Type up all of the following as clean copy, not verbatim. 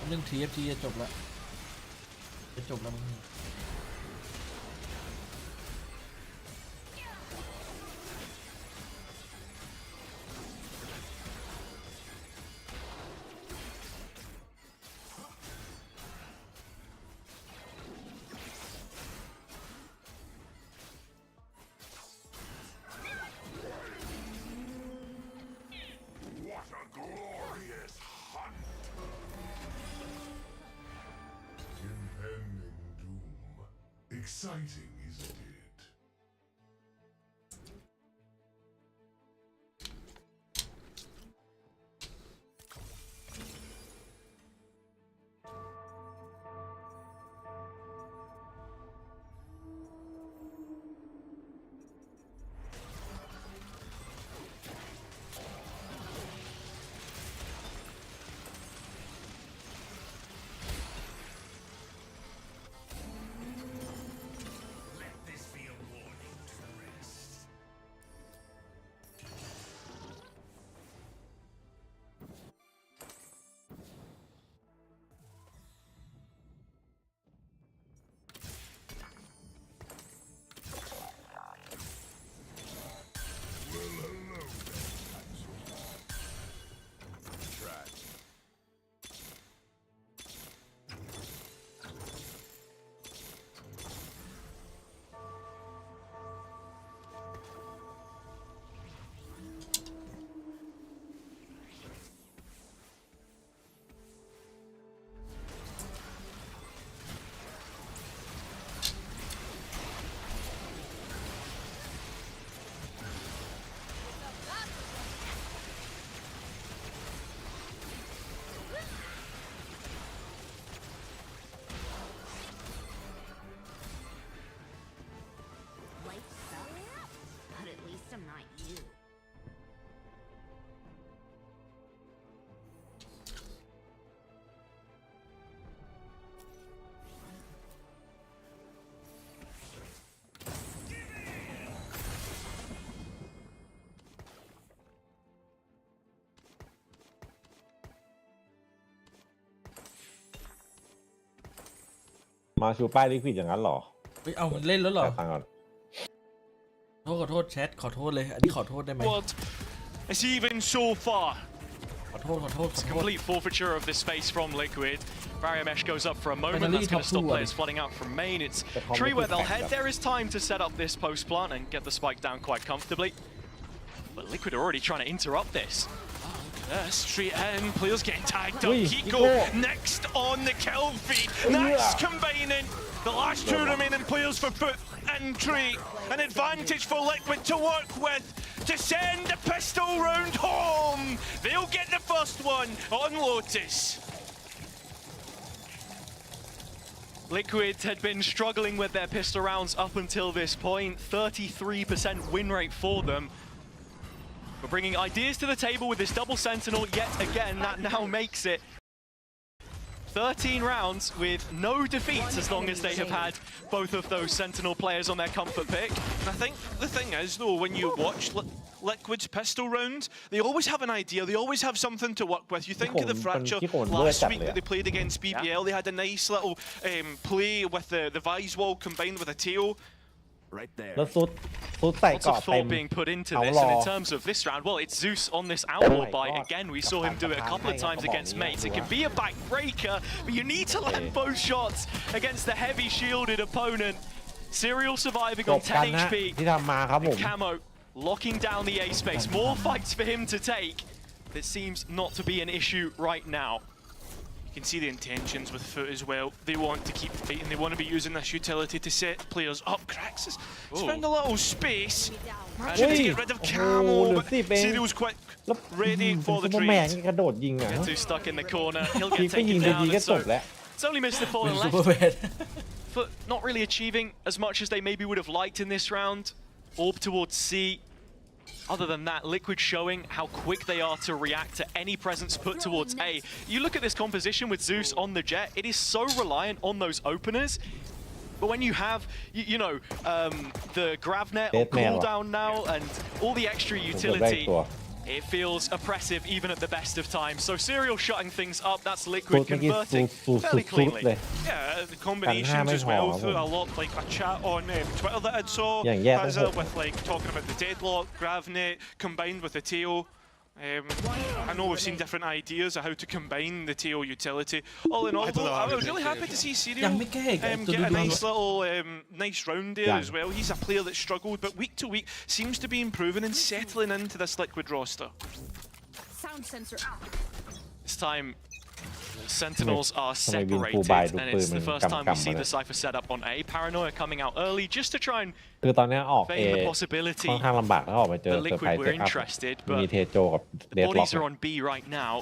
เรื่อง TFT จะจบแล้วมึงExciting, isn't it? I'm not you. มาชูป้ายลิควิดอย่างนั้นหรอ เฮ้ยเอามันเล่นแล้วเหรอ ฟังก่อน ขอโทษแชทขอโทษเลยอันนี้ขอโทษได้ไหม It's even so far. ขอโทษ It's a complete forfeiture of this space from Liquid. Barrier mesh goes up for a moment. That's going to stop players flooding out from main. It's tree where they'll head. There is time to set up this post plant and get the spike down quite comfortably. But Liquid are already trying to interrupt this. Straight in, players getting tagged up. Kiko next on the kill feed. That's combining the last two remaining players for FUT and Tree. An advantage for Liquid to work with to send the pistol round home. They'll get the first one on Lotus. Liquid had been struggling with their pistol rounds up until this point. 33% win rate for them. We're bringing ideas to the table with this double sentinel yet again. That now makes it 13 rounds with no defeats as long as they have had both of those sentinel players on their comfort pick. And I think the thing is though, when you watch Liquid's pistol round, they always have an idea, they always have something to work with. You think of the fracture last week that they played against BBL, they had a nice little play with the Vise wall combined with a tail. Right there. แล้วซุดใส่ Lots เกาะ of เต็ม thought being put into เอา this, รอ and in terms of this round, well, it's Zeus on this outlaw my bite God. again. We saw him do it a couple of times against mates. It can be a backbreaker, but you need to land both shots against the heavy shielded opponent. Serial surviving จ on บกัน 10 นะ HP. ที่ทำมาครับผม Camo locking down the A space. More fights for him to take. That seems not to be an issue right now. You can see the intentions with FUT as well. They want to keep fighting, they want to be using this utility to set players up. Krax has found a little space. Managing to get rid of Camo, but Serial's quite ready for the ซูเปอร์แมน trade. กระโดดยิงอ่ะ Too stuck in the corner. He'll ยิ get งก็ยิง taken ดี down. ๆก็ And จ so บแล้ว it's only missed the fallen ซูเปอร์ left. แมน FUT not really achieving as much as they maybe would have liked in this round. Orb towards C. Other than that, Liquid showing how quick they are to react to any presence put towards A. You look at this composition with Zeus on the jet, it is so reliant on those openers. But when you have, the Gravnet on cooldown now and all the extra utility, It feels oppressive even at the best of times. So Serial shutting things up. That's Liquid converting fairly cleanly. Yeah, the combinations as well through a lot, like a chat on Twitter that I saw has with like talking about the deadlock, Gravnet combined with the Teo. I know we've seen different ideas of how to combine the Teo utility. All in all, though, I was really happy to see Serial get a nice little nice round there as well. He's a player that struggled, but week to week seems to be improving and settling into this Liquid roster. Sound sensor out. This time, Sentinels are separated, and it's the first time we see the Cypher setup on A. Paranoia coming out early just to try and คือตอนนี้ออก feign the possibility ค่อนข้างลำบากถ้าออกไปเจอ that เซอร์ไพร Liquid ส์ were เซตอัพ interested, มี but เทโจกับเดดล็อก bodies are on B right now.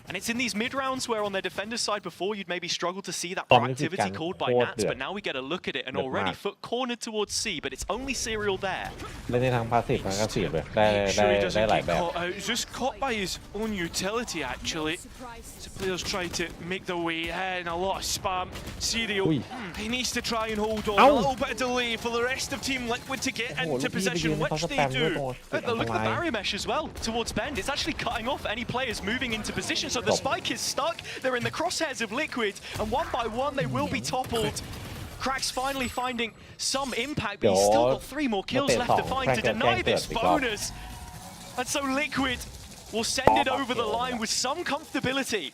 And it's in these mid rounds where on their defender's side before you'd maybe struggle to see that proactivity called by Nats, but now we get a look at it and already FUT cornered towards C, but it's only Serial there. เล่นในทางพาสซีฟทั้งกระสีเลยได้ Sure he ได้ doesn't หลาย get แบบ caught out. He's just caught by his own utility actually. So players try to make their way in, a lot of spam. Serial, he needs to try and hold on. A little bit of delay for the rest of Team Liquid to get into position, which they do. Look at the barrier mesh as well towards Bend. It's actually cutting off any players moving into position, so the spike is stuck. They're in the crosshairs of Liquid, and one by one they will be toppled. Crack's finally finding some impact, but he's still got 3 more kills left to find to deny this bonus. And so Liquid will send it over the line with some comfortability.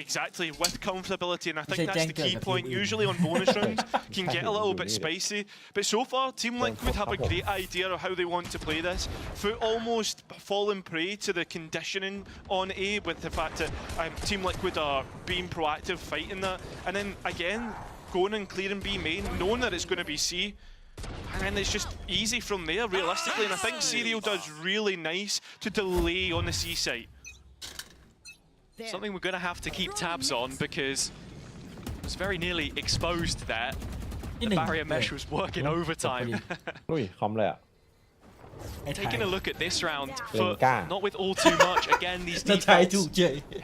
Exactly, with comfortability, and I think that's the key point. Usually on bonus rounds, can get a little bit spicy, but so far Team Liquid have a great idea of how they want to play this. FUT almost fallen prey to the conditioning on A with the fact that Team Liquid are being proactive, fighting that, and then again going and clearing B main, knowing that it's going to be C. And then it's just easy from there, realistically, and I think Serial does really nice to delay on the C site. Something we're going to have to keep tabs on because it was very nearly exposed there. The barrier mesh was working overtime. ลุยคอมเลยอ่ะ Taking a look at this round, FUT not with all too much. Again, these defaults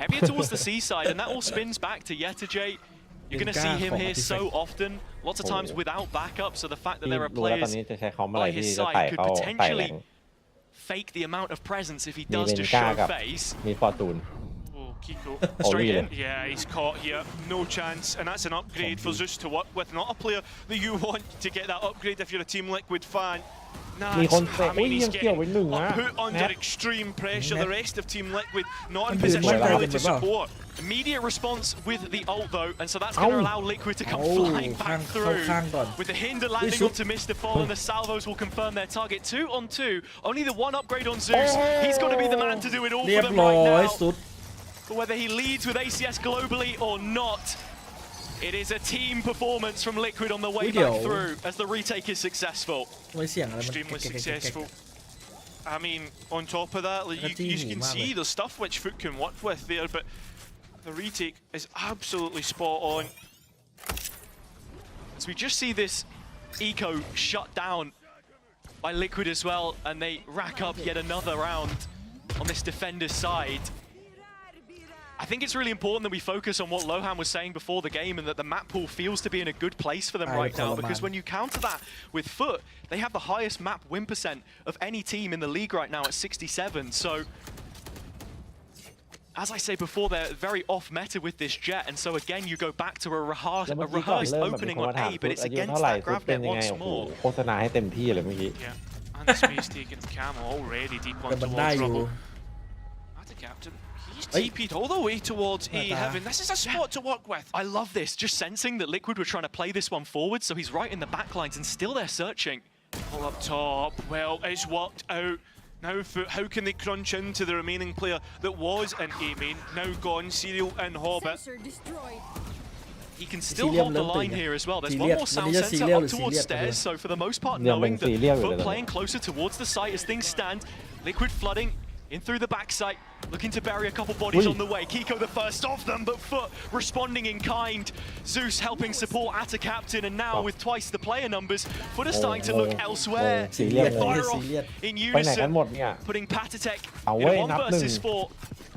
heavier towards the C side, and that all spins back to Yetajay. You're going to see him here so often, lots of times without backup, so the fact that there are players by his side could potentially fake the amount of presence if he does just show face. มีฟอร์จูน Kiko straight in. Yeah, he's caught here. No chance. And that's an upgrade for Zeus to work with. Not a player that you want to get that upgrade if you're a Team Liquid fan. Nah, I mean, he's getting put under extreme pressure. The rest of Team Liquid not in position really to support. Immediate response with the ult though, and so that's going to allow Liquid to come flying back through. With the hinder landing onto Mr. Fall, and the salvos will confirm their target. 2 on 2. Only the 1 upgrade on Zeus. He's got to be the man to do it all for them right now. But whether he leads with ACS globally or not, it is a team performance from Liquid on the way back through as the retake is successful. Extremely successful. I mean, on top of that, like, you can see the stuff which FUT can work with there, but the retake is absolutely spot on. So we just see this eco shut down by Liquid as well, and they rack up yet another round on this defender's side. I think it's really important that we focus on what Lohan was saying before the game, and that the map pool feels to be in a good place for them right now, because when you counter that with FUT, they have the highest map win percent of any team in the league right now at 67. So, as I say before, they're very off meta with this jet, and so again you go back to a rehearsed opening on A, but it's against that Gravnet once more. โฆษณาให้เต็มที่เลยเมื่อกี้ Yeah, and the space taken Cam already deep on towards Rubble. That's a captain. He's TP'd all the way towards A heaven. This is a spot to work with. I love this, just sensing that Liquid were trying to play this one forward, so he's right in the backlines and still they're searching. All up top, well, it's worked out. Now, how can they crunch into the remaining player that was in A main, now gone, Serial and Hobbit. He can still hold the line here as well. There's one more sound sensor up towards stairs, so for the most part, knowing that FUT playing closer towards the site as things stand, Liquid flooding in through the backside, looking to bury a couple bodies on the way. Kiko the first of them, but FUT responding in kind. Zeus helping support at a captain, and now with twice the player numbers, FUT are starting to look elsewhere. Fire off in unison, putting Patatek in a 1 versus 4.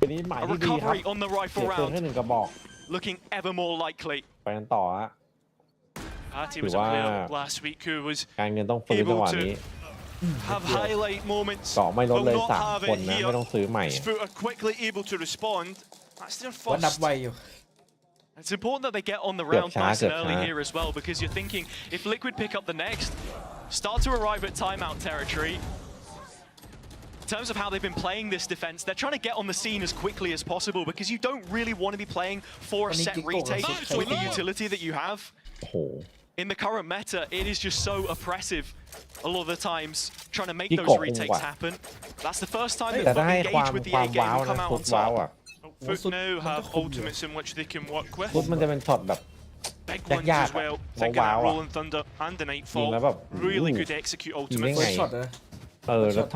A recovery on the rifle round, looking ever more likely. ไปกันต่อฮะ Patty was a player last week who was การเงินต้องฟื้นจังหวะนี้ able have highlight moments. เกาะไม่ลด Will เลย not 3 have คน it นะ here. ไม่ต้องซื้อใหม่ FUT are quickly able to respond. That's their ว่านับ first. ไวอยู่ It's important that they get on the round Good nice and shot, early good here as well, because you're thinking if Liquid pick up the next, start to arrive at timeout territory. In terms of how they've been playing this defense, they're trying to get on the scene as quickly as possible because you don't really want to be playing for a set retake with the utility that you have. โอ้โห In the current meta, it is just so oppressive a lot of the times trying to make He those got retakes one. happen. That's the first time แต่ that ถ้า FUT ให้ความ engage with the ควา A ม game ว้าว and นะ come out ฟุ on ตว้าว top. อ่ะ FUT now have ultimates in which they can work with. ฟุตมันจะเป็นช็อตแบบ Big That ones yard, as well. oh, Thinking wow. that Rolling Thunder and the Nightfall Nhìn nó bảo, really ooh. could execute ยิงได้ ultimates. ไง ช็อตนะ แล้วถ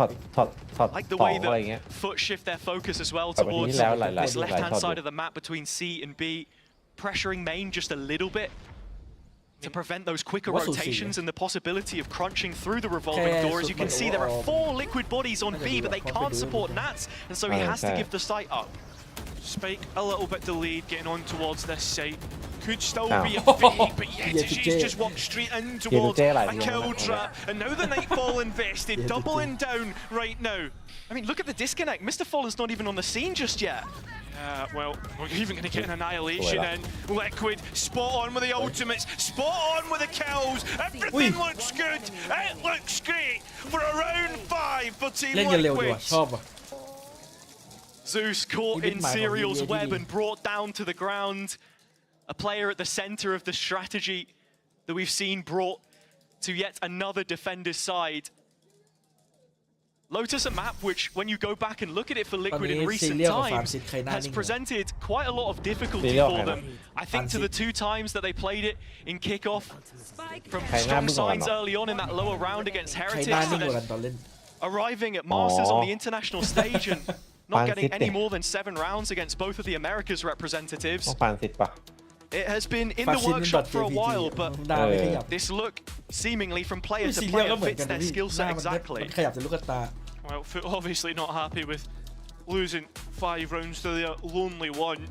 อด Like the ต่อ way อะไรเงี้ย that FUT shift their focus as well But towards he's out like this that, left-hand like side that. of the map between C and B, pressuring main just a little bit to prevent those quicker What's rotations Lucy? and the possibility of crunching through the revolving Okay, door. As so you can see, there are 4 Liquid bodies on I B, don't but know they what can't copy support doing. Nats, and so he has to Okay. give the site up. Spike a little bit delayed getting on towards this site. Could still Ow. be a fake, but Yeah, yet to he's jail. just walked straight in to towards jail, like, a yeah, kill yeah. trap. And now the Nightfall invested, Yeah, to doubling down right now. I mean, look at the disconnect. Mr. Fallen's not even on the scene just yet. Well, we're even going to get an annihilation in. Liquid, spot on with the ultimates, spot on with the kills. Everything looks good. It looks great for a round 5 for Team เล่นกันเร็วดีว่ะ Liquid. ชอบอ่ะ Zeus caught Even in my Serial's hobby, web yeah, and brought down to the ground. A player at the center of the strategy that we've seen brought to yet another defender's side. Lotus, a map which, when you go back and look at it for Liquid in recent times, has presented quite a lot of difficulty for them. I think to the 2 times that they played it in kickoff, from strong signs early on in that lower round against ใคร Heretics, หน้านิ่ง and กว่ากั then นตอนเล่น arriving at Masters on the international stage and not getting any City. more than 7 rounds against both of the Americas ต้อง representatives. ปานซิดปะ It has been in ฟา the ซินนี่บัต workshop ร for a JPG while, but หน้าไม่ขยับ this look, seemingly from player to ซีเรียล player, ก็เหมือน fits กันนะ their พี่ skill หน้า set มัน exactly. ขยับแต่ลูกตา Well, FUT obviously not happy with losing 5 rounds to their lonely one.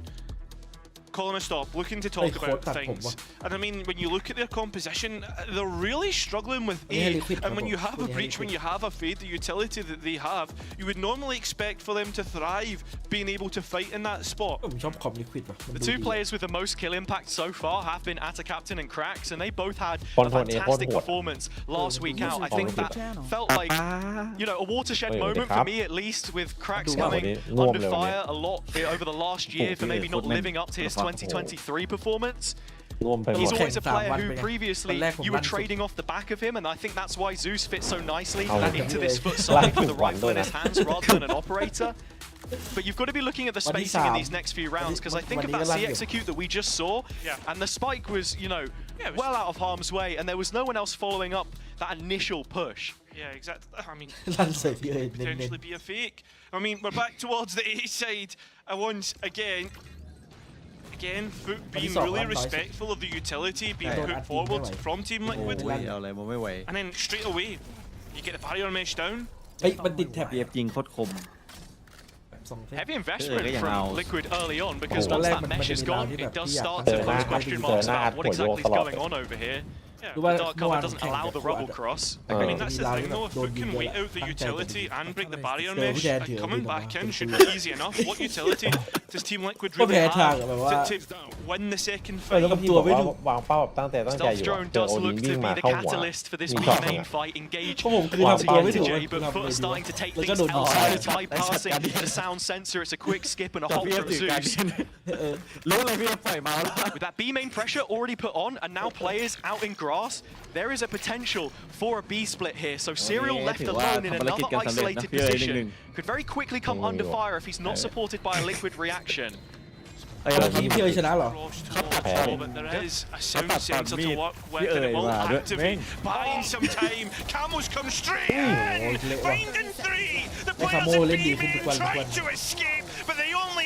Calling a stop, looking to talk Hey, about Khota, things. Khota. And I mean, when you look at their composition, they're really struggling with Yeah, A. Liquid, And when you have a yeah, breach, when Liquid. you have a fade, the utility that they have, you would normally expect for them to thrive, being able to fight in that spot. ผมชอบคอมลิควิดว่ะมัน The ดู 2 ดี players with the most kill impact so far have been Atta Captain and Cracks, and they both had a One point, yeah, fantastic one point. performance last week out. I think that felt like, you know, a watershed Wait, moment the for cap? me at least, with Cracks Do coming what? under Warm fire a lot over the last year for maybe not Footman. living up to his 2023 performance. ร่วมไปหม He's ด always a player One who minute. previously One left, you one were trading off the back of him, and I think that's why Zeus fits so nicely Oh, into yeah. this FUT Left side with the one, rifle in don't his I? hands rather than an operator. But you've got to be looking at the What is spacing in that? these next few rounds, because I think of What that is C that? execute that we just saw, Yeah. and the spike was, you know, Yeah, it was- well out of harm's way, and there was no one else following up that initial push. Yeah, exactly. I mean, รันใส่พี่เอ๋ยเน้น potentially be a fake. I mean, we're back towards the A side once again. Again, FUT being saw really one nice- respectful of the utility being Yeah. put Don't forward add team, from Team โอ้ Liquid. ยเอาอะไรมาไม่ไหว And then straight away, you get the barrier mesh down. ๆเฮ้ยมันติดแท็บ เบียบจริงโคตรคม สองเทป Heavy investment Yeah, from yeah. Liquid early on, because Oh. once Well, that like, mesh is maybe gone, now it does that start yeah, to pose yeah. question Yeah, marks yeah. about what Yeah. exactly is Yeah. going on over here. Yeah. Well, The dark cover no doesn't one allow can the get rubble quad. cross. I mean, Oh. that's the Don't thing though, if FUT can be wait like- out the utility and break the barrier Yeah, mesh we had and to, coming we back know. in should be easy enough. What utility does Team Liquid Okay, really attack, have but what- to win the second แล้ว fight? ก็พี่บอกว่าวางเป้าแบบตั้งแต่ตั้งใจอ Stealth ยู่อะ drone เจอ does โอลิ look นวิ่ to ง be มา the เข้าหัว catalyst for this ยิ B งช็อต main อะ fight. Engage เพราะผมคือ Wow, ทำตัวไม่ถูก Jay, ว่า but ทำ FUT ไง are ดีวะ starting to take แล้วก็ things โดน outside of ช็อต tight ได้ช็อต passing. การเดียว The sound sensor, it's a quick skip and a แต่ halt พี่เอฟ from ถือการ Zeus. เดียนรู้เลยพี่เอฟปล่อยเมาส์แล้ว With that B main pressure already put on, and now players out in grass, there is a potential for a B split here. So Serial left alone in another isolated position could very quickly come under fire if he's not supported by a Liquid reaction. เอ้ย เมื่อกี้พี่เอ๋ยชนะเหรอ Cross towards but there is a sound sensor to work with, and it will activate, buying some time. Camels come straight in, finding 3. The players Camo in lên B đi, không main được quanh, tried quanh. to escape, but they only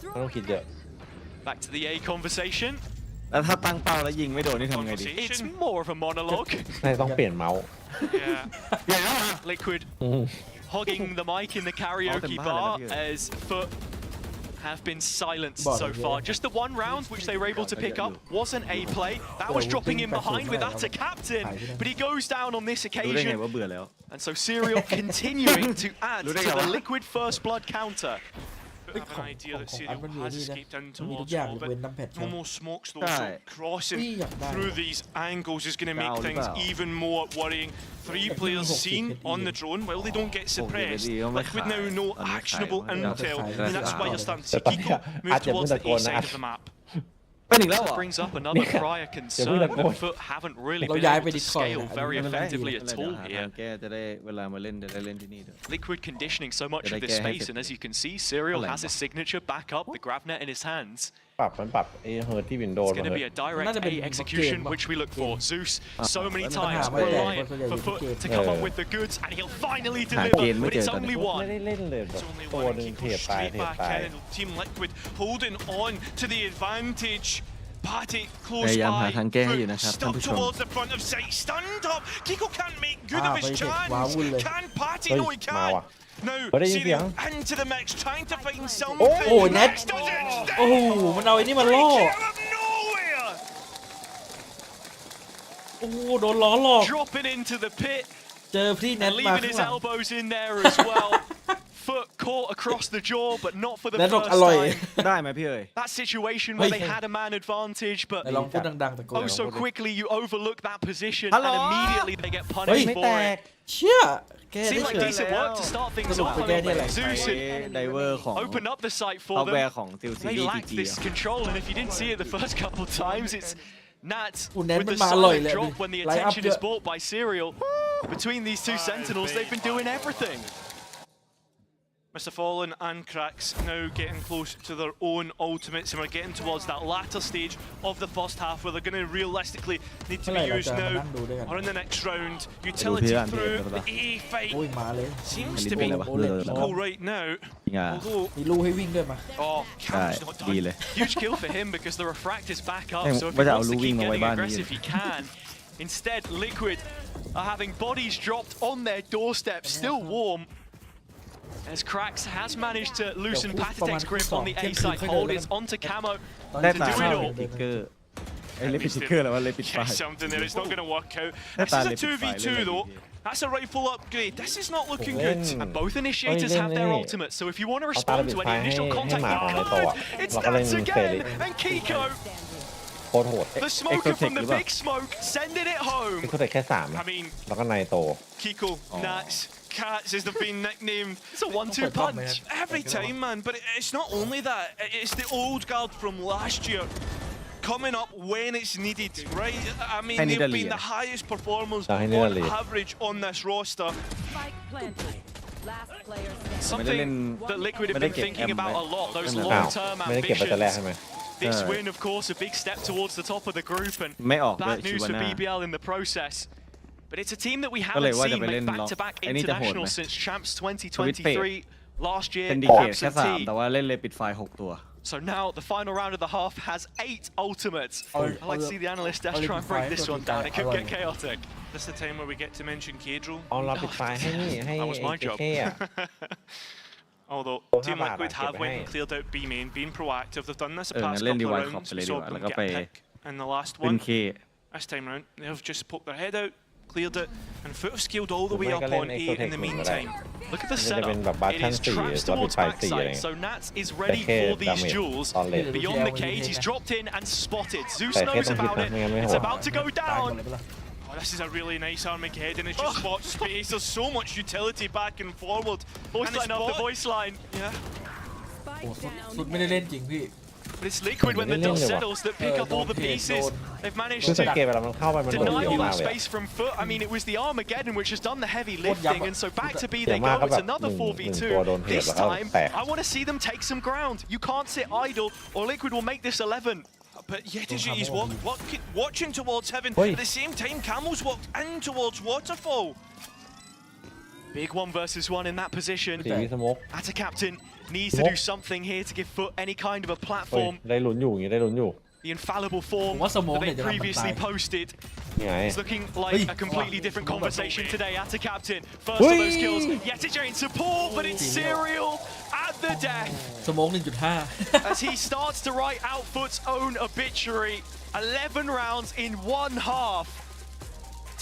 ไม่ต้องคิดเยอะ Back to the A conversation. แล้วถ้าตั้งเป้าแล้วยิงไม่โดนนี่ทำไงดี It's more of a monologue. นายต้องเปลี่ยนเมาส์ Yeah. Liquid hogging the mic in the karaoke bar as FUT have been silenced so far. Just the one round which they were able to pick up wasn't a play. That was dropping in behind with that to captain, but he goes down on this รู้ได้ไง occasion. ว่าเบื่อแล้ว And so Serial continuing to add to the Liquid first blood counter. I have an idea that Serial has escaped in มันมีทุก towards อย่าง all, ยก but เว้นน้ำแพท no more smokes though, so Right. crossing Ui, giật đai. through these angles is going to make Đau things đau. even more worrying. 3 players seen on the drone, while they don't get suppressed, Liquid now no actionable intel, and that's why you're starting to see Kiko move towards the A side of the map. เป็นอีกแล้วเหรอ Brings up another prior concern that FUT haven't really been able to scale very effectively at all เดี๋ยว here. แกจะได้เวลามาเล่นจะได้เล่นที่นี่ด้วย Liquid conditioning so much of Did I this get space, hit? and as you can see, Serial Hello. has his signature back up, the grab net in his hands. ปรับไอ้เฮิร์ทที่วินโดว์ It's going to be a directน่าจะเป็น A execution, game which we look for. Zeus, so many ปัญ times หาไม่แตก reliant ส่วนใหญ่อยู่ for ที่ FUT เกม to come up with the goods, and he'll finally หา deliver, เกณฑ์ไม่ but เจอ it's ตอน only นี้ ไม่ one. ได้เล่นเลยแบบ It's only ตัว one, หนึ่ง and เท Kiko ตาย straight เท back ตาย in, and Team Liquid holding on to the advantage. Party พ close ยายามหา by, ทางแก้ให้อยู่นะครับ Foot ท่าน stuck ผู้ชม towards the front of sight, stunned up. Kiko can't make good of hisไปเด็ก chance. ว้าวุ่นเลย Can Party? เฮ้ย No, he มา can't. ว่ะ Now, เฮ้ยได้ยินเสียง Serial into the mix, trying to find โอ้ something. เน็ต Next does it instead. โอ้โหมันเอาไอ้นี่มาล่อ Breaking out of nowhere. โอ้โหโดนล้อหลอก Dropping into the pit, เจอพี่เน็ต and มา leaving ข้าง his หลัง elbows in there as well. FUT caught across the jaw, but not for the เน็ตบอก first อร่อย time. ได้ไหมพี่เอ๋ย That situation where they Hey. had a man advantage, ไหน but ลองพูดดังๆตะโกน oh so quickly you overlook that position, Hello? and immediately they get เฮ้ย punished ไม่ for แต it. ก เชี่ยแกได้ Seemed like เฉย decent work to start things Solo off.ไปแก้เนี่ยแหละ Zeus ใช้ไดเวอร์ของ opened up the site ซ for อฟต์แว them. ร์ของซิลซี They ดี lacked จี this control, and if you didn't see it the first couple times, it's Nat อู้เน็ต with มัน the มาอร่อย silent เลย drop when the ไลน์อัพ attention เย is อะ bought by Serial. Between these two sentinels, they've been doing everything. Mr. Fallen and Cracks now getting close to their own ultimates, and we're getting towards that latter stage of the first half where they're going to realistically need to be Hello, used Doctor. now Manang do đây or in the next round. Hello, Utility Pierre, through Pierre, the A fight โอ้ยมาเลย seems Hello, to be Pierre, Pierre. equal right now. จริงอ่ะ Although, มีลู่ให้วิ่งด้วยมา oh, ได้ Cam's not ดี done. เลย Huge kill for him because the refract is back up, Hey, so if he what's that, wants to Louis keep Wing getting away aggressive, by he can. Instead, Liquid are having bodies dropped on their doorstep, still warm. As Cracks has managed to loosen Patitek's grip on the A side hold, it's onto Camo ได้ to ตา do ม it all. สติ๊กเกอร์ไอ้ยเล่นปิดสติ๊กเกอร์แล้วว่าเล่นปิดไฟ Get something there, it's not going to work out. That's This is a a little bit 2v2 fine, though. little bit. That's a rifle upgrade. This is not looking Oh, good. man. And both initiators have their ultimates, so if you want to เอาตา respond ปิด to ไฟ any ให้ initial ให้ contact, หมา you ของในโตะ could. It's แล้วก็เล่น Nats เซริ again, and Kiko, โคตรโหด the smoker from the Exotech big smoke, sending it home. นี่เขาแต่แค่3 I mean, แล้วก็ในโต Kiko, Nats, Cats as they've been nicknamed. It's a 1-2 punch. Every time, man. But it's not only that. It's the old guard from last year coming up when it's needed, right? I mean, I need they've a been lead. the highest performers I need a on lead. average on this roster. Spike planted. Last player standing. Something that Liquid have been thinking about a lot, those อ้าว long-term ไม่ได้เก็บไปแต่แรก ambitions. ใช่ไหม This Alright. win, of course, a big step towards the top of the group, and ไม่ออกด้วย bad ชิ news วา for น่า BBL in the process. But it's a team that we ก็เลย haven't ว่าจะ seen ไปเล่ make นล็อก back-to-back ไอ้นี่จะโหดไหม internationals since Champs สวิตช์เฟด 2023 last year เป็นดี in เคแค่3 absentee. แต่ว่าเล่นเลยปิดไฟ6 ตัว So now the final round of the half has 8 ultimates. I like to see the analyst Dash try and break this one down. It could get chaotic. This is the time where we get to mention Kadril. เอาเราปิดไฟให้นี่ให้ That was my ไอ้ job. เท่อะ Although Oh, Team how about Liquid that? have Give it went hey. and cleared out B main, being proactive. They've done this the งั้ past นเล่น couple ดี of วายขอบ rounds. ไปเลย We ดีก saw ว่า them แล้วก็ get ไป a pick in the last เป็น one. เค This time round, they have just poked their head out, cleared it, and FUT have scaled all the way Make up a on lane A exotech in the wing, meantime. Look at the มันจะเป็น setup. แบบบัต It ทัน is 4 traps แล้วปิด towards ไฟ4อะไร backside, so Nats is แต่ ready แค่ for ดา these เมจ duels. ตอนเลน Beyond the cage, he's dropped in and spotted. Zeusแต่แค่ knows ต้องคิด about นะ it. ไม่งั้นไม่โห It's ด about to go ตายหม down. ดเลยปะล่ะ Oh, this is a really nice Armageddon. It's just spot space. There's so much utility back and forward. Voice And it's line after bot- voice line. Yeah. โอ้ Spike สุด down. ไม่ได้เล่นจริงพี่ But it's Liquid when the Really? dust settles that pick up all the Don't hit, pieces. don't. They've managed ซึ่งสังเกต to เวลามันเข้าไปมันโดน deny เย all อะมา that กเลยอะ space from FUT. I mean, it was the Armageddon which has done the heavy What lifting, yabba? and so back to B Yeah, they man, go. It's about another 4v2.ตัวโดนเหตุ This แล้วก็ time, แตก I want to see them take some ground. You can't sit idle, or Liquid will make this 11. But Yetiji, have he's more watching towards heaven. Oi. At the same time, Camel's walked in towards Waterfall. Big 1 versus 1 in that position. สีสโมก At a captain, needs to do something here to give FUT any kind of a เฮ้ย platform. ได้ลุ้นอยู่อย่างงี้ได้ลุ้นอยู่ The infallible form What's the that moment they that you're previously gonna posted. นี่ไง It's looking like Hey. a completely different conversation today at the captain. First Hey. of those kills, Yetijay in support, but it's Serial at the death สโมก 1.5 as he starts to write out FUT's own obituary. 11 rounds in one half,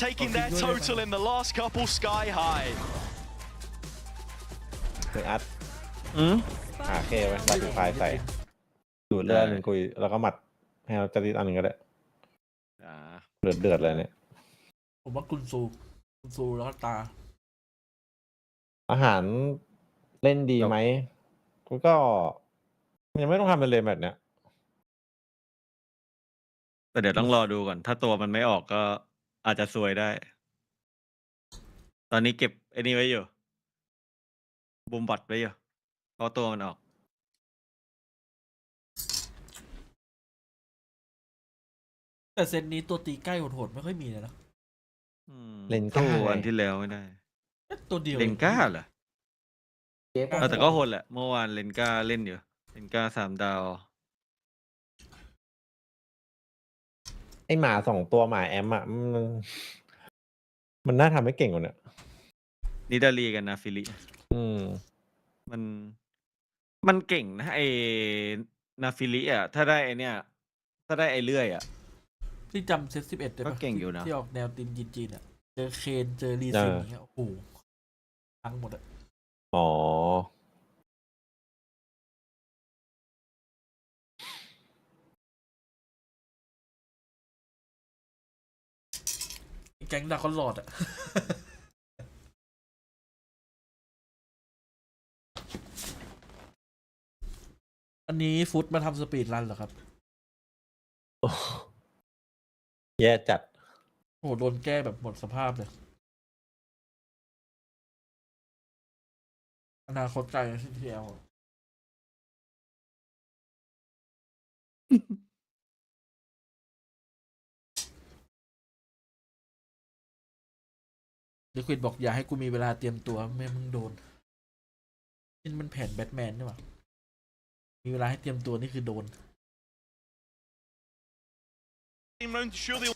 taking their total in the last couple sky high. หนึ่งอัดหาเคไว้ตัดไฟใส่ดูดเลือดหนึ่งกุยแล้วก็หมัดให้เราจะติดอันหนึ่งก็ได้เดือดเลยเนี่ย ผมว่ากุนซูแล้วก็ตา อาหารเล่นดีไหมก็ยังไม่ต้องทำอะไรเลยแบบเนี้ย แต่เดี๋ยวต้องรอดูก่อนถ้าตัวมันไม่ออกก็อาจจะซวยได้ตอนนี้เก็บไอ้นี่ไว้อยู่บูมบอทไว้อยู่เพราะตัวมันออก แต่เซตนี้ตัวตีใกล้โหดๆไม่ค่อยมีเลยนะ เลนก้า สู้วันที่แล้วไม่ได้ ตัวเดียว เลนก้าเหรอ เจ๊ป่ะ แต่ก็โหดแหละเมื่อวานเลนก้าเล่นอยู่เลนก้า3 ดาว ไอหมา2 ตัวหมาแอมอ่ะมันน่าทำให้เก่งกว่าเนี่ย นิดาลีกันนาฟิลิมันเก่งนะไอนาฟิลิอ่ะถ้าได้ไอเนี่ยถ้าได้ไอเลื่อยอ่ะ ที่จำเซต 11ได้ปะ ก็เก่งอยู่นะ ที่ออกแนวตีนจีนๆอ่ะเจอเคนเจอรีซินอย่างเงี้ยโอ้โหทั้งหมดอ่ะ อ๋อ แก๊งดาคอนหลอดอ่ะ อันนี้ฟุตมาทำสปีดรันเหรอครับ แย่จัด โหโดนแก้แบบหมดสภาพเลย อนาคตไกลที่ทีเอลลิควิดบอกอย่าให้กูมีเวลาเตรียมตัวแม่มึงโดนนี่มันแผนแบทแมนนี่หว่ามีเวลาให้เตรียมตัวนี่คือโดน Round, surely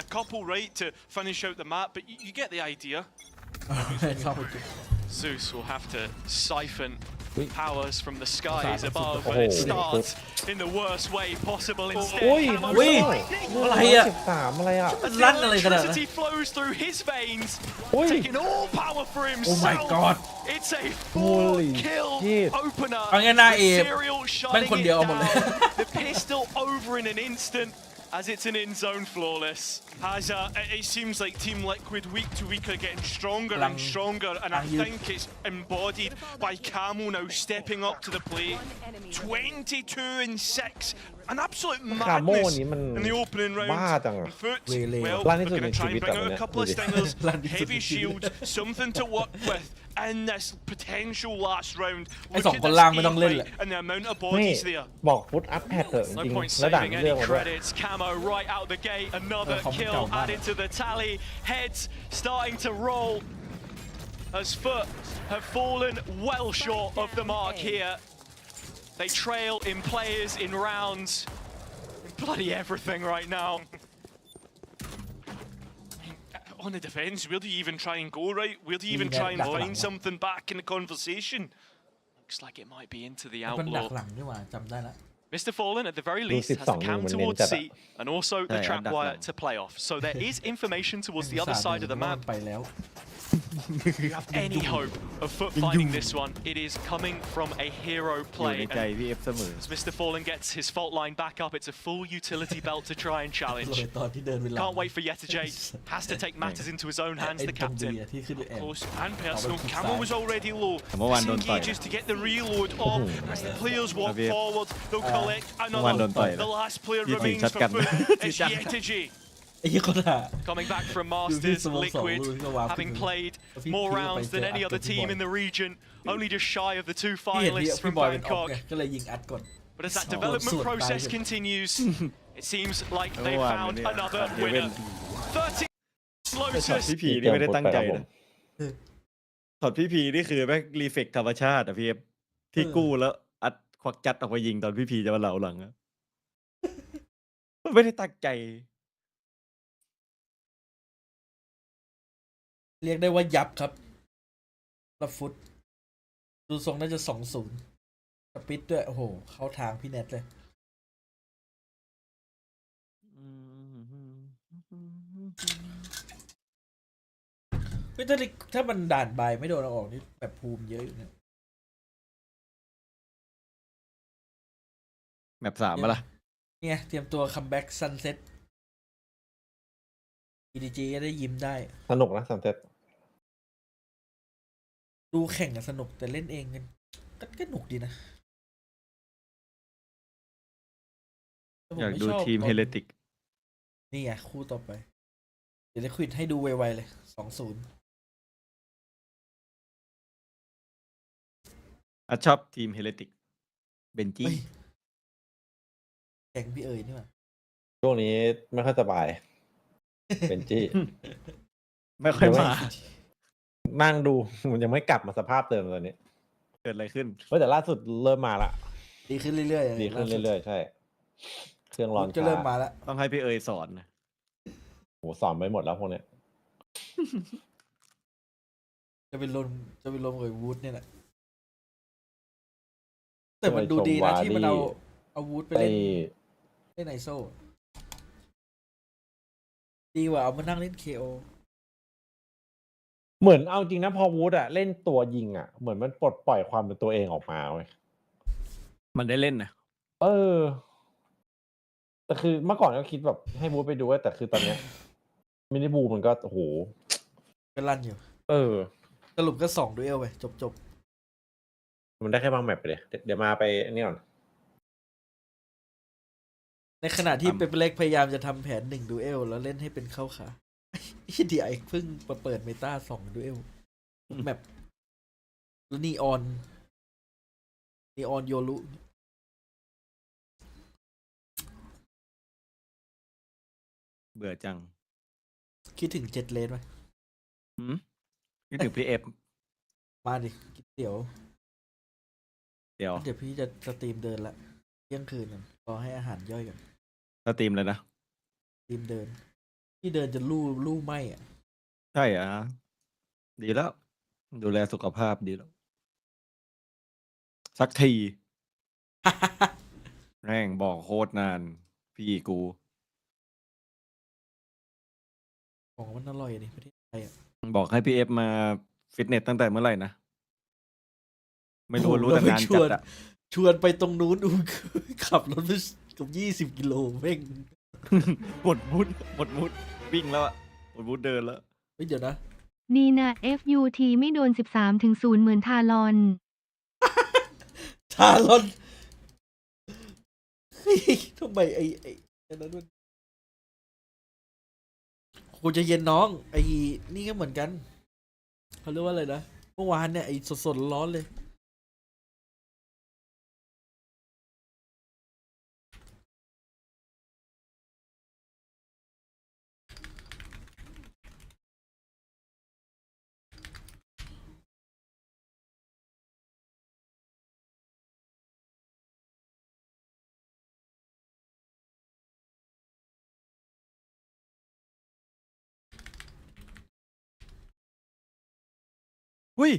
a couple right to finish out the map, but you get the idea. เข้าไปจุด Zeus will have to siphon powers from the Sorry, skies above, oh, but it oh. starts in the worst way possible. Instead, โอ้ย Camo อุ้ย อะไรอ่ะ 13อะไรอ่ะ as ลั่ the นอะไรขนาดนั้น electricity flows through his veins, โอ้ย taking all power for Oh himself. my god It's a Holy four-kill shit. opener. เอาง่ายๆหน้า with เอ Serial แม่ง shutting คนเดียวเอาหมดเลย it down. The pistol over in an instant. As it's an in-zone flawless. It seems like Team Liquid week to week are getting stronger Lang- and stronger, and I Lang you- think it's embodied by Camo now stepping up to the plate. 22-6, an absolute คาโม่ madness นี้มัน in the opening บ้า round. จังอะ And FUT, Really? well, ลั่น they're ที่สุด going ใน to ชี try วิต and แต่ bring วัน out เนี้ a ย couple ดู of ดิ stingers,ลั่นที่สุด heavy ในชีวิต shield, something to work with in this potential last round. ไอ้ Look สอง at คน this ล่างไม่ game ต้องเล่นแหละ fight and the amount of นี่ bodies there. บอกฟุตอัพแพดเถอะจ No ริง point ๆแล้วด่าน saving เรื่อ any งมาด้วย credits. Camo right out the gate. Another comment kill down, added to the tally. Heads starting to roll as FUT have fallen well short of the mark here. They trail in players, in rounds, in bloody everything right now. On the defence, where do you even try and go, right? Where do you even Yeah, try and that's find what I something back in the conversation? Looks like it might be into the มันดัก outlaw. หลังนี่หว่าจำได้แล้ว Mr. Fallen, at the veryดู least, has the 12 cam มันเน้น towards จัด C อะ and also the Yeah, trap that's wire long. to play off. So there is information towards the other side of the map. ไปแล้ว Any hope of FUT finding this one, it is coming from a hero อยู่ใน play. ใจ And พี่เอฟเสมอ as Mr. Fallen gets his fault line back up, it's a full utility belt to try and โด challenge. ยตอนที่เดินเวลา Can't wait for Yetijay. Has to take matters into his own hands, ไอ้ the ตรงดี captain. อะที่ขึ้นแอม Close and personal. Oh, Camo was already low. One don't fight. Disengages to get the reload off as the players walk Javier. forward. They'll collect One another. don't fight. The last player You remains think for shotgun. FUT. It's Yetijay. ไอ้ยี่คนอ่ะ Coming back from อยู่ที่ Masters, สโมสร Liquid, รู้ที่ว่า having played พี่ more พี่ rounds ไปเจ than อ any อัดกับ other พี่ team บอย in the region, only just shy of the two พี่เห็นที่ finalists พี่ from บอยเป็นออฟ Bangkok. ไงก็เลยยิงอัดก่อน But as that Oh, development so process bad. continues, it seems like they Oh, found yeah. another Yeah, winner. 13 แต่ช็อต Lotus. พี่ผีนี่ไม่ได้ตั้งใจนะช็อตพี่ผีนี่คือแม่งรีเฟกธรรมชาติอะพี่เอฟ ที่กู้แล้วอัดควักจัดออกไปยิงตอนพี่พีจะมาเหลาหลังอะไม่ได้ตั้งใจ เรียกได้ว่ายับครับรับฟุตดูทรงน่าจะ2-0สปิดด้วยโอ้โหเข้าทางพี่เน็ตเลยไม่ถ้ามันด่านใบไม่โดนเอาออกนี่แบบภูมิเยอะอยู่เนี่ย แมป3มาล่ะ เนี่ยเตรียมตัวคัมแบ็กซันเซ็ต EDG ก็ได้ยิ้มได้ สนุกนะซันเซ็ต ดูแข่งกันสนุกแต่เล่นเองกันก็หนุกดีนะแต่ผม อยาก ไม่ ดู ชอบ ทีม ตอน เฮเลติก นี่ไงคู่ต่อไป เดี๋ยวจะควิดให้ดูไวๆเลย2-0 ชอบทีมเฮเลติกเบนจี้ เฮ้ยแข่งพี่เอ๋ยนี่หว่า ช่วงนี้ไม่ค่อยสบาย เป็นจี้ ไม่ค่อยมา นั่งดู มันยังไม่กลับมาสภาพเดิมตอนนี้ เกิดอะไรขึ้น แต่ล่าสุดเริ่มมาละ ดีขึ้นเรื่อยๆ ดีขึ้นเรื่อยๆใช่ เครื่องร้อน ก็ ช้า เริ่มมาแล้ว ต้องให้พี่เอ๋ยสอนนะ โหสอนไปหมดแล้วพวกเนี้ย จะเป็นลมกับวูดเนี่ยแหละแต่มันดูดีนะที่มันเอาวูดไป ไอ้ เล่นไอโซดีกว่าเอามานั่งเล่น KO เหมือนเอาจริงนะพอวูดอะเล่นตัวยิงอะเหมือนมันปลดปล่อยความเป็นตัวเองออกมาเว้ย มันได้เล่นนะ แต่คือเมื่อก่อนก็คิดแบบให้วูดไปดูแต่คือตอนเนี้ย มินิบูมันก็โอ้โห ก็ลั่นอยู่ สรุปก็2 ดูเอลไปจบ มันได้แค่บางแมปไปเลยเดี๋ยวมาไปนี่ก่อน ในขณะที่เปเปอร์เล็กพยายามจะทำแผน1 ดูเอลแล้วเล่นให้เป็นเข้าขาเดียเพิ่งมาเปิดเมตา2 ดูเอลแมปแล้วนีออนโยรุ เบื่อจัง คิดถึง7 เลนไหม นี่ถึงพี่เอฟ มาดิกินเดี๋ยว เดี๋ยว เดี๋ยวพี่จะสตรีมเดินละเที่ยงคืนน่ะรอให้อาหารย่อยก่อน สตรีมเลยนะ สตรีมเดินพี่เดินจะลู่ไหมอ่ะ ใช่อ่ะ ดีแล้ว ดูแลสุขภาพดีแล้ว สักที แม่งบอกโคตรนาน พี่กู ของมันอร่อยดิประเทศไทยอ่ะ บอกให้พี่เอฟมาฟิตเนสตั้งแต่เมื่อไหร่นะ ไม่รู้รู้แต่งาน ช จั ว ด น อะ ชวนไปตรงนู้น ขับรถไปกับ20 กิโลเม่ง หมดมุดวิ่งแล้วอะหมดมุดเดินแล้ว เฮ้ยเดี๋ยวนะ นี่นะ FUT ไม่โดน 13-0 เหมือนทารอน ทารอนเฮ้ยทำไมไอ้นั้นมันโหจะเย็นน้องไอ้นี่ก็เหมือนกันเขาเรียกว่าอะไรนะเมื่อวานเนี่ยไอ้สดๆร้อนเลยอุ้ย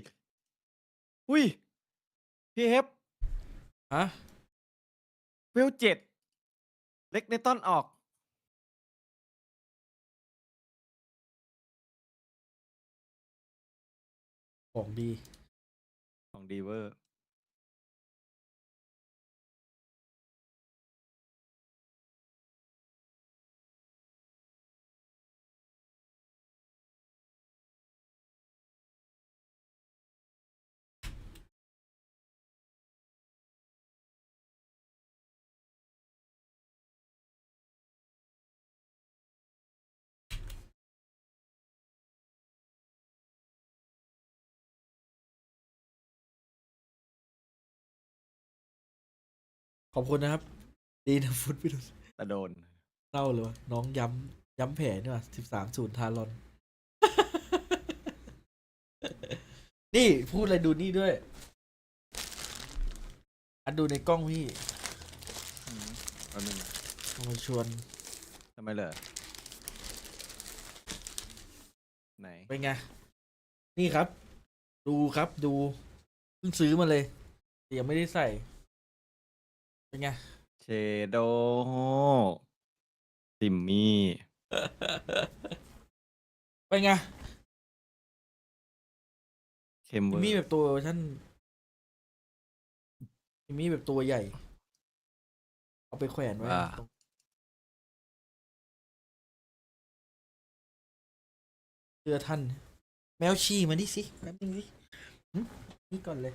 พี่เอฟ ฮะ เวล7 เล็กในต้นออก ของดี ของดีเวอร์ ขอบคุณนะครับ ดีนะฟุตไปดู ตะโดน เล่าเลยวะน้องย้ำแผลนี่ว่ะ13-0 ทารอน นี่พูดอะไรดูนี่ด้วย อัดดูในกล้องพี่ เอาหนึ่ง เอามาชวน ทำไมเหรอไหน เป็นไง นี่ครับ ดูครับดูเพิ่งซื้อมาเลยแต่ยังไม่ได้ใส่ เป็นไง เชโดติมมี่ เป็นไง เข้มเวอ มี ร์ แบบตัวเวอร์ชันมีแบบตัวใหญ่ เอาไปแขวนไว้ตรงเสื้อท่าน แมวชีมาดิสิแป๊บนึงสิหึนี่ก่อนเลย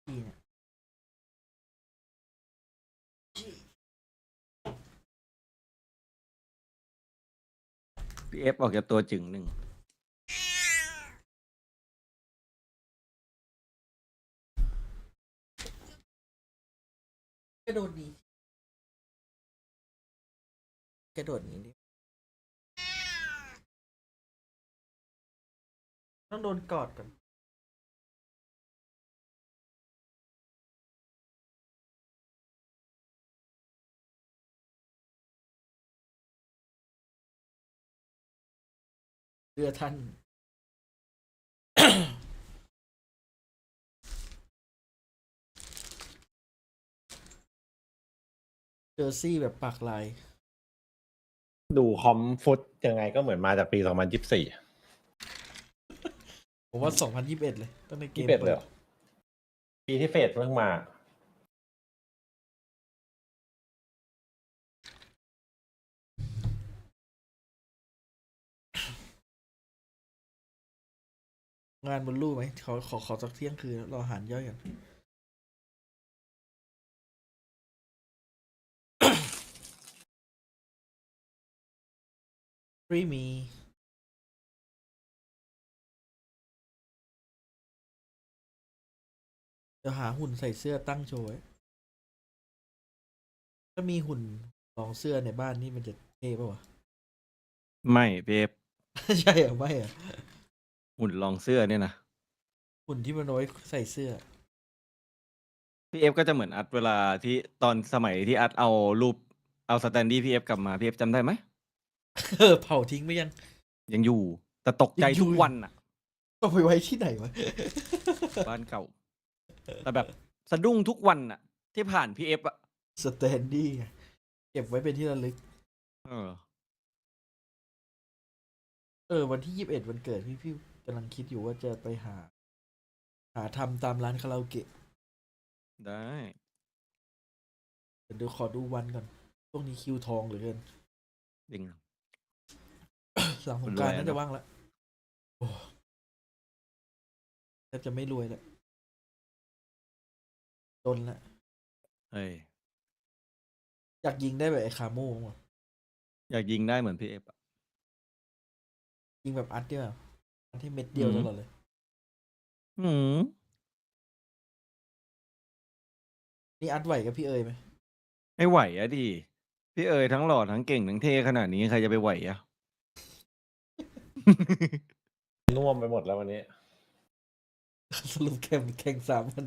ชีเนี่ย พี่เอฟออกจากตัวจึงหนึ่ง กระโดดหนีกระโดดหนีดิต้องโดนกอดก่อนเรือท่าน เจอร์ซี่แบบปากลาย ดูคอมฟุตยังไงก็เหมือนมาจากปี 2024 ผมว่า 2021 เลยตั้งแต่เกม 21เล เปิ ย ด เหรอปีที่เฟสเพิ่งมา งานบนลู่ไหมขอสักเที่ยงคืนรออาหารย่อยกัน ฟรีมีจะหาหุ่นใส่เสื้อตั้งโชว์ไว้ถ้ามีหุ่นลองเสื้อในบ้านนี่มันจะเท่ป่ะวะ ไม่พี่เอฟ ใช่เหรอไม่เหรอ หุ่นลองเสื้อเนี่ยนะ หุ่นที่มันเอาไว้ใส่เสื้อ พี่เอฟก็จะเหมือนอัดเวลาที่ตอนสมัยที่อัดเอารูปเอาสแตนดี้พี่เอฟกลับมาพี่เอฟจำได้ไหม เผาทิ้งไปยัง ยังอยู่ แต่ตกใจ ยังอยู่ ทุกวันอะ ก็ไปไว้ที่ไหนวะ บ้านเก่า แต่แบบสะดุ้งทุกวันอะที่ผ่านพี่เอฟอะ สแตนดี้ไงเก็บไว้เป็นที่ระลึก วันที่21วันเกิดพี่กำลังคิดอยู่ว่าจะไปหาทำตามร้านคาราโอเกะ ได้ เดี๋ยวขอดูวันก่อนช่วงนี้คิวทองเหลือเกิน จริง หลังสง ร ก ว ราย ร อะ น่าจะว่างแล้วโอ้แทบจะไม่รวยแล้วจนละ เฮ้ย อยากยิงได้แบบไอ้คาโม่มั้ง อยากยิงได้เหมือนพี่เอฟอะ ยิงแบบอัดเดียวอัดที่เม็ดเดียวตลอดเลย อืม นี่อัดไหวกับพี่เอ๋ยไหม ไม่ไหวอะดิพี่เอ๋ยทั้งหล่อทั้งเก่งทั้งเท่ขนาดนี้ใครจะไปไหวอะ น่วมไปหมดแล้ววันนี้ สรุปแข่ง3 วัน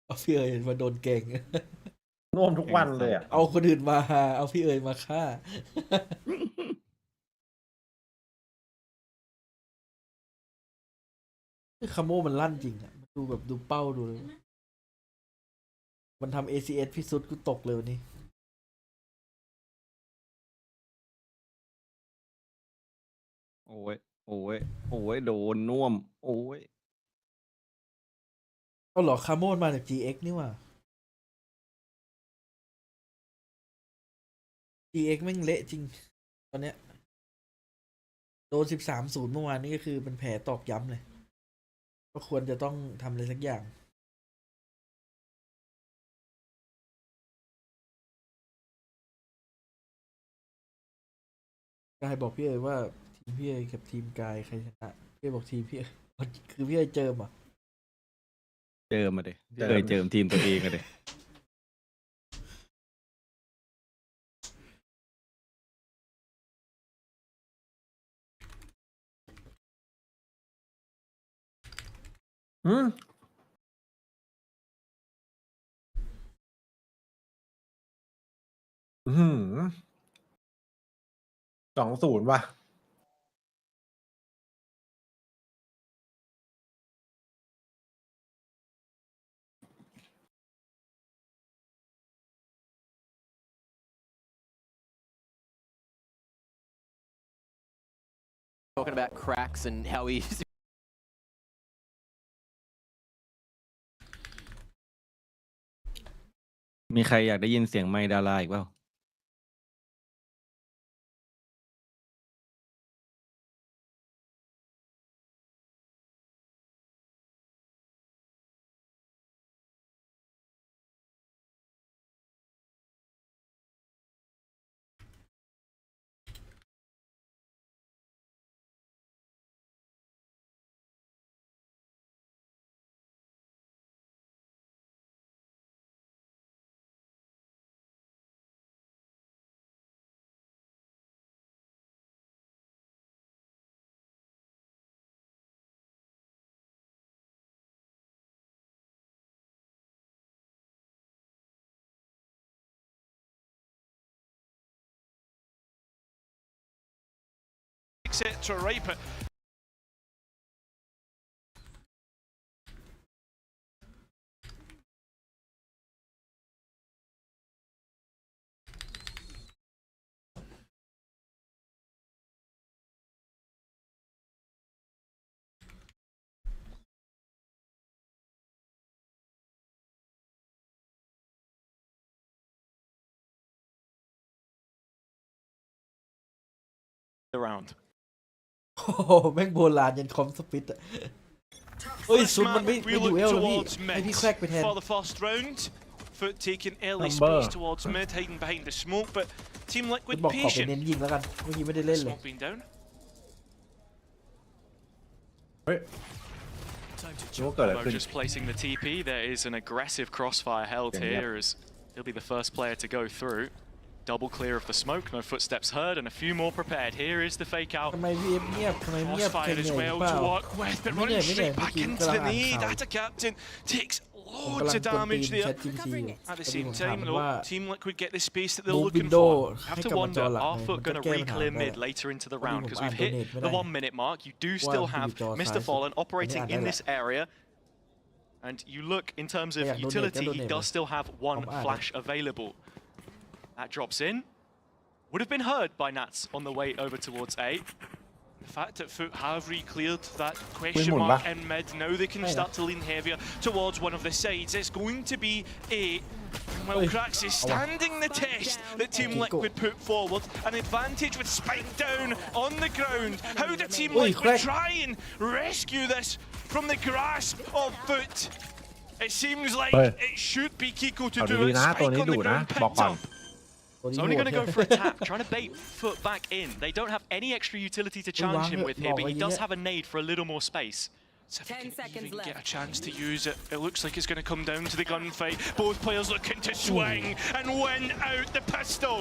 เอาพี่เอ๋ยมาโดนแกง น่วมทุกวันเลยอ่ะ เอาคนอื่นมาเอาพี่เอ๋ยมาฆ่า คาโม่มันลั่นจริงอ่ะมันดูแบบดูเป้าดูเลย มันทำ ACS พิสุดกูตกเลยวันนี้ โอ้ย โอ้ย โอ้ย โดนน่วม โอ้ย เอาเหรอคาโม่มาจาก GX นี่หว่า GX แม่งเละจริง ตอนเนี้ยโดน 13-0 เมื่อวานนี้ก็คือเป็นแผลตอกย้ำเลย ก็ควรจะต้องทำอะไรสักอย่าง กายบอกพี่เอ๋ยว่าทีมพี่เอ๋ยกับทีมกายใครชนะพี่เอ๋ยบอกทีมพี่เอ๋ยคือพี่เอ๋ยเจอมอ่ะ เจิมมาดิพี่เอ๋ยเจิมทีมตัวเองอะดิ 2-0 ว่ะ Talking about cracks and how he มีใครอยากได้ยินเสียงไมค์ดาราอีกเปล่า etc. right, but around. โอ้โหแม่งโบราณยันคอมสปิดอะเฮ้ยซุนมันไม่ดูเอลแล้วพี่ให้พี่แครกไปแทน For the first round, FUT taking early space towards mid, hiding behind the smoke, but Team มัน Liquid บอกขอไป patient. เน้นยิงแล้วกันเมื่อกี้ไม่ได้เล่นเลย Smoke being down. เฮ้ยรู้ว่าเกิดอะไร Although ขึ้น just placing the TP, there is an aggressive crossfire held here as he'll be the first player to go through. Double clear of the smoke, no footsteps heard, and a few more prepared. Here is the fake out. ทำไมพี่เงียบทำไมเงียบ Crossfire เก่ง as ใหญ่หรือ well เปล่า to work with, but ไม่ running เหนื่อย straight เมื่อ back กี้ into กำลั the งอ่าน nade. ข่าว Data Captain takes ผม loads กำลั of งกวนตีน damage แช there. ท GPT อยู่ At the พอดี same ผมถาม time, มันว่า though, Team Liquid get the space that มู they're ฟวิน looking โด for. ให้ Have ก to ลับมาจอ wonder, หลัก are ไหม FUT มันก็ going to แก้ปัญหา re-clear ได้ mid later into the พอดี round? ผม Because อ่าน we've hit โดเนทไม่ the ได้ 1 minute mark. You do ว่า still มัน have อยู่จอ Mr. ซ้ายสุด Fallen อันนี้ operating อ่านได้ in แหละ this area. And you look in terms of Yeah, donate, utility, he donate, does man. still have one I'm at flash available. That drops in. Would have been heard by Nats on the way over towards A. The fact that FUT have re-cleared that question mark in mid, now they can start to lean heavier towards one of the sides. It's going to be a, well, Cracks is standing the test that Team Liquid put forward. An advantage with Spike down on the ground. How do Team Liquid try and rescue this from the grasp of FUT? It seems like it should be Kiko to เอา do ดี it. ๆนะ ตัว Spike นี้ on ดุ the นะ ground บอก picked ก่อน up. ตัว It's นี้ only โห going ด to go for a tap, trying to bait FUT back in. They don't have any extra utility to challenge him with here, but he does have a nade for a little more space. So if 10 he can seconds even get a left. chance to use it, it looks like it's going to come down to the gunfight. Both players looking to swing and win out the pistol.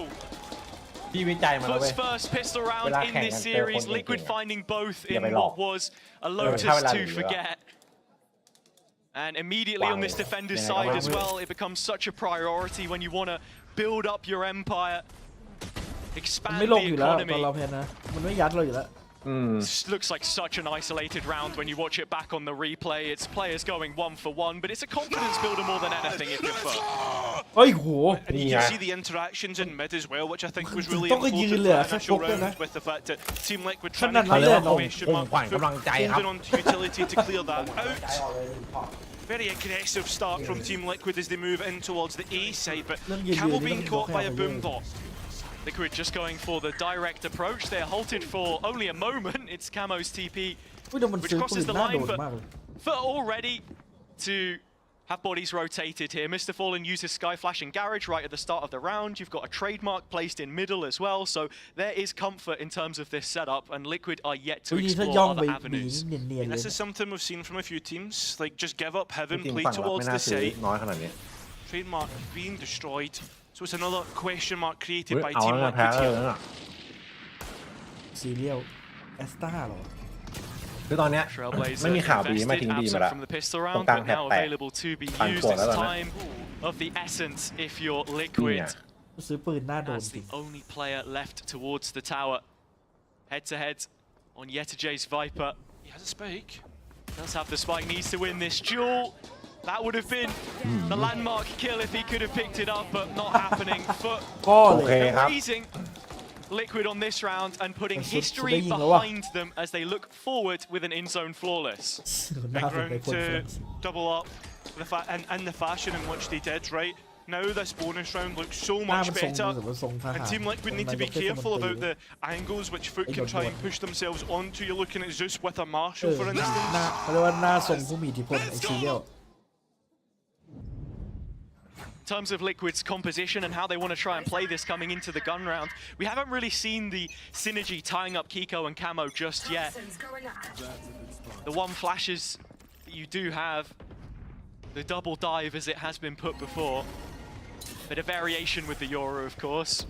พี่วิจัยมาแล้วเว้ FUT's ย first pistol round Wala in kang this nagpe- series. konting Liquid tingin. finding both Hindi in may what lock. was a Lotus wala to rin, forget. And immediately on this defender's Yeah, side yeah, as yeah. well, it becomes such a priority when you want to build up your empire, มัน expand ไม่ลง the อยู่แล้วตอน economy. เราแพ้นะมันไม่ยัดเราอยู่แล้ว This looks like such an isolated round when you watch it back on the replay. It's players going 1-for-1, but it's a confidence builder more than anything if you're FUT. เฮ้ยโห And you can see the interactions in mid as well, which I think was really Don't important you for learn, the initial fuck, round, man. with the fact that Team Liquid Khăn trying to năn clear lắm the lên. question mark, Khủng hoảng chạy holding không? on to utility to clear that out. Very aggressive start from Team Liquid as they move in towards the A side, but Camel being caught by a boom bot. Liquid just going for the direct approach. They're halted for only a moment. It's Camo's TP, อุ้ยเดี๋ยวมัน which ซื้อปื crosses น the หน้าโด line, น but มากเลย FUT all ready to have bodies rotated here. Mr. Fallen uses Sky Flash and Garage right at the start of the round. You've got a trademark placed in middle as well, so there is comfort in terms of this setup, and Liquid are yet to อุ้ยนี่ถ้าย่อง explore ไป other หนี avenues. เนียนๆเลย This is something we've seen from a few teams, like just give up จ heaven, ริง play ๆฝั่งรับ towards ไม่น่า the ซื้อ side. น้อยขนาดนี้ Trademark being destroyed, so it's another question mark created เฮ้ย by เอา Team แล้วนะแพ้ Liquid แล้ว here. นะ ซีเรียลแอสตาหรอ คือตอนเนี้ย Trailblazer ไม่มีข่าวดีไม่ invested ทิ้งดีมา absent ละ from the pistol ตรง round, กลาง but แถบ now แตก available to be ปั่น used. ขวดแล้ว It's นะ time of the essence if you're นี่ Liquid. ไง ซื้อปืนหน้าโดน That's จริง the only player left towards the tower. Head to head on Yetijay's Viper. He has a spike. Does have the spike, needs to win this duel. That would have been the landmark kill if he could have picked it up, but not happening. FUT ก็เลย raising Liquid on this round and putting That's history what they behind them as they look forward with an in-zone flawless. หน้าผมใน Background คน to แฟน double up and the fashion in which they did, right? Now this bonus round looks so หน้า much มันทรง better. แต่ว่าทรงทหาร And Team Liquid need to be careful about the angles which FUT can try and push themselves onto. You're looking at Zeus with a Marshall, for ห instance. น้าเขาเรียกว่าหน้าทรงผู้มีอิทธิพลไอซีเรียล In terms of Liquid's composition and how they want to try and play this coming into the gun round, we haven't really seen the synergy tying up Kiko and Camo just yet. The one flashes that you do have, the double dive as it has been put before, but a variation with the Yoru, of course.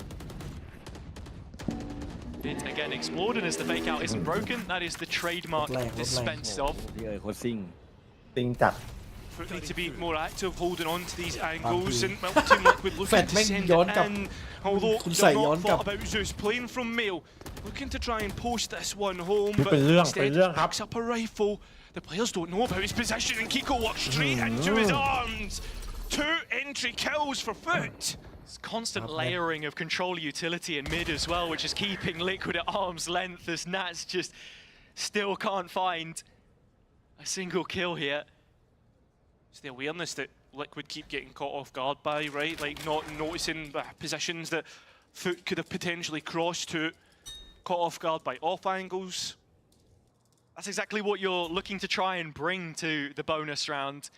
VIT again explored, and as the fake out isn't broken, that is the trademark dispensed of. พี่โคตรซิ่ง ติงจัด FUT need to be more active, holding on to these angles, and well, Team Liquid looking to send it in. Although they're not thought about Zeus playing from Mail, looking to try and post this one home, but instead picks up a rifle. The players don't know about his position, and Kiko walks straight into his arms. 2 entry kills for FUT. It's constant layering of control utility in mid as well, which is keeping Liquid at arm's length as Nats just still can't find a single kill here. It's the awareness that Liquid keep getting caught off guard by, right? Like not noticing positions that FUT could have potentially crossed to, caught off guard by off angles. That's exactly what you're looking to try and bring to the bonus round.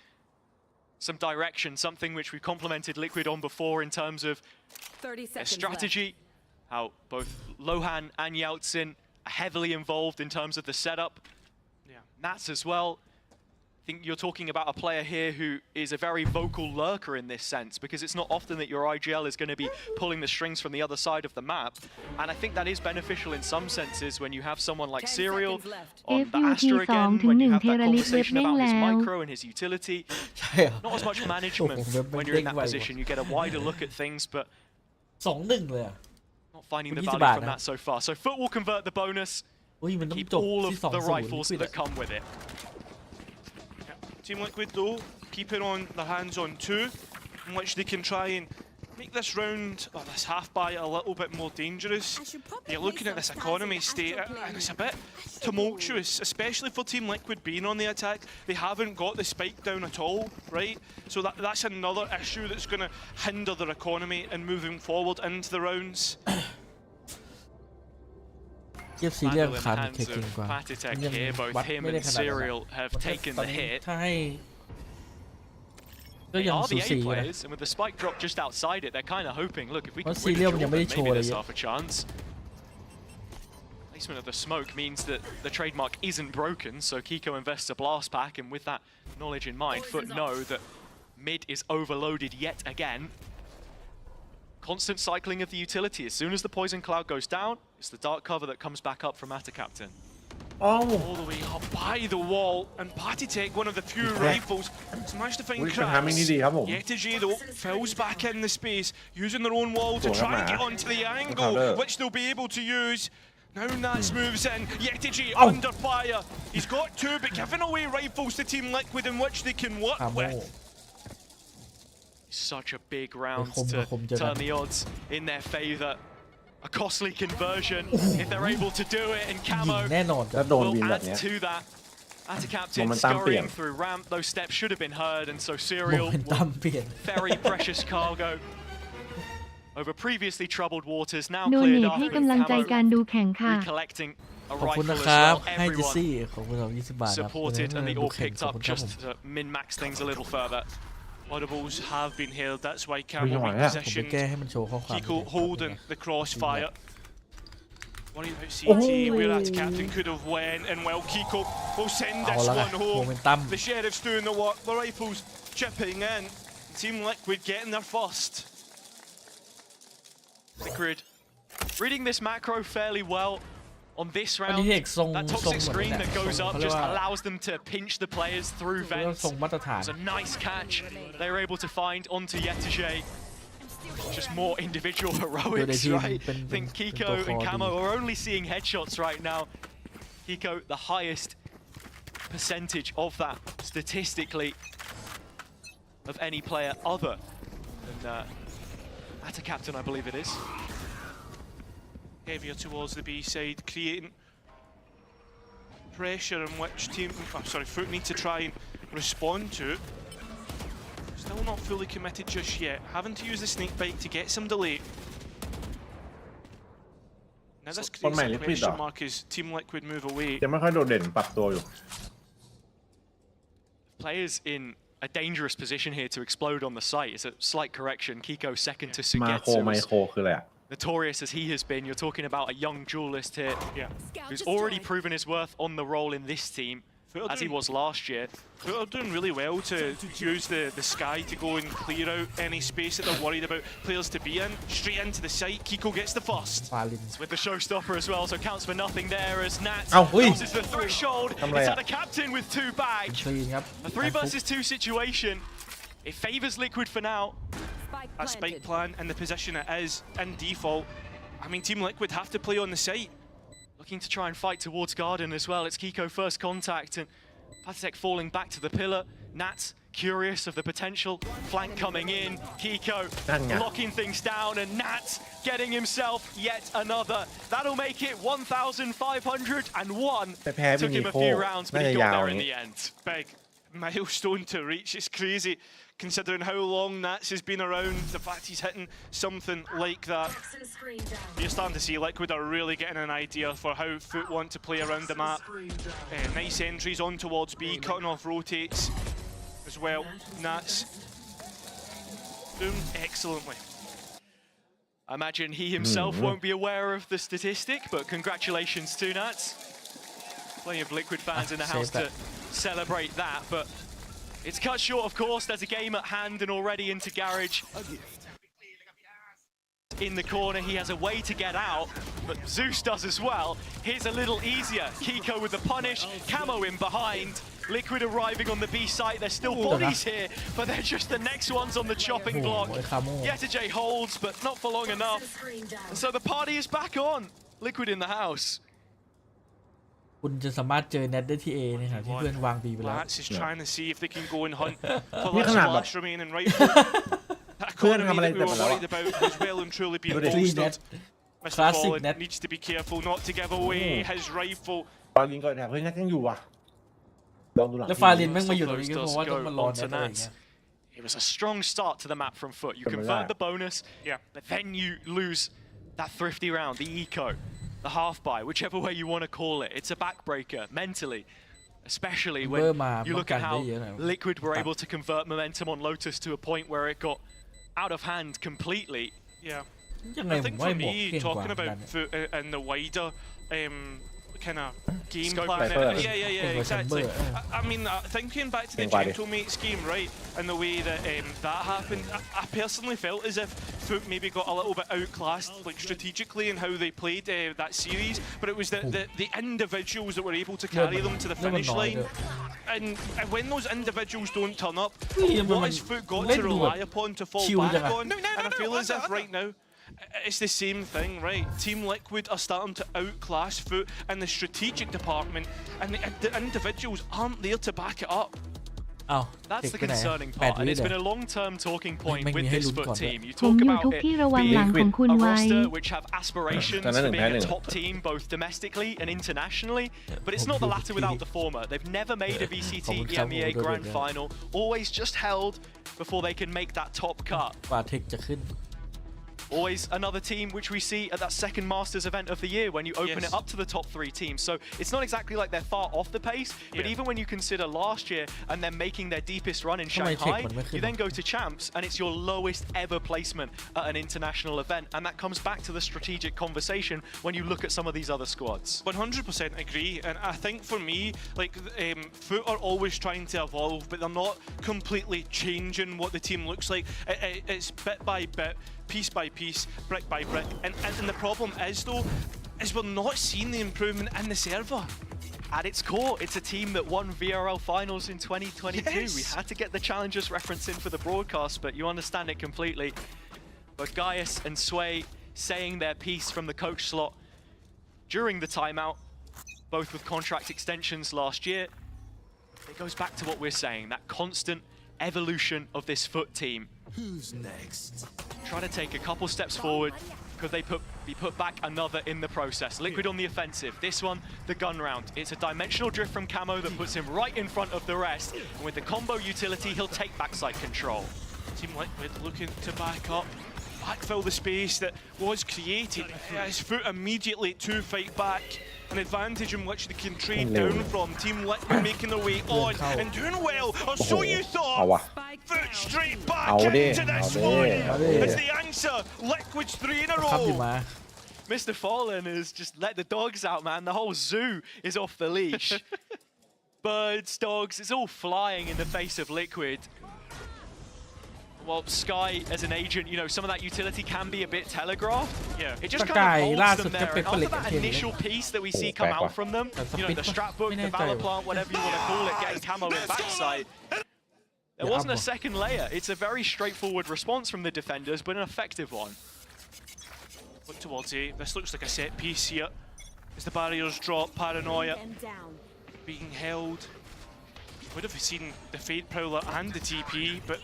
Some direction, something which we've complimented Liquid on before in terms of 30 their seconds strategy, how both Lohan and Yeltsin are heavily involved in terms of the setup. Yeah. Nats as well. I think you're talking about a player here who is a very vocal lurker in this sense, because it's not often that your IGL is going to be pulling the strings from the other side of the map. And I think that is beneficial in some senses when you have someone like 10 Serial seconds left. on the Astra again, when you have that conversation about his micro and his utility. ใช่เหรอ Not as much management when you're in that position. You get a wider look at things, but 2-1 เลยอ่ะ not finding the 20 value fromบาท that so far. So FUT will convert the bonus, อุ้ยมันต้อง keep จบ all ที่ of the 2-0 rifles that come with it. Team Liquid though, keeping on their hands on 2, in which they can try and make this round, or this half buy, a little bit more dangerous. You're looking at this economy state, and it's a bit tumultuous, especially for Team Liquid being on the attack. They haven't got the spike down at all, right? So that's another issue that's going to hinder their economy and moving forward into the rounds. เทียบซีเรียล Handle in คา the ร์ดเค hands เก่ง of กว่า Patitek ยัง here. วั Both ด him ไม่ได้ and ขนาดนั้น Serial have วัด taken ตอน the นี้ hit. ถ้าให้ก็ They ยัง are สู the สี A นะ players, and with the spike drop just outside it, they're kind of hoping, look, if we can What's win a Celia duel,ยัง then ไม่ได้โชว์ maybe อะไร there's เยอะ half a chance. Placement of the smoke means that the trademark isn't broken, so Kiko invests a blast pack, and with that knowledge in mind, FUT know that mid is overloaded yet again. Constant cycling of the utility. As soon as the poison cloud goes down, it's the dark cover that comes back up from Atta Captain. อ้าว All the way up by the wall, and Patitek, one of the few rifles, has managed to find ปัญหาไม่นี่ cracks. ดีครับผม Yetijay though fills back in the space, using their own wall to try and get onto the angle, Cover. which they'll be able to use. Now Nats moves in, Yetijay Ow. under fire. He's got 2, but giving away rifles to Team Liquid in which they can work คาโม with. Such a big round Coma, to coma, coma. turn the odds in their favor. A costly conversion if they're able to do it, and ยิง Camo แน่นอน แล้วโดน will วินแบบ add เนี้ย to that. Atta Captain Momentum scurrying เปลี่ยน through ramp. Those steps should have been heard, and so โม Serial เมนตัมเปลี่ยน very precious cargo over previously troubled waters, now โด cleared เนท up ให้ with กำลังใจการ Camo ดูแข่งค่ะ recollecting a ขอบคุณ rifle นะ as ครับ well. ให้จิซี่ Everyone ขอบคุณเรา20 บาทครับ supported, and they ดู all แข่ง picked ขอบ up คุณครับ just ผม to min-max things a little further. Audibles have been held, that's why Ui, Camo nhưng mà á, ผมไป repositioned. แก้ให้มันโชว์ข้อความ Kiko holding the crossfire. Worried about Oh. CT, where that captain could have went, and well, Kiko will send this เอาละ one โม home. เมนตัม The sheriff's doing the work, the rifles chipping in. Team Liquid getting there first. Liquid reading this macro fairly well on this อันนี้ round. เอกทรง That ทรง toxic เหมือน screen เนี่ย that goes ทรง up เขาเรียก just ว่า allows them to pinch the players through เขาเรียกว่า vents. ทรงมาตรฐาน It's a nice catch they were able to find onto Yetijay. just more individual heroics, right? I think Kiko and Camo are only seeing headshots right now. Kiko, the highest percentage of that statistically of any player other than at a captain, I believe it is. Heavier towards the B side, creating pressure in which team, FUT need to try and respond to. Still not fully committed just yet, having to use the snake bite to get some delay. Now this creates a question mark as Team Liquid move away. ยังไม่ค่อยโดดเด่นปรับตัวอยู่ Players in a dangerous position here to explode on the site. It's a slight correction. Kiko second to มาโค Sugetsu. ไมโครคืออะไรอะ Notorious as he has been, you're talking about a young duelist here, who's already proven his worth on the role in this team, as he was last year. FUT are doing really well to use the sky to go and clear out any space that they're worried about players to be in. Straight into the site, Kiko gets the first. With the showstopper as well, so counts for nothing there as Nat เอ้าเฮ้ย crosses the threshold. It's at a captain with 2 bags. คลีนครับ A 3 versus 2 situation. It favors Liquid for now. A spike plan and the position it is in default. I mean, Team Liquid have to play on the site. Looking to try and fight towards Garden as well. It's Kiko first contact and Patek falling back to the pillar. Nat's curious of the potential. Flank coming in. Kiko locking things down and Nat getting himself yet another. That'll make it 1,501. ไปแพ้วิ Took นิ him a โค few rounds, น่า but จะ he ยา got ว there อ in ย่าง the Big end. milestone to reach. It's crazy considering how long Nats has been around. The fact he's hitting something like that. You're starting to see Liquid are really getting an idea for how FUT want to play around the map. Nice entries on towards B, cutting off rotates as well. Nats doing excellently. I imagine he himself won't be aware of the statistic, but congratulations to Nats. Plenty of Liquid fans in the house to celebrate that, but it's cut short, of course. There's a game at hand and already into Garage. In the corner, he has a way to get out, but Zeus does as well. Here's a little easier. Kiko with the punish, Camo in behind. Liquid arriving on the B site. There's still bodies here, but they're just the next ones on the chopping block. Yetajay holds, but not for long enough. And so the party is back on. Liquid in the house. คุณจะสามารถเจอเน็ตได้ที่ A นะครับที่เพื่อนวาง B ไปแล้ว Lats is trying to see if they can go and hunt for นี่ this ขนาดแบบ last remaining rifle. That economy that we were worried about has well and truly been ดูดิ bolstered. Mr. Classic Fallen net. needs to be careful not to give away his rifle. ตอนยิงก่อนแถบเฮ้ยนัดยังอยู่ว่ะลองดูหลัง แล้วฟาลินแม่งมาอยู่ตรงนี้ก็เพราะว่าต้องมารอเน็ตอะไรอย่างเงี้ย It was a strong start to the map from FUT. You convert the bonus, but then you lose that thrifty round, the eco, the half buy, whichever way you want to call it. It's a backbreaker mentally, especially when you look at how Liquid were able to convert momentum on Lotus to a point where it got out of hand completely. Yeah. ยังไง I ผม think ว่า for หมวก me, เก่งกว่า talking กัน about FUT and the wider kind of game Scope plan. first. Yeah, exactly. I mean, thinking back to the Gentlemates game, right, and the way that that happened, I personally felt as if FUT maybe got a little bit outclassed, like strategically in how they played that series, but it was the individuals that were able to carry them to the finish line. And when those individuals don't turn up, what has FUT got to rely upon to fall back on? And I feel as if right now, it's the same thing, right? Team Liquid are starting to outclass FUT in the strategic department, and the individuals aren't there to back it up. That's the concerning part, and it's been a long-term talking point with this FUT team. You ผม talk อยู่ about ทุก it ที่ระวังหลัง being ของคุณ a ไว้ roster which have aspirations That's for being a another top team both domestically and internationally, but it's not the latter without the former. They've never made a VCT EMEA Grand Final, always just held before they can make that top cut. กว่าเทคจะขึ้น Always another team which we see at that second Masters event of the year when you open it up to the top 3 teams. So it's not exactly like they're far off the pace, but even when you consider last year and them making their deepest run in Shanghai, you then go to Champs and it's your lowest ever placement at an international event. And that comes back to the strategic conversation when you look at some of these other squads. 100% agree, and I think for me, like, FUT are always trying to evolve, but they're not completely changing what the team looks like. It's bit by bit, piece by piece, brick by brick, and the problem is though, is we're not seeing the improvement in the server. At its core, it's a team that won VRL finals in 2022. Yes. We had to get the Challengers reference in for the broadcast, but you understand it completely. But Gaius and Sway saying their piece from the coach slot during the timeout, both with contract extensions last year. It goes back to what we're saying, that constant evolution of this FUT team. Who's next? Try to take a couple steps forward. Could they be put back another in the process? Liquid on the offensive. This one, the gun round. It's a dimensional drift from Camo that puts him right in front of the rest. And with the combo utility, he'll take backside control. Team Liquid looking to back up, backfill the space that was created. His foot immediately to fight back. An advantage in which they can trade down from. Team Liquid making their way on and doing well, or so you เอา thought. วะ Foot straight back เอาดิ into เอา this ดิ one. เอาดิ It's the answer. Liquid's 3 in a ครับอยู่ row. มา Mr. Fallen has just let the dogs out, man. The whole zoo is off the leash. Birds, dogs, it's all flying in the face of Liquid. Well, Sky, as an agent, you know, some of that utility can be a bit telegraphed. Yeah. It just Sky, kind of holds last them of there. the And after Pepper that Lick initial piece that we see Oh, come back out one. from them, you know, the strap book, the valor plant, whatever you want to call it, getting Camo in backside. There wasn't a second layer. It's a very straightforward response from the defenders, but an effective one. Look towards A. This looks like a set piece here. As the barriers drop, Paranoia being held. Would have seen the Fade Prowler and the TP, but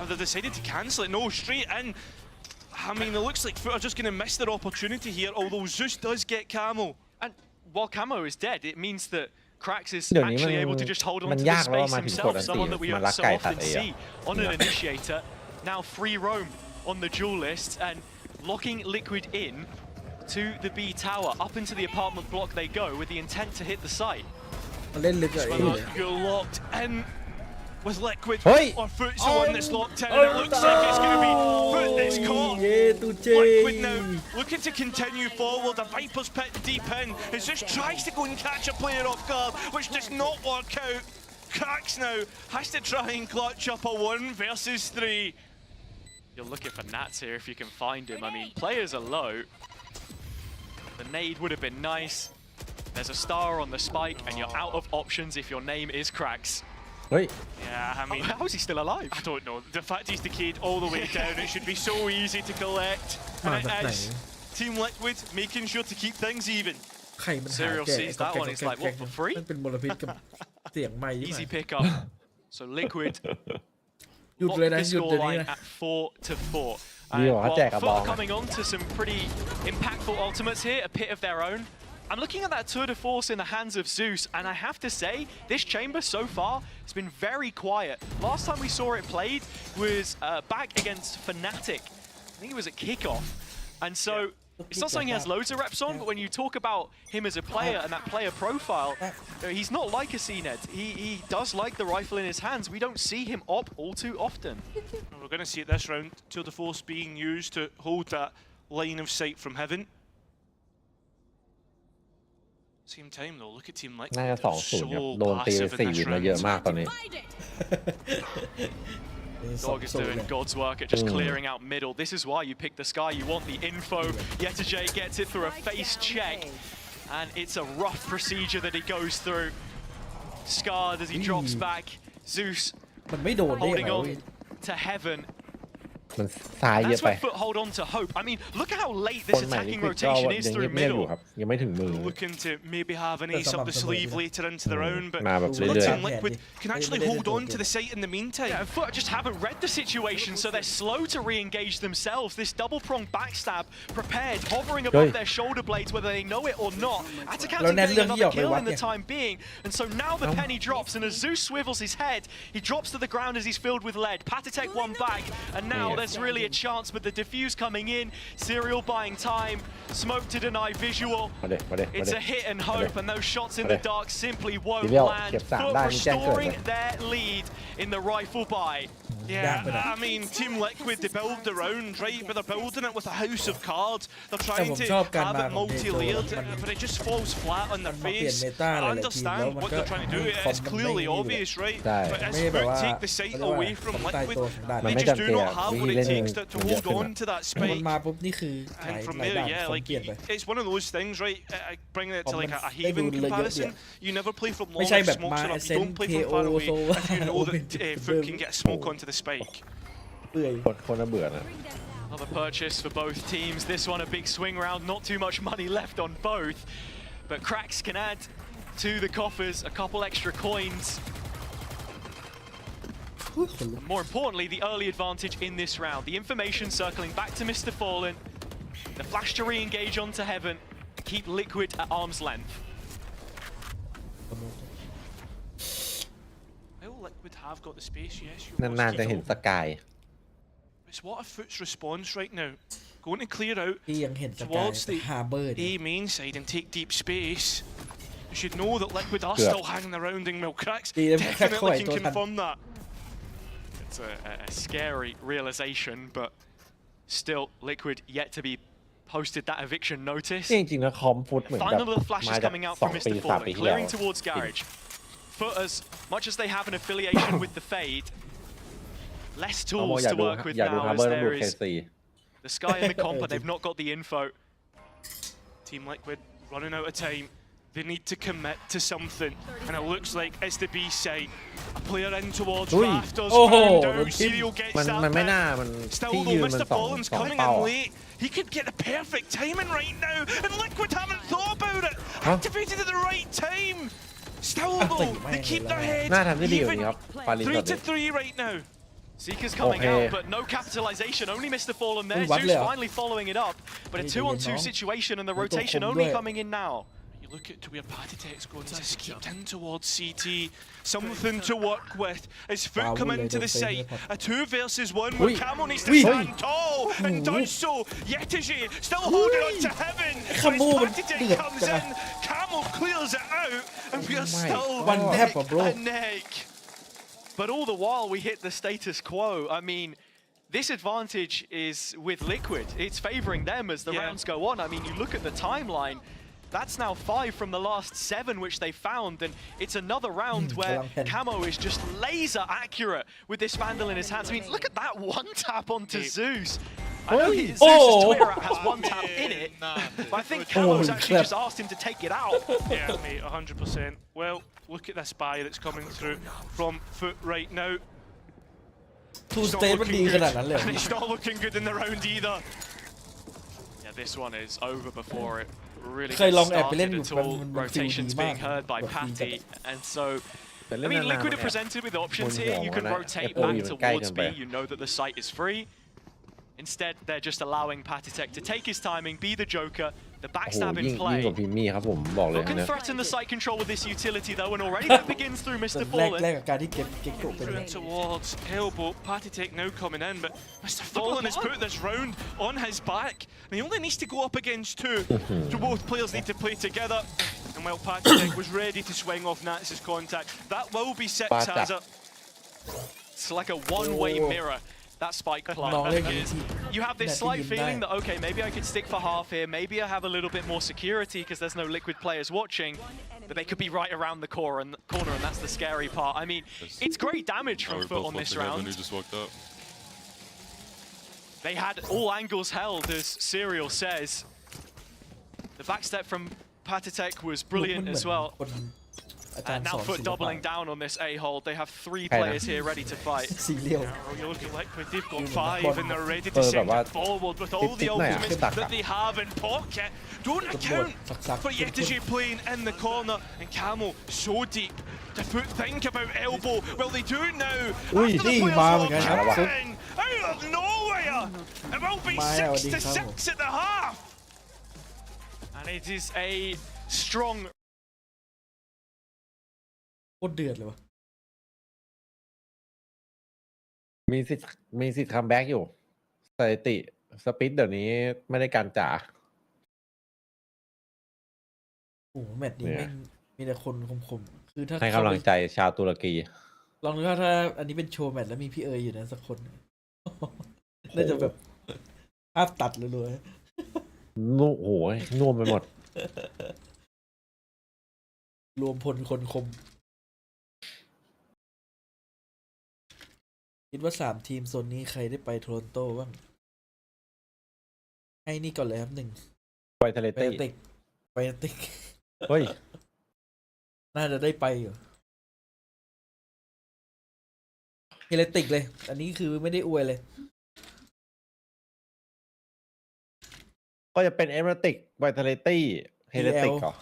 they decided to cancel it. No, straight in. I mean, it looks like FUT are just going to miss their opportunity here, although Zeus does get Camo. And while Camo is dead, it means that Krax is เดี๋ยวนี้ actually มัน able to just hold on มัน to the ยากแล้ว space มาถึงกด himself, อันตี someone that we มันรัก so ไก่ตัด often เอ see on an initiator. Now free roam on the duelist and locking Liquid in to the B tower. Up into the apartment block they go with the intent to hit the site. มันเล่นลึกอะไอ้ Whether เนี่ย you're locked in with Liquid Hey! or FUT's the one that's locked in, and it looks like it's going to be FUT that's caught. เย้ตูเจ Liquid now looking to continue forward. The Viper's pit deep in. As this tries to go and catch a player off guard, which does not work out. Krax now has to try and clutch up a 1 versus 3. You're looking for Nats here if you can find him. I mean, players are low. The nade would have been nice. There's a star on the spike, and you're out of options if your name is Krax. เฮ้ย Yeah, I mean, How is he still alive? I don't know. The fact he's decayed all the way down, it should be so easy to collect. And Ah, it that's is. Team Liquid making sure to keep things even. ใครมันหา Serial แก่ sees that one, he's like, what, for free? มันเป็นมลพิษกับเสียงไม้ที่ Easy ไหน pick up. So Liquid หยุด lock เลยนะ the หยุดเดี๋ยวนี้ scoreline นะ at 4-4. Yeah, And I'll while take a ball. FUT coming on to some pretty impactful ultimates here, a pit of their own. I'm looking at that tour de force in the hands of Zeus, and I have to say, this chamber so far has been very quiet. Last time we saw it played was back against Fnatic. I think it was at kickoff. And so, it's not something he has loads of reps on, but when you talk about him as a player and that player profile, he's not like a CNED. He does like the rifle in his hands. We don't see him op all too often. We're going to see it this round. Tour de force being used to hold that line of sight from heaven. Same time though, look at Team Liquid. น่าจะ They're 2-0 ครับ so โดนตีไป passive in 4 this มาเยอะ round. มากตอนนี้ Dog is doing God's work at just clearing out middle. This is why you pick the Sky. You want the info. Yetajay gets it through a face check. And it's a rough procedure that he goes through. Scarred as he drops back. Zeus มันไม่โดนได้ยัง holding ไง on to heaven. มันซ้ายเยอะ That's ไป where FUT hold on to hope. I mean, look at how late ค this นใหม่นี่ attacking คือก็ rotation ยั is ง through เงียบๆอยู่ middle. ครับยังไม่ถึงมือ Looking to maybe have an ace up the sleeve later into the round, but มาแบบ Team เรื่อย Liquid can actually hold on to the site in the meantime. Yeah, and FUT just haven't read the situation, so they're slow to re-engage themselves. This double-pronged backstab prepared, hovering above their shoulder blades, whether they know it or not. Atacant's getting another kill in the time being, and so now the penny drops, and as Zeus swivels his head, he drops to the ground as he's filled with lead. Patitek one back, and now there's really a chance, but the defuse coming in, Serial buying time, smoke to deny visual. มาเด็มาเด็มา It's เด็ a hit and hope, and those shots in the dark simply won't Serial, land. เก็บสาม FUT ได้นี่แจ้งเกิด restoring เลย their lead in the rifle buy. Yeah, I mean, Team Liquid, they build the round, right? But they're building it with a house of cards. They're trying to have it multi-layered, but it just falls flat on their face. I understand what they're trying to do. It's clearly obvious, right? But as FUT take the sight away from Liquid, they just do not have what it takes to hold on to that มัน spike. มาปุ๊บนี่คือหาย And from หลาย there, ด่าน yeah, คอม like เปลี่ยนไป it's one of those things, right? Bringing it to like a They Haven do like comparison. it, You never play from longไม่ใช่ if แบบ smokes มา are up. You Ascent don't play from KO far away โซ if you know that FUT can get a smoke onto the spike. เปื่อย คนน่าเบื่อนะ เ Another purchase for both teams. This one a big swing round, not too much money left on both. But Cracks can add to the coffers a couple extra coins. And more importantly, the early advantage in this round. The information circling back to Mr. Fallen. The flash to re-engage onto Heaven. Keep Liquid at arm's length. Well, Liquid have got the space, yes. นานๆจะเห็นสกาย It's what a FUT's response right now. Going to clear out ที่ยังเห็นสกาย towards the ฮาร์เบอร์ A main side and take deep space. You should know that Liquid are Yeah. still hanging around in Cracks. Yeah, Definitely can quite confirm that. It's a scary realization, but still Liquid yet to be posted that eviction notice. จริงๆนะคอมฟุตเหมือนแบบ Final little flashes มาจาก coming out 2 from ปี Mr. 3 ปี Fallen, ที่แล้ว clearing towards Garage. FUT, as much as they have an affiliation with the Fade, less เอาโม tools อยาก to ดู work with อยากดู now ฮาร์ as เบอร์ต้องดู there เค is ซี the Sky and the comp, but they've not got the info. Team Liquid running out of time. They need to commit to something. And it looks like it's the B side. A player in towards Ui. Rafters. Oh, Found out. the team. Serial gets มัน that ไม่ back. น่ามัน Still ที่ though, ยืนมัน Mr. สอง Fallen's สอง coming เป้า in อะ late. He could get the perfect timing right now. And Liquid haven't thought about it. Huh? Activated at the right time. Still I though, think they keep their head น่าทำได้ดีกว่า even นี้ครับปาลินตอน 3 to นี้ 3 right now. Seeker's coming Okay. out, but no capitalization. Only Mr. Fallen there. Ui, bắn Zeus liền à? finally following it up, but a Ui, 2-on-2 tự nhiên nó- situation and the nó tô rotation khung only đuôi. coming in now. You look at to where Patitech's going, he's escaped in towards CT. Something to work with. As FUT Wow, come really into the don't say site, that. a 2 versus 1 where Ui. Camo needs to Ui. stand tall and Ui. does so. Yetiji still holding on to Heaven. Camo Asมัน Patitech เดือด comes จัง in, Camo clears it out, and we are Oh my still God. One neck tap, bro. and neck. But all the while, we hit the status quo. I mean, this advantage is with Liquid. It's favoring them as the Yeah. rounds go on. I mean, you look at the timeline. That's now 5 from the last 7 which they found, and it's another round where Kalang pen. Camo is just laser accurate with this Vandal in his hands. I mean, look at that one tap onto Zeus. I know Zeus' Twitter app has one tap in it, but I think Camo's actually crap. just asked him to take it out. Yeah, mate, 100%. Well, look at this buy that's coming through from FUT right now. ทู It's ส not เตทมัน looking ดี good, ขนาดนั้นเลยเหรอ and it's not looking good in the round either. Yeah, this one is over before it really เคย gets ลองแอบไปเล่น started อยู่ at all. มันฟีลดี Rotations มาก being heard by แบบดีจัด Patty, and so แต่ I เล่น mean, นานๆ Liquid มัน are แอบ presented with options Mun here. You huomana, can että rotate FOI back มันใกล้ towards เกิน B. ไป You know that the site is free. Instead, they're just allowing Patitech to take his timing, be the Joker, the โอ้โห backstab ยิ่ in ง play. กว่าพิมมี่ครับผมบอกเลย Looking นะ threaten the site control with this utility though, and already that begins through แต่ Mr. แรก Fallen. กับการที่เก็บโกะเป็น Through towards Elbow. Patitech now coming in, but Mr. Fallen has put this round on his back, and he only needs to go up against 2. So both players need to play together. And while Patitech was ready to swing off Nats' contact, that will be 6 Patitech. as a... It's like a one-way Oh. mirror. That spike plant. No, I think they- it is. You have this Net slight in feeling nine. that, okay, maybe I could stick for half here. Maybe I have a little bit more security because there's no Liquid players watching. But they could be right around the corner, and that's the scary part. I mean, it's great damage from FUT on this round. Just walked up. They had all angles held, as Serial says. The backstep from Patitech was brilliant as well. คนอาจารย์ส Now อน FUT ศิล doubling ปะ down on this A-hold. They have 3 Hey, players here ready to fight. ซีเรียล Well, you look at Liquid, they've got Even 5 Bond. and they're ready to Well, send but it forward with all the Tip-tip na yan, ultimates kita ka. that they have in pocket. Don't account Saksak. for Yetiji playing in the corner and Camo so deep. To FUT think about Elbow. Well, they do now. Ui, After the đi players mà walk cái này. in, out of nowhere. It will be Mai 6 nào đi to Camo. 6 at the half. And it is a strong โคตรเดือดเลยวะ มีสิทธิ์คัมแบ็กอยู่สถิติสปิดเดี๋ยวนี้ไม่ได้การจ๋า โอ้โหแมตช์นี้ เนี่ย แม่งมีแต่คนคมๆคือถ้า ให้กำลังใจชาวตุรกี ลองดูว่าถ้าอันนี้เป็นโชว์แมตช์แล้วมีพี่เอ๋ยอยู่นะสักคน น่าจะแบบภาพตัดเลย นุ่โอ้โหน่วมไปหมด รวมพลคนคม คิดว่า3 ทีมโซนนี้ใครได้ไปโทรอนโตบ้าง ให้นี่ก่อนเลยครับ1 ไปทะเล ไป เต้ ติกไปติก เฮ้ย น่าจะได้ไปอยู่เฮเลติกเลย อันนี้คือไม่ได้อวยเลย ก็จะเป็นเอเมติกไวท์เทเลตี้เฮเลติกเหรอ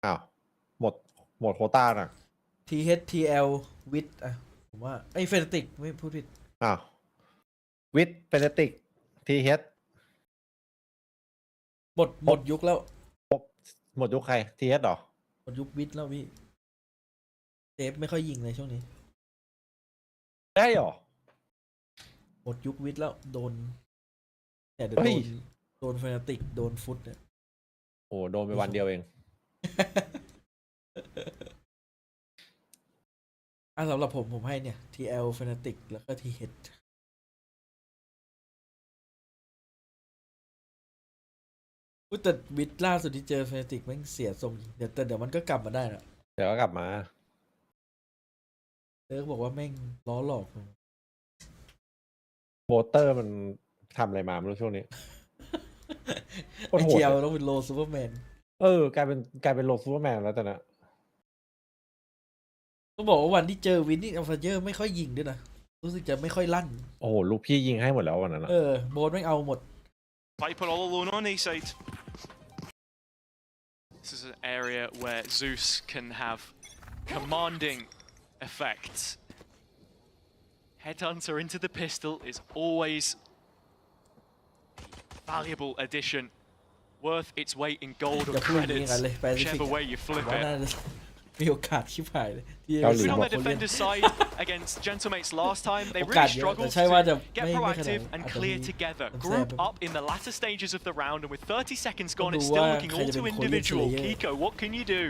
อ้าวหมดโควต้าน่ะ THTL วิทอ่ะผมว่าไอ้เฟนติกไม่พูดผิด อ้าววิทเฟเนติกทีเฮด หมดยุคแล้ว หมดยุคใครทีเฮดหรอ หมดยุควิทแล้วพี่เซฟไม่ค่อยยิงเลยช่วงนี้ ได้หรอ หมดยุควิทแล้วโดนแต่เดี๋ยว เฮ้ย โดนเฟนติกโดนฟุตเนี่ย โอ้โดนไปวันเดียวเอง สำหรับผมให้เนี่ย TL Fnatic แล้วก็ TH แต่วิทล่าสุดที่เจอ Fnatic แม่งเสียทรงเดี๋ยวมันก็กลับมาได้นะ เดี๋ยวก็กลับมา บอกว่าแม่งล้อหลอก โบเตอร์มันทำอะไรมาไม่รู้ช่วงนี้ โคตรโหด TL ต้องเป็นโลซูเปอร์แมน กลายเป็นโลซูเปอร์แมนแล้วแต่นะ ต้องบอกว่าวันที่เจอวินนี่อัลฟาเจอร์ไม่ค่อยยิงด้วยนะ รู้สึกจะไม่ค่อยลั่น โอ้โหลูกพี่ยิงให้หมดแล้ววันนั้นนะ โบนไม่เอาหมด Viper all alone on A side. This is an area where Zeus can have commanding effects. Headhunter into the pistol is always a valuable addition, worth its weight in gold or อย่าพูดอย่างนี้ credits, กันเลย whichever way you ผม flip ว่า it. น่าจะมีโอกาสชิบหายเลยที่ เกาหลี Even on บ the defender's side against Gentlemates last time, they โอกาส really เยอะ struggled แต่ใช่ว่าจะ to get ไม่ขนาด proactive and อาจจะ clear มี together. มันแซ่บ Group up in the latter stages of the round, and with 30 seconds gone, it's ดู still ว่า looking ใคร all จะ too เป็นคนเล่น individual. Slayer Kiko, what can you do?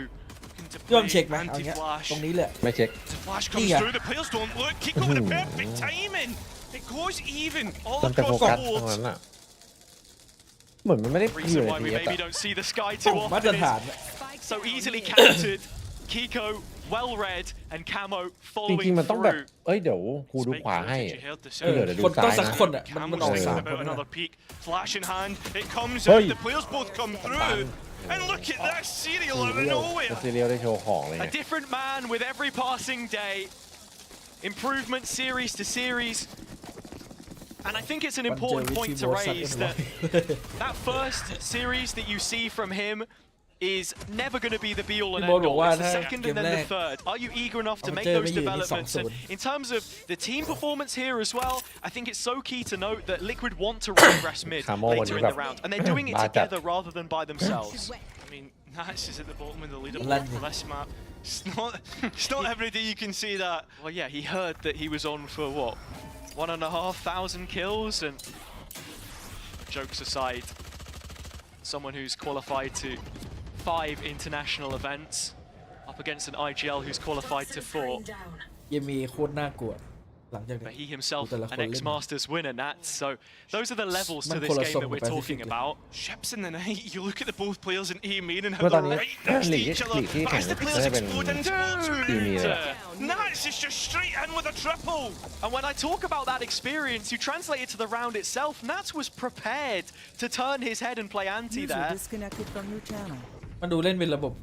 Looking to พี่อม play เช็คไหมเอาเงี้ย anti-flash. ตรงนี้แหละ ไม่เช็ค The flash comes Yeah. through, the players don't look. Kiko with the perfect timing. It goes even all มันจะโฟ across กัส the ตรง board. นั้นอ่ะ เหมือนมันไม่ได้อยู่ Reason ใน why ที we เอส maybe อะ don't see the sky โอ้ too มาตร often ฐาน is อะ so easily countered. Kiko, well read, and Camo จริ following งๆมันต้องแบบ through. เดี๋ยวกูดู Spike ขวาให้ footage, you heard the เดี๋ยว sound. ดู คนต้อง ซ้าย สัก นะ คนอ่ะมัน Camel's ออก thinking สาม about คนนะ another peek. Flash in hand, it comes Hey. out. The players both come through. And look at that serial out of เป็น nowhere. ซีเรียลได้โชว์ของเลย A ไง different man with every passing day. Improvement series to series. And I think it's an วันเจอ important วิธี point โบ to สัก raise กันไว้ that that first series that you see from him is never going to be the be all and พี่โบ๊ท end บอก all. ว่า It's ถ้า the second เก and ม then แร the ก third. Are you eager enough to เอามา make เจอ those ไม่อยู่ที่ developments? And 2-0 in terms of the team performance here as well, I think it's so key to note that Liquid want to regress mid Camo later in the วันนี้แบบ round, and they're doing it บ้าจัด together rather than by themselves. I mean, Nats is at the bottom of the London. leaderboard for this map. It's not every day you can see that. Well, yeah, he heard that he was on for what, 1,500 kills, and jokes aside, someone who's qualified to 5 international events up against an IGL who's qualified to 4. ยังมีโคตรน่ากลัวหลังจาก But นี้ he himself, Puta la an colina. ex-Masters winner, Nats. So those are the levels to Man this con la game that we're sombra, talking Pacific. about. Ships in the night, you look at the both players in A main and how เมื่อตอน they're นี้ right next to ลีก each ลี other. กที่ But แข่ง as the ก็ players จะเป็น explode into ทีมีเลย Nats is just straight in with a triple. And when I talk about that experience, you translate it to the round itself. Nats was prepared to turn his head and play anti there. disconnected from your channel. มันดูเล่นเป็นระบบ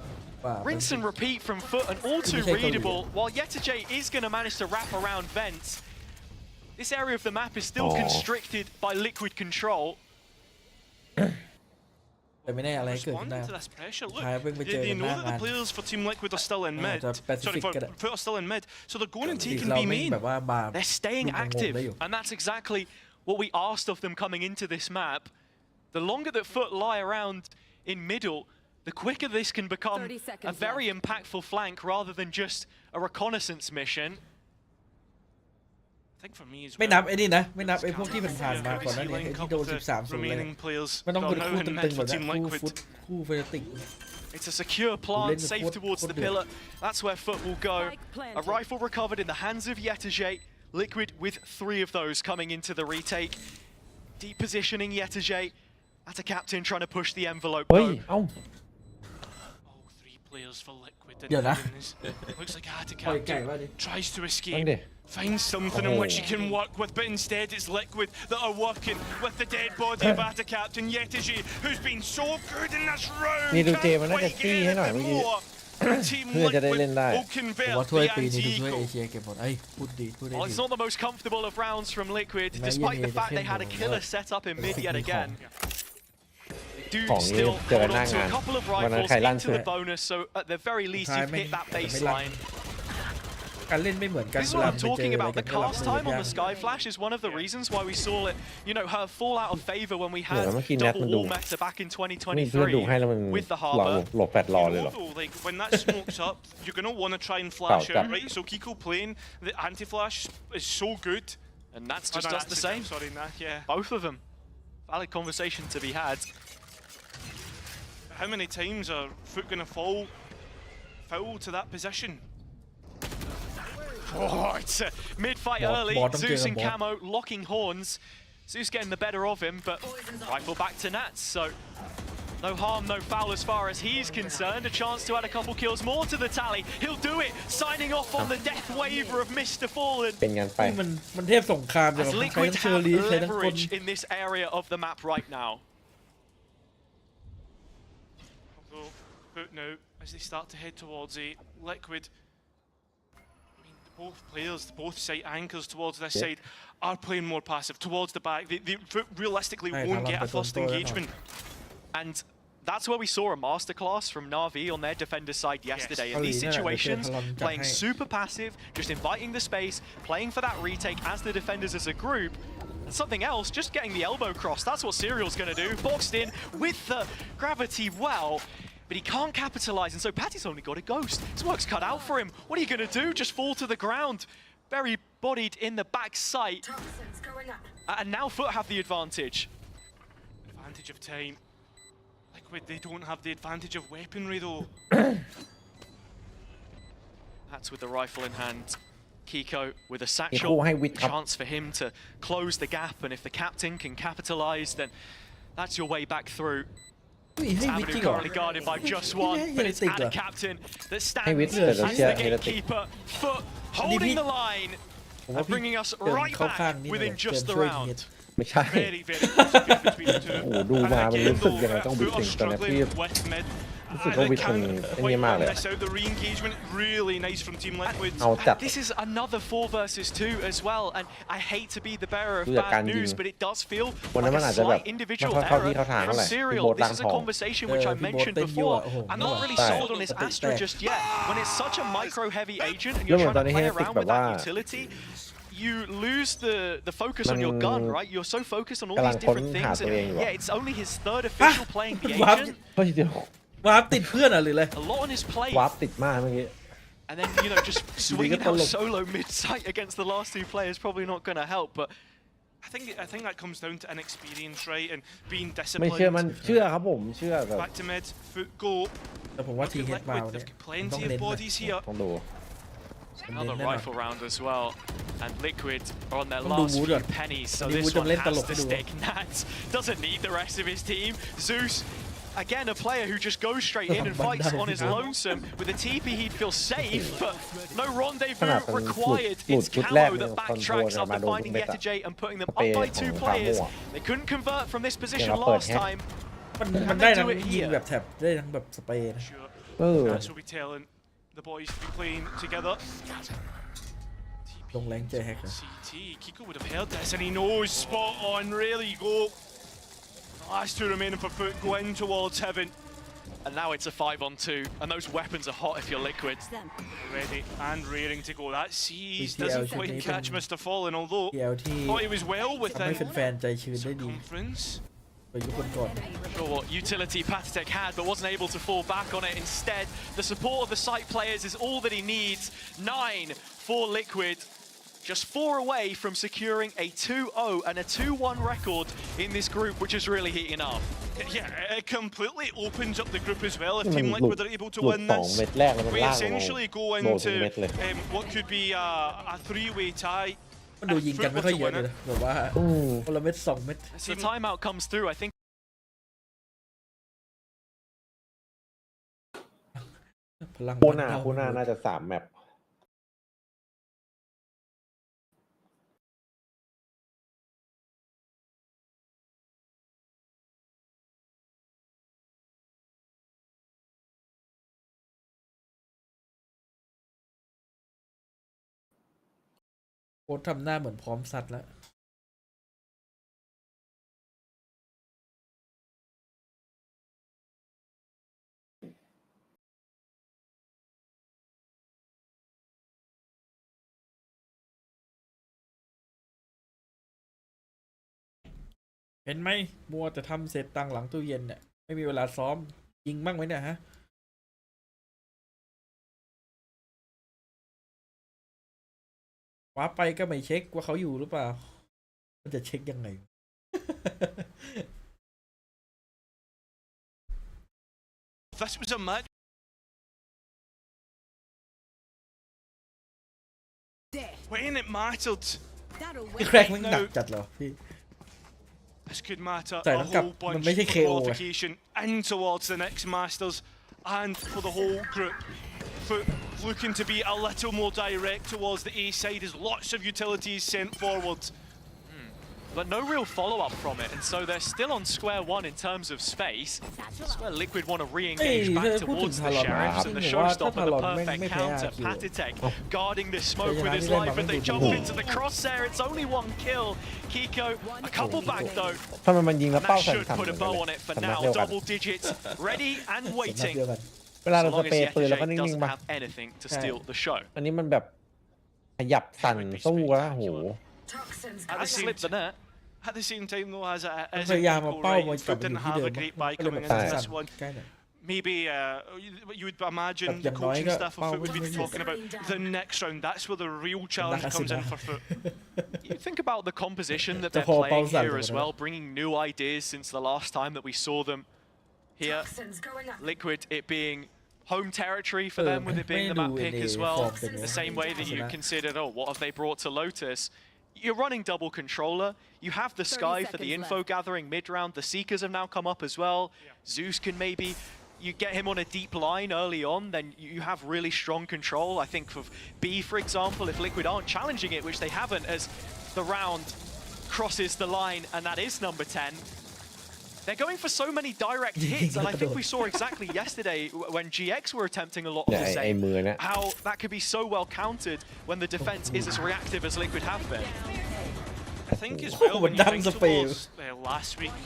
Rinse and repeat from FUT and all too readable, while Yetajay is going to manage to wrap around vents. This area of the map is still constricted by Liquid control. แต่ไม่แน่อะไรเกิดขึ้นได้ Responding to this pressure. Look, ท้ายเพิ่งไปเจอ they กันห know น้า that งา the น players for Team Liquid are still in mid. จะ Pacific Sorry, ก็ได้ for FUT are still in mid. So they're going and ที taking เรา B ไม่ main. แบบว่ามา They're staying ลูกงง active, ได้อยู่ and that's exactly what we asked of them coming into this map. The longer that FUT lie around in middle, the quicker this can become 30 seconds a very impactful flank rather than just a reconnaissance mission. I think for me as ไม่ well. นับไอ้นี่นะ ไม่นับไอ้พวกที่ผ่านๆมาก่อนหน้านี้ไอ้ที่โดน 13-0 เลย remaining players ไม่ต้อง that เป็น are คู่ now in ตึ mid งๆ for แบบนี้ Team คู่ Liquid. ฟุตคู่เฟรติก It's a secure plant, Lynn, safe what- towards what the do you- pillar. That's where FUT will go. Spike planted. A rifle recovered in the hands of Yetajay. Liquid with 3 of those coming into the retake. Deep positioning Yetajay. That's a captain trying to push the envelope เฮ้ย though. เอ้า All 3 players for Liquid. Yeah, nah. Looks like Hata ปล่อยไก่ Captain ว่าดิ tries to นั่น escape. ดิ Finds something in which he can work with, but instead it's Liquid that are working with the dead body of Ata Captain Yetajay, who's been so good in this round. นี่ดูเจ Can't มันน่าจะ quite จี้ get ให้หน่อย anything เมื่อกี้ more. Team เพื่อจะได้ Liquid เล่นได้ will ผม convert ว่าถ้วย the ปีนี้ดูถ้วย anti-eco. เอเชียเก็บหมดพูดดีพูดได้ Well, ดี it's not the most comfortable of rounds from Liquid, Maybe despite you the need fact to they had a hit killer them, set up in mid Pacific yet League again. Hall. do ของนี่ still เจอกัน hold หน้า on to งาน a couple of วันนั้น rifles ใครลั่น into เชื่อ the bonus, so at the very least you've hit that ไม่ลั่น baseline. การเล่นไม่เหมือนกัน This is เว what ลา I'm ไปเจอ talking อะไร about. กั The นก็รับ cast มือ time on ยาก the Sky Flash is one of the reasons why we saw it, her fall out of favor when we เดี๋ยว had เมื่อกี้แนท double มันดู wall meta back in นี่เพื่อนดู 2023 ให้แล้วมัน with the เรา Harbor. หลบแฟดรอเลยเหรอ Though, like when that smokes up, you're gonna want to try and flash Oh, out, right? So Kiko playing the anti-flash is so good. And that's Oh, just no, does the same. Sorry, nah, yeah. Both of them. Valid conversation to be had. How many times are FUT gonna fall foul to that position? Oh, it's a mid-fight Bot- early. bottom Zeus tier in bot. camo, locking horns. Zeus getting the better of him, but rifle back to Nats, so no harm, no foul as far as he's concerned. A chance to add a couple kills more to the tally. He'll do it, signing off on the death waiver of Mr. Fallen. เป็นงานไป มันเทพสงครามเลย As ใช้ Liquid ทั้งเชอ have รี่ใช้ทั้งคน leverage in this area of the map right now. Although FUT now, as they start to head towards a Liquid, I mean, both players, both site anchors towards this side are playing more passive towards the back. They FUT realistically Hey, won't Talon get aไป first ต้นๆ engagement. And that's where we saw a masterclass from Na'Vi on their defender side yesterday. In these Talon situations, Talonจัด playing ให้ super passive, just inviting the space, playing for that retake as the defenders as a group. And something else, just getting the elbow cross. That's what Serial's going to do. Boxed in with the gravity well, but he can't capitalize. And so Patty's only got a ghost. His work's cut out for him. What are you going to do? Just fall to the ground. Very bodied in the back sight. And now FUT have the advantage. Advantage of time. Liquid, they don't have the advantage of weaponry though. That's with the rifle in hand. Kiko with a มี satchel. คู่ให้วิทย์ครับ Chance for him to close the gap, and if the captain can capitalize, then that's your way back through. อุ้ยให้วิทย์จริ Avenue งเหรอ currently guarded by just one, Hey, but it's Heretic at a เหรอ captain that Hey, stands Heretic asเหรอ the Heretic gatekeeper. FUT holding the line ผม and ว่าพี่ bringing us เติม right เข้าข้าง back นี่ within เติ just ม the ช่วย round. เงียบ ไม่ใช่ Very, very close game between the two. โอ้โหดูมามันรู้สึกยังไงต้องบิด FUT ถึ are งตอนนี้ struggling พี่ with mid. รู้สึกว่าวิทย์มันไอ้นี่มากเลยอะ miss out the re-engagement. Really nice from Team Liquid. เอาจัด This is another 4 versus 2 as well, and I hate to be the bearer of ดูจากการ bad ยิง news, but it does feel วันนั้น like มัน a อาจจะแบบ slight individual ไม่ค่อยเข้าที่ error เข้าทาง from เท่าไหร่พี่ Serial. โบ๊ท This ตั้ง is ท a อง conversation which I พี่โบ๊ท mentioned เต้นยั่ว before. โอ้โห I'm not really ใช่ sold on his สติ Astra แตก just yet. When it's such a micro-heavy agent and เรื่อง you're เหมือนตอน trying นี้ to ให้ play ติก around แบ with บว่า that utility, you lose the focus on your มัน gun, right? You're so focused on all กำลัง these different ค้นหา things, ตัวเองอยู่ and อะ yeah, it's only his third official playing the วาร์ป agent. เฮ้ยเดี๋ยว วาร์ปติดเพื่อนอะหรืออะไร A lot on his plate. วาร์ปติดมากเมื่อกี้ And then, just swinging out solo mid-sight against the last 2 players probably not going to help, but I think that comes down to inexperience, right, and being ไม่เชื่อมัน disciplined. เชื่อครับผมเชื่อแบบ Back to mid, FUT go. แต่ผมว่าที Look เฮ at ดมา Liquid, เนี่ย they've got ต้อง plenty เน้ of นนะ bodies here. ต้องดู another Then, rifle round as well. And Liquid are on their Don't do last wood few on. pennies, so Don't do this wood on, one let the has lock to do. stick. Nats doesn't need the rest of his team. Zeus, again, a player who just goes straight in and fights on his lonesome. With a TP, he'd feel safe, but no rendezvous required. It's Camo that backtracks after finding Yetajay and putting them up by 2 players. They couldn't convert from this position last time. มันได้ทั้งยิงแบบแท็บได้ทั้งแบบสเปรย์นะ Sure. เออ That's what we telling the boys to be playing together. ลงแรงใจแฮกนะ CT, Kiko would have heard this and he knows, spot on, really go. The last 2 remaining for FUT go in towards heaven. And now it's a 5-on-2, and those weapons are hot if you're Liquid. Ready and rearing to go. That C's VCT doesn't ชุด quite นี้ catch Mr. Fallen, although เอลที่ thought he was well ทำให้ within แฟนๆใจชื้นได้ดี circumference. ไปยุคคนก่อน Sure what utility Pathetic had, but wasn't able to fall back on it. Instead, the support of the site players is all that he needs. 9 for Liquid. Just 4 away from securing a 2-0 and a 2-1 record in this group, which is really heating up. Yeah, it completely opens up the group as well if มัน Team หลุด Liquid are able to หลุด win สอง this. เม็ดแรกแล้วมัน We ลากลง essentially go โดนทุก into เม็ดเลย what could be a 3-way tie. มันดูยิงกันไม่ค่อยเยอะเลยนะแบบว่า อืม คนละเม็ด2 เม็ด As the timeout comes through, I think พลัง คู่หน้าน่าจะ3 แมปโค้ชทำหน้าเหมือนพร้อมซัดแล้ว เห็นไหมมัวแต่ทำเสร็จตังหลังตู้เย็นเนี่ยไม่มีเวลาซ้อมยิงบ้างไหมเนี่ยฮะว้าไปก็ไม่เช็คว่าเขาอยู่หรือเปล่ามันจะเช็คยังไง This was a match. When it mattered, พี่แครกมันหนักจัดเหรอพี่ this could matter Sorry, a I'm cap- whole bunch mình mấy cái for KO qualification in towards the next Masters and for the whole group. For looking to be a little more direct towards the A side as lots of utilities sent forward. But no real follow-up from it, and so they're still on square one in terms of space. That's where Liquid want to re-engage Hey, backพูดถึง towards the Talon Sheriffs, นะ and the ซึ่งว่าถ้า showstopper, the Talon perfect ไม่แพ้ counter. RQ Patitek guarding this smoke with his life, but they jump into the crosshair. It's only one kill. Kiko, a couple back though. ทำไมมันยิงแล้ว And เป้า that สั่น should สั่น put a bow on it for สำนัก now. เดียวกัน Double digits, ready and สำนัก waiting. เดียวกัน เวลา As เราส long เปร as ย์ปืนแล้วก็ Yetterjay นิ่ง doesn't ๆมา have anything to steal the show. อันนี้มันแบบขยับสั่นสู้แล้วโห At the same Slip the net. At the same time, though, as พยายาม a เอา go เป้า right, มันกลับ FUT ไปอยู่ didn't ที่ have เดิ a ม great ก็ buy เลย coming แบบ into สั่น this one. ใกล้หน่อย Maybe you would imagine But the you're coaching not staff of gonna FUT would be follow talking about the next round. That's where the real challenge That's comes in enough. for FUT. You think about the composition that The they're whole playing pause here out, as right? well, bringing new ideas since the last time that we saw them here. Liquid, it being home territory for them, with it being the map pick as well. The same way that you considered, oh, what have they brought to Lotus? You're running double controller. You have the Sky for the info gathering mid-round. The Seekers have now come up as well. Zeus can maybe... You get him on a deep line early on, then you have really strong control. I think for B, for example, if Liquid aren't challenging it, which they haven't, as the round crosses the line, and that is number 10. They're going for so many direct hits, and I think we saw exactly yesterday when GX were attempting a lot of the ไอ้ same, มือเนี่ย how that could be so well countered when the defense is as reactive as Liquid have been. I think as well, when you Damn think the fail. towards last week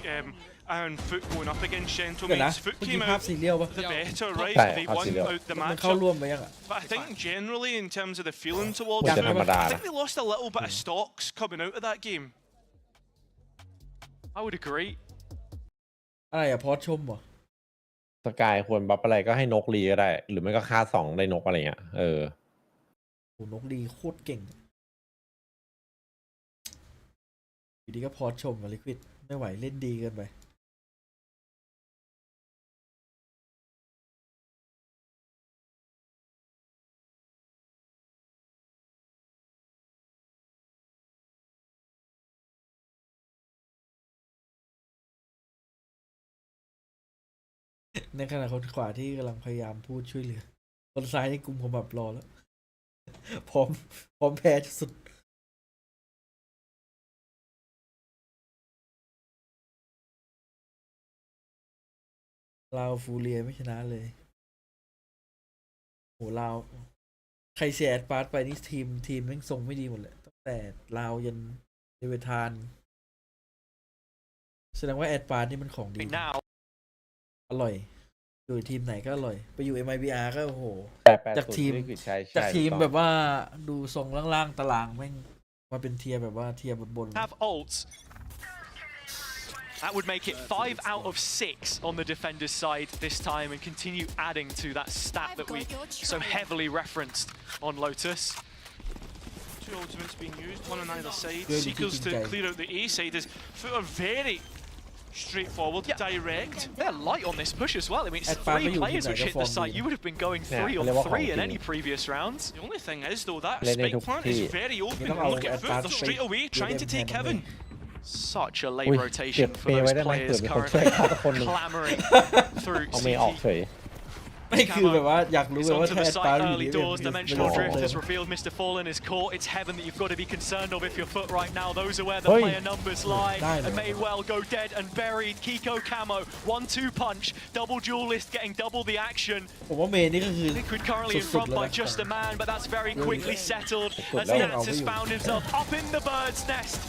and FUT going up against เดี๋ยว Gentlemen, นะ FUT เมื่อกี้ came ภาพ out ซีเรียลปะ the better, right? Right, Theyภาพ won ซีเรียล out the มันเข้า matchup. ร่วมไปยังอ่ะ But I think generally, in terms of the feeling towards มันจะ them, ธรรมดา I นะ think they lost a little bit of stocks coming out of that game. I would agree. อะไรอ่ะพอสชมเหรอ สกายควรบัฟอะไรก็ให้นกรีก็ได้ หรือไม่ก็ค่าสองได้นกอะไรเงี้ยโหนกดีโคตรเก่งอยู่ดีก็พอสชมอะลิควิดไม่ไหวเล่นดีเกินไปในขณะคนขวาที่กำลังพยายามพูดช่วยเหลือคนซ้ายในกลุ่มผมแบบรอแล้ว พร้อมแพ้สุดลาวฟูเรียไม่ชนะเลยโหลาวใครเสียแอดปาร์ตไปนี่ทีมแม่งทรงไม่ดีหมดเลยตั้งแต่ลาวยันเดวิทานแสดงว่าแอดปาร์ตนี่มันของดี Now, อร่อยอยู่ทีมไหนก็อร่อยไปอยู่ MIBR ก็โอ้โห จากทีม จากทีมแบบว่าดูทรงล่างๆตารางแม่งมาเป็นเทียร์แบบว่าเทียร์บนๆ have ults. That would make it 5 out of 6 on the defender's side this time, and continue adding to that stat that we so heavily referenced on Lotus. Two ultimates being used, one on either side. Really Seekers to keeping clear out the A side as FUT are very straightforward, direct. They're light on this push as well. I mean, it's At five, 3 you players would which hit the perform site. the- You would have been going Yeah, 3 on they were 3 in holding. any previous rounds. The only thing is, though, that Let spike it plant be. is very open. You know, Look at I'll FUT, they're advance straight away with trying to them take handling. heaven. Such a late อุ้ยเก็บ rotation เป for ย์ไว้ those ได้ไหมเผื่อ players มีคนช่วย currently ฆ่าสักคนหนึ่ง clamoring through เอาเมย์ออก CT. เฉย ไม่คือแบบว่าอยากรู้ It's เลยว่า onto ถ้า the แอดปาร์ site ตอยู่ early ดี doors. Dimensional Oh. Drift has revealed Mr. Fallen is caught. It's heaven that you've got to be concerned of if you're FUT right now. Those are where the Hey. player numbers lie. Nine. And may well go dead and buried. Kiko Camo, 1-2 punch. Double duelist getting double the action. ผมว่าเมย์นี่ก็คือ Liquid currently in สุด front ๆเลย by นะ just a man, but that's very quickly settled as Good. Nats has found himself up in the bird's nest,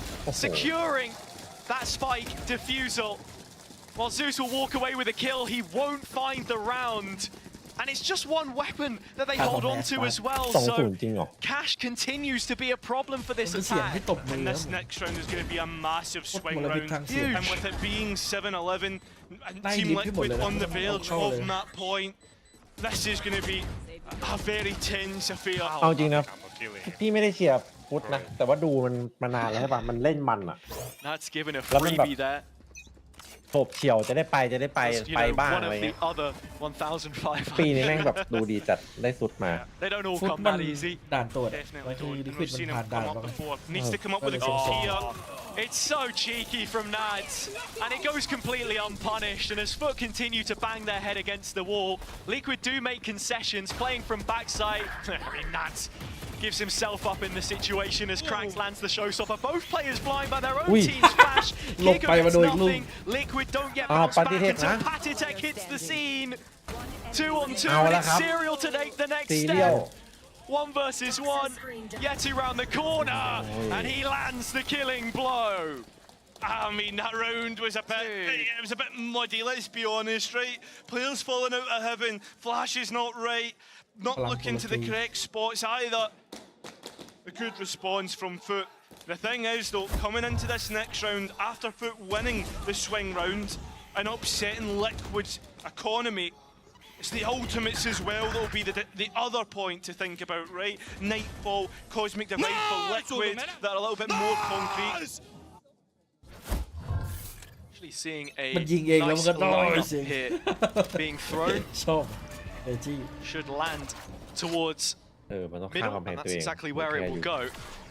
securing that spike defusal. While Zeus will walk away with a kill, he won't find the round. And it's just one weapon that they hold on to as well. 2-0 So จริงเหรอ cash continues to be a problem for this มันเสียง attack. ที่ตบมือ And แล้ว this next round is going to be a massive swing What will it be round. thanks to? And with it being 7-11, and Nine Team lead people Liquid there. on the verge Oh, of yeah. that point, this is going to be a very tense affair. เอาจริงนะพี่ไม่ได้เชียร์ฟุตนะ แต่ว่าดูมันมานานแล้วใช่ปะมันเล่นมันอ่ะ That's given a Love it, freebie there. โฉบเฉี่ยวจะได้ไป Just, you ไป know, บ้าง one อะไร of เงี้ the ย other 1,500. ปีนี้แม่งแบบดูดีจัดได้สุดมา They don't all ฟุต come มัน that easy. ด่านตรวจ Definitely บางที don't. ลิ And ควิด we've มัน seen ผ่าน him ด่าน come บาง up before. Needs to come up with a Oh. good here. It's so cheeky from Nads, and it goes completely unpunished. And as FUT continue to bang their head against the wall, Liquid do make concessions, playing from backside. I mean, Nads gives himself up in the situation as Cranks lands the showstopper. Both players blind by their own Ui. team's flash. หลบ Kiko ไปมา gets โดนอีกลูก nothing. Liquid don't get อ้าว bounced ป back ฏิเทศ until นะ Patitek hits the scene. 2-on-2,เอา and ละ it's ครับ Serial to take the next ซีเรียล step. 1 versus 1. Yeti round the corner, and he lands the killing blow. I mean, that round was a bit, it was a bit muddy, let's be honest, right? Players falling out of heaven, Flash is not right, not looking to the correct spots either. A good response from FUT. The thing is though, coming into this next round, after FUT winning the swing round and upsetting Liquid's economy, it's the ultimates as well that'll be the other point to think about, right? Nightfall, Cosmic Divide for Liquid that are a little bit more concrete. Actually seeing a มันยิงเองแล้ว nice มันก็น้อย lineup เสียง here being thrown ชอบเอจี้ should land towards มันต้องข้าม middle, กำแพง and ตัว that's เอง exactly where it will go.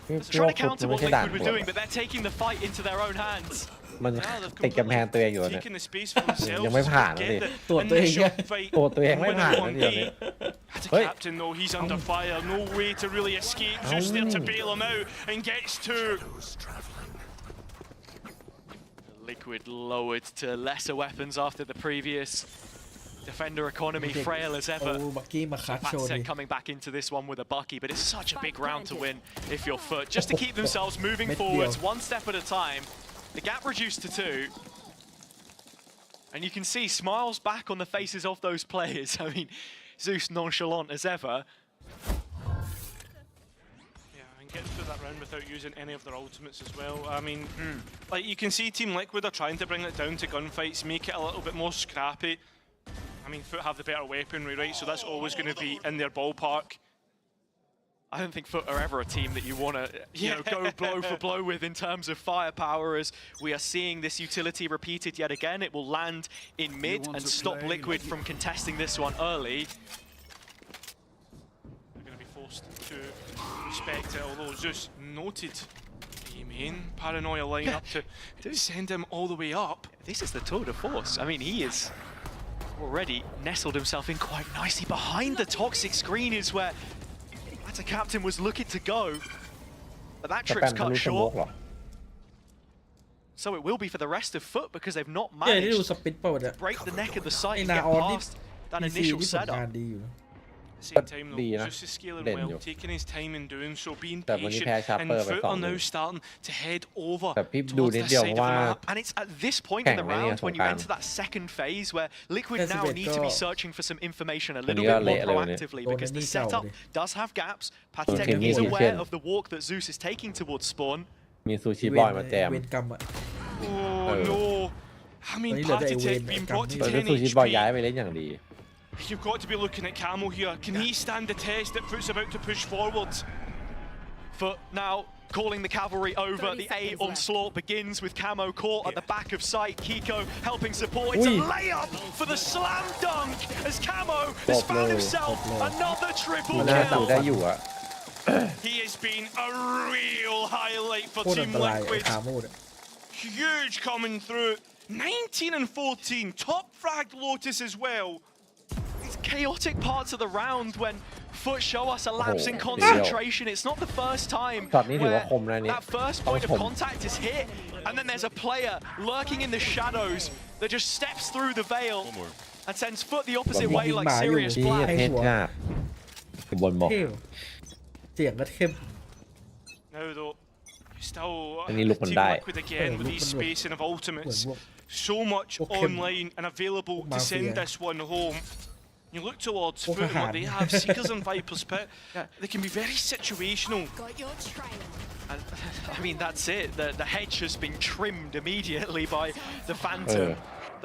พี่ It's ว่า trying to ฟุต counter มัน what ไม่ใช่ด่าน Liquid ตร were วจ doing, but they're taking the fight into their own hands. มัน Yeah, they've ติดกำแพงตัวเองอยู่เนี่ย taken the space for themselves. ยังไม่ผ่านนะ Get ดิ the ตรวจตัวเอง initial fight ตัวตัวเองไม่ผ่าน winning นะเดี๋ยวนี้ 1-8. As a Hey. captain though, he's under fire, no way to really escape. Zeus there to bail him out and gets two. Liquid lowered to lesser weapons after the previous defender economy, frail as โอ้ ever. บักกี้มาคัดโชว์ดิ Patsek coming back into this one with a bucky, but it's such a big round to win if you're FUT. Just to keep themselves moving Mid forwards, deal. 1 step at a time. The gap reduced to 2. And you can see smiles back on the faces of those players. I mean, Zeus nonchalant as ever. Yeah, and getting through that round without using any of their ultimates as well. I mean, like you can see Team Liquid are trying to bring it down to gunfights, make it a little bit more scrappy. I mean, FUT have the better weaponry, right? So that's always going to be in their ballpark. I don't think FUT are ever a team that you want to, go blow for blow with in terms of firepower. As we are seeing this utility repeated yet again, it will land in mid and stop Liquid from contesting this one early. They're going to be forced to respect it, although Zeus noted the main paranoia line up to send him all the way up. This is the tour de force. I mean, he is already nestled himself in quite nicely. Behind the toxic screen is where the captain was looking to go, but that สแป trip's มทะ cut ลุสโมก short. เหรอ So it will be for the rest of FUT because they've not เจ๊ที่ดู managed สปิดเปล่าเนี่ย to break the neck of the site ไอ้ and นา get ออนนี่ past that พีซี initial ที่ผลงาน setup. ดีอยู่ At the same time though, ดีนะ Zeus is scaling เด่น well, อยู่ taking his time in doing so, being แต่วันนี้ patient, แพ้ชาร์ and เปอร์ไป FUT 2 are now starting to head over แต่พี่ดู towards นิด this เดียว side เพ of ราะ the ว่า map. And it's at this point in the แข่งในเนี่ย round when you สงกรานต์ enter that second phase where Liquid now 11 need to be ก็ searching for some information a วัน little นี้ก็ bit more เละเลยวันนี้ proactively โดน because อัน the นี้เก่า setup ดิ does have gaps. โดน Patitek เคนนี่ is อย่างเช่ aware น of the walk that Zeus is taking towards spawn. มีซูชิบอยมาแจม เวรกรรมอะ Oh no! I mean, Well, he's a bit Patitek away being in brought to that เปิด 10 ซูชิบอย HP. ย้ายไปเล่นอย่างดี You've got to be looking at Camo here. Can he stand the test that FUT's about to push forward? FUT now calling the cavalry over. 30 The A seconds onslaught begins with Camo caught at the back of sight. Kiko helping support. It's a Ui. layup for the slam dunk as Camo has Top found low, himself top low. another triple มันน่าดูได้ kill. อยู่อะ He has been a real highlight for โคตรอั Team นตรายไอ้ Liquid. คาโมดอะ Huge coming through. 19 and 14. Top fragged Lotus as well. These chaotic parts of the round when FUT show us a lapse in Oh, concentration. It's not the first time ช็อตนี้ถือว่า where คมนะนี่ that first ต้อง point ช of ม contact is hit, and then there's a player lurking in the shadows that just steps through the veil and sends FUT the opposite way like Sirius ที่ Black. เทศงาบคือบนบอก เท่เสียงก็เข้ม Now though, still And he look Team and die. Liquid again with look these and look. spacing of ultimates. Look. So much Okay. online and available to Mafia. send this one home. You look towards FUT and what they have, Seekers and Vipers Pit, they can be very situational. And I mean, that's it. The hedge has been trimmed immediately by the Phantom.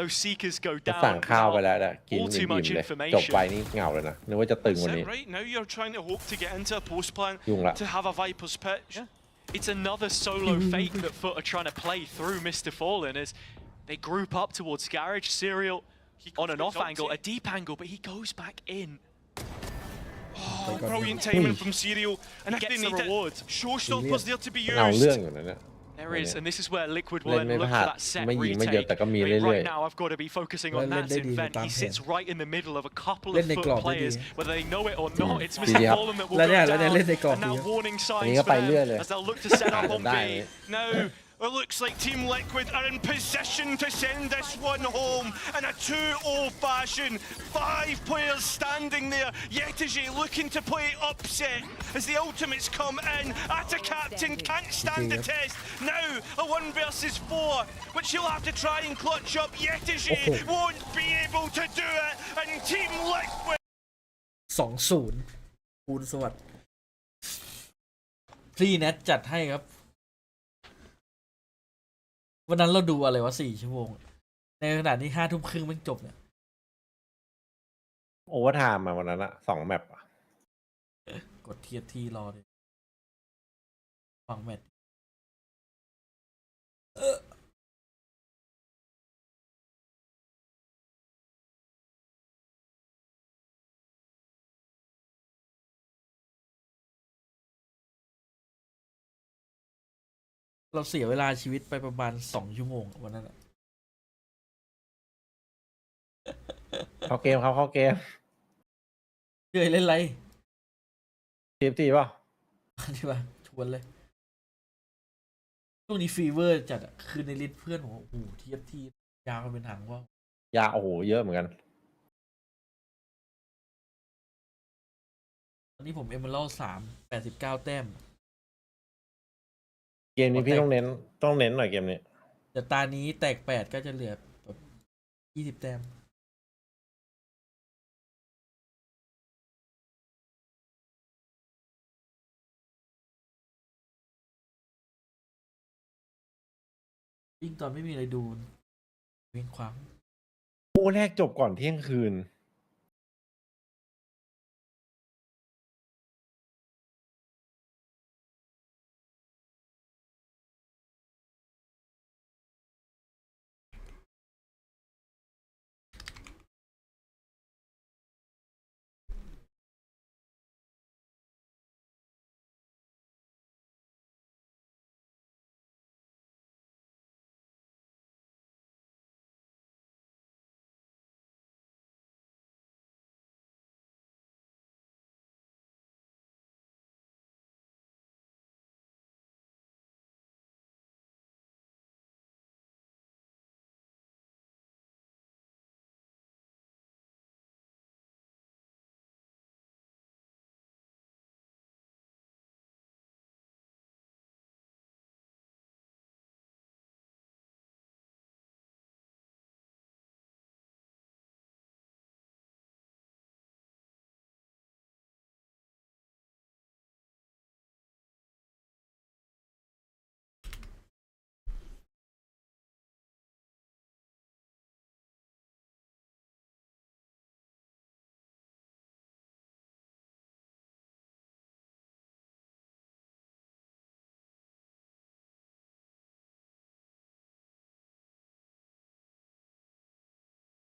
Those Seekers go สั่ง down. ข้าวไปแล้วกิน All อิ่ too ม much ๆเลย information. จบไปนี่เหงาเลยนะนึกว่าจะตึงกว่า That's นี้ it, right? Now you're trying to hope to get into a post plan ยุ่งละ to have a Vipers Pit. It's another solo fake that FUT are trying to play through Mr. Fallen as they group up towards Garage. Serial on an off angle, a deep angle, but he goes back in. Oh, brilliant timing from Serial. And if they Gets the need reward. it, Showstoppers there to be เงา used. เรื่องอยู่นะเนี่ย There is, and this is where Liquid เล่น will ไม่ look พลา for ด that set ไม่ยิงไม่เยอะ retake. แต่ก็มี I mean, เรื่อย right now, I've got to be focusing on Well, Nat's let invent. Lady He do sits the right in the middle of a couple Let of the FUT clock players, do. whether they know it or not. It's Yeah. Mr. Fallen that will Let go it- let down, the clock and now do. warning อันนี้ signs ก็ for ไปเรื่อย them เลย as they'll look to set up on ได้ B. Now, it looks like Team Liquid are in position to send this one home in a 2-0 fashion. 5 players standing there. Yetiji looking to play upset as the ultimates come in. Ata captain can't stand the test. Now, a 1 versus 4, which he'll have to try and clutch up. Yetiji won't be able to do it. And Team Liquid 2-0คูณสวัสดิ์พรีแนทจัดให้ครับ วันนั้นเราดูอะไรวะ4 ชั่วโมง ในขณะนี้5 ทุ่มครึ่งมันจบเนี่ย โอเวอร์ไทม์มาวันนั้นอะ2 แมปอะ กดเทียทีรอเลยฟังแมตช์เราเสียเวลาชีวิตไปประมาณ2 ชั่วโมงวันนั้นอะ เข้าเกมครับเข้าเกม เหนื่อยเล่นไร ทีมตีป่ะ ที่ว่าชวนเลยช่วงนี้ฟีเวอร์จัดอะคือในลิสต์เพื่อนผมโอ้โหเทียบที่ยาวกันเป็นหางว่าว ยาโอ้โหเยอะเหมือนกัน ตอนนี้ผมเอเมอรัล89 แต้ม เกมนี้พี่ต้องเน้นหน่อยเกมนี้ แต่ตานี้แตก8ก็จะเหลือแบบ20 แต้มยิ่งตอนไม่มีอะไรดูเว้งคว้าง คู่แรกจบก่อนเที่ยงคืน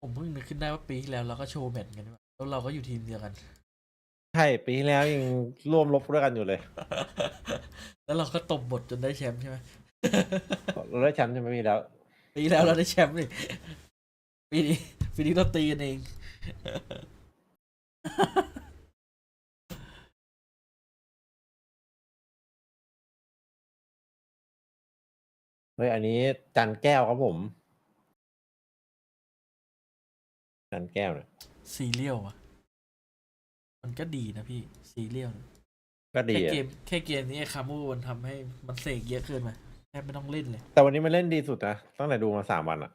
ผมเพิ่งนึกขึ้นได้ว่าปีที่แล้วเราก็โชว์แมตช์กันด้วยแล้วเราก็อยู่ทีมเดียวกัน ใช่ปีที่แล้วยังร่วมรบด้วยกันอยู่เลย แล้วเราก็ตบบทจนได้แชมป์ใช่ไหม เราได้แชมป์ใช่ไหมพี่แล้ว ปีที่แล้วเราได้แชมป์นี่ปีนี้เราตีกันเอง เฮ้ยอันนี้จันแก้วครับผมจันแก้วเนี่ย ซีเรียลอะมันก็ดีนะพี่ซีเรียล ก็ดี แค่เกมนี้ไอ้คามูมันทำให้มันเสกเยอะเกินไปแทบไม่ต้องเล่นเลย แต่วันนี้มันเล่นดีสุดนะตั้งแต่ดูมา3 วันอะ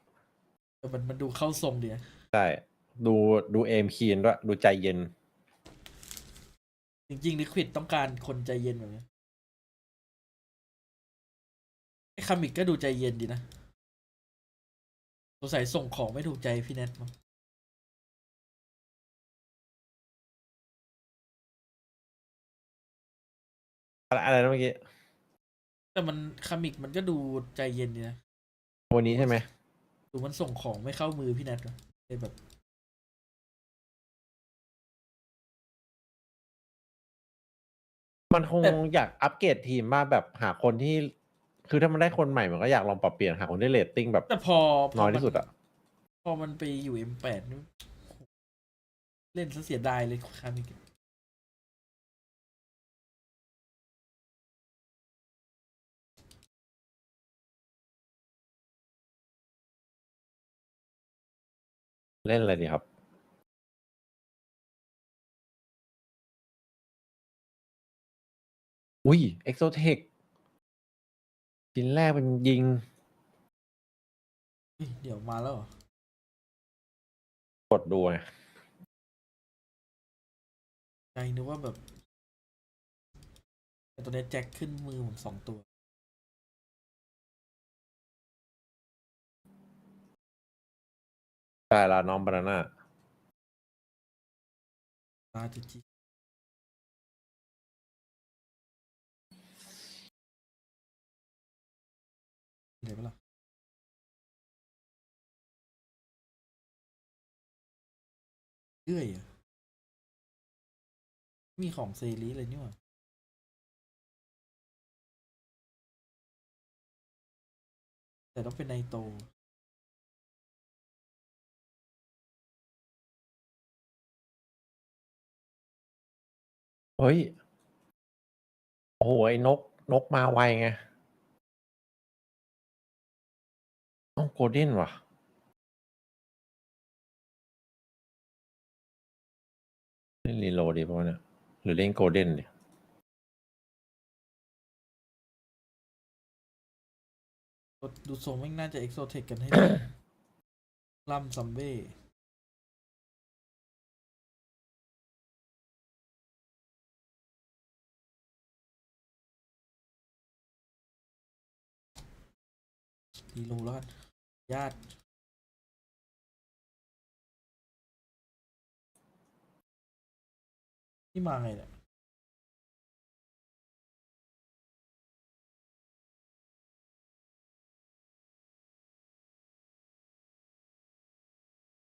แต่มันดูเข้าทรงดีนะ ใช่ ดูเอมคีนด้วยดูใจเย็น จริงๆลิควิดต้องการคนใจเย็นแบบนี้ไอ้คามิกก็ดูใจเย็นดีนะสงสัยส่งของไม่ถูกใจพี่แนทมั้งอะไรนะเมื่อกี้ แต่มันคามิกมันก็ดูใจเย็นดีนะ วันนี้ใช่ไหม ดูมันส่งของไม่เข้ามือพี่แนทเลยแบบ มันคงอยากอัปเกรดทีมมาแบบหาคนที่ คือถ้ามันได้คนใหม่มันก็อยากลองปรับเปลี่ยนหาคนที่เรตติ้งแบบ แต่พอ น้อยที่สุดอะ พอมันไปอยู่ M8 นี่เล่นซะเสียดายเลยคามิก เล่นอะไรดีครับ อุ้ยเอ็กโซเทคชิ้นแรกเป็นยิง เดี๋ยวมาแล้วเหรอ กดดูไง ใจนึกว่าแบบแต่ตอนนี้แจ็คขึ้นมือผม2 ตัว ได้ละน้องบานาน่า ตาจุจิเดี๋ยวเปล่าเอื้อยอ่ะมีของเซรีเลยนี่หว่าแต่ต้องเป็นไนโต เฮ้ย โอ้โหไอ้นกมาไวไงต้องโกลเด้นว่ะ เล่นรีโหลดดีป่ะวะเนี่ย หรือเล่นโกลเด้นดิ ดูทรงไม่งน่าจะเอ็กโซเทคกันให้ได้ ลัมซัมเบ้ดีลงแล้วกันญาติที่มาไงเนี่ย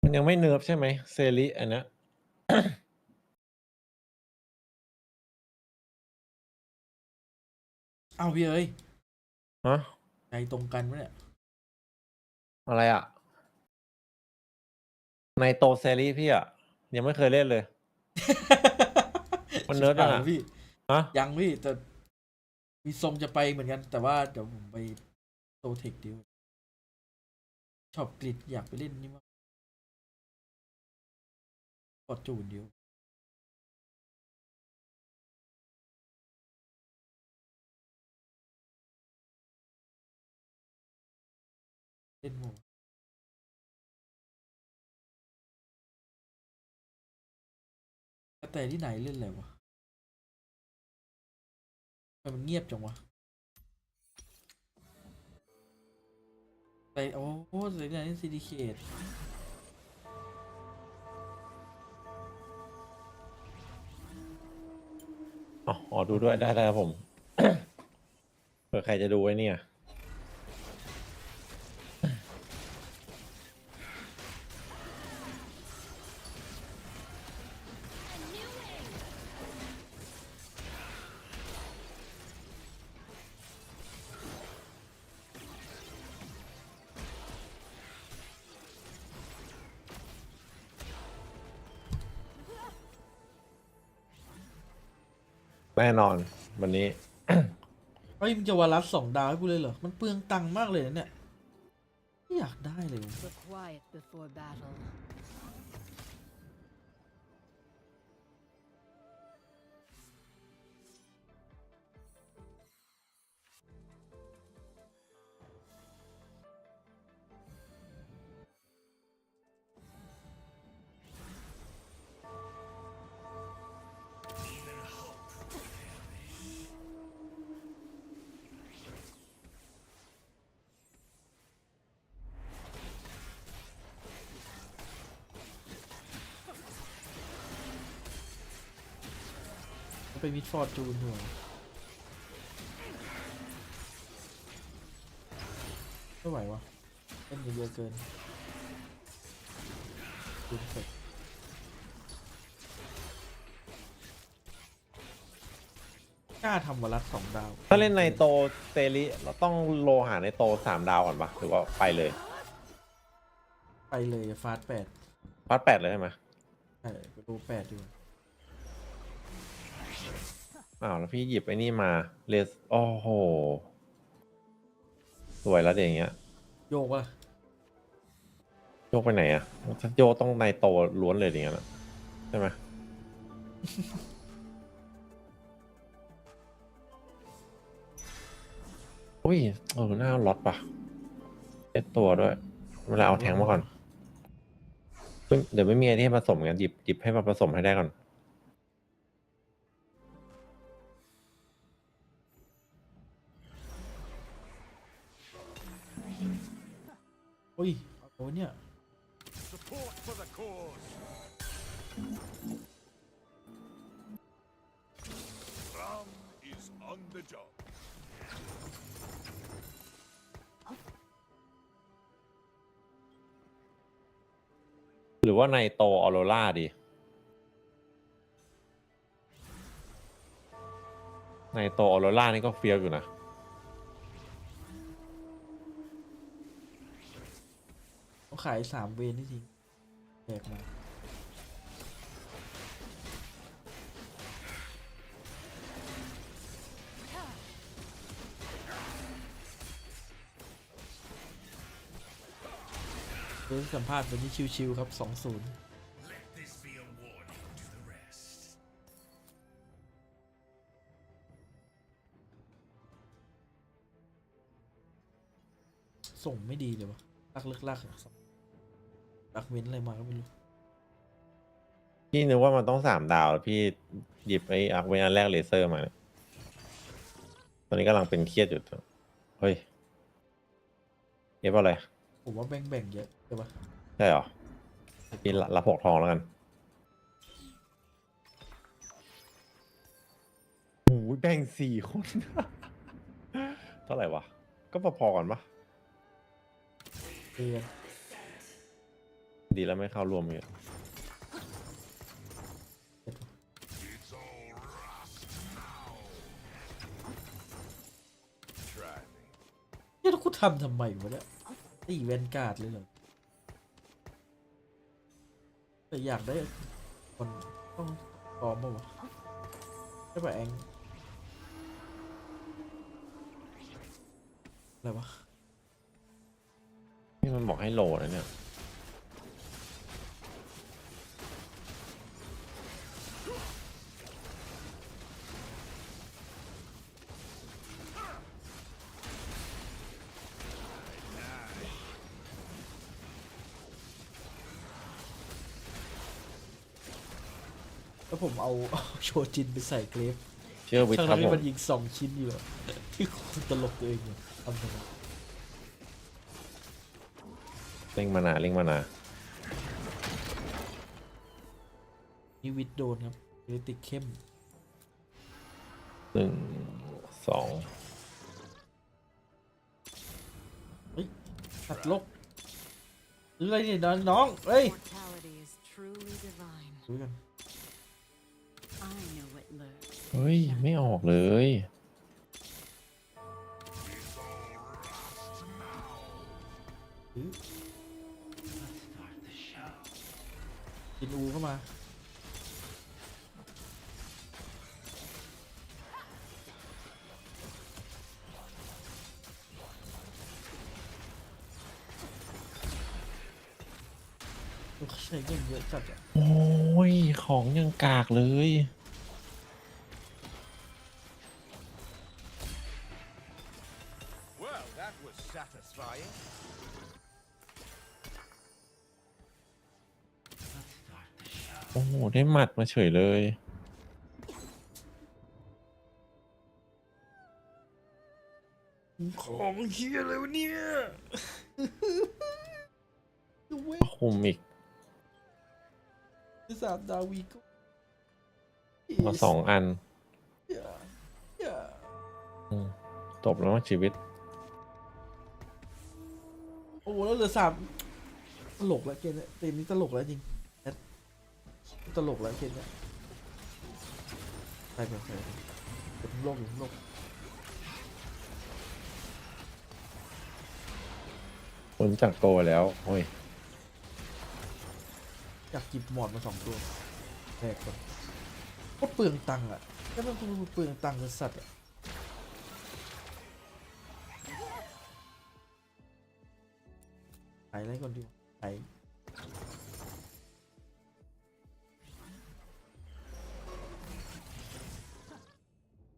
มันยังไม่เนิร์ฟใช่ไหมเซริอันเนี้ย เอาพี่เอ้ย ฮะ ใจตรงกันปะเนี่ย อะไรอ่ะ ในโตเซริพี่อ่ะ ยังไม่เคยเล่นเลย มันเนิร์ฟ ชิบ ยัง หาย อ่ะ พี่ ฮะ ยังพี่แต่มีทรงจะไปเหมือนกัน แต่ว่าเดี๋ยวผมไปโซเทคดิวชอบกริดอยากไปเล่นนี่มากกดจูนดิวเล่นโหมดแต่ที่ไหนเล่นอะไรวะทำไมมันเงียบจังวะแต่โอ้โหเสียงนี่ซีดีเคท อ๋อดูด้วยได้ครับผม เผื่อใครจะดูไว้เนี่ย แน่นอนวันนี้ เฮ้ยมึงจะวารัส2 ดาวให้กูเลยเหรอ มันเปลืองตังค์มากเลยนะเนี่ยไม่อยากได้เลย The quiet before battle. ไปมิดฟอร์จูนหัวไม่ไหววะเล่นเยอะเกินจูนเสร็จกล้าทำวลัด2 ดาวถ้าเล่นในโตเตลิเราต้องโลหาในโต3 ดาวก่อนปะหรือว่าไปเลย ไปเลยฟาส8พาร์ท 8เลยใช่ไหม ใช่ไปดู8ดีกว่า อ้าวแล้วพี่หยิบไอ้นี่มาเลสโอ้โหสวยแล้วเดี๋ยวอย่างเงี้ย โยกว่ะ โยกไปไหนอะถ้าโยกต้องในโตล้วนเลยอย่างเงี้ยนะใช่ไหม อุ้ยหน้าล็อตปะเอ็ดตัวด้วยเวลาเอาแทงมาก่อนเดี๋ยวไม่มีอะไรที่ให้ผสมกันหยิบให้มาผสมให้ได้ก่อน อุ้ยโอ้เนี่ย Support for the cause. Ram is on the job. หรือว่าในโตออโรราดีในโตออโรรานี่ก็เฟี้ยวอยู่นะ เขาขาย3 เวนนี่จริงแจกมาดูสัมภาษณ์วันนี้ชิวๆครับ 2-0 Let this be a warning to the rest. ส่งไม่ดีเลยวะลักเลิกลักลักเว้นอะไรมาก็ไม่รู้ พี่นึกว่ามันต้อง3 ดาวแล้วพี่หยิบไอ้อาร์คเวนอันแรกเลเซอร์มาเนี่ยตอนนี้กำลังเป็นเครียดอยู่เฮ้ยเอฟอะไร ผมว่าแบ่งเยอะใช่ปะ ใช่เหรอพี่รับ6 ทองแล้วกันโอ้ยแบ่ง4 คน เท่าไหร่วะก็พอๆกันปะ เดือน ดีแล้วไม่เข้ารวมเยอะ It's all rust now. Try me. เนี่ยแล้วกูทำไมวะเนี่ยตีแวนการ์ดเลยเหรอแต่อยากได้คนต้องพร้อมป่าวะใช่ป่ะแองอะไรวะ นี่มันบอกให้โหลนะเนี่ยแล้วผมเอา โชจินไปใส่เกรฟ เชื่อวิท ทั้ง ครับ ที่ ผม มันยิง2 ชิ้นอยู่อะที่คนตลกตัวเองเนี่ยทำทำไม เร่งมานานี่วิดโดนครับเรติกเข้ม 1 2 เฮ้ยตัดลบหรืออะไรเนี่ยน้องเฮ้ย Mortality is truly divine. ดูกัน I know what lurks. เฮ้ยไม่ออกเลย กินอูเข้ามาใช้เงินเยอะจัดอะ โอ้ยของยังกากเลย Well, that was satisfying. โอ้โหได้หมัดมาเฉยเลย ของเฮียอะไรวะเนี่ยเว้ย คุมอีก 3 ดาววีก็ มา2 อัน จบแล้วมั้งชีวิต โอ้แล้วเหลือ3ตลกแล้วเกมนี้เกมนี้ตลกแล้วจริงตลกแล้วเกมนี้ไปเป็นโลกอยู่โลก ผลจากโกแล้วโอ้ย อยากจิบหมอดมา2 ตัวแรกก่อนโคตรเปลืองตังค์อ่ะแล้วมันเปลืองตังค์กับสัตว์อ่ะขายอะไรก่อนดีขาย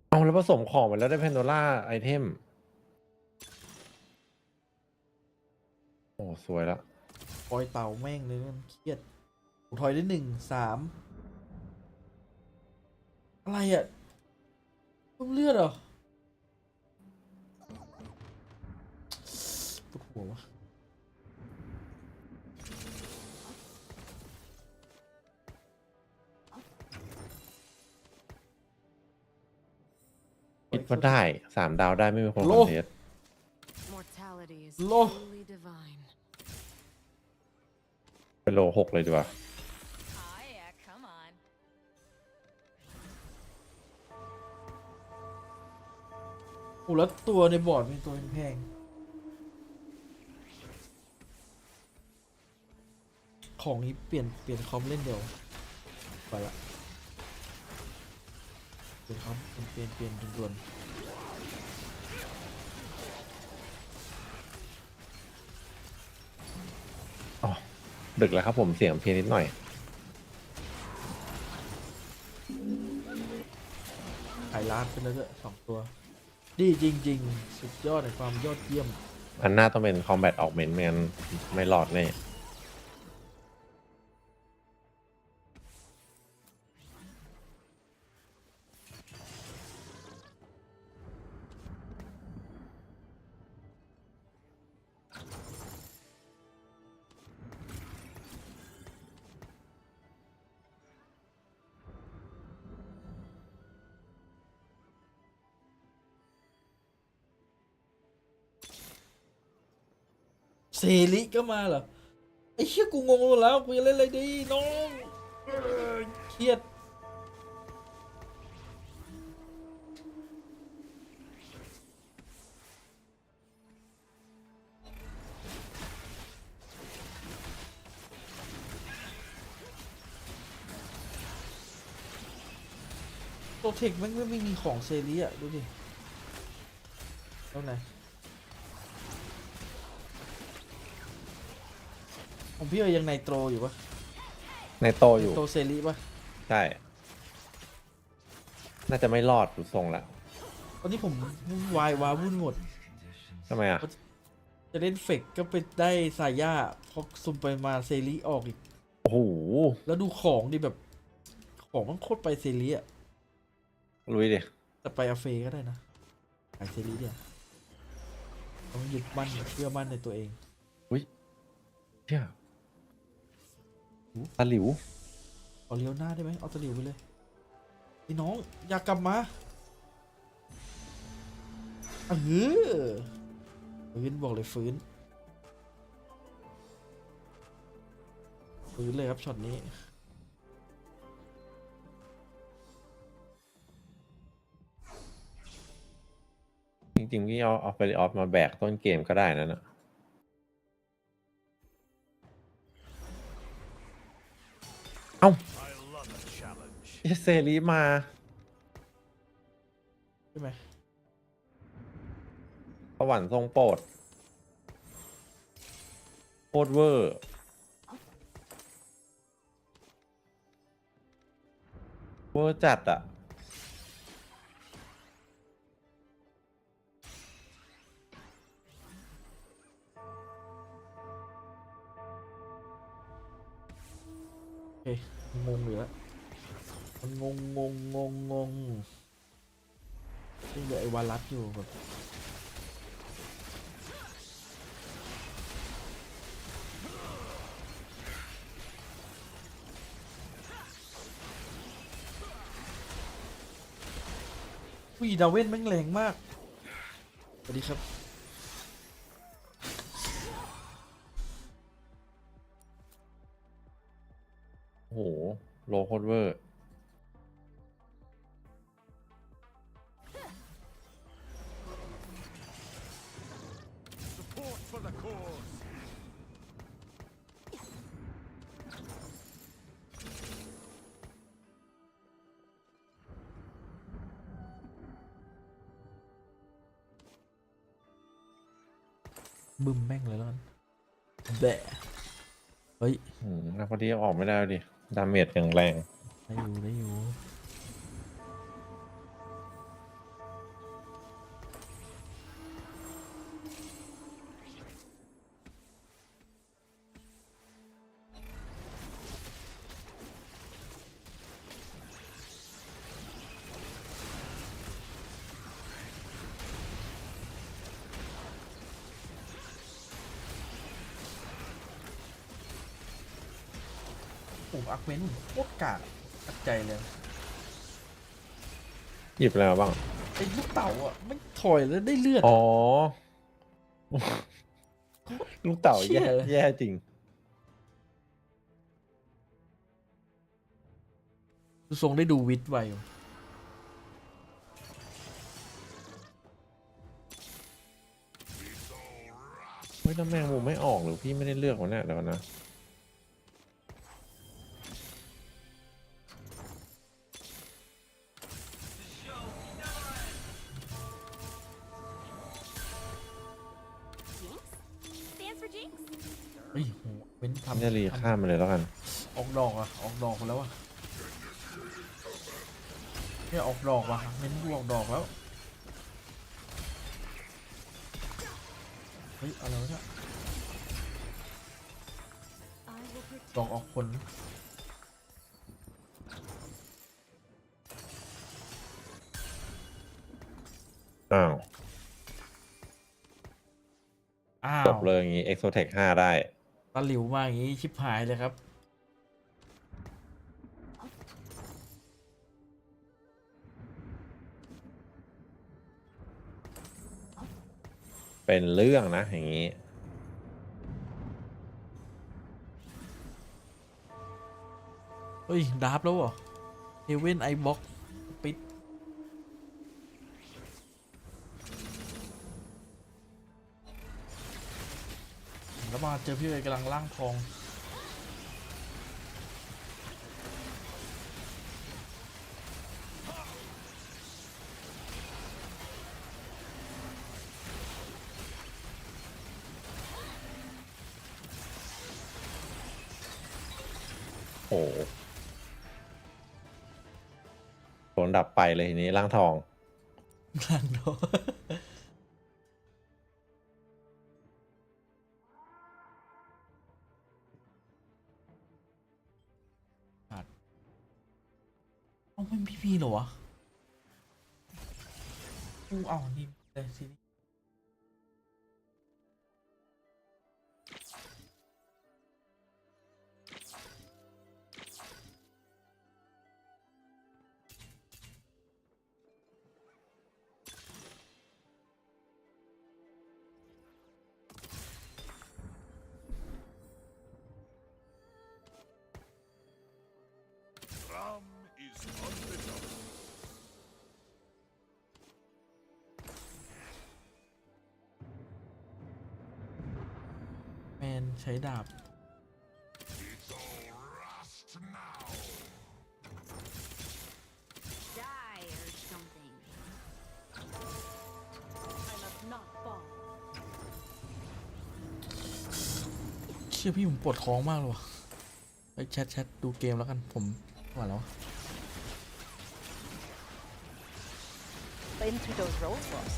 เอาแล้วผสมของไปแล้วได้แพนโดล่าไอเทม โอ้สวยละ ปล่อยเต่าแม่งเลยมันเครียดผมถอยได้1 3อะไรอ่ะเพิ่มเลือดเหรอปวดหัววะคิดว่าได้3 ดาวได้ไม่มีคนคอนเทส Mortality is Lo. truly divine. เป็นโล 6เลยดีกว่า Oh yeah, come on. โอ้แล้วตัวในบอร์ดมีตัวแพงของนี้เปลี่ยนคอมเล่นเดียวไปละเปลี่ยนคอมเปลี่ยนด่วนอ๋อ ดึกแล้วครับผมเสียงเพลงนิดหน่อย ขายล้านไปแล้วด้วย2 ตัวดีจริงๆสุดยอดในความยอดเยี่ยม อันหน้าต้องเป็น Combat Augment ไม่งั้นไม่รอดแน่ เซริก็มาเหรอไอ้เหี้ยกูงงหมดแล้วกูจะเล่นอะไรดีน้องเครียดโตเทคแม่งไม่มีของเซริอ่ะดูดิตรงไหนของพี่ยังไนโตรอยู่ปะ ในโตอยู่ โตเซริปะ ใช่ น่าจะไม่รอดดูทรงแล้ว ตอนนี้ผมวายวาวุ่นหมด ทำไมอ่ะ จะเล่นเฟกก็ไปได้สายย่าพอซุ่มไปมาเซริออกอีก โอ้โห แล้วดูของดิแบบของมันโคตรไปเซริอะ ลุยดิ แต่ไปอาเฟก็ได้นะขายเซริเนี่ยต้องยึดมั่นเชื่อมั่นในตัวเอง เชี่ยตะหลิว เอาเลี้ยวหน้าได้ไหมเอาตะหลิวไปเลยพี่น้องอยากกลับมาฟื้นบอกเลยฟื้นเลยครับช็อตนี้จริงๆพี่เอาไปออฟมาแบกต้นเกมก็ได้นั่นนะเอ้า I love a challenge. เซรีมา ใช่ไหม สวรรค์ทรงโปรดโคตรเวอร์เวอร์จัดอ่ะ โอเคงงอยู่แล้วมันงนี่เหลือไอ้วาลัสอยู่แบบวีดาเว่นแม่งแรงมาก วัสดีครับโอ้โหโลโคตรเวอร์ Support for the cause. บึ้มแม่งเลยแล้วกันแบะเฮ้ย นักพอดีออกไม่ได้ดิ ดาเมจอย่างแรง ได้อยู่โอ้อักเมนโคตรกากอักใจเลย หยิบอะไรมาบ้าง ไอ้ลูกเต่าอ่ะไม่ถอยแล้วได้เลือด อ๋อ ลูกเต่า เชี่ แย่ ยเลย แย่จริง ดูทรงได้ดูวิทย์ไวอยู่ เฮ้ยแล้วแมงมุมไม่ออกหรือพี่ไม่ได้เลือกวะเนี่ยเดี๋ยวก่อนนะ เฮ้ยโหเป็นทำ จะรีข้ามมาเลยแล้วกัน ออกดอกอ่ะออกดอกมาแล้วอ่ะเนี่ยออกดอกว่ะเม้นดูออกดอกแล้วเฮ้ยอะไรวะเนี่ยดอกออกผล อ้าว อ้า จ ว บเลยอย่างงี้ Exotech 5 ได้ ตะหลิวมาอย่างงี้ชิบหายเลยครับ เป็นเรื่องนะอย่างงี้ เฮ้ยดาร์ฟแล้วเหรอเฮเว่นไอบ็อกปิดแล้วมาเจอพี่เอกำลังล่างทองโอ้โหโดนดับไปเลยทีนี้ร่างทอง ล่างทองเอาไม่มีพี่เหรอวะกูเอานี่เลยสิRam is on the top. แมนใช้ดาบ It's all rust now. Die or something. I must not fall. เชื่อพี่ผมปวดท้องมากเลยวะไปแชทดูเกมแล้วกันผมว่าแล้ว into those roles for us.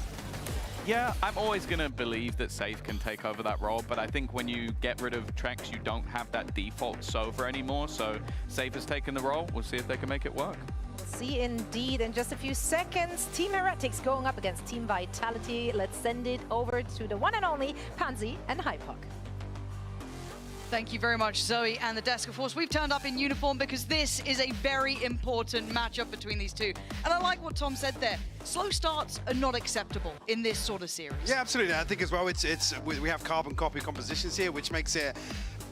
Yeah, I'm always going to believe that Safe can take over that role, but I think when you get rid of Trex, you don't have that default Sova anymore, so Safe has taken the role. We'll see if they can make it work. We'll see indeed in just a few seconds. Team Heretics going up against Team Vitality. Let's send it over to the one and only Pansy and Hypok. Thank you very much, Zoe and the Desk of Force. We've turned up in uniform because this is a very important matchup between these two. And I like what Tom said there. Slow starts are not acceptable in this sort of series. Yeah, absolutely. I think as well, we have carbon copy compositions here, which makes it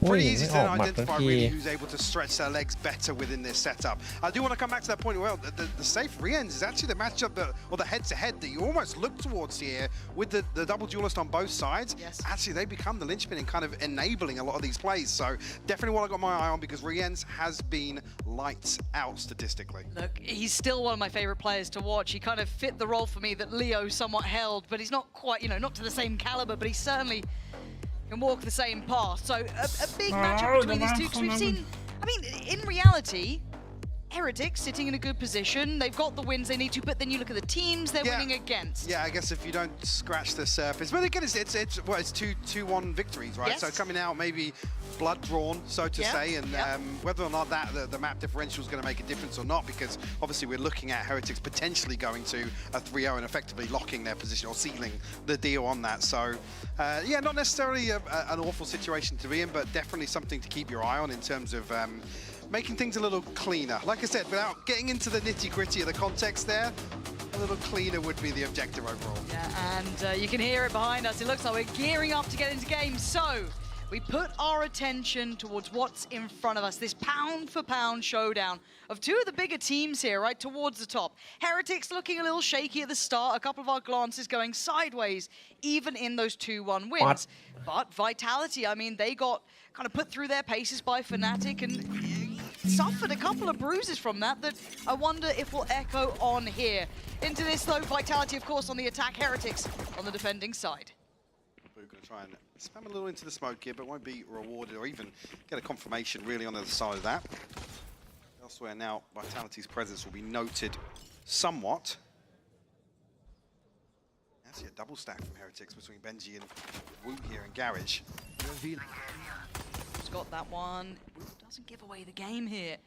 pretty easy to identify really who's able to stretch their legs better within this setup. I do want to come back to that point. Well, the safe re-ends is actually the matchup or the head-to-head that you almost look towards here with the double duelist on both sides. Yes. Actually, they become the linchpin in kind of enabling a lot of these plays. So definitely what I got my eye on, because re-ends has been lights out statistically. Look, he's still one of my favorite players to watch. He kind of fit the role for me that Leo somewhat held, but he's not quite, you know, not to the same caliber, but he certainly can walk the same path. So a big matchup between these two, because we've seen, I mean, in reality, Heretics sitting in a good position. They've got the wins they need to, but then you look at the teams they're winning against. Yeah, I guess if you don't scratch the surface. But again, it's 2-1 victories, right? Yes. So coming out maybe blood drawn, so to say, and whether or not that the map differential is going to make a difference or not, because obviously we're looking at Heretics potentially going to a 3-0 and effectively locking their position or sealing the deal on that. So yeah, not necessarily an awful situation to be in, but definitely something to keep your eye on in terms of making things a little cleaner. Like I said, without getting into the nitty-gritty of the context there, a little cleaner would be the objective overall. Yeah, and you can hear it behind us. It looks like we're gearing up to get into game. So we put our attention towards what's in front of us, this pound-for-pound showdown of two of the bigger teams here, right towards the top. Heretics looking a little shaky at the start, a couple of our glances going sideways, even in those 2-1 wins. But Vitality, I mean, they got kind of put through their paces by Fnatic and suffered a couple of bruises from that I wonder if will echo on here. Into this, though, Vitality, of course, on the attack, Heretics on the defending side. We're going to try and spam a little into the smoke here, but won't be rewarded or even get a confirmation really on the other side of that. Elsewhere now, Vitality's presence will be noted somewhat. Actually, a double stack from Heretics between Benji and Woot here in Garage. He's got that one. Doesn't give away the game here.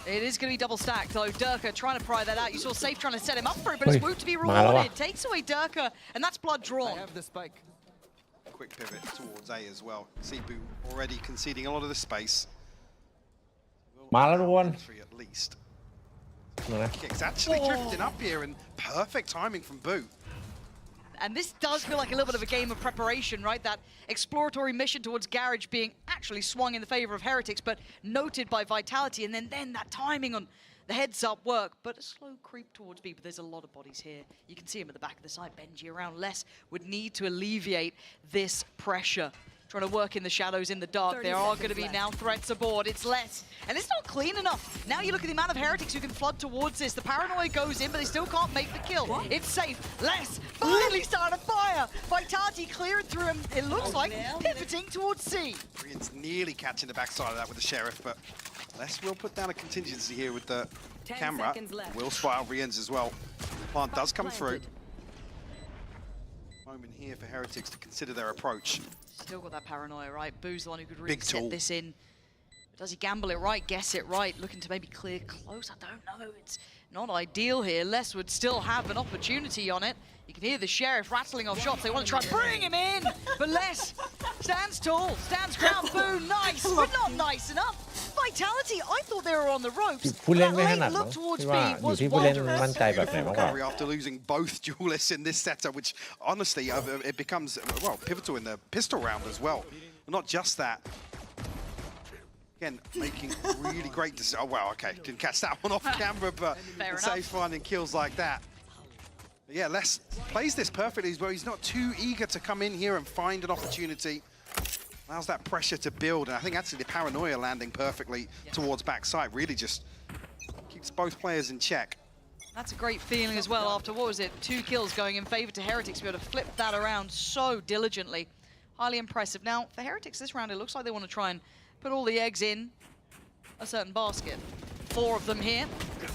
It is going to be double stacked, though. Durka trying to pry that out. You saw Safe trying to set him up for it, but it's Woot to be rewarded. Takes away Durka, and that's blood drawn. I have the spike. Quick pivot towards A as well. Cebu already conceding a lot of the space. Three at least. Kicks actually drifting up here, and perfect timing from Boo. And this does feel like a little bit of a game of preparation, right? That exploratory mission towards Garage being actually swung in the favor of Heretics, but noted by Vitality, and then that timing on the heads-up work, but a slow creep towards B, but there's a lot of bodies here. You can see him at the back of the side. Benji around less would need to alleviate this pressure. Trying to work in the shadows in the dark. There are going to be now threats aboard. It's less. And it's not clean enough. Now you look at the amount of Heretics who can flood towards this. The paranoia goes in, but they still can't make the kill. It's safe. Less. Finally starting to fire. Vitality cleared through him. It looks like pivoting towards C. Brian's nearly catching the backside of that with the Sheriff, but Les will put down a contingency here with the camera. Will spy out Rians as well. Plant does come through. Moment here for Heretics to consider their approach. Still got that paranoia, right? Boo's the one who could really set this in. Does he gamble it right, guess it right, looking to maybe clear close? I don't know. It's not ideal here. Les would still have an opportunity on it. You can hear the Sheriff rattling off shots. They want to try and bring him in, but Les stands tall, stands ground. Boo, nice, but not nice enough. Vitality, I thought they were on the ropes. That late look towards B was wondrous. Recovery after losing both duelists in this setup, which honestly, it becomes, well, pivotal in the pistol round as well. Not just that. Again, making really great decisions. Oh, wow, okay. Didn't catch that one off camera, but safe finding kills like that. But yeah, Les plays this perfectly as well. He's not too eager to come in here and find an opportunity. Allows that pressure to build, and I think actually the paranoia landing perfectly towards backside really just keeps both players in check. That's a great feeling as well after, what was it, 2 kills going in favor to Heretics. To be able to flip that around so diligently. Highly impressive. Now, for Heretics this round, it looks like they want to try and put all the eggs in a certain basket. 4 of them here,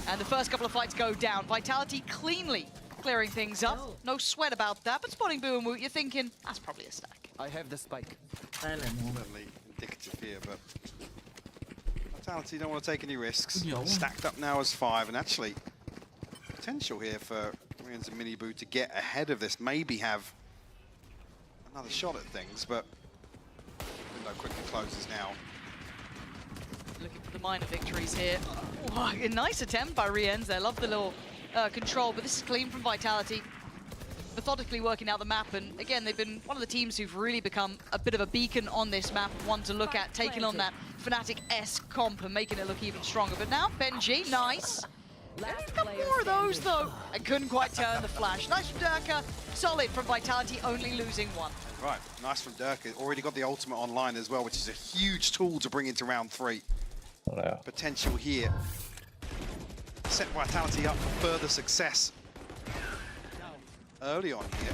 and the first couple of fights go down. Vitality cleanly clearing things up. No sweat about that, but spotting Boo and Woot, you're thinking, that's probably a stack. I have the spike. Certainly indicative here, but Vitality don't want to take any risks. Stacked up now as 5, and actually potential here for Rians and Mini Boo to get ahead of this, maybe have another shot at things, but window quickly closes now. Looking for the minor victories here. Oh, a nice attempt by Rienz there. Love the little control, but this is clean from Vitality. Methodically working out the map, and again, they've been one of the teams who've really become a bit of a beacon on this map, one to look at, taking on that Fnatic-esque comp and making it look even stronger. But now, Benji, nice. A couple more of those, though, and couldn't quite turn the flash. Nice from Durka, solid from Vitality, only losing one. Right, nice from Durka. Already got the ultimate online as well, which is a huge tool to bring into round 3. Potential here. Set Vitality up for further success early on here.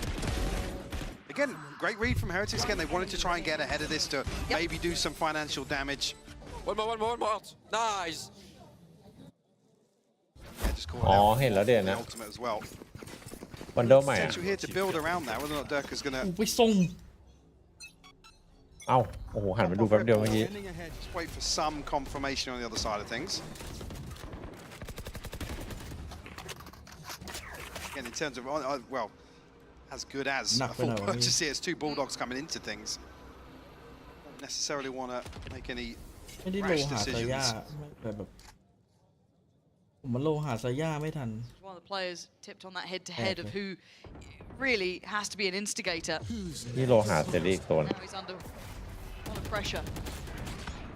Again, great read from Heretics. Again, they wanted to try and get ahead of this to maybe do some financial damage. One more. Nice. Yeah, just call it out. เห็นแล้วเด่น The นะ ultimate as well. วันเดอร์ใหม่อะ Potential here to build around that. Whether or not Durka's going to ไปส่ง เอ้าโอ้โหหันมาดูแป๊บเดียวเมื่อกี้ just wait for some confirmation on the other side of things. Again, in terms of, well, as good as a full purchase here, it's 2 Bulldogs coming into things. Don't necessarily want to make any ไม่ได้โลหะสายาแบบผมมันโลหะสายาไม่ทัน One of the players tipped on that head-to-head of who really has to be an instigator. นี่โลหะเสร็จอีกตัว Now he's under pressure.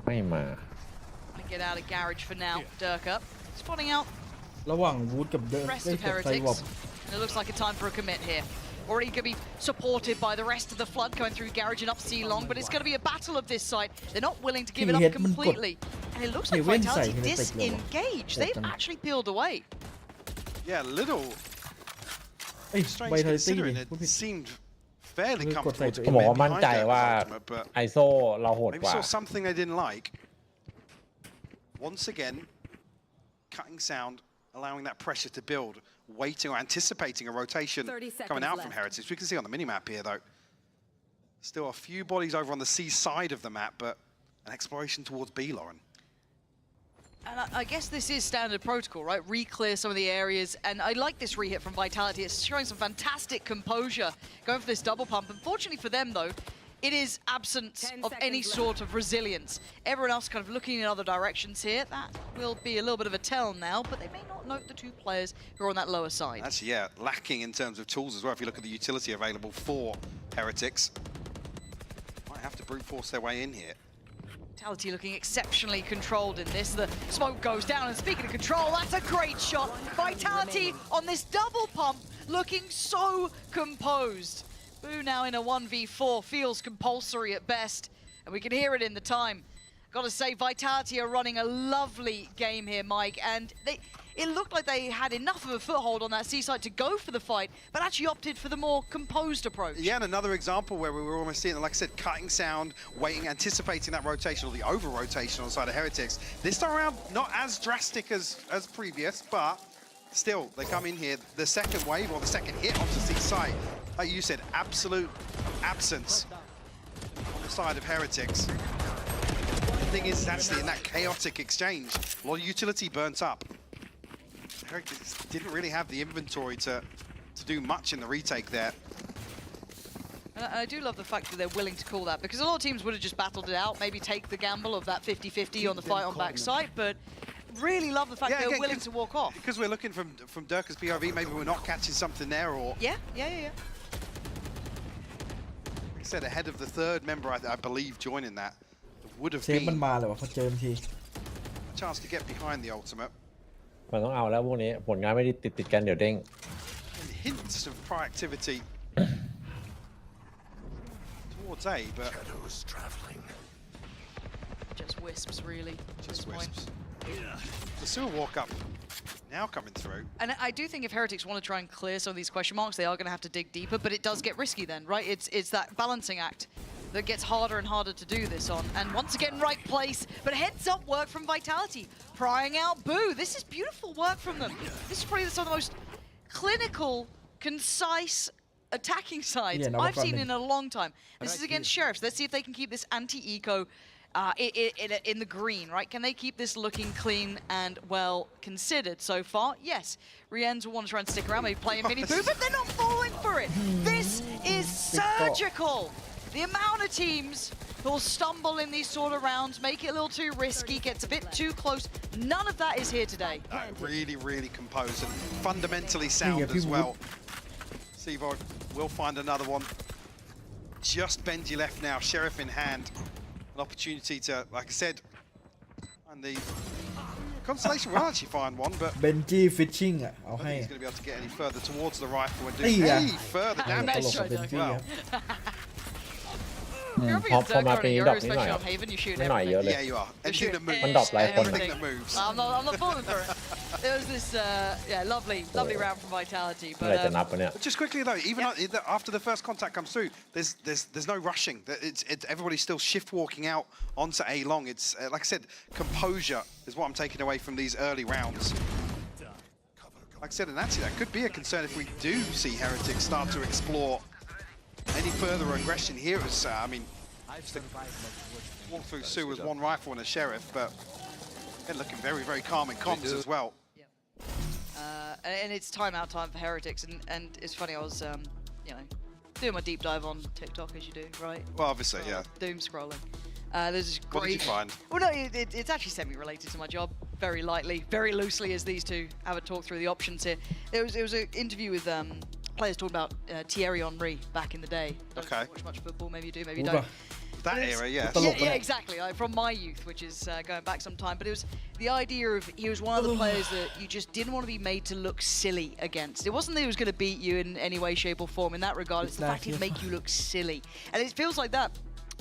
ไม่มา Gonna get out of garage for now. Durka spotting out ระหว่างวูดกับเดอร์ rest of Heretics. And it looks like a time for a commit here. Already going to be supported by the rest of the flood going through garage and up C long, but it's going to be a battle of this side. They're not willing to give it up completely. And it looks like Vitality disengaged. They've actually peeled away. Yeah, little strange considering it seemed fairly comfortable to ผม come บอก in ว่ามั่น behind ใจ Durka's ว่า ultimate, but ไอโซเราโหด maybe กว่า saw something they didn't like. Once again, cutting sound, allowing that pressure to build, waiting or anticipating a rotation coming out from Heretics. We can see on the minimap here, though. Still a few bodies over on the C side of the map, but an exploration towards B, Lauren. And I guess this is standard protocol, right? Re-clear some of the areas, and I like this re-hit from Vitality. It's showing some fantastic composure going for this double pump. Unfortunately for them, though, it is absence of any sort of resilience. Everyone else kind of looking in other directions here. That will be a little bit of a tell now, but they may not note the 2 players who are on that lower side. Actually, yeah, lacking in terms of tools as well. If you look at the utility available for Heretics, might have to brute force their way in here. Vitality looking exceptionally controlled in this. The smoke goes down, and speaking of control, that's a great shot. Vitality on this double pump looking so composed. Boo now in a 1v4 feels compulsory at best, and we can hear it in the time. Gotta say, Vitality are running a lovely game here, Mike, and it looked like they had enough of a foothold on that seaside to go for the fight, but actually opted for the more composed approach. Yeah, and another example where we were almost seeing, like I said, cutting sound, waiting, anticipating that rotation or the over-rotation on the side of Heretics. This time around, not as drastic as previous, but still, they come in here, the second wave or the second hit onto C side. Like you said, absolute absence on the side of Heretics. The thing is, actually, in that chaotic exchange, a lot of utility burnt up. Heretics didn't really have the inventory to do much in the retake there. And I do love the fact that they're willing to call that, because a lot of teams would have just battled it out, maybe take the gamble of that 50-50 on the fight on backside, but really love the fact that they're willing to walk off. Because we're looking from Durka's POV, maybe we're not catching something there, or... Yeah. Like I said, ahead of the 3rd member, I believe, joining that. Would have เซฟมันมาเลยว่ะพอเจอที a chance to get behind the ultimate. มันต้องเอาแล้วพวกนี้ผลงานไม่ได้ติดกันเดี๋ยวเด้ง And hints of proactivity towards A, but Shadows traveling. Just wisps, really. Just wisps. The sewer walk up now coming through. And I do think if Heretics want to try and clear some of these question marks, they are going to have to dig deeper, but it does get risky then, right? It's that balancing act that gets harder and harder to do this on. And once again, right place, but heads up work from Vitality. Prying out Boo. This is beautiful work from them. This is probably some of the most clinical, concise attacking sides I've seen in a long time. This is against Sheriffs. Let's see if they can keep this anti-eco in the green, right? Can they keep this looking clean and well considered so far? Yes. Rienz will want to try and stick around, maybe play a mini Boo, but they're not falling for it. This is surgical. The amount of teams who'll stumble in these sort of rounds, make it a little too risky, gets a bit too close. None of that is here today. Really, really composed and fundamentally sound as well. Seavod will find another one. Just Benji left now, Sheriff in hand. An opportunity to, like I said, and the Constellation will actually find one, but Benji fishing อ่ะเอา I ให้ think he's going to be able to get any further towards the rifle and do Yeah. any further damage. Nice try, as well. You're up พอ against มา Zergo ปี and นี้ a ดรอ Euro, ปนิดหน่อย especially on Haven, you shoot ไม่หน่อยเยอะ everything. เลย Yeah, you are. Anything that moves. มันดรอปหลายคน Everything that moves. I'm not falling for it. It was this, lovely round from Vitality. เมื่อไหร่ But จะนับวะเนี่ย Just quickly though, even after the first contact comes through, there's no rushing. It's everybody's still shift walking out onto A long. It's like I said, composure is what I'm taking away from these early rounds. Like I said, and actually that could be a concern if we do see Heretics start to explore any further aggression here. As I mean, walk through Sue with one rifle and a Sheriff, but they're looking very, very calm in comms as well. And it's timeout time for Heretics, and it's funny, I was, doing my deep dive on TikTok, as you do, right? Well, obviously, yeah. Doom scrolling. There's this great... What did you find? Well, no, it's actually semi-related to my job, very lightly, very loosely, as these two have a talk through the options here. It was an interview with players talking about Thierry Henry back in the day. Okay. Don't watch much football, maybe you do, maybe you don't. That era, yes. Yeah, exactly. From my youth, which is going back some time. But it was the idea of he was one of the players that you just didn't want to be made to look silly against. It wasn't that he was going to beat you in any way, shape, or form. In that regard, it's the fact he'd make you look silly, and it feels like that.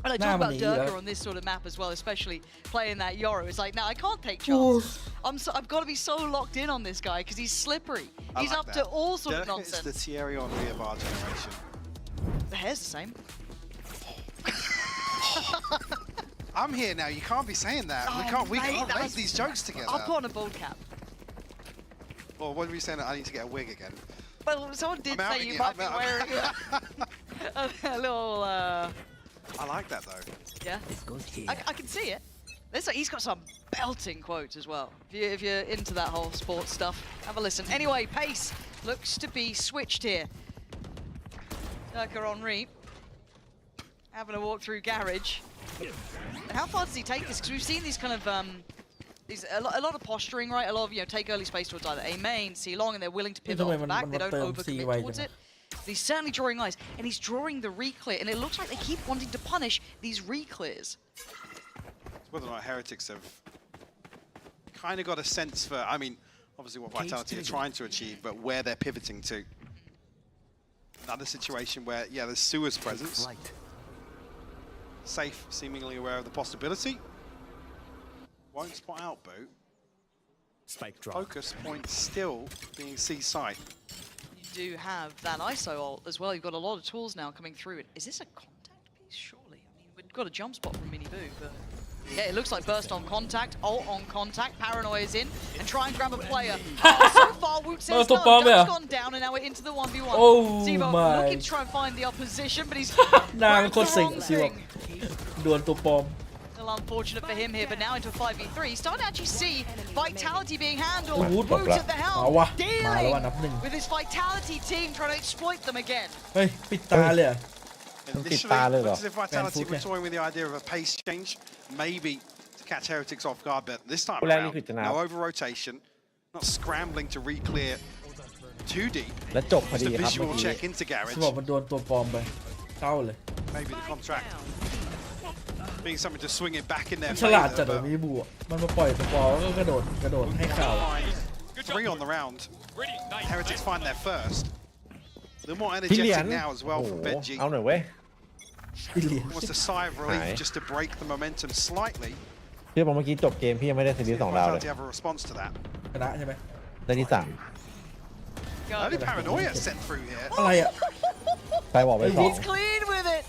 And I talk about Durka on this sort of map as well, especially playing that Yoro. It's like, now I can't take chances. I've got to be so locked in on this guy because he's slippery. He's up to all sorts of nonsense. Durka is the Thierry Henry of our generation. The hair's the same. I'm here now. You can't be saying that. We can't make these jokes together. I'll put on a bald cap. Or what were you saying? I need to get a wig again. Well, someone did say you might be wearing a little. I like that though. Yeah, I can see it. He's got some belting quotes as well. If you're into that whole sports stuff, have a listen. Anyway, pace looks to be switched here. Durka Henry having a walk through garage. And how far does he take this? Because we've seen these kind of a lot of posturing, right? A lot of take early space towards either A main, C long, and they're willing to pivot off the back. They don't overcommit towards it. But he's certainly drawing eyes, and he's drawing the reclear, and it looks like they keep wanting to punish these reclears. It's whether or not Heretics have kind of got a sense for, I mean, obviously what Vitality are trying to achieve, but where they're pivoting to. Another situation where, yeah, there's Sua's presence. Safe, seemingly aware of the possibility. Won't spot out boot. Spike drop. Focus point still being C site. You do have that ISO ult as well. You've got a lot of tools now coming through. Is this a contact piece? Surely. I mean, we've got a jump spot from Mini Boo, but yeah, it looks like burst on contact, ult on contact. Paranoia is in and try and grab a player. So far, Woot says no. Duck's gone down, and now we're into the 1v1. Oh Zebo my. looking to try and find the opposition, but he's นาง grabbed โคตร the สิง wrong สิบอก thing. ดวลตัวปลอม Still unfortunate for him here, but now into a 5v3. Starting to actually see Vitality being handled. Woot Woot at the เอา helm, วะมาแล้วว่ะนับหนึ่ง dealing with this Vitality team, trying to exploit them again. เฮ้ยปิดตาเลยอะ Initially, looks as if Vitality were toying with the idea of a pace change, maybe to catch Heretics off guard, but this time around, no over-rotation, not scrambling to re-clear too deep. และจบพอ Just ดี a ครับเมื่อ visual กี้ check into ส Garage. บอกมันโดนตัวปลอมไปเข้าเลย Maybe the contract being something to swing it back in their ฉลาดจัด favor, เลยมีบวกมันมาปล่อยตัวปลอมแล้วก็กระโดดให้ข่าว 3 on the round. Heretics find their first. A little more พี่เหรียญ energetic now as โอ้ well โห from Benji. เอาหน่อยเว้ย Almost a sigh of relief Aye. just to break the momentum slightly. พี่บอกเมื่อกี้จบเกมพี่ยังไม่ได้ซีรีส์2ดาวเลย Vitality have a response to that. ชนะใช่ไหม ได้ที่ Early paranoia sent through here. อะไรอ่ะ 3ไปบอกไป He's clean with it.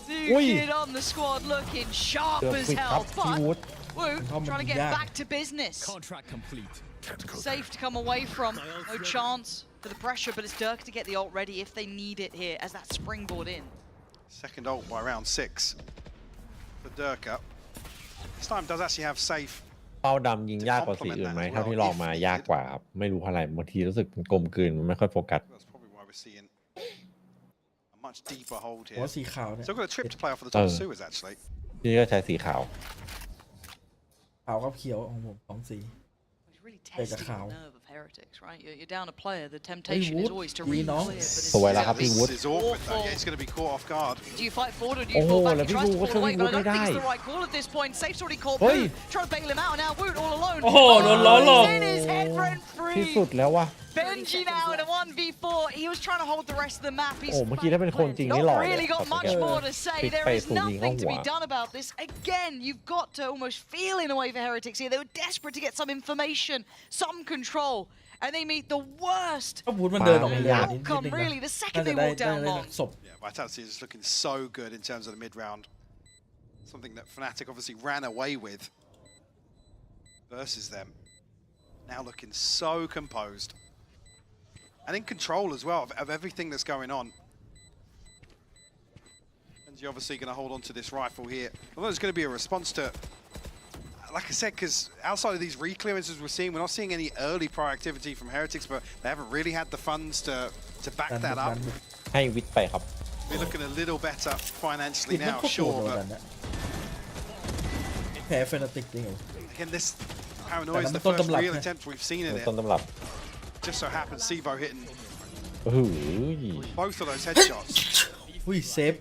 New kid on the squad looking sharp 2เกือบ as ปิดครับ hell, พี่ but วูด Woot trying to get back to business. Contract complete. Safe to come away from. No chance for the pressure, but it's Durk to get the ult ready if they need it here as that springboard in. Second ult by round 6 for Durka. This time does actually have safe. เป้าดำยิงยากกว่าสีอื่นไหมเท่าที่ลองมายากกว่าครับไม่รู้เพราะอะไรบางทีรู้สึกมันกลมกลืนมันไม่ค่อยโฟกัส That's probably why we're seeing a much deeper hold หัว here. สีขาวเนี่ย Still got a trip to play off for the top sewers actually. พี่ก็ใช้สีขาว ขาวกับเขียวของผม2 สี It's really testing the Cow. nerve of Heretics, right? You're down a player. The temptation is always to you know. re-clear, but it's สวยแล้วครับพี่วุฒิ This is awkward though. Yeah, he's going to be caught off guard. do you fight forward or do you fall back? He tries to fall away, but I don't think it's the right call at this point. Safe's already caught Oi. Boo, trying to bail him out, and now Woot all alone. โอ้โหโดนล้อหลอก He's in his head rent ที่ free. สุดแล้ววะ Benji now in a 1v4. He was trying to hold the rest of the map. He's โอ้เมื่อกี้ถ้าเป็นคนจริงนี่หล่อ not เลย really got much more to say. There is nothing to be done about this. Again, you've got to almost feel in a way for Heretics here. They were desperate to get some information, some control, and they meet the worst ก็พูดมันเดินออกมาอย่างนิดนึ outcome, งนะ really. The น่า second จะ they ได้ walk down long. ศพ Yeah, Vitality is looking so good in terms of the mid round. Something that Fnatic obviously ran away with versus them. Now looking so composed. And in control as well of everything that's going on. And you're obviously going to hold on to this rifle here. Although there's going to be a response to, like I said, because outside of these reclearances we're seeing, we're not seeing any early proactivity from Heretics, but they haven't really had the funds to back that up. ให้วิทย์ไปครับ We're looking a little better ติ financially ดมัน now, ก็โกรธ sure, เหมือน but กันนะแพ้เฟนาติกจริงเหรอ again, this paranoia is the But first I'm real not- attempt we've seen in ต้น it. ตำรับ Just so happens Sivo hitting โอ้โห both of those headshots. อุ้ยเซฟ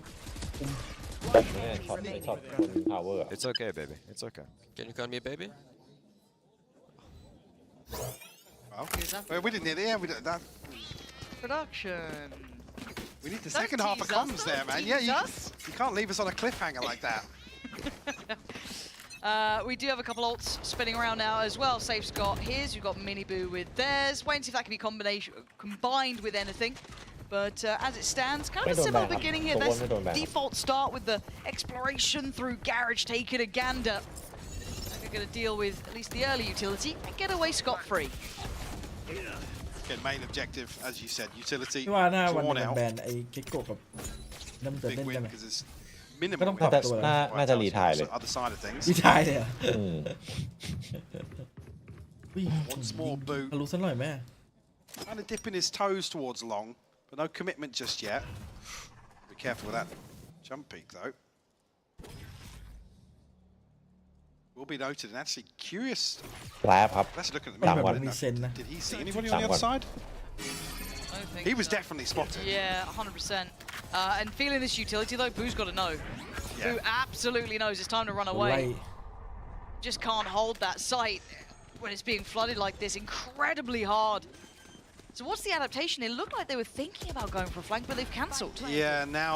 ช็อตบนทาวเวอร์ It's okay, baby. It's okay. Can you call me baby? Well, we didn't hear the end. We did that. Production. We need the Don't second half of tease us, comms don't there, man. tease Yeah, us. you can't leave us on a cliffhanger like that. We do have a couple ults spinning around now as well. Safe's got his, you've got Mini Boo with theirs. Waiting to see if that can be combined with anything. But as it stands, kind of a similar beginning here. This default start with the exploration through Garage taking a gander. They're going to deal with at least the early utility and get away scot-free. Again, main objective, as you said, utility ที่ว่าหน้าวัน drawn นึง out. แบนไอ้เก็กโกะกับน้ำเดือด Big เล่น win ได้ไหม because it's ก็ minimal ต้องปรับตัว น่าจะรีไทร์เลย other side of things. ดีทายเลยเหรอ อืม อุ้ย Once more, Boo ทะลุซะหน่อยแม่ kind of dipping his toes towards long, but no commitment just yet. Be careful with that jump peak though. Will be noted and actually curious. แล้ครับ Let's look at the มัน map. แบบ Didn't มี know. เซนนะ Did he see anybody on the other side? I don't think He was so. definitely spotted. Yeah, 100%. And feeling this utility though, Boo's got to know. Yeah. Boo absolutely knows it's time to run ไล่ away. Just can't hold that sight when it's being flooded like this. Incredibly hard. So what's the adaptation? It looked like they were thinking about going for a flank, but they've cancelled. Yeah, now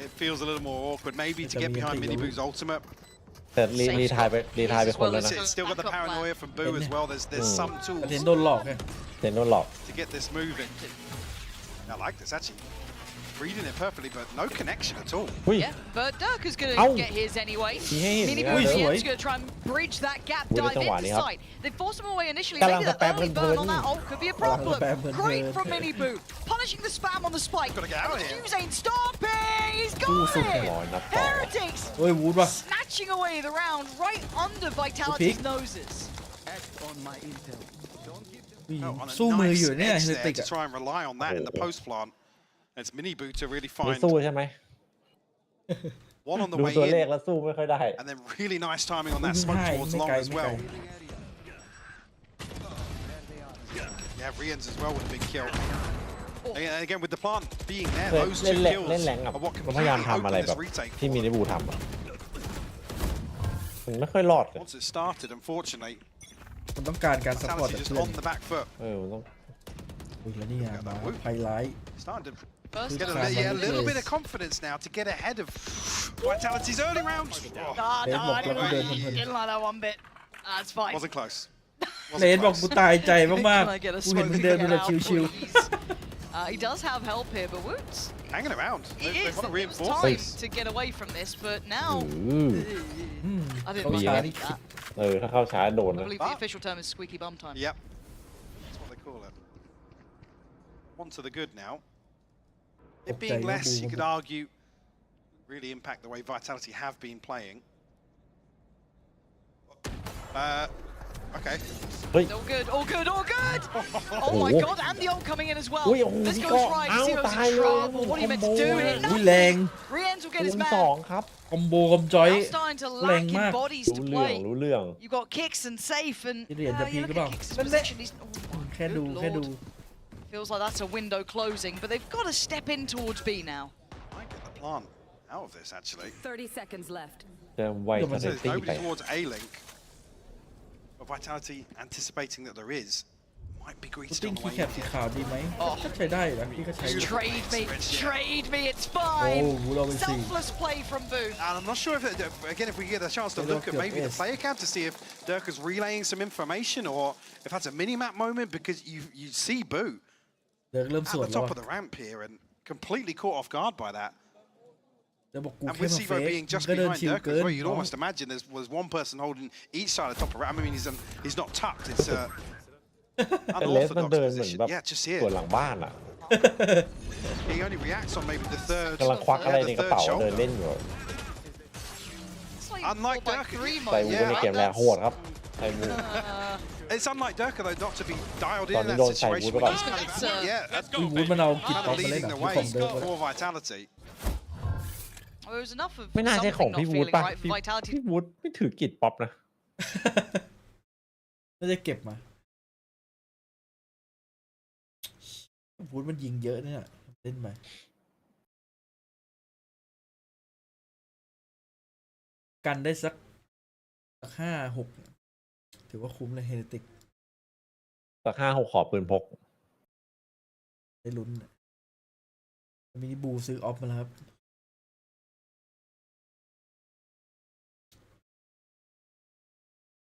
it feels a little more awkward. Maybe to get behind Mini Boo's ultimate. แต่รีไทร์ไปคนแล้วนะ It's still got the paranoia from Boo as well. There's some แต่เทน tools โดนหลอกไง เซนโดนหลอก to get this moving. I like this actually. Reading it perfectly, but no connection at all. Yeah, but Dirk is going to get his anyway. Yeah, Mini yeah. Boo Ui, is going to try and bridge that gap, Ui, dive that's a into while, sight. They forced him away initially. Kalang Maybe the spam early burn on burn. that ult could be a Kalang problem. spam burn. Great from Mini Boo. Punishing the spam on the spike. Gotta get out of here. Fuse ain't stopping. He's สู้ got สุด it. ร้อยนัดต่อ Heretics เฮ้ยวูดว่ะ snatching away the round right under Vitality's noses. อุ้ย No, on a สู้มือ nice อยู่เนี่ย edge เฮ there ติก to try and rely on that in the post plant. It's Mini Boo to really มี find สู้ใช่ไหม one on the ดู way ตัวเลข in, แล้วสู้ไม่ค่อยได้ and then really nice timing on that ไม่ smoke ให้ towards ไม่ long ไกล as ไม่ไกล well. Yeah, Rians as well with a big kill. And again, with the plant being there, เล่น those เล่น two แหลก kills เล่นแรงอ่ะ are what ผมพยายาม completely ทำอะไร open แบ this บ retake. ที่มีนิบูทำอ่ะมันไม่ค่อยรอดเลย Once it started, unfortunately, มันต้องการการซัพพอร์ต Vitality จาก just เพื่อน on the back foot. มันต้อง อุ้ยแล้วนี่ไงมาไฮไลท์ Starting to First get time. a little bit of confidence now to get ahead of Vitality's early round. Oh, 'I Daveบอกว่าเดินเพลิน didn't like that one bit. That's fine. wasn't close. เลนบอกกูตายใจมาก Can I get a ๆกูเห็นมัน smoke เดิน to ดู get แบบ out, ชิว please? He does have help here, but Woods, Hanging around. he They is. want to It was reinforce. time to get away from this, but now อืม I didn't Oh, like yeah. that. ถ้าเข้าช้าโดน I นะ believe the official term is squeaky bum time. Yep. That's what they call it. On to the good now. It being Okay, less, you you'll could argue, really impact the way Vitality have been playing. Okay. All good, all good, all good! Oh my god, and the ult coming in as well. This goes right, Zero's in trouble. What are you meant to do here? อุ้ยแรง Rien's will get his คูณ man. 2ครับ คอมโบคอมจอย Now starting to แรง lack มาก in bodies รู้ to เรื่อง play. รู้เรื่อง You got kicks and safe and Rianจะพี you กหรื look อเปล่า at kicks' position. He's, แค่ดู good แค่ดู lord. Feels like that's a window closing, but they've got to step in towards B now. Might get the plant out of this actually. 30 seconds left. เติมไว เดี๋ยว ท มัน เน There's ตี้ nobody ไป towards A link. But Vitality anticipating that there is. Might be พุต greased ติ้ง on the คี way ย์แคป in สี here. ขาวดีไหมก็ใช้ได้นะพี่ก็ใช้อยู่ Trade me, it's fine. Oh, we'll obviously- Selfless play from Booth. And I'm not sure if, again, if we get a chance to They look at look maybe at the player cam to see if Durka's relaying some information or if that's a mini-map moment because you see Boo เดี๋ยวเริ่ม at สวน the แล้ว top of the ramp here and completely caught off guard by that. เดี๋ยวบอกกู And แค่ with มาเฟ Sivo ก being มึง just ก็เดิน behind ชิว Durka เกิ as น well, you'd almost imagine there was one person holding each side of the top of the ramp. I mean, he's not tucked. It's แต่เลสมัน unorthodox เดินเหมือน position. แบบ Yeah, just ส here. วนหลังบ้านอ่ะ He only reacts on maybe the third. กำลังควักอะไรใน the กระ third เป๋าเดิน shoulder. เล่นอยู่ It's like Unlike 4 by Durka. 3 ใส่ mode, วูในเกมแรก right? โหดครับใส่วู It's unlike Durka though not to be dialed in ตอน in นี้ that โดนใส่วู situation. ไปก่อน He's kind of, yeah, that's พี่วูดมันเอากิจ kind ป๊อ of ปมาเล่น leading อ่ะ the ที่ way ของเดิม for Vitality. Well, it was enough of ไม่น่าใช่ของ something พี่ not วูด feeling ป่ะ right for Vitality. พี่วูดไม่ถือกิจป๊อปนะ น่าจะเก็บมาวูดมันยิงเยอะเนี่ยเล่นมากันได้สัก5-6ถือว่าคุ้มเลยเฮเนติก สัก5-6 ขอปืนพก ได้ลุ้นมินิบูซื้อออฟมาแล้วครับ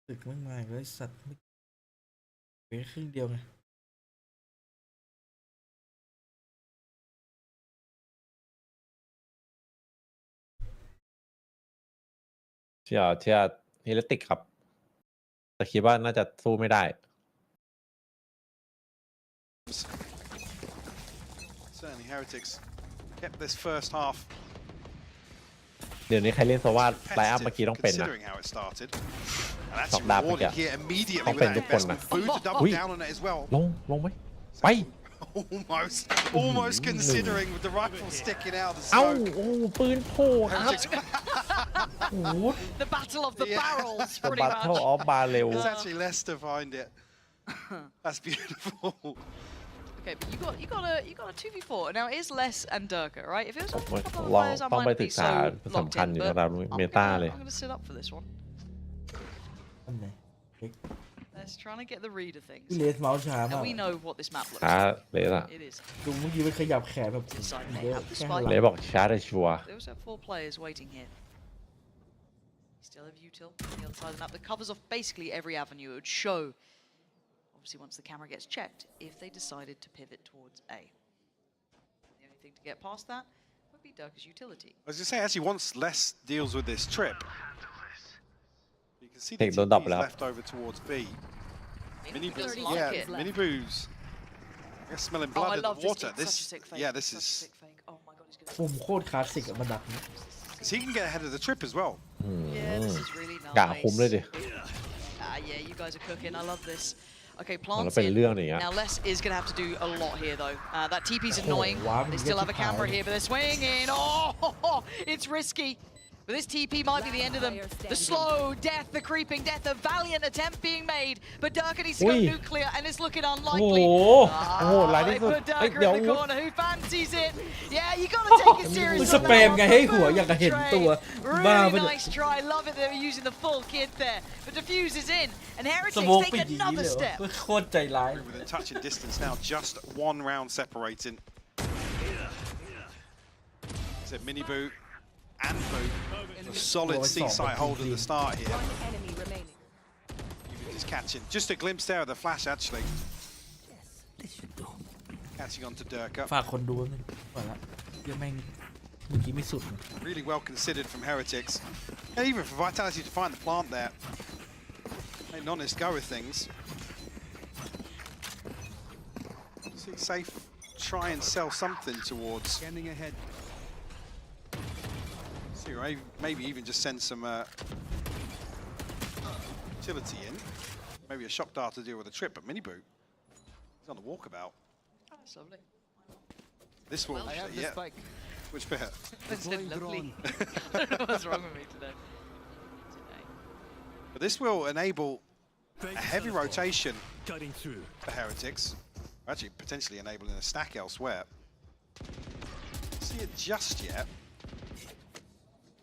ตึกไม่มาอีกแล้วไอ้สัตว์ไม่เป็นครึ่งเดียวไงเชื่อเฮเลติกครับ แต่คิดว่าน่าจะสู้ไม่ได้ Certainly Heretics kept this first half เดี๋ยวนี้ใครเล่นโซวาไลน์อัพเมื่อกี้ต้องเป็นนะ considering how it started. And that's สองดาบเมื่อกี้ rewarded here immediately ต้อง with เป็น that ทุกคนนะ investment. Boo to double down on it as well. ลงไหมไป Almost considering with the rifle sticking out of the เอ้า smoke. โอ้ปืนโผล่ครับ Heretics โอ้โห The battle of the Yeah. barrels, The pretty Battle much. of Barrel It's actually less to find it. That's beautiful. Okay, but you got a 2v4. Now it is Les and Durka, right? If it was ผม a couple of ลอง players, I ต้องไป might ศึ be กษา so สำ locked คัญ in, อยู่ but ระดับเมตาเลย I'm gonna sit up for this one. อันไหน Let's trying to get the read of things. เลสเมาส์ช้ามาก And we know what this map looks ช้า like. เลยอะ It is. ดูเมื่อกี้มันขยับแขนแบบ Decide เย they อะ have the แค่ spike. หลั เลย ง บอกช้าแต่ชัวร์ They also have 4 players waiting here. Still have util on the other side of the map that covers off basically every avenue. It would show, obviously, once the camera gets checked, if they decided to pivot towards A. The only thing to get past that would be Durka's utility. I was going to say, actually, once Les deals with this trip, you can see the Take the TP's double up. left over towards B. Mini Boo's Boo's, like yeah, it. Mini Boo's. I guess smelling Oh, blood I in love the water. this. It's such a sick fake. Yeah, this Such a is. sick fake. Oh my god, he's gonna. ปุ่มโคตรคลาสสิกอะมันดักเนี่ย Because he can get ahead of the trip as well. Yeah, this is really nice. กะคุ้มเลยดิ Yeah, you guys are cooking. I love this. Okay, แล้ว plants เป็น in. เรื่องนี้อะ Now Les is going to have to do a lot here though. That TP's annoying. wow, They you still get have a to camera power. here, but they're swinging. Oh, it's risky. But this TP might be the end of them. The slow death, the creeping death, a valiant attempt being made. But Durka needs to go Ui. nuclear, and it's looking โอ้ unlikely. โห โอ้โหหลายที่ They สุด put เอ้ย Durka เดี๋ยว in the corner. Who fancies it? Yeah, you got to take it มัน seriously. สเปรมไงให้หัวอยากจะเห็นตัวบ้า Really ไปเลย nice try. Love it that they're using the full kit there. But Diffuse is in, and ส Heretics โมก take ไปยิง another เลย step. โคตรใจร้าย Within touching distance now, just one round separating. Is it Mini Boo and Boo? A solid C-site hold at the start here. Enemy remaining. Even just catching. Just a glimpse there of the flash, actually. Catching onto Durka. ฝากคนดูนึงก่อนละเดี๋ยวแม่งเมื่อกี้ไม่สุด Really well considered from Heretics. And even for Vitality to find the plant there. Made an honest go of things. See Safe try and sell something towards. Scanning ahead. See, maybe even just send some utility in. maybe a shock dart to deal with a trip, but Mini Boot, he's on the walkabout. Oh, that's lovely. This will, I have the yeah. spike. Which bit? I said lovely. I don't know what's wrong with me today. But this will enable a heavy rotation Cutting through. for Heretics. Actually, potentially enabling a stack elsewhere. See it just yet.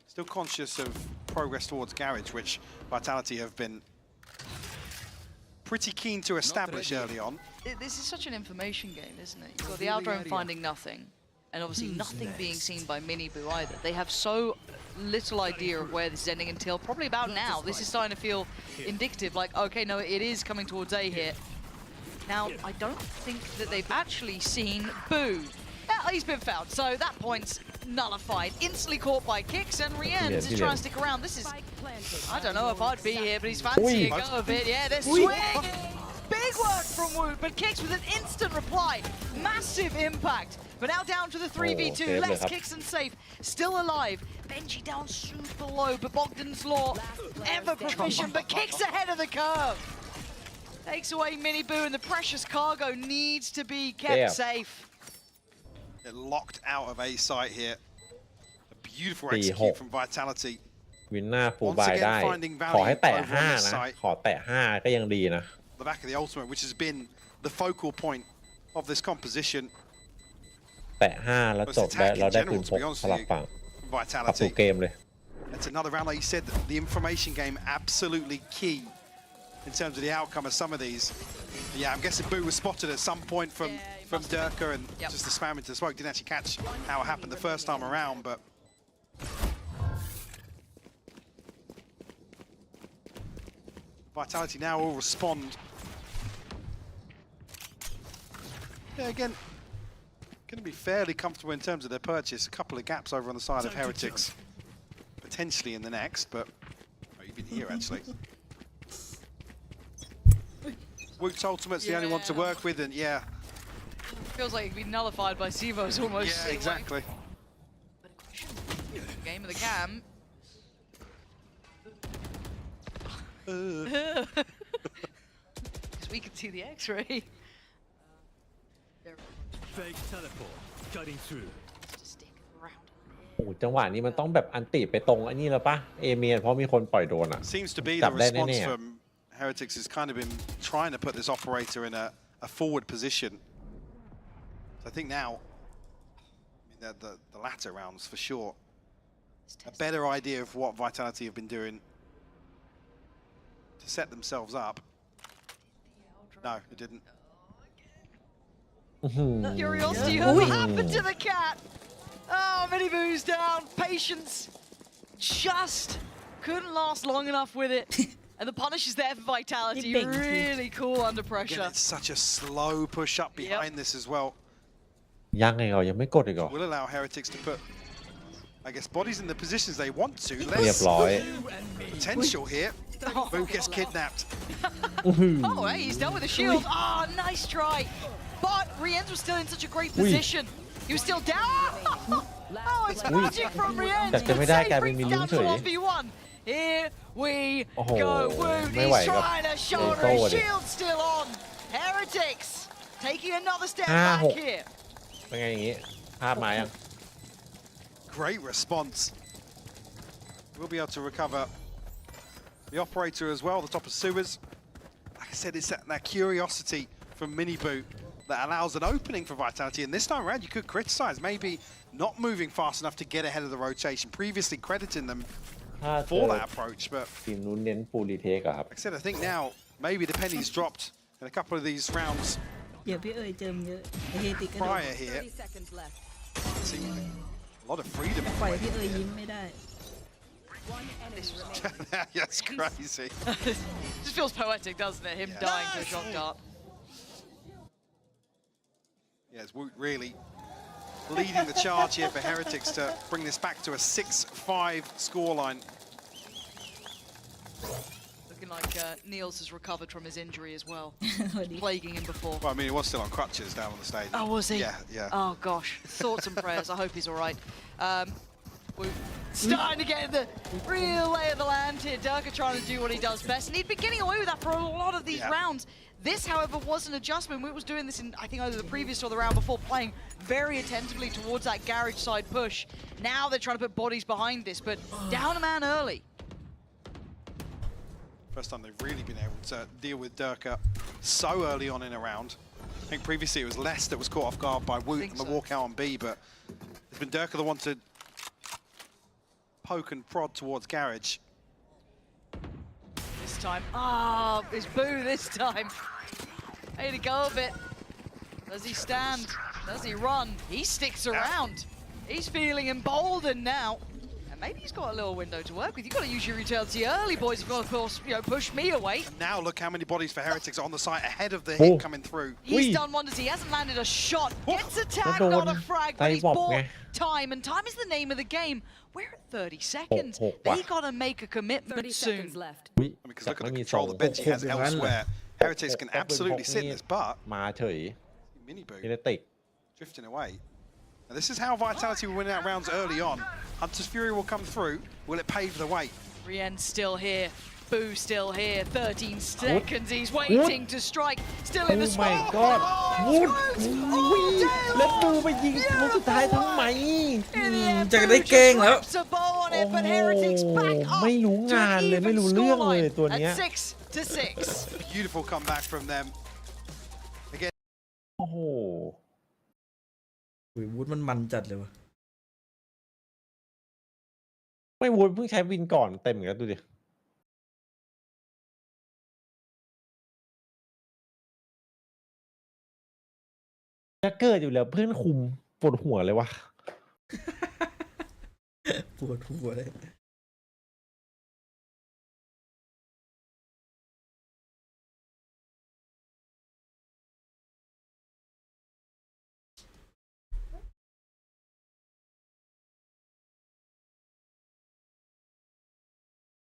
Still conscious of progress towards Garage, which Vitality have been pretty keen to establish early on. This is such an information game, isn't it? You've got the Outdrone finding nothing, and obviously nothing being seen by Miniboo either. They have so little idea of where this is ending until probably about now. This is starting to feel indicative, like, okay, no, it is coming towards A here. Now, I don't think that they've actually seen Boo. He's been found, so that point's nullified. Instantly caught by kicks, and Rienz is trying to stick around. This is, I don't know if I'd be here, but he's fancying a go of it. Yeah, they're swinging. Big work from Woot, but kicks with an instant reply. Massive impact. But now down to the 3v2. Less kicks and safe. Still alive. Benji down super low, but Bogdan's Law ever proficient, but kicks ahead of the curve. Takes away Miniboo, and the precious cargo needs to be kept safe. They're locked out of A site here. A beautiful execute from Vitality. วินหน้าฟูลบายได้ ขอให้แตะ5 นะ ขอแตะ5 ก็ยังดีนะ The back of the ultimate, which has been the focal point of this composition. แตะ5 แล้วจบได้เราได้ปืนพกสลับฝั่งปรับสู่เกมเลย It's another round, like you said, the information game absolutely key in terms of the outcome of some of these. Yeah, I'm guessing Boo was spotted at some point from Durka and just the spam into the smoke. Didn't actually catch how it happened the first time around, but Vitality now will respond. Yeah, again, going to be fairly comfortable in terms of their purchase. A couple of gaps over on the side of Heretics, potentially in the next, but even here actually. Woot's ultimate's the only one to work with, and yeah. Feels like it could be nullified by Sivo's almost. Yeah, exactly. Game of the cam. Because we can see the X-ray. Fake teleport. Cutting through. โอ้จังหวะนี้มันต้องแบบอันติไปตรงไอ้นี่แล้วปะเอเมียเพราะมีคนปล่อยโดนอ่ะ Seems to be the response from Heretics has kind of been trying to put this operator in a forward position. So I think now, I mean, the latter rounds for sure, a better idea of what Vitality have been doing to set themselves up. No, it didn't. Curiosity, what happened to the cat? Oh, Miniboo's down. Patience just couldn't last long enough with it. And the punish is there for Vitality. Really cool under pressure. Again, it's such a slow push up behind this as well. ยังไงยังไม่กดอีกเหรอ Will allow Heretics to put, I guess, bodies in the positions they want to. เรียบร้อย Potential here. Boo gets kidnapped. Oh, hey, he's done with the shield. Oh, nice try. But Rienz was still in such a great position. He was still down. Oh, it's magic from Rienz. แต่จะไม่ได้กลายเป็นมิลลิ Down เฉ to ย 1v1. Here we Oh, go. Woot,ไม่ he's ไหวครับ trying to shoulder his shield still on. Heretics taking another step back here. เป็นไงอย่างงี้ภาพมายัง Great response. We'll be able to recover the operator as well, the top of sewers. Like I said, it's that curiosity from Miniboo that allows an opening for Vitality. And this time around, you could criticize maybe not moving fast enough to get ahead of the rotation, previously crediting them for that approach. But ทีมนู้นเน้นฟูลรีเทคอะครับ like I said, I think now maybe the penny's dropped in a couple of these rounds prior here. Seemingly a lot of freedom. That's crazy. Just feels poetic, doesn't it? Him dying to a shock dart. Yeah, it's Woot really leading the charge here for Heretics to bring this back to a 6-5 scoreline. Looking like Niels has recovered from his injury as well. Plaguing him before. Well, I mean, he was still on crutches down on the stage. Oh, was he? Yeah, yeah. Oh, gosh. Thoughts and prayers. I hope he's all right. Starting to get the real lay of the land here. Durka trying to do what he does best, and he'd been getting away with that for a lot of these rounds. This, however, was an adjustment. We was doing this in, I think, either the previous or the round before, playing very attentively towards that garage side push. Now they're trying to put bodies behind this, but down a man early. First time they've really been able to deal with Durka so early on in a round. I think previously it was Les that was caught off guard by Woot and the walkout on B, but it's been Durka the one to poke and prod towards garage. This time, it's Boo this time. Way to go a bit. Does he stand? Does he run? He sticks around. He's feeling emboldened now. And maybe he's got a little window to work with. You've got to use your utility early, boys. You've got to, of course, push me away. And now look how many bodies for Heretics are on the site ahead of the hit coming through. He's done wonders. He hasn't landed a shot. Gets a tag, not a frag, but he's bought time. And time is the name of the game. We're at 30 seconds. They got to make a commitment 30 soon. seconds left. Because look at the control the bench he has elsewhere. Heretics can absolutely sit this, but มาเฉย Mini Boo เฮเลติก drifting away. Now this is how Vitality will win out rounds early on. Hunter's Fury will come through. Will it pave the way? Rien's still here. Boo still here. 13 seconds. He's waiting to strike. Still in the spot. Oh my god วุ้ดแล้วดูไปยิงลูกสุดท้ายทำไม จะได้เก่งแล้ว โอ้โหไม่รู้งานเลยไม่รู้เรื่องเลยตัวเนี้ย Beautiful comeback from them. Again. โอ้โห วุ้ดมันจัดเลยวะ ไม่วุ้ดเพิ่งใช้วินก่อนเต็มแล้วดูดิจะเกิดอยู่แล้วเพื่อนคุมปวดหัวเลยวะ ปวดหัวเลย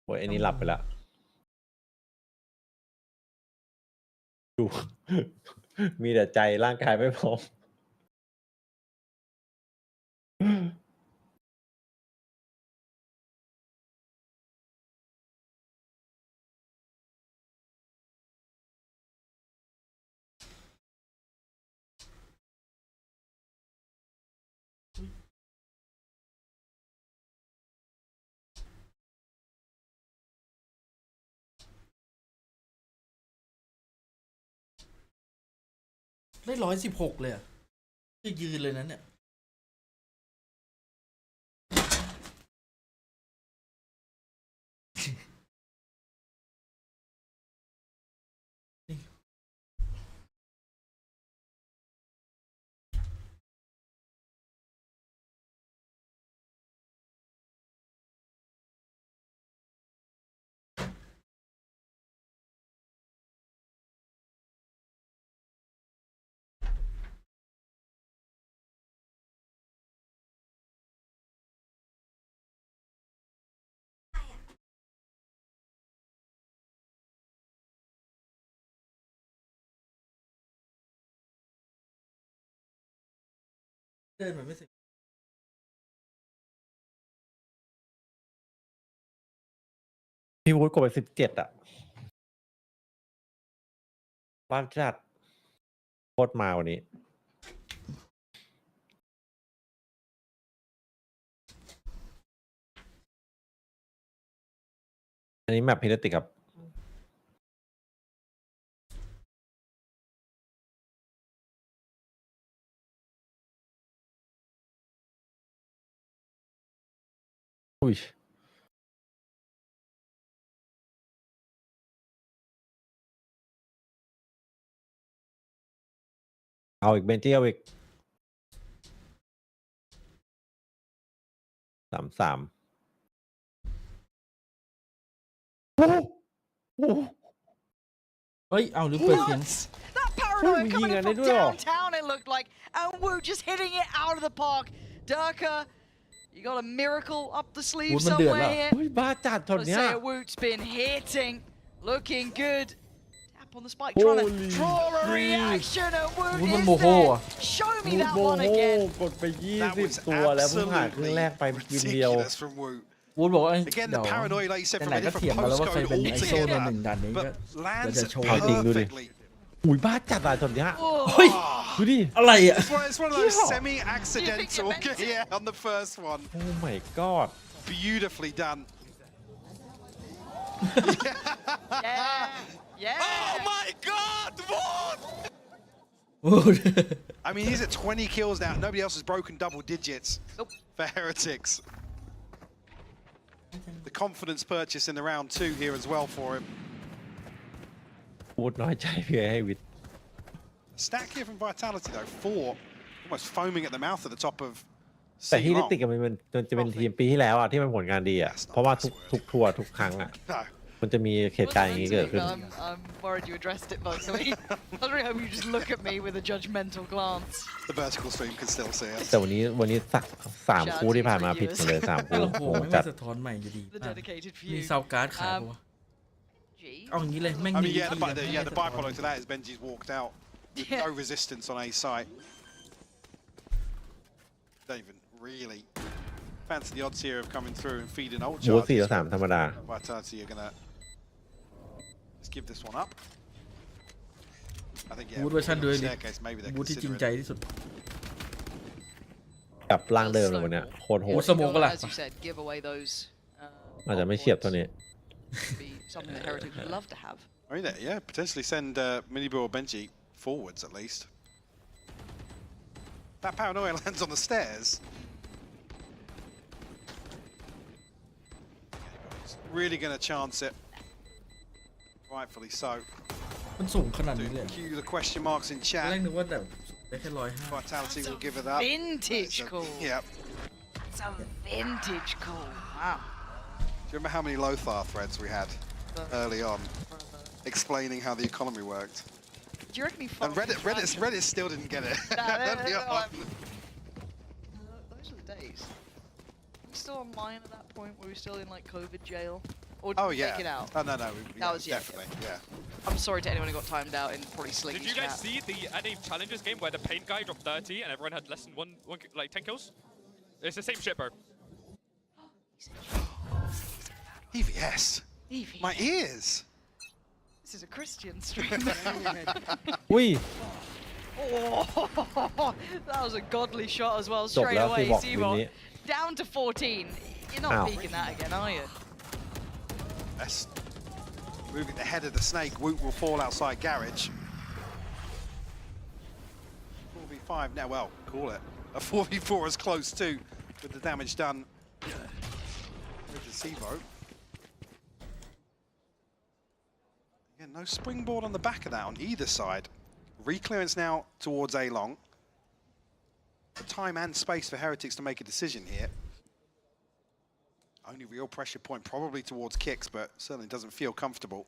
โอ้ยอันนี้หลับไปแล้วดูมีแต่ใจร่างกายไม่พร้อมได้116เลยอ่ะจะยืนเลยนั้นเนี่ยเดินมันไม่เสร็จพี่วุฒิกดไป17อ่ะบ้านจัดโคตรมาวันนี้อันนี้แมปพิลติกครับอุ้ยเอาอีกเบนจี้เอาอีก33เฮ้ยเอาหรือเปิดเสียง That paranoia coming in from downtown it looked like and Wu just hitting it out of the park. Durka, you got a miracle up the sleeve somewhere here. บ้าจัดช็อตเนี้ย Woot's been hitting, looking good. up on the spike, trying to draw a reaction and Woot is there. Show me that one again. กดไป20 ตัวแล้วเพิ่งผ่านครึ่งแรกไปวินเดียว Ridiculous from Woot. วูดบอกว่า Again, the paranoia, like you said, from ไหน a ก็ different เถียงมาแล้วว่าใคร postcode เป็นไอโซใน altogether, 1 ดันนี้ก็ but lands จะโชว์ perfectly. อุ้ยบ้าจัดอ่ะช็อตเนี้ย เฮ้ย ดูดิ อะไรอ่ะ It's one of those semi-accidental, yeah, on the first one. Oh my god Beautifully done. Yeah. Oh my god, what? I mean, he's at 20 kills now. Nobody else has broken double digits for Heretics. The confidence purchase in the round 2 here as well for him. พูดน้อยใจเพื่อให้วิท Stack here from Vitality though, 4, almost foaming at the mouth at the top of แต่ที่ C นิติกับมันจะเป็นทีมปีที่แล้วอ่ะที่มันผลงานดีอ่ะเพราะว่าทุกทัวร์ทุกครั้งอ่ะ No. มันจะมีเหตุการณ์อย่างนี้เกิดขึ้น I'm worried you addressed it both of me. I was really hoping you just look at me with a judgmental glance. The vertical stream can still see us. แต่วันนี้3 คู่ที่ผ่านมาผิดหมดเลย 3 คู่ ลำโพง โห ไม่ จั มา ด สะท้อนใหม่อยู่ดี The dedicated few. มีซาวการ์ดขายปะวะเอาอย่างนี้เลยแม่ง I มี mean, yeah, the byproduct to that is Benji's walked out with no resistance on A site. Don't even really fancy the odds here of coming through and feeding ult บูท charges. 4 3ธรรมดา Vitality are gonna just give this one up. I think บูทเวอร์ชันด้วยดิ staircase maybe they're บูทที่จริงใจ considering. ที่สุด กลับร่างเดิมเลยวันเนี้ยโคตรโห บู ด ทสโมกก็ล่ะ As you said, give away those. อาจจะไม่เฉียบเท่านี้ Be something that Heretics would love to have. I mean, yeah, potentially send Minibu or Benji forwards at least. That paranoia lands on the stairs. He's really going to chance it. Rightfully so. มันสูงขนาดนี้เลย Cue the question marks in แร chat. กนึกว่าแบบได้แค่105 Vitality will give it up. Vintage call. Yep. It's a vintage call. Wow. Do you remember how many Lothar threads we had early on explaining how the economy worked? Do you reckon he And Reddit still didn't get it. Early on. Those are the days. Were we still online at that point? Were we still in like COVID jail? Or did Oh we yeah. make it out? Oh no, That was definitely. Yeah. I'm sorry to anyone who got timed out in probably Slinky's Did you guys chat. see the NA Challengers game where the paint guy dropped 30 and everyone had less than like 10 kills? It's the same shit, bro. EVS. EVS. My ears. This is a Christian stream. อุ้ย Oh, that was a godly shot as well, จบ straight แล้วที่ away. บอกวิน Seabot นี้ down to 14. You're not Ow. peeking that again, are you? That's moving the head of the snake. Woot will fall outside garage. 4v5 now. Well, call it a 4v4 is close too, with the damage done with the Sevo. Again, no springboard on the back of that on either side. Reclearance now towards A long. The time and space for Heretics to make a decision here. Only real pressure point probably towards kicks, but certainly doesn't feel comfortable.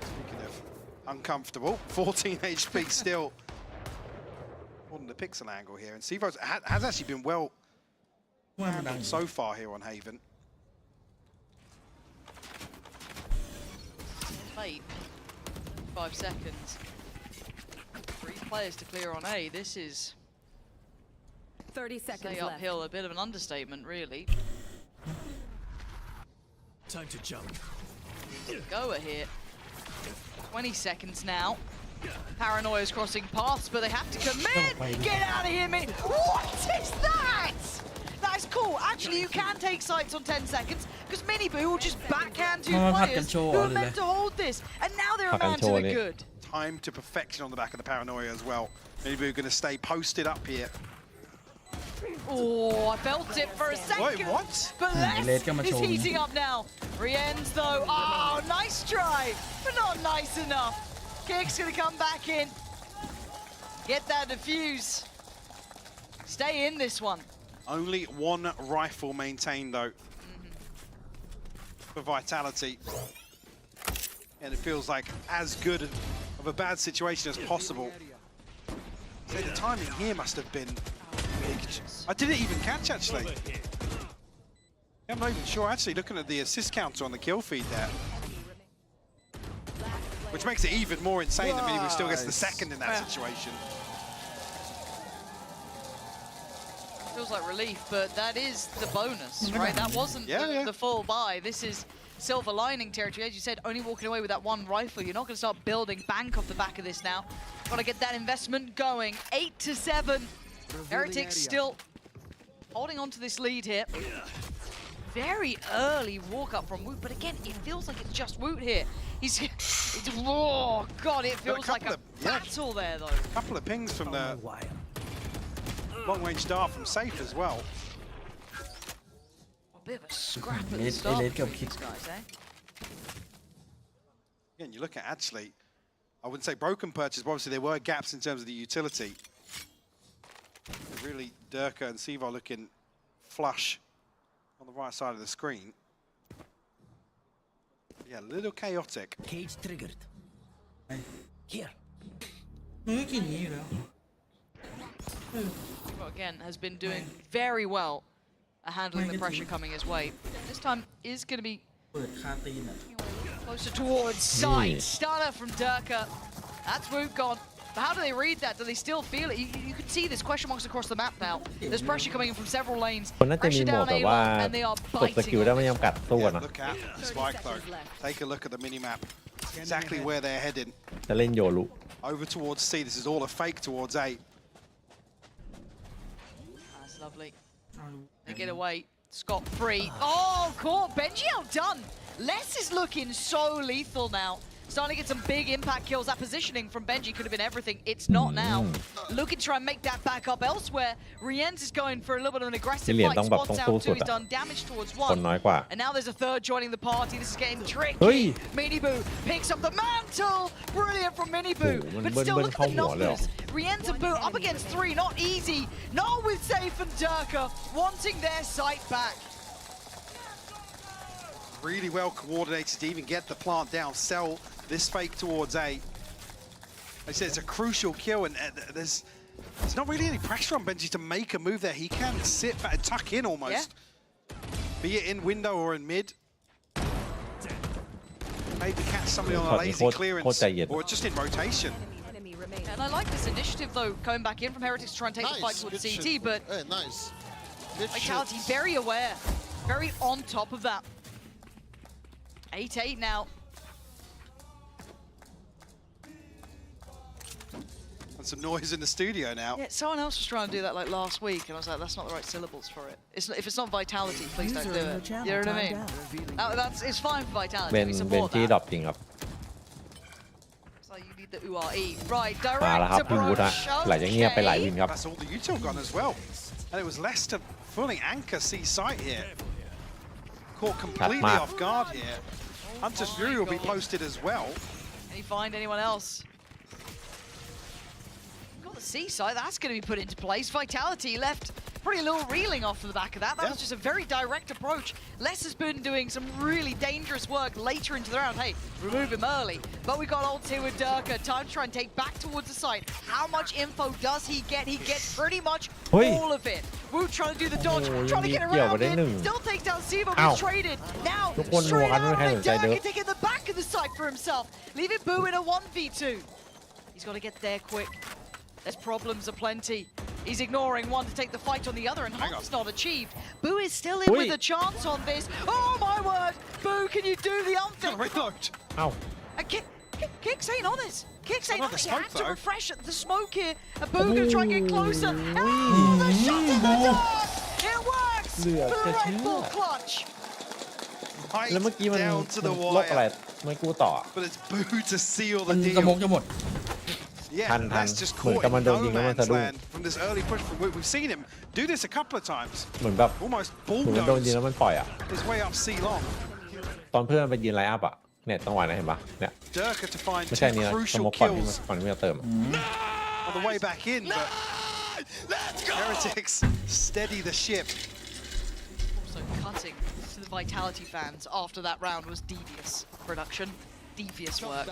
Speaking of uncomfortable, 14 HP still on the pixel angle here, and Sevo's has actually been well handled so far here on Haven. Wait, 5 seconds. 3 players to clear on A. This is 30 seconds stay left. uphill, a bit of an understatement, really. Time to jump. Goa here. 20 seconds now. Paranoia's crossing paths, but they have to commit. Get out of here, Mini. What is that? That's cool. Actually, you can take sights on 10 seconds because Miniboo will just backhand 2 players who are meant to hold this, and now they're a man to the good. Time to perfection on the back of the Paranoia as well. Miniboo going to stay posted up here. Oh, I felt it for a second. Wait, what? But Les is heating up now. Rien's though. Oh, nice try, but not nice enough. Kick's gonna come back in. Get that defuse. Stay in this one. Only one rifle maintained though for Vitality. And it feels like as good of a bad situation as possible. So the timing here must have been big. I didn't even catch actually. I'm not even sure. Actually, looking at the assist counter on the kill feed there, which makes it even more insane that Minibu still gets the second in that situation. Feels like relief, but that is the bonus, right? That wasn't the full buy. This is silver lining territory. As you said, only walking away with that one rifle. You're not going to start building bank off the back of this now. Got to get that investment going. 8-7. Heretics still holding on to this lead here. Very early walk up from Woot, but again, it feels like it's just Woot here. Oh God, it feels like a battle there though. A couple of pings from the long-range dart from Safe as well. A bit of a scrap at the start between these guys, eh? Again, you look at actually, I wouldn't say broken purchase, but obviously there were gaps in terms of the utility. Really, Durka and Siva looking flush on the right side of the screen. Yeah, a little chaotic. Cage triggered. Here. Well, again, has been doing very well at handling the pressure coming his way. This time is going to be closer towards sight. Stunner from Durka. That's Woot gone. But how do they read that? Do they still feel it? You can see there's question marks across the map now. There's pressure coming in from several lanes. Pressure down A1, and they are biting. Look at the spike though. Take a look at the mini-map. Exactly where they're heading. Over towards C. This is all a fake towards A. That's lovely. They get away. Scot-free. Oh, caught. Benji outdone. Les is looking so lethal now. Starting to get some big impact kills. That positioning from Benji could have been everything. It's not now. Looking to try and make that back up elsewhere. Rienz is going for a little bit of an aggressive fight. Spots out two. He's done damage towards one. And now there's a third joining the party. This is getting tricky. Minibu picks up the mantle. Brilliant from Minibu. But still, look at the numbers. Rienz and Boo up against three. Not easy. Not with Safe and Durka wanting their sight back. Really well coordinated to even get the plant down, sell this fake towards A. Like I said, it's a crucial kill, and there's not really any pressure on Benji to make a move there. He can sit back and tuck in almost. Be it in window or in mid. Maybe catch somebody on a lazy clearance, or just in rotation. And I like this initiative, though, coming back in from Heretics to try and take the fight towards CT, but Vitality very aware, very on top of that. 8-8 now. And some noise in the studio now. Yeah, someone else was trying to do that like last week, and I was like, that's not the right syllables for it. If it's not Vitality, please don't do it. You know what I mean? It's fine for Vitality. We support that. So you need the URE. Right, direct approach. That's all the util gone as well. And it was Leicester fully anchor C site here. Caught completely off guard here. Hunter's Fury will be posted as well. Can he find anyone else? Got the C site, that's going to be put into place. Vitality left pretty little reeling off of the back of that. That was just a very direct approach. Les has been doing some really dangerous work later into the round. Hey, remove him early. But we got ults here with Durka. Time to try and take back towards the site. How much info does he get? He gets pretty much all of it. Woot trying to do the dodge, trying to get around it. Still takes down Siva, but he's traded. Now, straight out of it, Durka taking the back of the site for himself. Leaving Boo in a 1v2. He's got to get there quick. There's problems aplenty. He's ignoring one to take the fight on the other, and Hunt's not achieved. Boo is still in with a chance on this. Oh my word! Boo, can you do the unthinkable? Reload. And Kicks ain't on this. Kicks ain't on this. He had to refresh the smoke here. And Boo gonna try and get closer. Oh, the shot in the dark! It works! Boo right full clutch. Right down to the wire. But it's Boo to seal the deal. Yeah, that's just caught in no man's land from this early push from Woot. We've seen him do this a couple of times. Almost bulldoze his way up C long. ตอนเพื่อนไปยืนไลน์อัพอ่ะเนี่ยจังหวะนั้นเห็นปะเนี่ย Durka to find ไม่ใช่นี่ two นะส crucial โมกก่อนที่ kills มันไม่เติม on the way back in, but Heretics steady the ship. Also cutting to the Vitality fans after that round was devious production, devious work.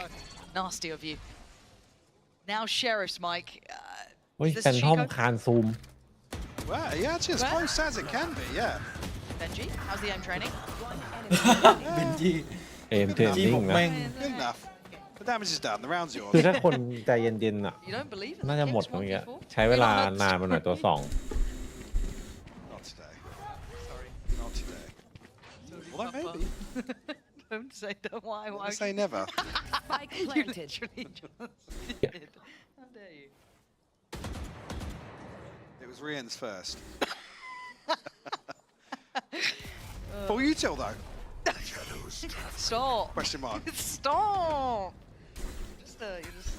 Nasty of you. Now Sheriff's Mike. เฮ้ยแฟนทอมคานซูม Well, yeah, actually as close as it can be, yeah. Benji, how's the aim training? เบนจี้ เอมเทรนนิ่งนะ แม่ง Good enough. The damage is done. The round's yours. คือถ้าคนใจเย็นๆอ่ะ You don't believe in น่า the จะหมด kicks เมื่อกี้ 1v4? ใช้เวลานานไปหน่อยตัว 2 Not today. Sorry. Not today. Well, maybe. Don't say don't. Why? I say never. Spike You planted. literally just did. How dare you? It was Rian's first. For you till though. Stop. Question mark. Stop. You're just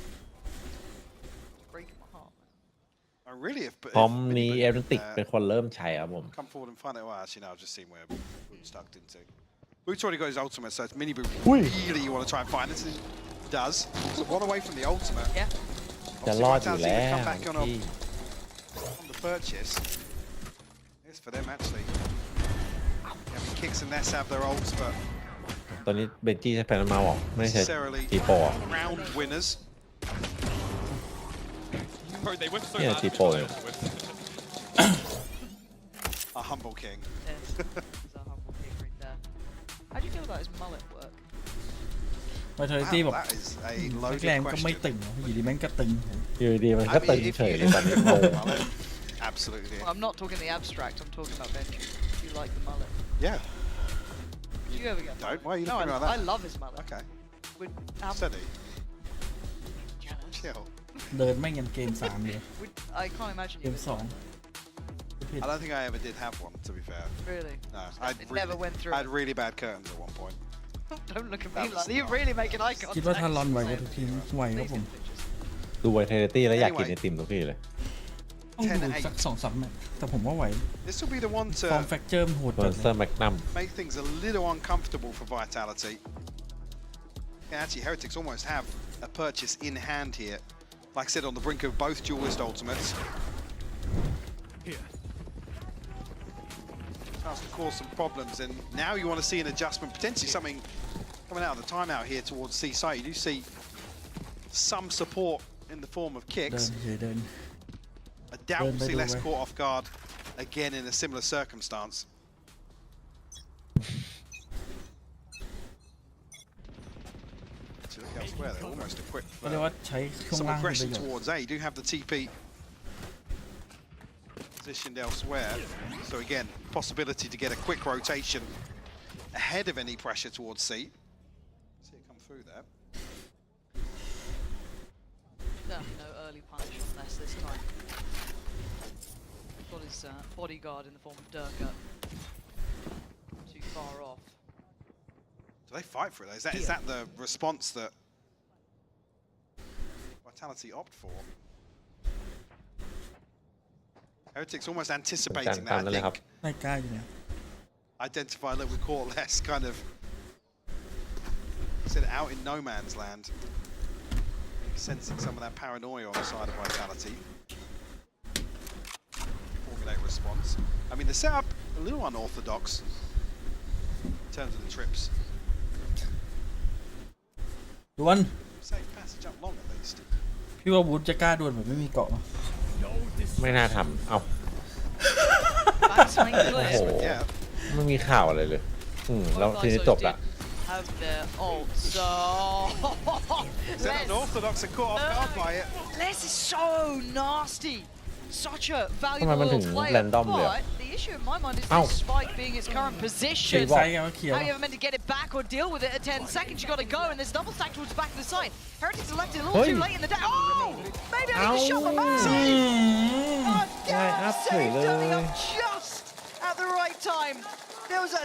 breaking my heart. I really have. พร้อมนี้เอเมติกเป็นคนเริ่มใช้ครับผม Come forward and find it. Well, actually, no, I've just seen where Boot's tucked into. Boot's already got his ultimate, so it's mini boot. Really, you want to try and find it? It does. So one away from the ultimate. Yeah. จะรอดอยู่แล้ว Come back on พี่ the purchase. It's for them actually. Yeah, I mean, Kicks and Ness have their ults, but ตอนนี้เบนจี้ใช้แพนมาบอกไม่ใช่ necessarily ทีโปอ่ะ round winners. Bro, they whiffed so Yeah, bad. T-Paul, they yeah. just whiffed. A humble king. Yes. He's a humble king right there. How do you feel about his mullet work? ไวท์เทอริตี้ Wow, บอก that is a loaded แรกๆก็ไม่ question. ตึงอยู่ดีแม่งก็ตึง อยู่ดีๆมันก็ I ตึง mean, if เฉย you เลยตอนนี้งง absolutely. Well, I'm not talking the abstract. I'm talking about Benji. You like the mullet? Yeah. Do you ever get? Don't. Why are you No, looking I, like that? I love his mullet. Okay. Would, um, Steady. Chill. เดินแม่งยันเกม 3 เลย I can't imagine เก you. ม would. 2 I don't think I ever did have one, to be fair. Really? No, It never went through. I had really bad curtains at one point. Don't look at That me was like that. You're really making eye contact. คิดว่าถ้า รอนไหวก็ทุกทีมไหวครับผม ดูไวท์เทอริตี้แล้วอยากกินไอติมทุกทีเลย ต้องดูอีกสัก 2-3 แมตช์แต่ผมว่าไหว This will be the one ฟอร์ม to แฟกเจอร์มันโหด โด จั น ด เซอร์แมกนัม make things a little uncomfortable for Vitality. Yeah, actually, Heretics almost have a purchase in hand here. Like I said, on the brink of both duelist ultimates. Here. Starts to cause some problems, and now you want to see an adjustment, potentially something coming out of the timeout here towards C-side. You do see some support in the form of เดิ kicks. นเดิน I doubt we'll see Burn, less by the way. caught off guard again in a similar circumstance. To look elsewhere, they're almost equipped ก็เรียก for ว่าใช้ช่วง some ล่างเป็นประ aggression โยชน์ towards A. You do have the TP positioned elsewhere. So again, possibility to get a quick rotation ahead of any pressure towards C. See it come through there. No early punish on Ness this time. Got his bodyguard in the form of Durka. Too far off. Do they fight for it? Is that the response that Vitality opt for? Heretics almost anticipating that, I think. ไม่กล้าอยู่เนี่ย Identify a little core less kind of sit out in no man's land. Sensing some of that paranoia on the side of Vitality. Formulate response. I mean, the setup a little unorthodox in terms of the trips. ดวน Safe passage up long at least. พี่ว่าวูดจะกล้าดวลแบบไม่มีเกาะมั้ย ไม่น่าทำ เอ้า Backswing โอ้โห clear. Yeah. ไม่มีข่าวอะไรเลย แล้วทีนี้จบละ Have their ult, so Is that unorthodox and caught off guard by it? Les is so nasty. Such a ทำไม valuable มันถึง player, แรนดอมเลย but the issue in my mind is Ow. this spike being its current ตี position. ไซส์เอาเขียว How you ever meant to get it back or deal with it at 10 seconds? You got to go, and there's double stack towards the back of the side. Heretics are left a little too late in the day. Oh, maybe I need to shut them out. Oh, damn, up saved to turning the- up just at the right time. There was a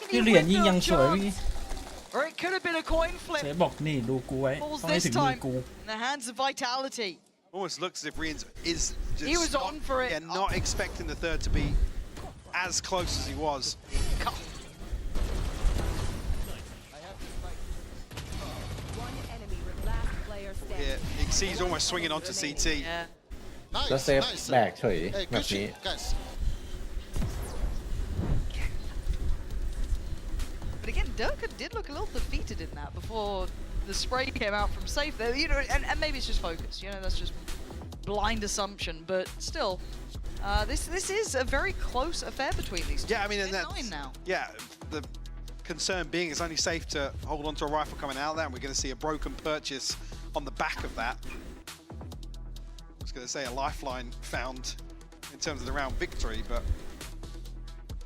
ที่ tiny เหรียญยิง window ยัง of สวยเมื่อกี้ chance, or it could have been a coin เซ flip. ฟบอกนี่ดูกูไว้ Falls ต้องให้ this ถึงมือ time กู in the hands of Vitality. Almost looks as if Rian's is just He was not, on for it. Yeah, not expecting the third to be as close as he was. One enemy, last player standing. Yeah, he's almost swinging onto CT. Yeah. แล้วเซฟแบกเฉยแบบนี้ But again, Durka did look a little defeated in that before the spray came out from safe there. You know, and maybe it's just focus. You know, that's just blind assumption, but still, this is a very close affair between these two. Yeah, I mean, and They're that's 9 now. Yeah, the concern being it's only safe to hold on to a rifle coming out of that, and we're going to see a broken purchase on the back of that. I was going to say a lifeline found in terms of the round victory, but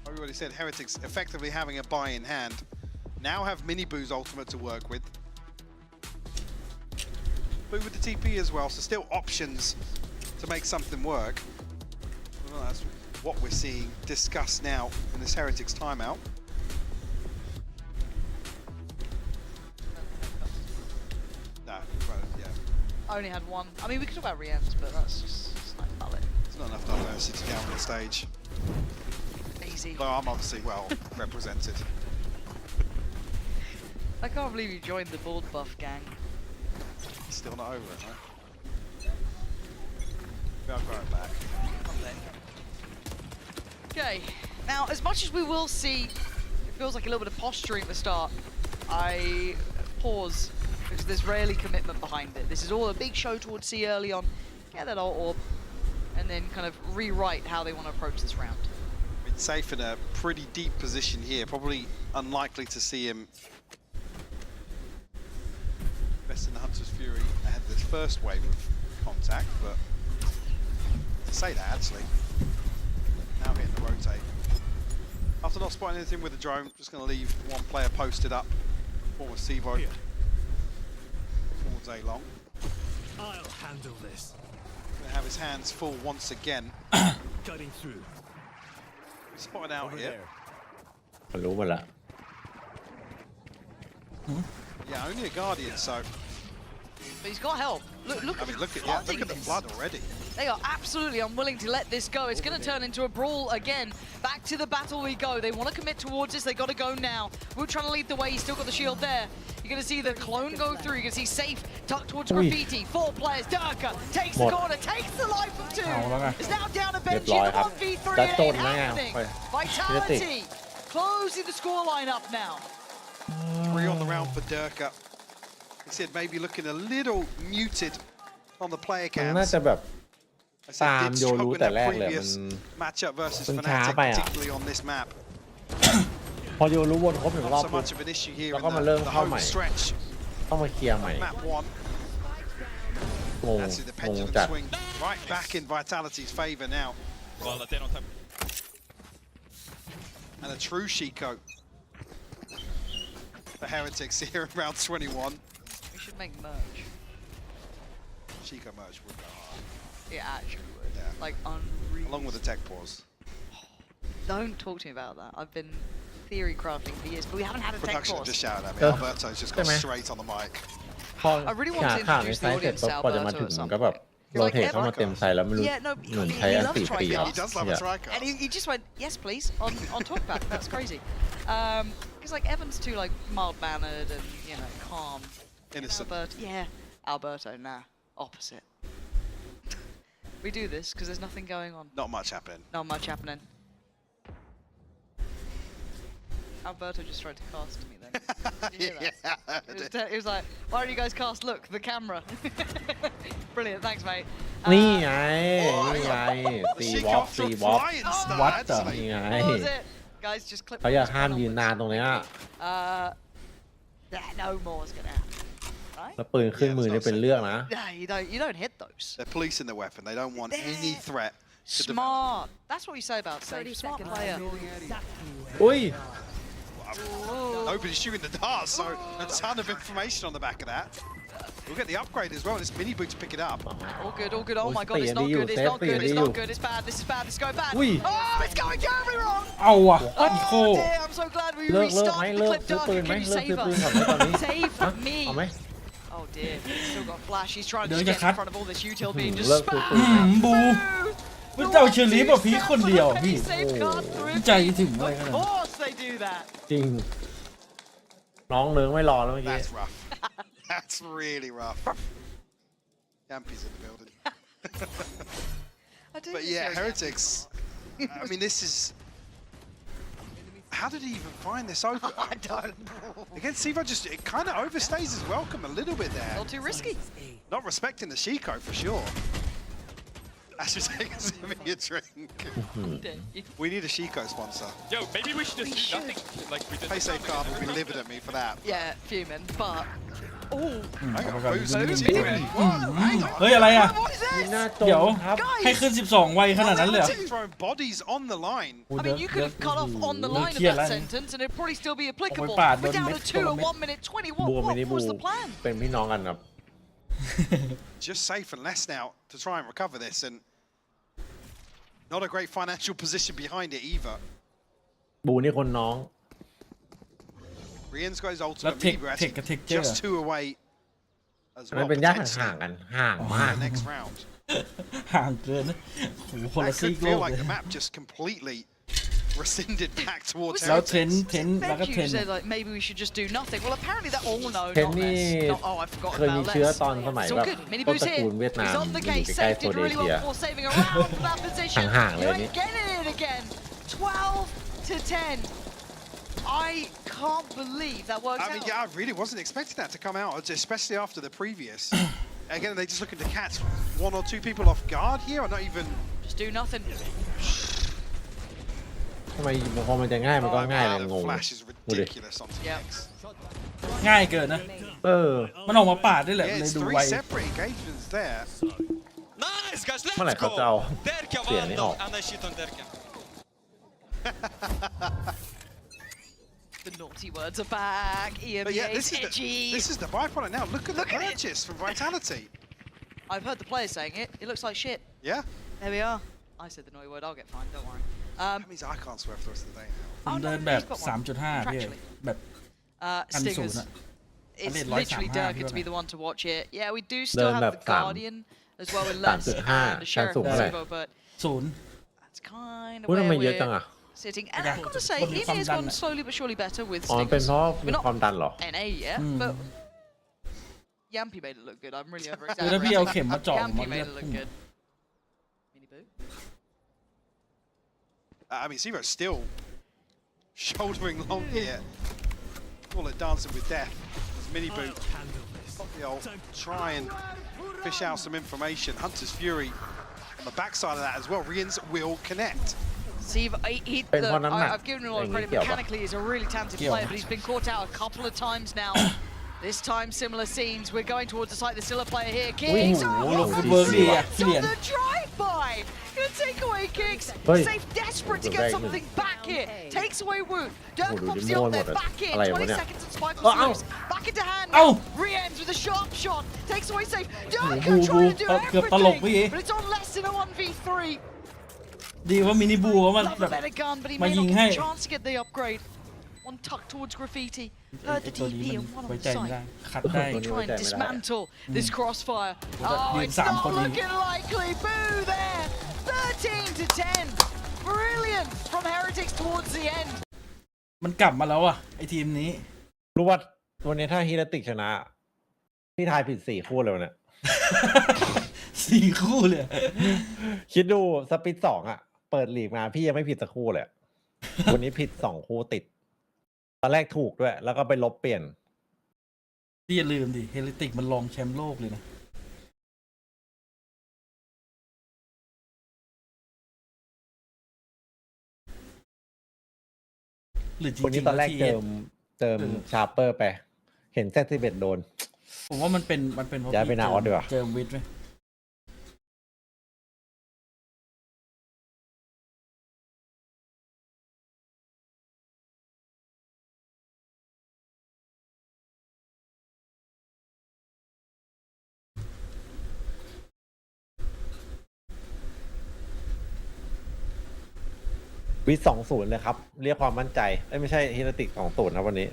everybody said Heretics effectively having a buy in hand. Now have Mini Boo's ultimate to work with. Boo with the TP as well, so still options to make something work. Well, that's what we're seeing discussed now in this Heretics timeout. No, right, yeah. I only had one. I mean, we could talk about re-ends, but that's just like valid. There's not enough diversity to get on the stage. Easy. Though I'm obviously well represented. I can't believe you joined the board buff gang. Still not over it, huh? I'll grow it back. Okay, now as much as we will see, it feels like a little bit of posturing at the start, I pause because there's rarely commitment behind it. This is all a big show towards C early on, get that ult orb, and then kind of rewrite how they want to approach this round. It's safe in a pretty deep position here, probably unlikely to see him best in the Hunter's Fury ahead of this first wave of contact, but to say that actually, now hitting the rotate. After not spotting anything with the drone, just going to leave one player posted up, former Sevo, all day long. I'll handle this. Going to have his hands full once again. Cutting through. Spotted out Over here. there. รู้หมดละ Yeah, only a Guardian, so. But he's got help. Look I mean, look at the blood already. They are absolutely unwilling to let this go. It's going to turn into a brawl again. Back to the battle we go. They want to commit towards this. They got to go now. We're trying to lead the way. He's still got the shield there. You're going to see the clone go through. You're going to see Safe tucked towards Graffiti. 4 players. Durka takes the corner, takes the life of 2. Is now down to Benji. The 1v3. It ain't happening. Vitality closing the scoreline up now. 3 on the round for Durka. He said maybe looking a little muted on the player มัน cams. น่าจะแบบ I said ตาม did โยรู้ struggle in แต่ that แรกเลย previous มัน matchup versus มันช้า Fnatic, ไปอ่ะ particularly on this map. พอโยรู้วนครบ 1 รอบ Not so ปุ๊บ much of an issue here แล้ว in ก็มาเริ่ม the เข้า home ใหม่ stretch. ต้องมาเคลียร์ใหม่ Map 1. งง That's it, the งง pendulum จัด swing right back in Vitality's favour now. Well, they're on top. And a true Shiko. The Heretics here in round 21. We should make merch. Shiko merch would go hard. It actually would. Yeah. Like unreal. Along with the tech pause. Don't talk to me about that. I've been theory crafting for years, but we haven't had a tech Production pause. just shouted at me. Yeah. Alberto's just gone Yeah, man. straight on the mic. พอ I really want to ขาดใน introduce ไซ the ส์เสร็จ audience ปุ๊บ to พอจะมาถึ Alberto ง or มันก็แบบ something. โรเทตเข้ามาเต็มไซส์แล้วไม่รู้ Yeah, no, เหมือนใช้ he อัน loves ติตี Trico. อ่ะ He does love a trico. And he just went, yes, please, on talkback. That's crazy. Because like Evan's too like mild-mannered and calm. Innocent. Alberto, nah, opposite. We do this because there's nothing going on. Not much happening. Not much happening. Alberto just tried to cast me then. Did you hear that? He was like, why don't you guys cast? Look, the camera. Brilliant, thanks, mate. นี่ไง นี่ไง The ซี Shiko วอล์ off to a ซีวอล์ flying start, วัด actually. นี่ไง What was it? Guys, just clip. เขาอยากห้ามยืนนานตรงเนี้ย No more is gonna happen. Right? แล้วปืนขึ้นมือนี่เป็นเรื่องนะ Yeah, you don't hit those. They're policing the weapon. They don't want any threat. to develop. Smart. That's what you say about Safe. Smart player. อุ้ย Nobody's shooting the dart, so a ton of information on the back of that. We'll get the upgrade as well, and it's Mini Boot to pick it up. All good, all good. Oh my god, it's Stay not in the good, it's you, not stay good, in it's the not you. good, it's bad, this is bad, this is going bad. Ui. Oh, it's going terribly wrong! เอาว่ะอีโค Oh dear, I'm so glad we เลิกไหม restarted the เลิก clip. ซื้อปืน Dark, ไหม can you เลิกซื้อ save ปืน us? ก่อนไหมตอนนี้ Save ฮะ me. เอาไหม Oh dear, he's still got flash. He's trying to Đừng just cho get in khách. front of all this util being just Lợn spam. บูมันจะเอาเชอรี่มาพีคคนเดียวพี่ Safeguard through. ใจถึงอะไรขนาด Of นั้น course they do that. จริง น้องเลิงไม่รอแล้วเมื่อกี้ That's rough. That's really rough. Yampy's in the building. I do But miss yeah, hearing Heretics. I mean, this is. How did he even find this open? I don't. Against Sevo, it kind of overstays his welcome a little bit there. A little too risky. Not respecting the Shiko for sure. AstraZeneca's giving me a drink. We need a Chico sponsor. Yo, maybe we should just do nothing. Like we did. Pay safe card will be livid at me for that. Yeah, fuming, but oh, Hang on, boost Boost. continuing. Hang on. เฮ้ยอะไรอ่ะ what is this? เดี๋ยว Guys! ให้ขึ้น 12 ไวขนาดนั้นเลยเหรอ Team throwing bodies on the line. I mean, you could have cut off on the line of Keer that lang. sentence, and it'd probably still be applicable. Pad, We're don't down to mix, 2 don't at 1 minute 20. บู What มินิบู was the plan? เป็นพี่น้องกันครับ Just safe and less now to try and recover this, and not a great financial position behind it either. บูนี่คนน้อง Rian's got his แล้ว ultimate เทค mini breath, เทคกับเทคเจอร์ just 2 away as มัน well. เป็นญาติ potentially ห่างๆกันห่าง for มาก the next round. ห่างเกินนะโหคนละ That ซี could กโล feel ก like เลย the map just completely rescinded back towards แล้วเทร Heretics. นแล้วก็ Benji เทรน said like maybe we should just do nothing. Well, apparently that all no, เทน not นี่ less. Not, oh, I forgot เคยมี about เชื้อ less. ตอนสมัย It's แบ all บ good. Mini ต้น Boo's ตระกูล here. เวียดนาม He's on the อยู่ case. ใกล้ Safe ๆโซ did นเอ really เชีย well before saving around from that position. ห่างๆเลย You อันนี้ ain't getting it again. 12 to 10. I can't believe that worked I mean, out. yeah, I really wasn't expecting that to come out, especially after the previous. Again, they're just looking to catch 1 or 2 people off guard here, or not even. Just do nothing. ทำไมพอมันจะง่ายมันก็ Oh, ง่าย wow, เลย the งง flash is ดูดิ ridiculous onto Yeah. Nex. ง่ายเกินนะ เออ มันออกมาปาดได้แหละ Yeah, เลย it's ดู 3 ไว separate engagements there. Nice guys, เมื่อไหร่ let's เขาจะเอา go. Derka เสียงนี้ออก and I shit on Derka. The naughty words are back. But yeah, EMEA's edgy. this is the byproduct now. Look at Look the at it. purchase from Vitality. I've heard the players saying it. It looks like shit. Yeah? There we are. I said the naughty word. I'll get fined. Don't worry. That means I can't swear for the rest of the day now. ผม Oh, เดิน no, แบบ he's got one. 3.5 พี่ Contractually. แบบ อันศูนย์ Stingers. อะ It's did literally 135 Durka to be the one to watch it. Yeah, we do Learn still have that the from Guardian as well with Les 3.5 and the Sheriffสูงเท่าไหร่ Sivo, but ศูนย์ that's kind of อุ้ยทำไม where เยอะจัง we're อ่ะ sitting. And Yeah. I've got to say, But it's EMEA's done gone it. slowly but surely better with อ๋อมันเป็น Stingers. เพราะ We're มี not ความดันเหรอ NA yet, but Yampy made it look good. I'm really over คือถ้าพี่เอา exaggerating. เข็มมาเจาะ Yampy มัน made เลือด it พุ่ look ง good. Mini Boo. I mean, Sivo's still shouldering long here. Call it dancing with death. As Mini Boot, try and fish out some information. Hunter's Fury on the backside of that as well. Rians will connect. Steve,เป็น look, เพราะน้ำหนัก I've given him a lot of อย่างนี้ credit. เกี่ยวปะ Mechanically, he's a really talented player, but he's been caught out a couple of times now. This time, similar scenes. We're going towards the site. There's still a player here. Kings. Ooh, Oh, look, what footwork a here, slice on Killian. the drive-by. Gonna take away kicks. Hey. Safe, desperate to Good get back. something back here. Takes away Woot. Dirk Oh, pops dude, the ult more there. than that. Back in. Allee, 20 wanneer? seconds and Spike Oh, was ow. loose. Back into hand. Ow. Re-ends with a sharp shot. Takes away Safe. Dirk Boo, trying to boo. do เกือบตลกพี่ everything, but it's on less than a 1v3. ดีว่ามินิบูเขามา Love แบ a บ better gun, but he มา may ยิ not ง get ให้ the chance to get the upgrade. One tuck towards Graffiti. ไอ้ Heard the ตัวนี้ TP มัน and one ไว้ on ใจ the ไม่ได้ side. คัดได้ ตัวนี้ Try ไว้ and ใจไม่ได้ dismantle this crossfire. Well, Oh, the it's exam not for the- looking likely. Boo there. 13 to 10. Brilliant from Heretics towards the end. มันกลับมาแล้วอ่ะไอทีมนี้ รู้ว่าวันนี้ถ้าฮีราติกชนะ พี่ทายผิด4 คู่เลยวันเนี่ย 4 คู่เลย คิดดูสปิด2อ่ะ เปิดลีกมาพี่ยังไม่ผิดสักคู่เลยอะ วันนี้ผิด2 คู่ติด ตอนแรกถูกด้วย แล้วก็ไปลบเปลี่ยน พี่อย่าลืมดิเฮลิติกมันรองแชมป์โลกเลยนะหรือจริงๆ วันนี้ตอนแรก ล้ว เติมชาร์เปอร์ไป เห็นแซด11โดน ผมว่ามันเป็นเพราะ ย้ายไป พี่ นาออสดีกว่า เจอวิทย์ไหมวิท20เลยครับ เรียกความมั่นใจไม่ใช่ฮีราติก20นะวันนี้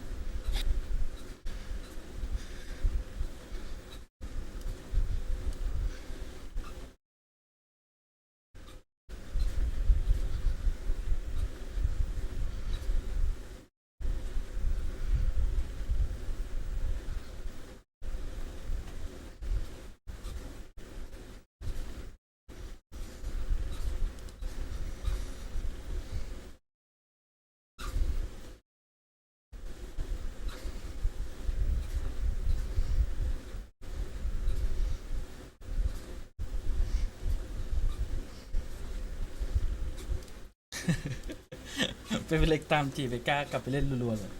เป็นเล็กตามจีไปกล้ากลับไปเล่นรัวๆเลย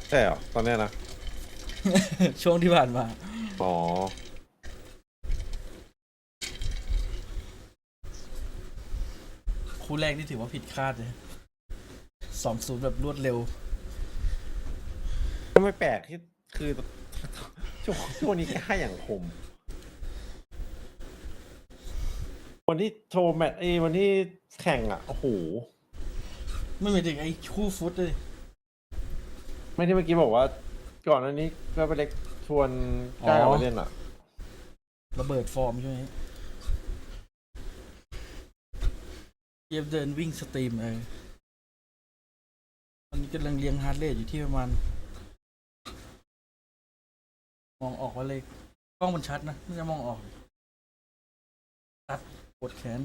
ใช่เหรอตอนเนี้ยนะ ช่วงที่ผ่านมา อ๋อ คู่แรกนี่ถือว่าผิดคาดเลย2-0แบบรวดเร็ว ก็ไม่แปลกที่คือช่วงนี้ค่าอย่างคม วันที่โชว์แมตช์วันที่แข่งอ่ะโอ้โห ไม่เหมือนถึงไอ้คู่ฟุตเลย ไม่ที่เมื่อกี้บอกว่า ก่อนอันนี้ก็ไปเล็กชวนกล้ากลับมาเล่นอ่ะ ระเบิดฟอร์มใช่ไหมเยียบเดินวิ่งสตรีมตอนนี้กำลังเลี้ยงฮาร์ดเรทอยู่ที่ประมาณ มองออกว่าเลยกล้องมันชัดนะไม่จะมองออกตัดปวดแขน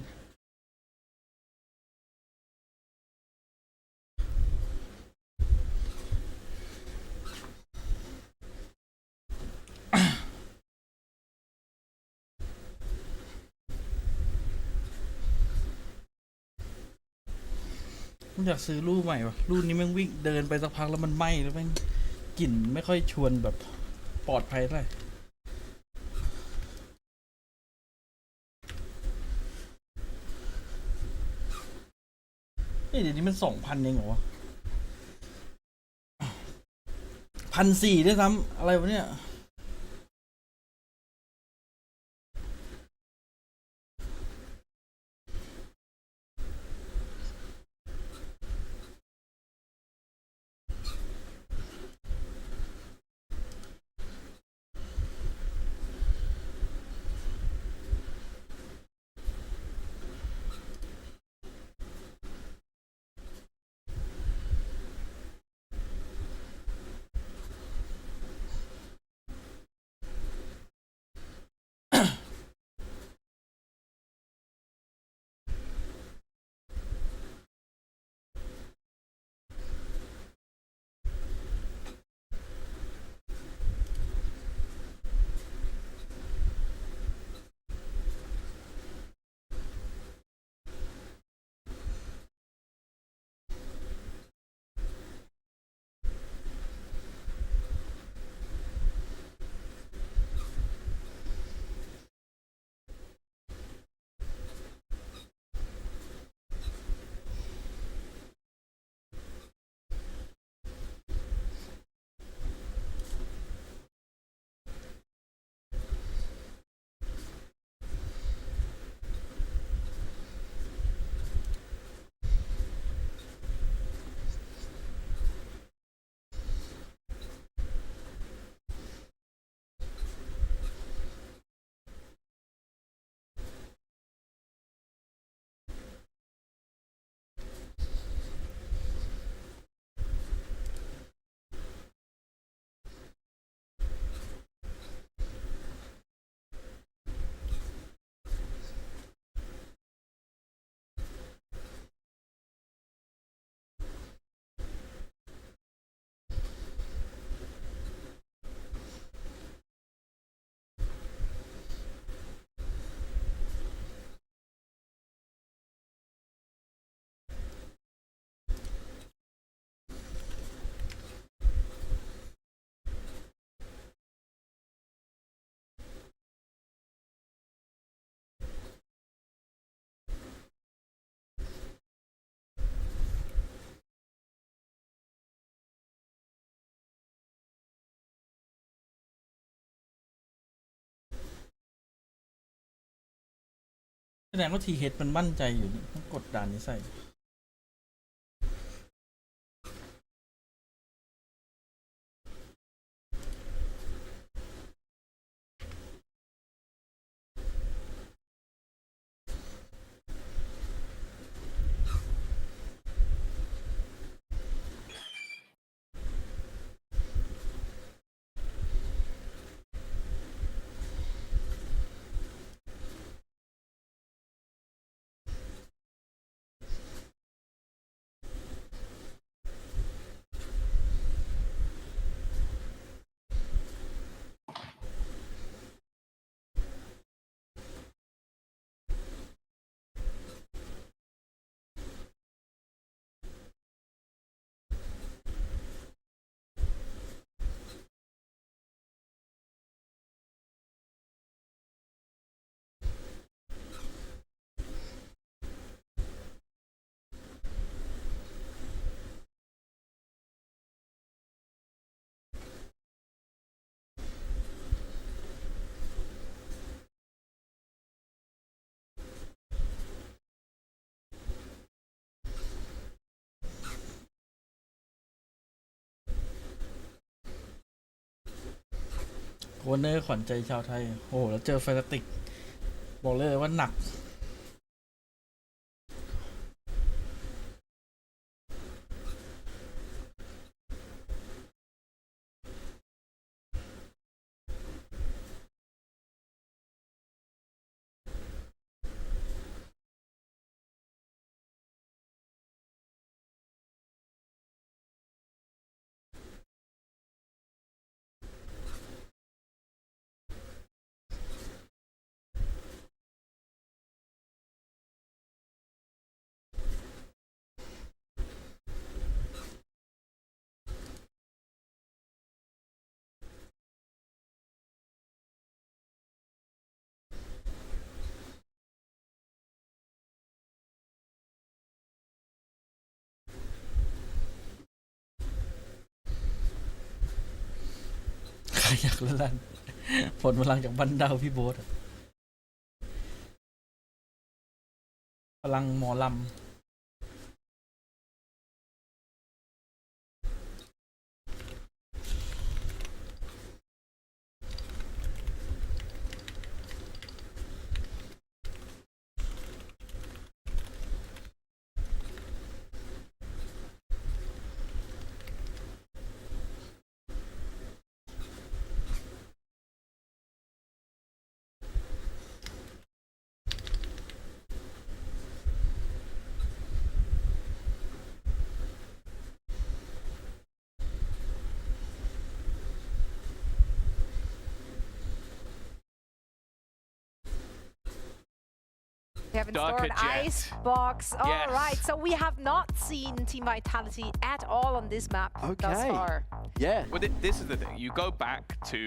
ผมอยากซื้อรูปใหม่ว่ะรูปนี้แม่งวิ่งเดินไปสักพักแล้วมันไหม้แล้วแม่งกลิ่นไม่ค่อยชวนแบบปลอดภัยเท่าไหร่เดี๋ยวนี้มัน2,000เองเหรอวะ1,400ด้วยซ้ำอะไรวะเนี่ยแสดงว่าทีเฮดมันมั่นใจอยู่นี่ต้องกดด่านนี้ใส่ โคเนอร์ขวัญใจชาวไทยโอ้โหแล้วเจอแฟนตาติกบอกเลยว่าหนักใครอยากเล่นผลพลังจากบันดาวพี่โบ๊ทพลังหมอลำWe have installed ice box. All right, so we have not seen Team Vitality at all on this map thus far. Yeah. Well, this is the thing. You go back to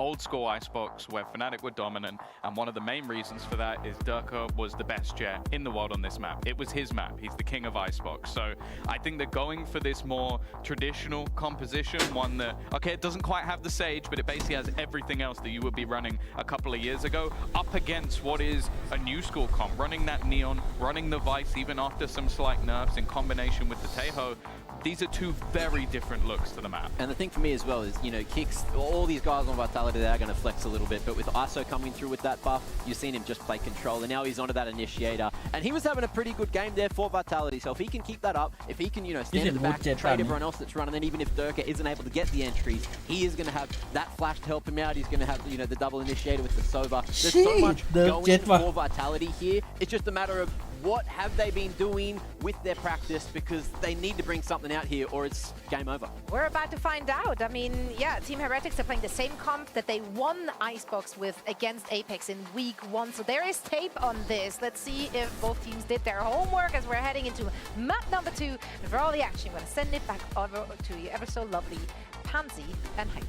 old school Icebox where Fnatic were dominant, and one of the main reasons for that is Durka was the best jet in the world on this map. It was his map. He's the king of Icebox. So I think they're going for this more traditional composition, one that, okay, it doesn't quite have the Sage, but it basically has everything else that you would be running a couple of years ago, up against what is a new school comp. Running that Neon, running the Vice, even after some slight nerfs in combination with the Taeho. These are two very different looks to the map. And the thing for me as well is, you know, Kicks, all these guys on Vitality, they are going to flex a little bit, but with ISO coming through with that buff, you've seen him just play control, and now he's onto that initiator. And he was having a pretty good game there for Vitality, so if he can keep that up, if he can, you know, stand in the back, trade everyone else that's running, then even if Durka isn't able to get the entries, he is going to have that flash to help him out. He's going to have, you know, the double initiator with the Sova. There's so much going for Vitality here. It's just a matter of what have they been doing with their practice, because they need to bring something out here or it's game over. We're about to find out. I mean, yeah, Team Heretics are playing the same comp that they won Icebox with against Apex in week 1. So there is tape on this. Let's see if both teams did their homework as we're heading into map number 2. And for all the action, I'm going to send it back over to you ever so lovely Pansy and Hank.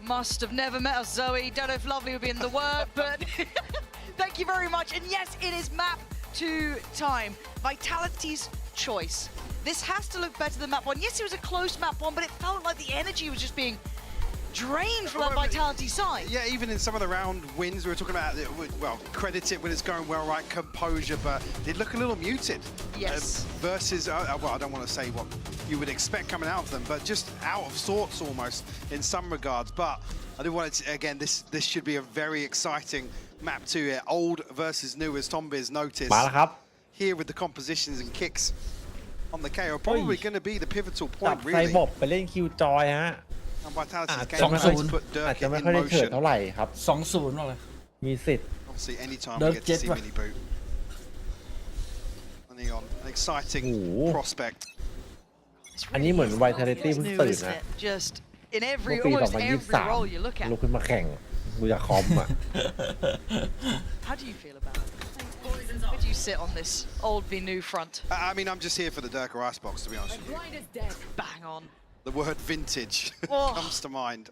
Must have never met us, Zoe. Don't know if lovely would be in the word, but thank you very much. And yes, it is map 2 time. Vitality's choice. This has to look better than map 1. Yes, it was a close map 1, but it felt like the energy was just being drained from that Vitality side. Yeah, even in some of the round wins we were talking about, well, credit it when it's going well, right, composure, but they look a little muted. Yes. Versus, well, I don't want to say what you would expect coming out of them, but just out of sorts almost in some regards. But I do want to, again, this should be a very exciting map 2 here. Old versus new, as Tombiz noticed. Here with the compositions and kicks on the KO, probably going to be the pivotal point, really. ไปเล่นคิวจอยฮะ And Vitality's อาจ game จะไม่ค่อย has put อาจ Durka จะไม่ in ค่อยได้เถิด motion. เท่าไหร่ครับ 2-0 ว่าเลย มีสิทธิ์ Obviously, anytime Dirk we get to see Jet Mini Boot. Neon, an exciting prospect. อันนี้เหมือน Vitality เพิ่งตื่นนะ Just in เมื่ every, อปี almost every role you look 2023 at. ลุกขึ้นมาแข่งดูจากคอมอ่ะ How do you feel about it? Where do you sit on this old v new front? I mean, I'm just here for the Durka Icebox, to be honest with you. Bang on. The word vintage comes to mind.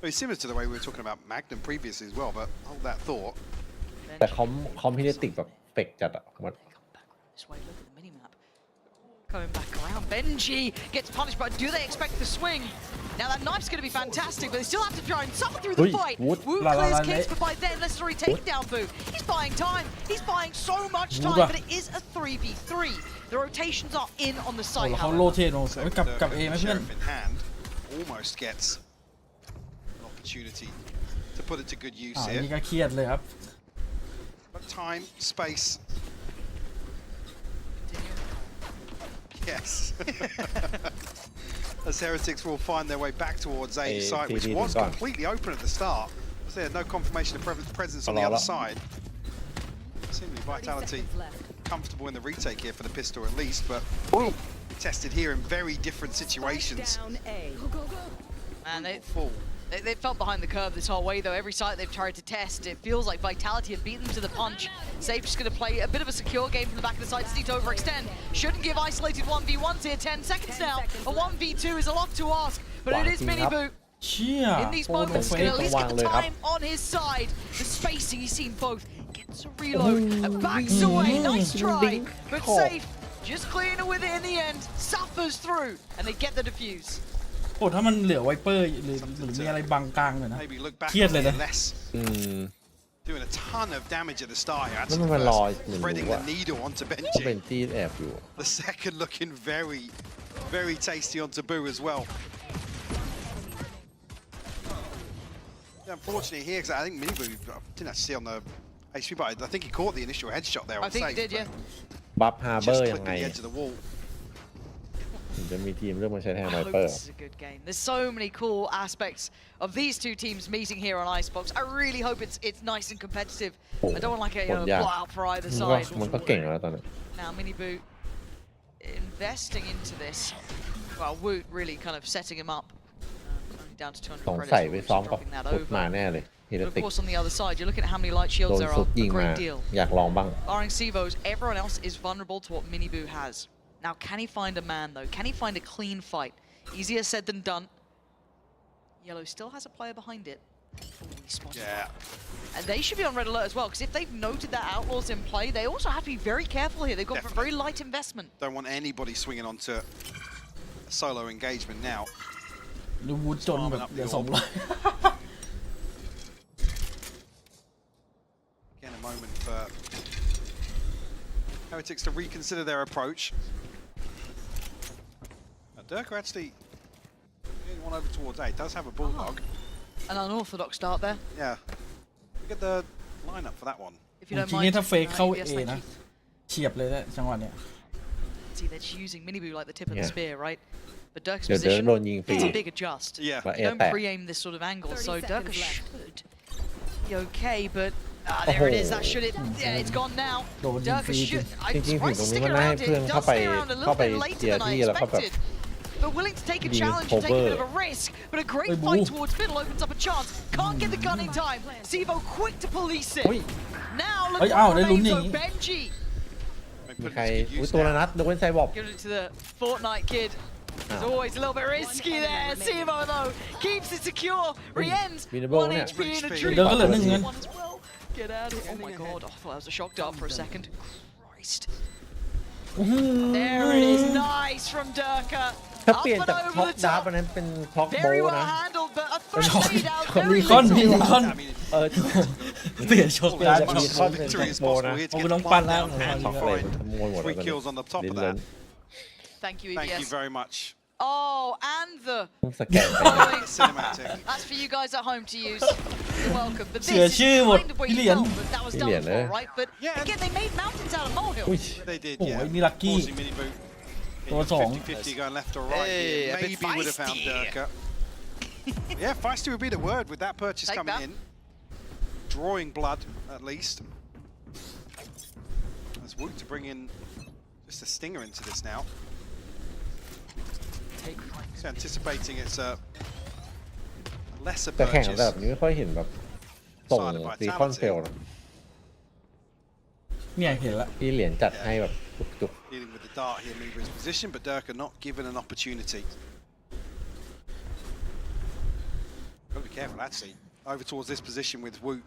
Very similar to the way we were talking about Magnum previously as well, but hold that thought. แต่คอมพิวเตอร์แบบเฟกจัดอ่ะมัน This way, look at the minimap. Coming back around, Benji gets punished, but do they expect the swing? Now that knife's going to be fantastic, but they still have to try and suffer through the fight. Wu clears kicks, but by then, necessary takedown Boo. He's buying time. He's buying so much time, but it is a 3v3. The rotations are in on the site. เขาโรเทตลงกลับ A ไหมเพื่อน Sheriff in hand almost gets opportunity to put it to good use อัน here. นี้ก็เครียดเลยครับ But time, space. Yes. As Heretics will find their way back towards A site, which was completely open at the start. Was there no confirmation of presence on the other side? Seemingly Vitality comfortable in the retake here for the pistol at least, but tested here in very different situations. And they felt behind the curve this whole way, though. Every site they've tried to test, it feels like Vitality have beaten them to the punch. Safe just going to play a bit of a secure game from the back of the side. Just need to overextend. Shouldn't give isolated 1v1s here. 10 seconds now. A 1v2 is a lot to ask, but it is Mini Boot. เชี่ย In these moments, can at least get the time on his side. The spacing, he's seen both. Gets a reload and backs away. Nice try, but Safe just clearing it with it in the end. Suffers through, and they get the defuse. โอ้ถ้ามันเหลือไวเปอร์หรือมีอะไรบังกลางหน่อยนะ Maybe look back เครียดเลย on นะ it less. Doing a ton of damage at the start here. แล้วมันรอหนึ่ง Spreading ว่า the needle onto เป็น Benji. ที่แอบอยู่ The second looking very, very tasty onto Boo as well. Yeah, unfortunately here, because I think Mini Boo didn't actually see on the HP, but I think he caught the initial headshot there on I think Safe, he did, yeah. บัฟฮาร์เบอ Just ร์ยั clipped งไง the edge of the wall. ถึงจะมีทีมเลือกมาใช้แทน I ไว hope เปอร์ this is a good game. There's so many cool aspects of these two teams meeting here on Icebox. I really hope it's nice and competitive. I don't want like a blowout for either มันก็ side. มันก็เก่งแล้วตอนนี้ Now Mini Boot investing into this. Well, Woot really kind of setting him up. Only down to 200 สงสัย credits. ไป Just ซ้อมกับ dropping that ฟุตมา over. แน่เลยเฮ But เร of ติก course, on the other side, you're looking at how many light โด shields น there ฟุ are. ตยิ A งมา great deal. อยากลองบ้าง Barring Sivos, everyone else is vulnerable to what Mini Boo has. Now, can he find a man though? Can he find a clean fight? Easier said than done. Yellow still has a player behind it. Ooh, he spotted it. Yeah. And they should be on red alert as well, because if they've noted that Outlaws in play, they also have to be very careful here. They've gone for a very light investment. Don't want anybody swinging onto a solo engagement now. ดูวูดจนแบบเหลือ200 Again, a moment for Heretics to reconsider their approach. Now, Durka actually getting one over towards A. Does have a bulldog. An unorthodox start there. Yeah. Look at the lineup for that one. If you จ don't ริง mind. ๆถ้าเฟกเข้า yes, เอ thank นะ you. เฉียบเลยนะจังหวะเนี้ย See, they're just using Mini Boo like the tip of the Yeah. spear, right? But Dirk's เดี๋ยว position, โดนยิงฟรี it's a big adjust. Yeah. ว่าเอ You don't แตก pre-aim this sort of angle, 30 so Dirk seconds left. should be okay, but there it is. That should it. Yeah, it's gone now. โดนยิง Dirk ฟรีจริง should. I'm จริงๆ surprised ถึ he's งตรงนี้ sticking มันน่าให้ around เพื่อน here. He เข้า does ไป stay around a เข้า little ไป bit เคลี later ย than ร์ I ที่แล้วก็แบบ expected. But willing to take a Being challenge and take a bit of a covered. risk. But a great Hey, fight boo. towards middle opens up a chance. Can't get the gun in time. Sivo quick to police it. เฮ้ย Now look Hey, what ow, they remains looting. of Benji. มีใครอุ้ยตัวละนัดยกเว้นไซบอร์ก Give it to the Fortnite kid. It's always a little bit risky there. Sivo though keeps it secure. Rien's Winnable, 1 yeah. HP in a HP. tree. เดี๋ยวก็เหลือหนึ่งเงิน One as well. Get out of here. Oh my god. Oh, that was a shock dart for a second. Christ. There it is. Nice from Durka. ถ้า Up เปลี่ยน and จาก over ท็อป the ดาร์ top. อันนั้นเป็นท็อกโบ Very well นะ handled, but a threat laid out คอน very รีคอน little. มีคอน I mean, เออ เปลี่ยนช็อต Pull กลาง as ช็อ much ต as victory as possible here to Oh, get we don't the pan plant down that. and ท็อก to เลย find ขโมยหมด 3 kills on the top of ลิ้น that. Thank you, Thank you EBS. very much. Oh, and the สแกนไป following. Cinematic. That's for you guys at home to use. You're welcome. But เสีย this is ชื่อหมด kind of what พี่ you เหรียญ felt that that was พี่ done เหรียญ for, นะ right? But Yeah. again, they made mountains out of molehills. อุ้ย They did, Oh, yeah. I need lucky. Pausing Mini Boot.ตัวสอง 50-50 going left or right. Hey, here. a bit Maybe would have found feisty. Durka. Yeah, feisty would be the word with that purchase Take coming that. in. Drawing blood, at least. As Woot to bring in just a stinger into this now. So anticipating it's a lesser แต่แข่ง purchase. แบบนี้ไม่ค่อยเห็นแบบส่งซีคอนเซลนะ เนี่ยเห็นละ ที่เหรียญจัดให้แบบจุก Dealing with the dart here, moving his position, but Durka not given an opportunity. Got to be careful, actually. Over towards this position with Woot.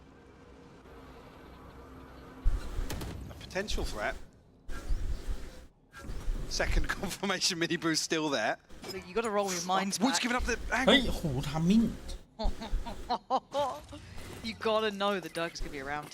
A potential threat. Second confirmation, Mini Boo's still there. You got to roll your minds Woot's back. giving up the เฮ้ย angle. โอ้โหทามมิ่ง You got to know that Dirk is going to be around.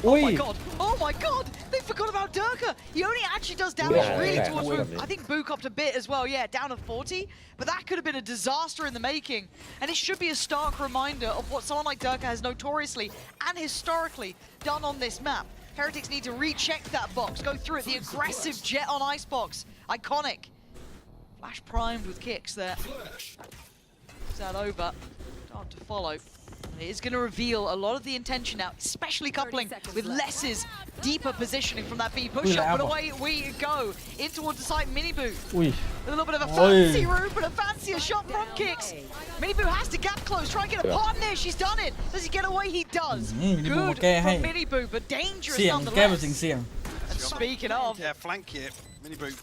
Oh my god! Oh my god! They forgot about Durka! He only actually does damage really towards Wu. I think Boo copped a bit as well, yeah, down to 40. But that could have been a disaster in the making. And it should be a stark reminder of what someone like Durka has notoriously and historically done on this map. Heretics need to recheck that box, go through it. The aggressive jet on Icebox. Iconic. Flash primed with kicks there. Is that over? Hard to follow. It is going to reveal a lot of the intention now, especially coupling with Less's deeper positioning from that B push-up. But away we go, in towards the side, Miniboo. With a little bit of a fancy route, but a fancier shot from kicks. Miniboo has to gap close, try and get a partner there. She's done it. Does he get away? He does. Good from Miniboo, but dangerous nonetheless. And speaking of... Yeah, flank here. Miniboo.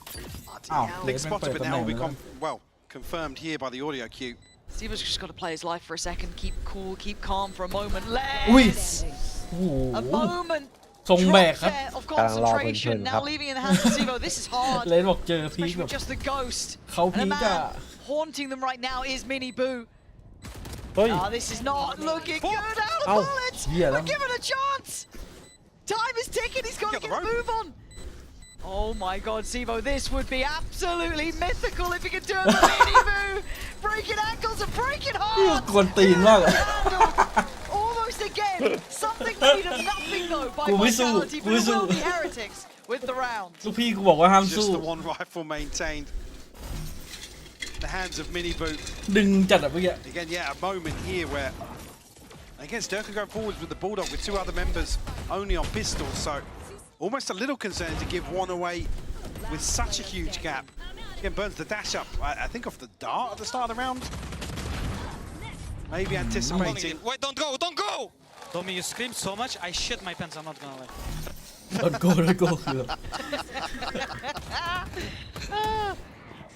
Nick spotted, but now will become, well, confirmed here by the audio cue. Stevo's just got to play his life for a second, keep cool, keep calm for a moment. Let's a moment drop there of concentration, now leaving in the hands of Stevo. This is hard, especially with just the ghost. And a man haunting them right now is Miniboo. This is not looking good. Out of bullets, but give it a chance. Time is ticking, he's got to get a move on. Oh my god, Stevo, this would be absolutely mythical if he could do it with Miniboo! Breaking ankles and breaking hearts! Almost again! Something made of nothing though by Vitality, but it will be Heretics with the round. Just the one rifle maintained. The hands of Miniboo. Again, yeah, a moment here where against Durka going forwards with the Bulldog with two other members only on pistols, so almost a little concern to give one away with such a huge gap. Again, burns the dash up, I think off the dart at the start of the round. Maybe anticipating. Wait, don't go, don't go! Tommy, you scream so much, I shit my pants, I'm not gonna lie. Don't go.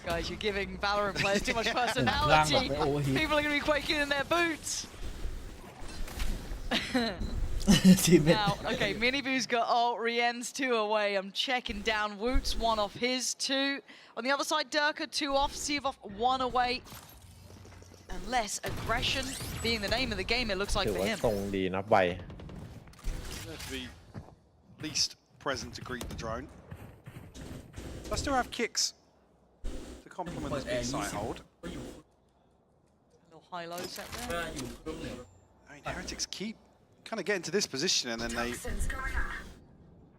Guys, you're giving Valorant players too much personality. People are going to be quaking in their boots. Now, okay, Miniboo's got ult, Rien's 2 away. I'm checking down Woot's 1 off his 2. On the other side, Durka 2 off, Sivov 1 away. And less aggression being the name of the game, it looks like for him. Be least present to greet the drone. I still have kicks to complement this big side hold. Little high-low set there. I mean, Heretics keep kind of get into this position and then they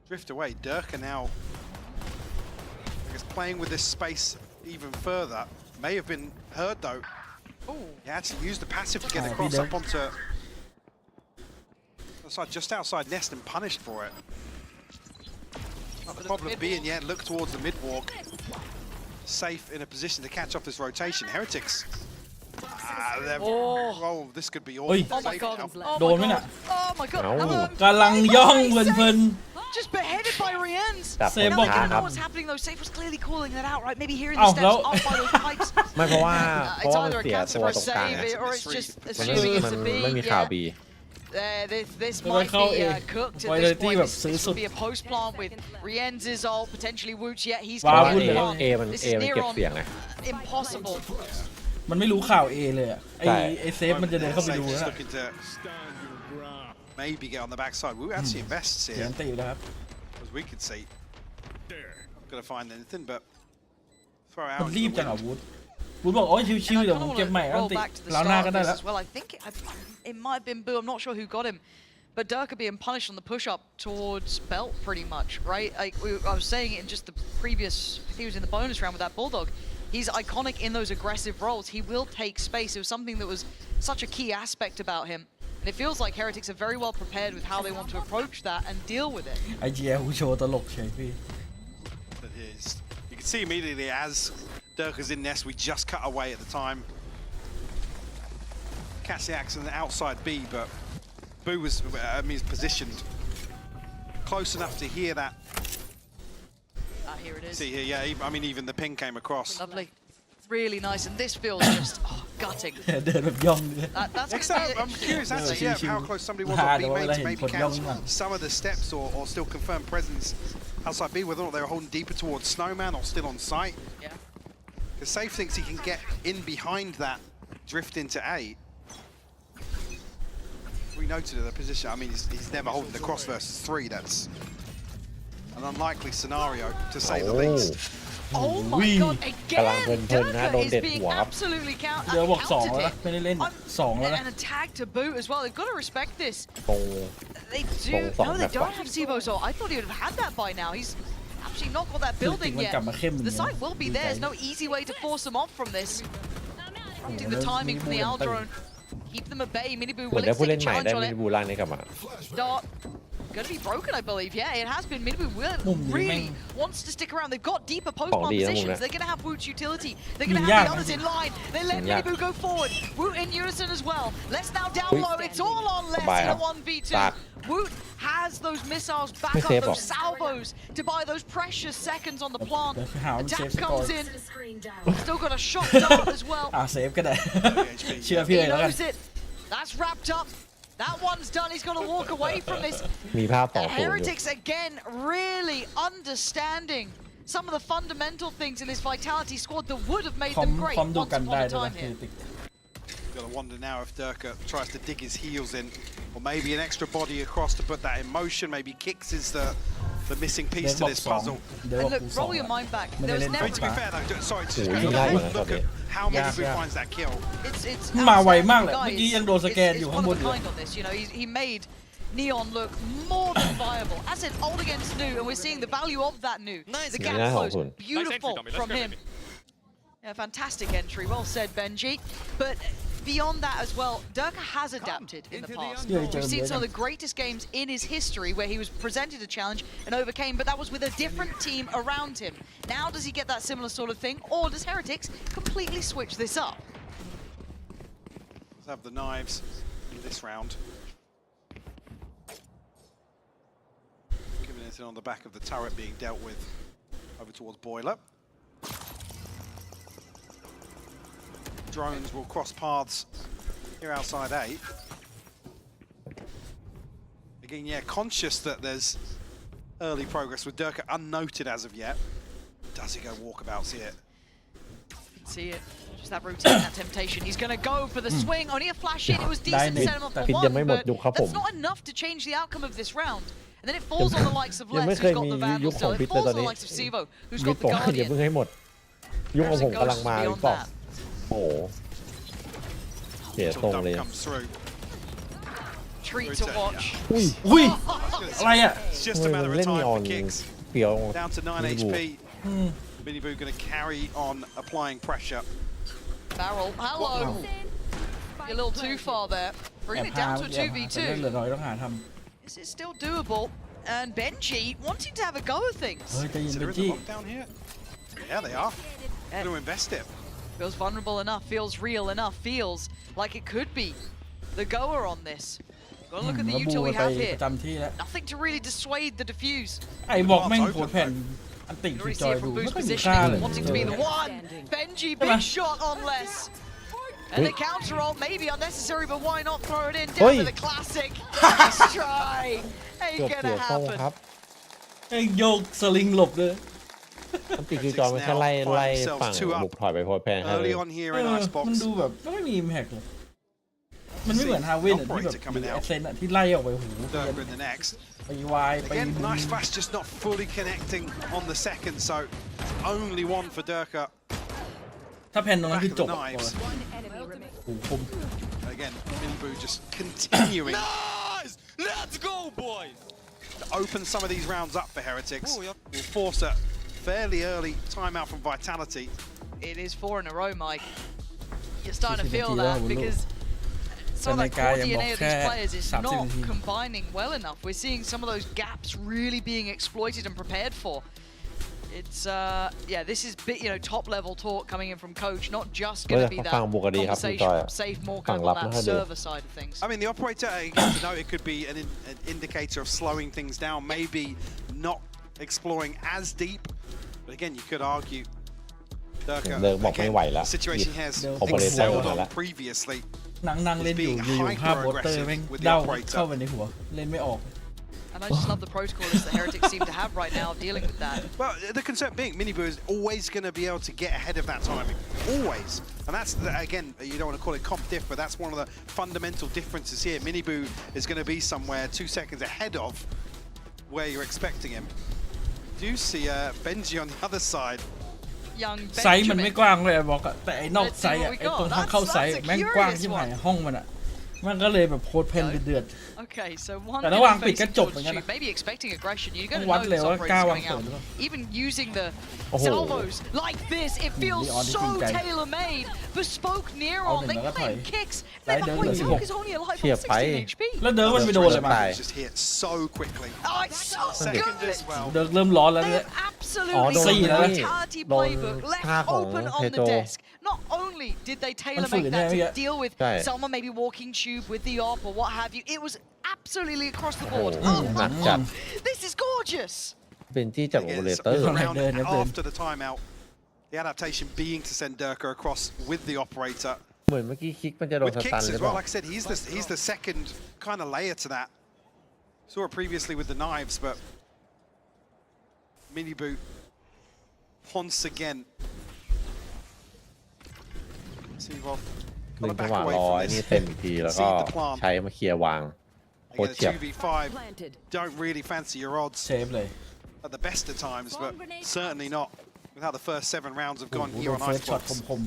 drift away. Durka now, I guess, playing with this space even further. May have been heard though. He actually used the passive to get across up onto the side, just outside Nest, and punished for it. Not the problem being yet. Look towards the mid walk. Safe in a position to catch off this rotation. Heretics. Oh, this could be awful. Oh my god. Oh my god. Just beheaded by Rien's. Now they don't know what's happening though. Safe was clearly calling that out, right? Maybe hearing the steps up by those pipes. It's either a cancel for a save or it's just assuming it's a B. This might be cooked at this point. This would be a post plant with Rien's ult, potentially Wooch. Yet he's going to get one. This is near on impossible. มันไม่รู้ข่าว A เลยอ่ะไอเซฟมันจะเดินเข้าไปดูนะ Maybe get on the backside. We actually invests here. As we could see. Not gonna find anything, but throw out. มันรีบจังอ่ะวูดบอกโอ้ยชิวๆเดี๋ยวผมเก็บใหม่อันติแล้วหน้าก็ได้แล้ว Well, I think it might have been Boo. I'm not sure who got him. But Durka being punished on the push-up towards Belt pretty much, right? I was saying it in just the previous, he was in the bonus round with that Bulldog. He's iconic in those aggressive roles. He will take space. It was something that was such a key aspect about him. And it feels like Heretics are very well prepared with how they want to approach that and deal with it. You can see immediately as Durka's in Nest, we just cut away at the time. Catch the axe on the outside B, but Boo was positioned close enough to hear that. Here it is. See here, yeah, I mean, even the ping came across. Lovely. It's really nice, and this feels just gutting. That's I'm curious actually, how close somebody was on B main to maybe catch some of the steps or still confirm presence outside B, whether or not they were holding deeper towards Snowman or still on site. Yeah. Because Safe thinks he can get in behind that drift into A. We noted in the position. I mean, he's never holding the cross versus 3. That's an unlikely scenario to say the least. Oh my god, again, Durka is being absolutely countered. And a tag to boot as well. They've got to respect this. They do. No, they don't have Sivo's ult. I thought he would have had that by now. He's actually not got that building yet. The site will be there. There's no easy way to force them off from this. Prompting the timing from the Aldrone. Keep them at bay. Miniboo willing to take a challenge on it. Dart. Going to be broken, I believe. Yeah, it has been. Miniboo really wants to stick around. They've got deeper post-plant positions. They're going to have Woot's utility. They're going to have the others in line. They let Miniboo go forward. Woot in unison as well. Let's now down low. It's all on Les in a 1v2. Woot has those missiles back up, those salvos to buy those precious seconds on the plant. Attack comes in. Still got a shot dart as well. He knows it. That's wrapped up. That one's done. He's going to walk away from this. Heretics again really understanding some of the fundamental things in this Vitality squad that would have made them great once upon a time here. Got to wonder now if Durka tries to dig his heels in, or maybe an extra body across to put that in motion. Maybe Kicks is the missing piece to this puzzle. And look, roll your mind back. There was never. To be fair though, sorry, to just look at how Miniboo finds that kill. It's มาไวมากเลยเมื่อกี้ยังโดนสแกนอยู่ข้างบนอยู่ You know, he made Neon look more than viable. As an old against new, and we're seeing the value of that new. The gap close, beautiful from him. Yeah, fantastic entry. Well said, Benji. But beyond that as well, Durka has adapted in the past. We've seen some of the greatest games in his history where he was presented a challenge and overcame, but that was with a different team around him. Now does he get that similar sort of thing, or does Heretics completely switch this up? Let's have the knives in this round. Giving it on the back of the turret being dealt with over towards Boiler. Drones will cross paths here outside A. Again, yeah, conscious that there's early progress with Durka unnoted as of yet. Does he go walkabouts here? You can see it. Just that routine, that temptation. He's going to go for the swing. Only a flash in. It was decent to set him up for one, but that's not enough to change the outcome of this round. And then it falls on the likes of Les, who's got the Vandal still. It falls on the likes of Sivo, who's got the Guardian. Harrison goes beyond that. โอ้เสียทรงเลย Treat to watch. อุ้ยอะไรอ่ะ It's just a matter of time for Kicks. เปรี้ยว Down to 9 HP. Miniboo going to carry on applying pressure. Barrel, hello. You're a little too far there. Bringing it down to a 2v2. This is still doable. And Benji wanting to have a go at things. Is there a lockdown here? Yeah, they are. Going to invest it. Feels vulnerable enough, feels real enough, feels like it could be the goer on this. Gotta look at the util we have here. Nothing to really dissuade the defuse. ไอ้บอกแม่งโหดแผ่นอันติ You ที่ already จ see อย it ดู from ไม่ Boo's ค่อยมี positioning, ค่าเลย wanting to be the one. Benji, big shot on Les. And the counter ult may be unnecessary, but why not throw it in? Down to the classic. Nice try. Ain't gonna happen. ไอ้โยกสลิงหลบเลย อันติคือจอมันแค่ไล่ฝั่งบุกถอยไปโพสแพนให้เลย มันดูแบบไม่มีอิมแพคเลยมันไม่เหมือนฮาวินอ่ะที่แบบแอคเซนต์อ่ะที่ไล่ออกไปหูไปวายไป Again, nice flash, just not fully connecting on the second, so only one for Durka. ถ้าแพนตรงนั้นคือจบ Again, Miniboo just continuing. Nice! Let's go, boys! To open some of these rounds up for Heretics. Will force a fairly early timeout from Vitality. It is 4 in a row, Mike. You're starting to feel that because some of that core DNA of these players is not combining well enough. We're seeing some of those gaps really being exploited and prepared for. It's yeah, this is top level talk coming in from coach, not just going to be that conversation from Safe Morco on that server side of things. I mean, the operator, again, to know it could be an indicator of slowing things down, maybe not exploring as deep. But again, you could argue Durka, again, the situation he has excelled on previously. นั่งเล่นอยู่ภาพโบสเตอร์แม่งเด้าเข้าไปในหัวเล่นไม่ออก And I just love the protocol that Heretics seem to have right now of dealing with that. Well, the concern being Miniboo is always going to be able to get ahead of that timing. Always. And that's, again, you don't want to call it comp diff, but that's one of the fundamental differences here. Miniboo is going to be somewhere 2 seconds ahead of where you're expecting him. Do you see Benji on the other side? Young ไซส์มันไม่กว้างเลยบอกอะแต่ไอ้นอกไซส์อะไอ้ตรงทางเข้าไซส์แม่งกว้างที่ไหนห้องมันอะมันก็เลยแบบโคตรเพนเดือด Okay, so one แต่ระหว่างปิดก็จบเหมือนกัน maybe expecting aggression. You're going to วัด know เลย this ว่า operator's กล้าวาง coming เปิด out. Even using the โอ้โห salvos like this, it feels so tailor-made. Bespoke Neuron, they claim kicks. Their Duke is only alive on 16 HP. แล้วเดินมันไปโดนอะไรมา Just hit so quickly. Oh, it's so Second good. as well. เดินเริ่มร้อนแล้วเนี่ย Absolutely Oh, Vitality playbook left open on the desk. Not only did they tailor-make that to deal with someone maybe walking tube with the op or what have you, it was absolutely across the board. หนักจัด This is gorgeous. เป็นที่จากโอเปอเรเตอร์ After the timeout, the adaptation being to send Durka across with the operator. เหมือนเมื่อกี้คิกมันจะโดน With สตัน kicks หรื as อเป well. ล่า Like I said, he's the second kind of layer to that. Saw it previously with the knives, but Miniboo once again. See, well, หนึ่งจังหวะรอไอ้นี่เต็มอีกทีแล้วก็ใช้มาเคลียร์วางโคตร again, เฉียบ 2v5. Don't really fancy your odds เซฟเลย at the best of times, but certainly not with how the first 7 rounds have gone โอ้โห here โด on นเฟิร์สช็อต Icebox. คม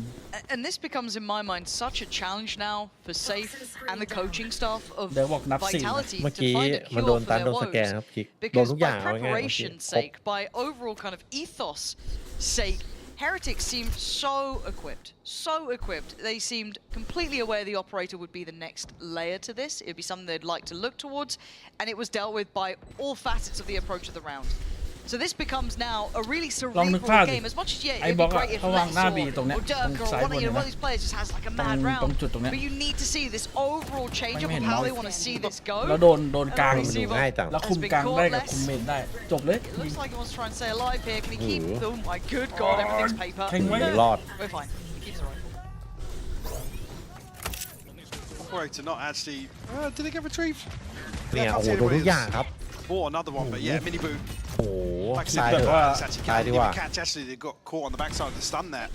And this becomes, in my mind, such a challenge now for Safe and the coaching staff of เดี๋ยวบอกนับสี่ Vitality เมื่อ to กี้ find a มันโด cure น for ตัน their โดนสแกน woes. ครับคิกโดน Because ทุกอย่า by งเอาง่ายๆเมื่อกี้ preparation's ครบ sake, by overall kind of ethos sake, Heretics seemed so equipped. They seemed completely aware the operator would be the next layer to this. It would be something they'd like to look towards, and it was dealt with by all facets of the approach of the round. So this becomes now a really cerebral game. As much as it'd be great if Les or Dirk or one of these players just has like a mad round, but you need to see this overall change up of how they want to see this go. แล้วโดนกลาง มันดูง่ายจัง แล้วคุมกลางได้กับคุมเมนได้จบเลย It looks like he wants to try and stay alive here. Can he keep? Oh my good god, everything's paper. แข่งไว้ รอด We're fine. He keeps the rifle. Operator not actually. Did they get retrieved? เนี่ยโอ้โหโดนทุกอย่างครับ Or another one, but yeah, Miniboo. โอ้โห Like I ตาย said, เถ Durka อะ is actually ตาย can't ดี even กว่า catch. Actually, they got caught on the backside of the stun there.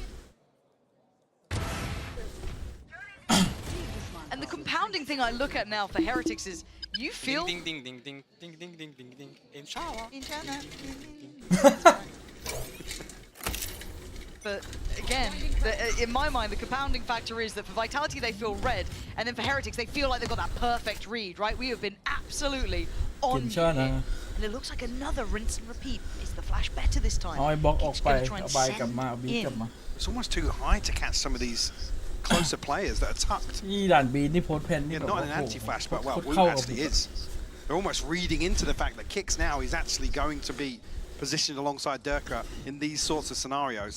And the compounding thing I look at now for Heretics is you feel. Ding ding ding ding ding ding ding ding ding. Inshallah. But again, in my mind, the compounding factor is that for Vitality they feel red, and then for Heretics they feel like they've got that perfect read, right? We have been absolutely on you here. And it looks like another rinse and repeat. Is the flash better this time? เอาไอ้บล็อกออก Kick's ไป gonna try เอา and ใบกลับมา send เอาบีกลับมา It's almost too high to catch some of these closer players that are tucked. นี่ด่านบีนี่โพสต์เพนนี่ Yeah, แบบ not โอ้ an โห anti-flash, but well, โคตร Wu เข้ากับ actually is. They're almost reading into the fact that Kicks now is actually going to be positioned alongside Durka in these sorts of scenarios,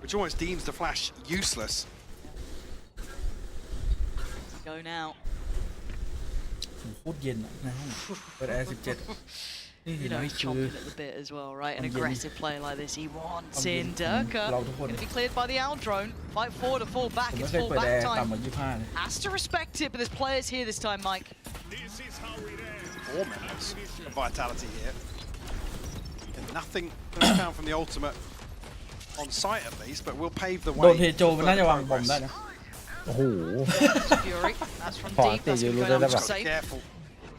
which almost deems the flash useless. Go now. โคตรเย็นอะในห้องเปิดแอร์17 นี่ You know, นี่ he's คือ chomping at the bit as well, right? An I'm aggressive player like this, he wants in. I'm Durka loud to going to be cleared by the owl drone. Fight forward to fall back. ผมไม่ It's เคย full เปิดแอ back ร์ time. ต่ำกว่า25เลย Has to respect it, but there's players here this time, Mike. 4 members of Vitality here. And nothing found from the ultimate on site at least, but will pave the โด way. นเทโจมันน่าจะวางบอมได้นะ โอ้โห Fury, that's from ขอ deep. ตี That's ยู going รู้ to ได้ go แล้ว down แบบ for safe. Careful.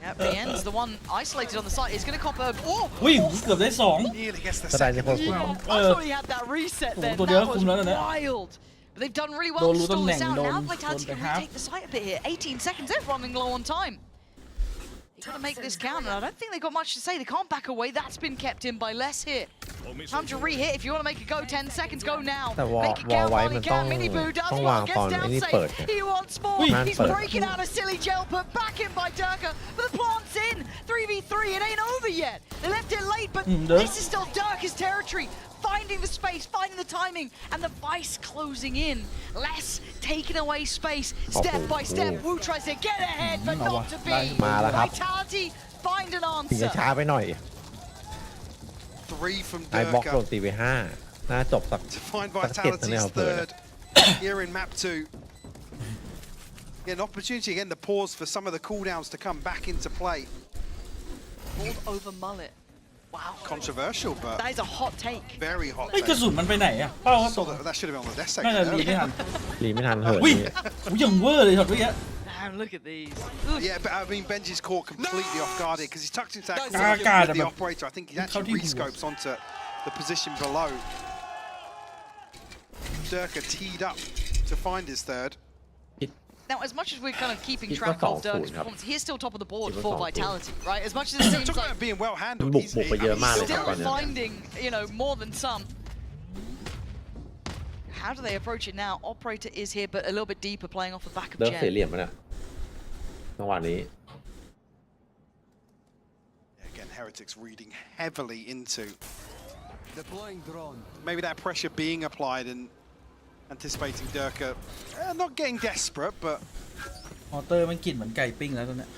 Yeah, BN's the one isolated on the site. He's going to cop a. Oh! อุ้ยเกือบได้สอง Nearly gets the ก็ได้ใน second พวก as well. I thought he had that reset there. Tôi That nhớ was khung đó rồi đấy. wild. But they've done really well Đồn to luôn stall tấm this nền, out. Now đồn- Vitality đồn can phải half. retake the site a bit here. 18 seconds. They're running low on time. You've got to make this count, and I don't think they've got much to say. They can't back away. That's been kept in by Les here. Time to re-hit. If you want to make it go, 10 seconds, go now. แต่วอล Make it วอล count ไว้ while มั he นต้อง can. Miniboo does ต้อง well. วางก่อน Gets ไอ้ down นี่ safe. เปิดไง He wants more. Man He's ปิด breaking out a silly gel, but back in by Durka. But the plant's in. 3v3. It ain't over yet. They left it late, but this is still Durka's territory. Finding the space, finding the timing, and the vice closing in. Les taking away space, step by step. Wu tries to get ahead, but not to be. มาแล้วครับ Vitality find an ถึงจะ answer. ช้าไปหน่อย 3 from ไอ้บล็อกโดน Durka ตีไป5น่าจบสัก to find สัก7นะเนี่ย Vitality's เผื่อ third here in map 2. Again, opportunity again to pause for some of the cooldowns to come back into play. Called over mullet. Wow. Controversial, but that is a hot take. Very hot เฮ้ย take. กระสุนมันไปไหนอ่ะเป้าก็ต Saw ก that should have been on the desk น่าจะ section รีไม่ earlier. ทัน รีไม่ทันเหิน อุ้ย นี่ อุ้ยยังเวอร์เลยช็อตเมื่อกี้ Damn, look at these. Yeah, but I mean, Benji's caught completely off guard because he's tucked into that No, corner God, with the but- operator. I think he How actually do you- rescopes onto the position below. Durka teed up to find his third. Now, as much as we're kind of keeping He's track got of all Dirk's four, performance, he is still top of the board He's got for all four. Vitality, right? As much as it seems Talk like about being well handled. Book- He's, bookไปเยอะมากเลยครับ still ตอนเนี้ย finding, you know, more than some. How do they approach it now? Operator is here, but a little bit deeper, playing off the back of เดิร์กเสีย Jen. เหลี่ยมมันอ่ะจังหวะนี้ Again, Heretics reading heavily into maybe that pressure being applied and anticipating Durka not getting desperate, but มอเตอร์มันกลิ่นเหมือนไก่ปิ้งแล้วตอนเนี้ย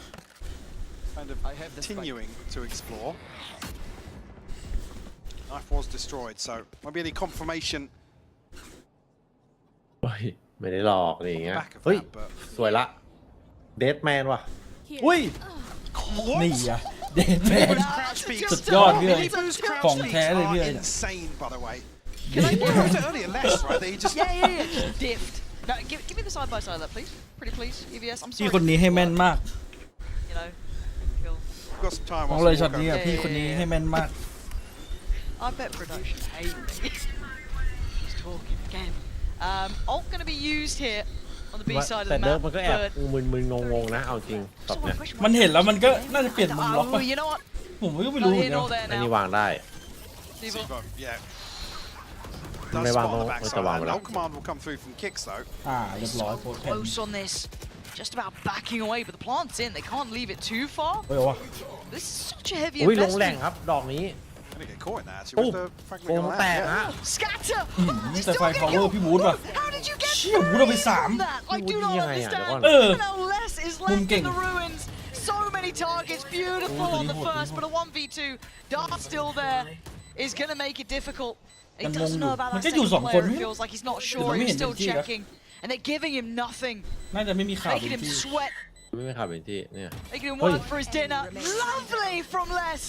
kind of continuing to explore. Knife was destroyed, so might be any confirmation. เฮ้ยไม่ได้หลอกอะไรอย่างเงี้ย Back of เฮ้ย that, but สวยละเดดแมนว่ะ อุ้ย what? นี่อ่ะเดนแมน Crouch peaks. สุดยอดพี่เลย Billy's crouch ของ peaks แท้เลย are พี่เลย insane, by the way. Can I What was it earlier? Less, right? They just Yeah, just diffed. No, give me the side by side of that, please. Pretty please, EVS. I'm พี่ sorry. คนนี้ให้แม่นมาก You know, kill. got some time. มอง whilst เลย we ช็อต walk นี้ over. อ่ะพี่คนนี้ให้แม่นมาก I bet production hate me. He's talking again. Ult going to be used here on the B side of แต่ the เดิร์ก map. มันก็แอบมึนๆงงๆนะเอาจริงตอบเนี่ย มันเห็นแล้วมันก็น่าจะเปลี่ยนมุมล็อกป่ะ Oh, you know what? ผมก็ไม่รู้ Not เหมือ here นกัน nor there อันนี้ now. วางได้ Sivo. Sivo, yeah. มัน Does ไม่วาง spot ต on รง the มัน backside. จะวางไป And แล้ว ult command will come through from kicks though. เรียบร้อยโพสแผ่น Close on this. Just about backing away, but the plant's in. They can't leave it too far. เฮ้ยว่ะ This is such a heavy อุ้ยลงแรง investment. ครับดอกนี้ Gonna get caught in that actually. Oh, With the fragment โกง going แต out. ก Yeah. ฮะ Scatter! แต่ไฟพาวเวอร์พี่วูดว่ะ How did you get เชี่ยวูดเอาไปสาม that? I do not Yeah, yeah, understand. yeah, yeah. Now less is Boom left in king. the ruins. So many targets, beautiful Oh, on the really hot, first, but really a 1v2. Dart still there is going to make it difficult. He Kan doesn't know about มัน that ก็อยู่ second สองคน player. ไม่ It feels like he's not แต่ sure. มันไม่ He's เห็น still เป็นที่นะ checking. And they're giving him nothing. น่าจะไม่มีข่าว Making เป็น him ที่ sweat. ไม่มีข่าวเป็นที่เนี่ย Making him Oi. work for his dinner. Lovely from Les.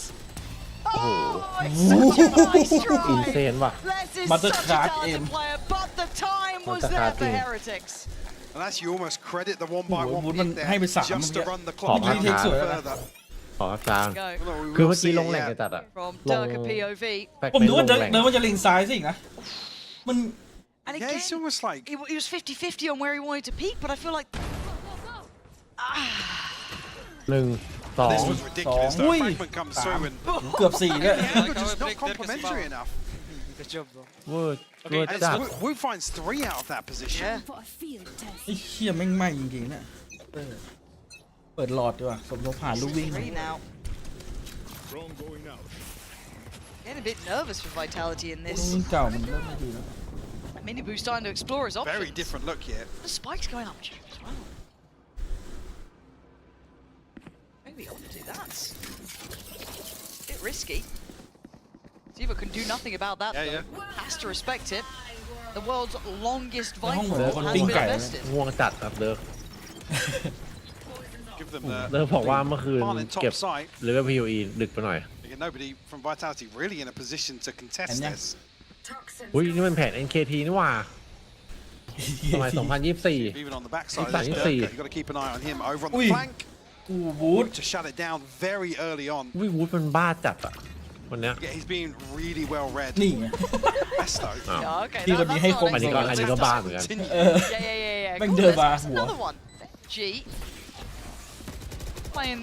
Oh, Oh. it's such a nice อินเซ try. นว่ะ Les is Mother such a Crack talented him. player, but the time was Mother there for Crack him. Heretics. And that's you almost credit the one by Oh, one Woodman pick there ให้ไปสาม just to เมื่อกี้ run the ขอ clock พัก out เทคสวย even แล้วนะ further. ขอครับจาน Go คือ We'll เมื่อกี้ see ล it, งแรง yeah. กันจัดอะ from ลง Durka POV. แปลก ผม เป็น นึก ล ว่าง แรง เดินว่าจะลิงซ้ายสิอีกนะ มัน And Yeah, again, it's almost like he was 50-50 on where he wanted to peak, but I feel like หนึ่งสอง this was ridiculous. Oi. That fragment comes through and เกือบสี่ด้วย the angle just not complimentary enough. Good job, bro. เวิร์ด Okay, เวิร์ด And จัด Wu finds 3 out of that position. yeah. ไอ้เชี่ยแม่งไหม้จริงๆเนี่ยเปิดหลอดดีกว่าสมทบผ่านลูกวิ่ง Three now. Getting a bit nervous for Vitality in ลูก this. วิ่งเก่ามันเริ่มไม่ดีแล้ว Mini Boo's starting to explore his options. Very different look here. The spike's going up check as well. Maybe ought to do that. A bit risky. Siva can do nothing about that Yeah, though. Has to respect it. The world's longest Cái hông Vital phải has pin been cày invested. ง่วงจัดครับเดิร์ก Give them เดิร์กบอกว่าเมื่อคืน Barn in เก็บ top side. หรือว่า POE ดึกไปหน่อย Again, nobody from Vitality really in a position to contest Anh nha. this. อุ้ยนี่มันแผน NKT นี่หว่าสมัย 2024 Even on the backside, He's there's back. Durka. You've got to keep an eye on him over on the Ui. flank กูบูท to shut it down very early on. อุ้ยวูดมันบ้าจัดอะวันเนี้ย Yeah, he's being really well read. นี่ไง Besto. อ้าว Yeah, okay. He that- would be that's hey not Kong. อันนี้ก็ excellent. อันนี้ก็บ้าเหมือนกัน Continue. เออ Yeah. Bang Cool, đưa that's- bà that's hùa. another one. G. Playing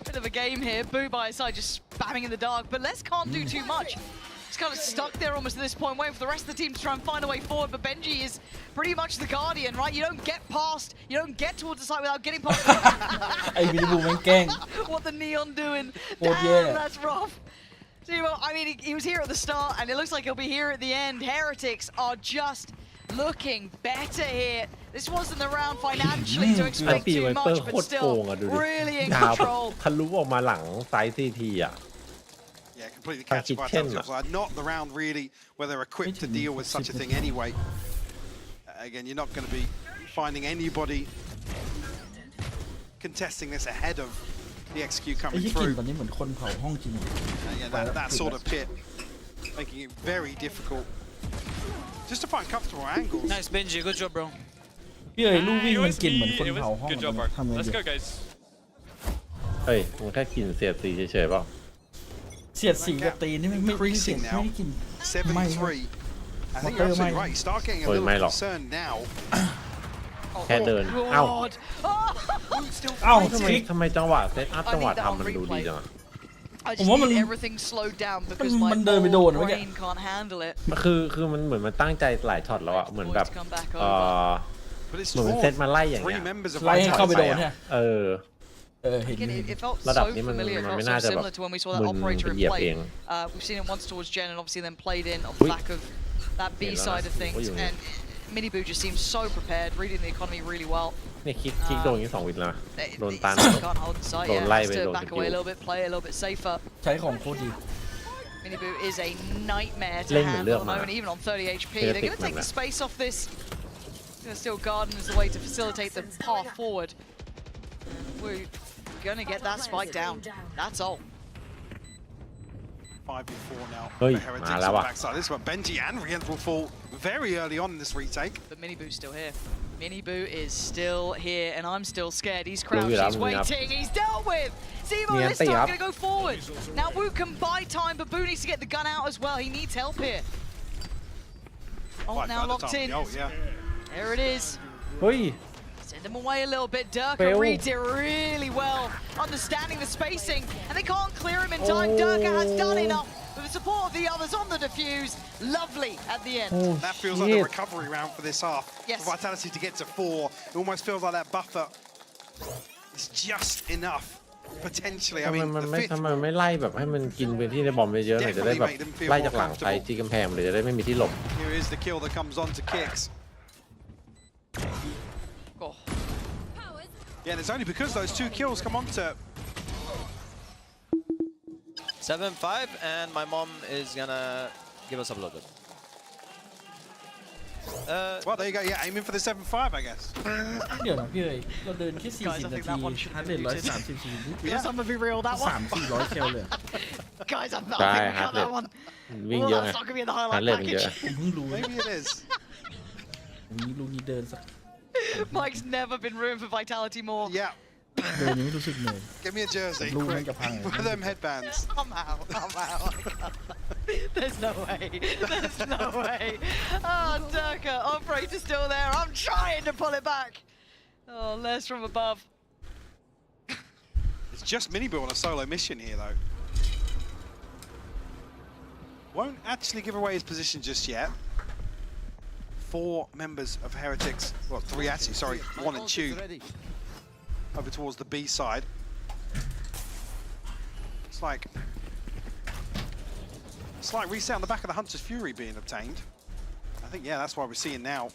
a bit of a game here. Boo by his side, just spamming in the dark. But Les can't do too much. He's kind of stuck there almost at this point, waiting for the rest of the team to try and find a way forward. But Benji is pretty much the guardian, right? You don't get past, you don't get towards the site without getting past. ไอ้วิลิบูแม่งแกล้ง What the Neon doing? Oh, Damn, yeah. that's rough. See, well, I mean, he was here at the start, and it looks like he'll be here at the end. Heretics are just looking better here. This wasn't the round financially to ไอ expect ปี too ไวเปอ much, ร์โค but ตรโกง still อะดูดิ really in ยาวแบบ control. ทะลุออกมาหลังไซส์ซีทีอะ Yeah, completely Can't catching keep Vitality ten, offside. Not the round really where they're equipped to deal with such a thing anyway. Again, you're not going to be finding anybody contesting this ahead of the execute ไอ้ coming ที่กลิ่น through. ตอนนี้เหมือนคนเผาห้องจริง Yeah, that sort of pit, making it very difficult just to find comfortable angles. Nice Benji, good job, bro. พี่เอ๋ยลูกวิ่ง It มัน was กลิ่น me. เหมือนคน It was เผาห้อง good job, bro. ทำไง Let's ดี go, guys. เฮ้ยมันแค่กินเสียดสีเฉยๆเปล่า เสียดสีกับตีนี่ไม่ได้เสียดไม่ได้กิน 73. I think you're absolutely right. You start getting a little concerned now. แค่เดินเอ้า God. เอ้า ทำไมจังหวะเซตอัพจังหวะทำมันดูดีจัง I just need everything slowed down because my brain can't handle it. คือมันเหมือนมันตั้งใจหลายช็อตแล้วอะเหมือนแบบเหมือนเซตมาไล่อย่างเงี้ย ไล่ให้เข้าไปโดนเนี่ย It felt ระดับ so นี้มัน familiar. It ไม่ felt น่า so จะแบบ similar to when we saw that มึน operator ไป in เหยียบ play. เอง We've seen it once towards Gen and obviously then played in off the back of that B side of things. And Miniboo just seems so prepared, reading the economy really well. เนี่ยคลิกโดนอย่างนี้2 วินแล้วโดนตัน Can't hold the site, โดน yeah. ไล่ Has ไป to โดน back away a little bit, play a little bit safer. ใช้ของโคตรดี Miniboo is a nightmare to Ling handle at the mà. moment, even on 30 HP. Thế They're going to mà take the nè. space off this. Gonna steal Garden as the way to facilitate the path forward. We're going to get that spike down. That's all. 5v4 now. เฮ้ย for Heretics มาแล้ว on the ว่ะ backside. This is where Benji and Rienz will fall very early on in this retake. But Miniboo's still here. Miniboo is still here, and I'm still scared. He's crouched, Moving up, he's moving up. waiting, he's dealt with! Zemo Niente this time up. gonna go forward. Now Wu can buy time, but Boo needs to get the gun out as well. He needs help here. Oh, Quite now by the locked time. in. Oh, yeah. There it is. เฮ้ย Send him away a little bit. Durka Fail. reads it really well, understanding the spacing, and they can't clear him in time. Durka has done enough with the support of the others on the defuse. Lovely at the end. That feels like the recovery round for this half. Yes. For Vitality to get to 4. It almost feels like that buffer is just enough, potentially. I ทำไม mean, มัน the ไม่ fifth ทำไมมันไม่ไล่แบบให้มันกินพื้นที่ในบอมไปเยอะหน่อยจะได้แบบไล่จากหลังไปที่กำแพงเลยจะได้ไม่มีที่หลบ Here is the kill that comes on to Kicks. Oh. Yeah, and it's only because those 2 kills come on to 7-5, and my mom is gonna give us a blood. well, there you go. Yeah, aiming for the 7-5, I guess. เดี๋ยวนะพี่เอ๋ยเราเดินแค่ Guys, I 40 นา think ที that one should ฮาร์ด be เรท muted. 134 Yes, I'm gonna be real. That one. 300-400 แคลเลย Guys, I think ใช่ we ฮาร์ got ดเรท that one. วิ่ง Well, เยอะไง that's not gonna be in the ฮาร์ด highlight เรทมันเยอะ package. ผมเพิ่งรู้ Maybe it is. ผมมีลูกนี้เดินสัก Mike's never been ruined for Vitality more. Yeah. เดินยังไม่รู้สึกเหนื่อย Give me a jersey. Blue Quick. mega pang. Wear them headbands. I'm out. There's no way. There's no way. Oh, Durka, operator still there. I'm trying to pull it back. Oh, Les from above. It's just Miniboo on a solo mission here, though. Won't actually give away his position just yet. 4 members of Heretics, well, 3 actually, sorry, 1 in Tube. Over towards the B side. It's like slight reset on the back of the Hunter's Fury being obtained. I think, yeah, that's why we're seeing now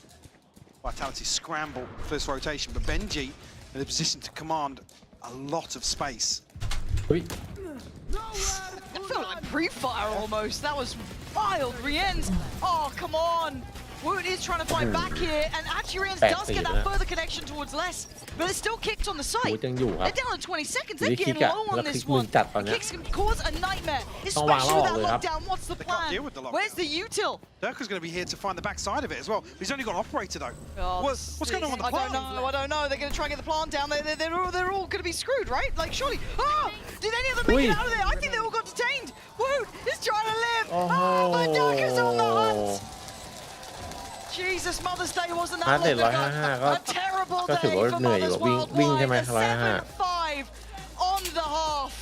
Vitality scramble for this rotation, but Benji in a position to command a lot of space. เฮ้ย It felt like pre-fire almost. That was wild. Rienz. Oh, come on. Woot is trying to fight back here, and actually Rienz does get that further connection towards Les, but there's still Kicks on the โอ้ site. ยังอยู่ครับ They're down to 20 seconds. They're มีคลิก getting อะ low แล้ on วคลิ this กมึง one. จัดตอนเนี้ย Kicks can cause a nightmare, ต้องวาง especially แล้วออก with เลย that ครับ lockdown. What's the They can't plan? deal with the lockdown. Where's the util? Durka's going to be here to find the backside of it as well. He's only got Operator, though. Oh, What's going on with the I plant? don't know. They're going to try and get the plant down. They're all going to be screwed, right? Like, surely. Oh! Did any of them make it out of there? I think they all got detained. Woot is trying to live. Oh, but Durka's on the hunt. Jesus, Mother's Day wasn't ฮาร์ that ดเรท long ago. 155 ก็ A terrible ก็ถือ day ว่า for เหนื่อยอยู่ mothers วิ่งใช่ไหม worldwide. A 155 7-5 on the half.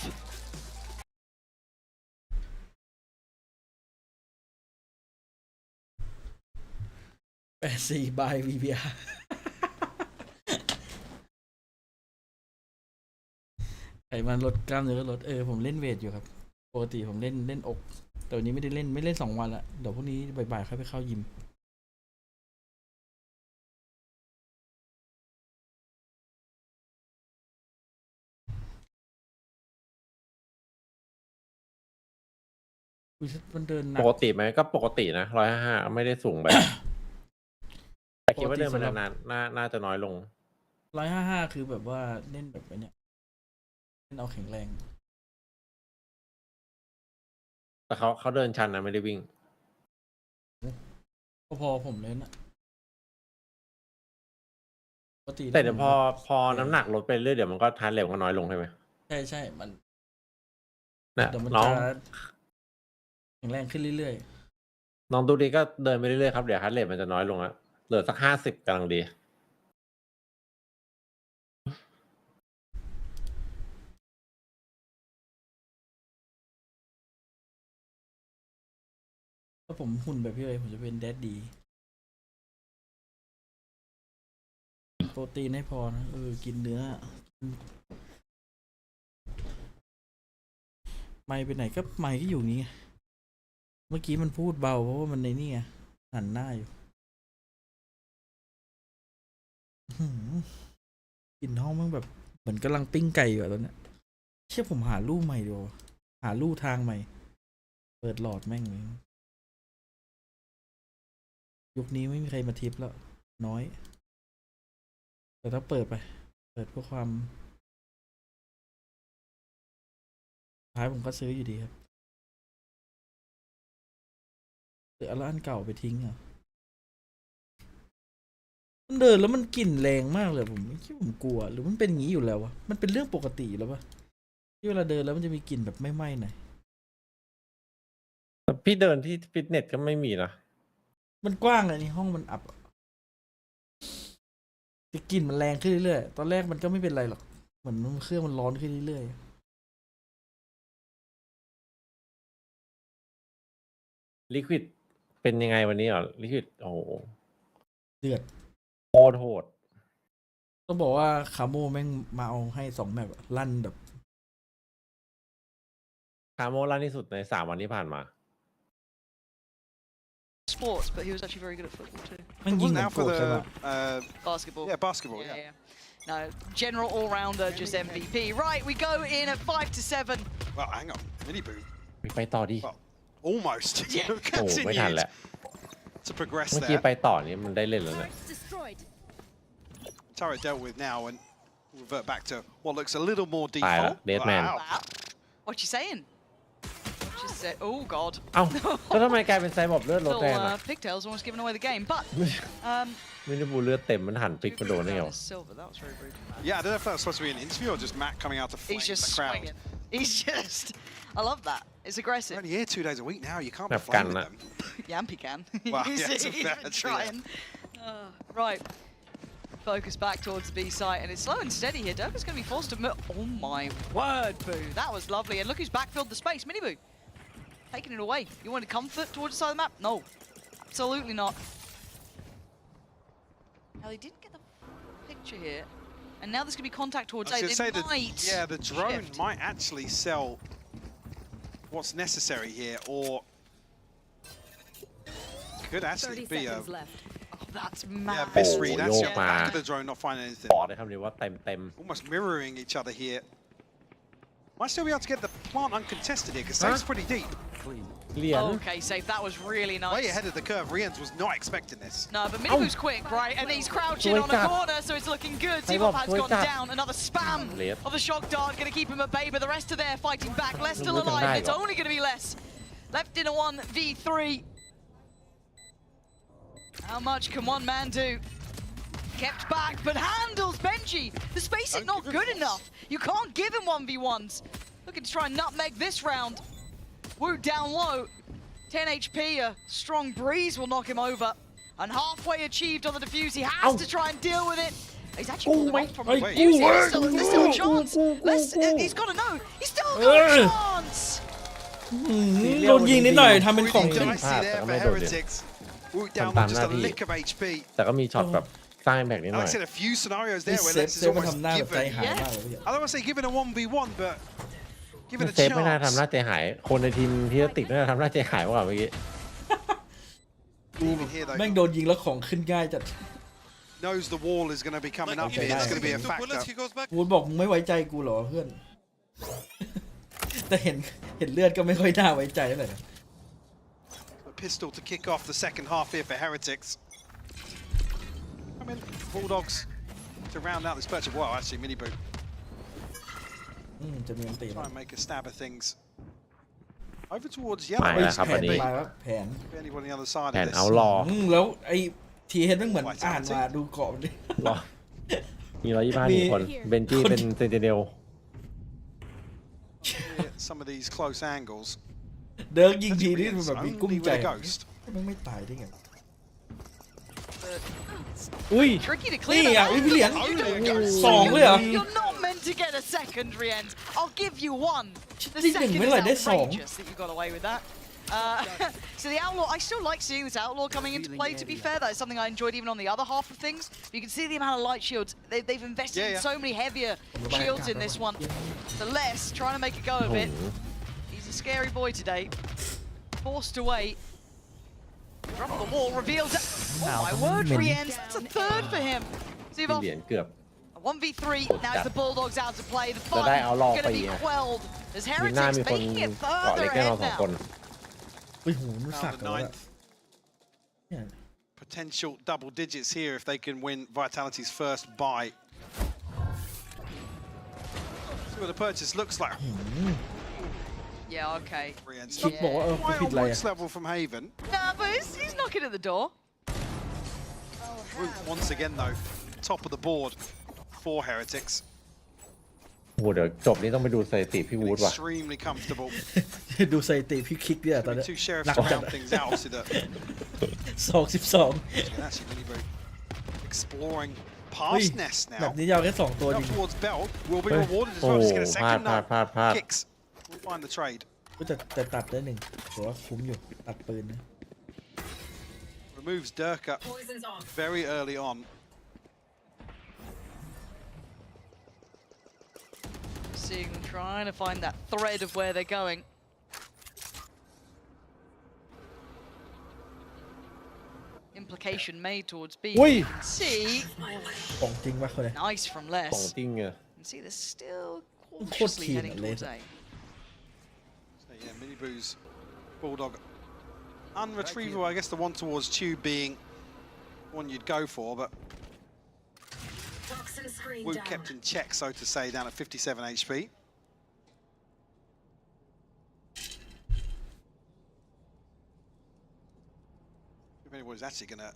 84 บาย VBR ไขมันลดกล้ามเนื้อก็ลดผมเล่นเวทอยู่ครับปกติผมเล่นอกแต่วันนี้ไม่ได้เล่น2 วันละเดี๋ยวพรุ่งนี้บ่ายๆค่อยไปเข้ายิมมันเดินหนั ป ก กติไหมก็ปกตินะ155ไม่ได้สูงแบบ แต่คิดว่าเดินมานานๆน่าจะน้อยลง 155คือแบบว่าเล่นแบบเนี้ย เอาแข็งแรง แต่เขาเดินชันนะไม่ได้วิ่ง พอผมเลยนะปกติ แต่เดี๋ยวพอน้ำหนักลดไปเรื่อยเดี๋ยวมันก็ทานเร็วก็น้อยลงใช่ไหม ใช่มัน เนี่ย เดี๋ยวมัน น้อง จะแข็งแรงขึ้นเรื่อย น้องดูดีก็เดินไปเรื่อยๆครับเดี๋ยวฮาร์ดเรทมันจะน้อยลงแล้วเหลือสัก50กำลังดีๆถ้าผมหุ่นแบบพี่เลยผมจะเป็นแดดดีโปรตีนให้พอนะกินเนื้อไมค์ไปไหนก็ไมค์ก็อยู่นี่ไงเมื่อกี้มันพูดเบาเพราะว่ามันในนี่ไงหันหน้าอยู่กลิ่นห้องมันแบบเหมือนกำลังปิ้งไก่อยู่ตอนนี้เชื่อผมหาลู่ใหม่ดีกว่าหาลู่ทางใหม่เปิดหลอดแม่งเลยยุคนี้ไม่มีใครมาทิปแล้วน้อยแต่ถ้าเปิดไปเปิดเพื่อความท้ายผมก็ซื้ออยู่ดีครับหรือเอาอันเก่าไปทิ้งอ่ะมันเดินแล้วมันกลิ่นแรงมากเลยผมไม่คิดผมกลัวหรือมันเป็นอย่างนี้อยู่แล้ววะมันเป็นเรื่องปกติแล้วปะที่เวลาเดินแล้วมันจะมีกลิ่นแบบไม่ไหม้หน่อย พี่เดินที่ฟิตเนสก็ไม่มีนะ มันกว้างเลยนี่ห้องมันอับแต่กลิ่นมันแรงขึ้นเรื่อยๆตอนแรกมันก็ไม่เป็นไรหรอกเหมือนเครื่องมันร้อนขึ้นเรื่อยๆ ลิควิดเป็นยังไงวันนี้อ่ะลิควิดโอ้โห เดือด โคตรโหด ต้องบอกว่าคาโมแม่งมาเอาให้2 แมปอะลั่นแบบ คาโมล่าที่สุดใน3 วันที่ผ่านมา Sports, but he was actually very good at football too. แม่งยิงแบบโกรธใช่ปะ Basketball. Yeah, basketball. Yeah. No, general all-rounder, just MVP. Right, we go in at 5-7. Well, hang on, mini boot. ไปต่อดิ Well, almost. Yeah. โอ้ไม่ทันแล้ว To progress เมื่อกี้ there. ไปต่อนี่มันได้เล่นแล้วเนี่ย Turret dealt with now and revert back to what looks a little more ตายละ default. เดดแมน What you saying? Just said, oh god. เอ้าแล้วทำไมกลายเป็นไซบอบเลือดลด Little แรงอ่ะ pigtails almost giving away the game, but ไม่ได้บูเลือดเต็มมันหันพลิกมาโดนได้ไงวะ silver. That was very rude. Yeah, I don't know if that was supposed to be an interview or just Matt coming out to flame He's just the crowd. swinging. He's just. I love that. It's aggressive. They're only here 2 days a week now. You can't be That's flaming gun, them. Yampy can. Well, He's yeah, even that's fair, trying. Right. Focus back towards the B site, and it's slow and steady here. Durka's going to be forced to move. Oh my word, Boo. That was lovely. And look who's backfilled the space. Mini Boo. Taking it away. You wanted comfort towards the side of the map? No. Absolutely not. Now, they didn't get the picture here. And now there's going to be contact towards I was A. going to say They that, might yeah, the drone shift. might actually sell what's necessary here, or could actually 30 be a seconds left. Oh, that's mad. yeah, misread. Oh, Actually, yo, at the back man. of the drone, not finding anything. บอกได้คำเดียวว่าเต็ม Almost mirroring each other here. Might still be able to get the plant uncontested here, because Safe's pretty deep. เหรียญ Okay, safe. That was really nice. Way ahead of the curve. Rians was not expecting this. No, but Minibu's quick, right? And he's crouching on a corner, so it's looking good. Zebop has gone down. Another spam of the shock dart, going to keep him at bay, but the rest of there fighting back. Less still alive. It's only going to be less. Left in a 1v3. How much can one man do? Kept back, but handles Benji. The space is not good enough. You can't give him 1v1s. Looking to try and nutmeg this round. Wu down low. 10 HP, a strong breeze will knock him over. And halfway achieved on the defuse. He has to try and deal with it. He's actually pulled him off from the defuse. There's still a chance. He's got to know. He's still got a chance. โดนยิงนิดหน่อยทำเป็นของ Really ขึ้น dicey there for Heretics. Wu down with just a lick of HP. แต่ก็มีช็อตแบบสร้างแบกนิดหน่ Like อย I said, a few scenarios นี่ there where เซฟ Lex เซ is ฟมัน almost ทำหน้าแบบใจ given. หายมากเลย I don't want to say given a 1v1, but given a เซฟไม่น่า chance. ทำหน้าใจหาย คนในทีมที่ติดน่าจะทำหน้าใจหายมากกว่าเมื่อกี้ Even here, though, แม่งโดนยิงแล้วของขึ้นง่ายจัด knows the wall is going to be coming up here. It's going to be a factor. วูดบอกมึงไม่ไว้ใจกูเหรอเพื่อน แต่เห็นเลือดก็ไม่ค่อยน่าไว้ใจเท่าไหร่นะ A pistol to kick off the second half here for Heretics. I mean, Bulldogs to round out this purchase. Well, actually, mini boot. จะมีอันตี Try and make a stab at things. Over towards ไป yellow. แล้วครับ แผ วัน น นี้ มาแล้วแผน Anyone on the other side แผ of น this? เอารอ แล้วไอ้ทีเฮดมันเหมือนอ่านมาดูเกาะมันดิ รอมี125 คนเบนจี้เป็นเซนติเนล Some of these close angles. เดิร์กยิงทีนี่มันแบบมีกุ้ม Only ใจ with a ghost. มันไม่ตายได้ไง อุ้ย Tricky to นี่ clear อ่ะ that. อุ้ยพี่เหรียญ You don't- สองเลยเหรอ You're not meant to get a second, Rienz. I'll give you one. The ที่หนึ่ง second ไม่ is ไหร่ได้สอง outrageous that you got away with that. So the Outlaw, I still like seeing this Outlaw coming into play, to be fair. That is something I enjoyed even on the other half of things. You can see the amount of light shields. They've invested in so many heavier shields in this one. So Les trying to make a go of it. He's a scary boy today. Forced away. Drop the wall, reveals it. Oh my word, Rienz. That's a third for him. พี่ Zivov, เหรียญเกือบ 1v3. Now it's the Bulldogs out to play. The จะได้ fun เอาล่อ going ไป to be ไง quelled as มีหน้า Heretics มีคน making it เกาะ further เล็กแค่เรา ahead 2 คน now. อุ้ยหูมันสัก Found the แล้ว ninth. Potential double digits here if they can win Vitality's first buy. See what the purchase looks like. Yeah, okay. Rienz. Yeah. Quite on points level from Haven. Nah, but he's knocking at the door. Root once again though, top of the board for Heretics. โอ้โหเดี๋ยวจบนี้ต้องไปดูสถิติพี่วูดว่ะ Extremely comfortable. ดูสถิติพี่คลิกเนี่ยตอนนี้ Two sheriffs หนักจัด round things out. Obviously, that 12 actually really very exploring เฮ้ย past Nest แบบ now. นี้ยาวแค่2 ตัวจ Up ริง towards Bell will be เฮ้ย rewarded as โอ้ well. Just get a พลาด second พลาด now. พลาดพลาด Kicks. We'll find the trade. ก็จะตัดได้1ถือว่าคุ้มอยู่ตัดปืนนะ Removes Durka very early on. Seeing them trying to find that thread of where they're going. Implication made towards B. Ui. You can see. ของจริงวะคนนี้ Nice from ของ Les. จริงอะ You can see they're still What cautiously team heading are towards they? A. So yeah, Mini Boo's Bulldog unretrievable. I guess the one towards Tube being one you'd go for, but Wu kept in check, so to say, down at 57 HP. If anybody's actually going to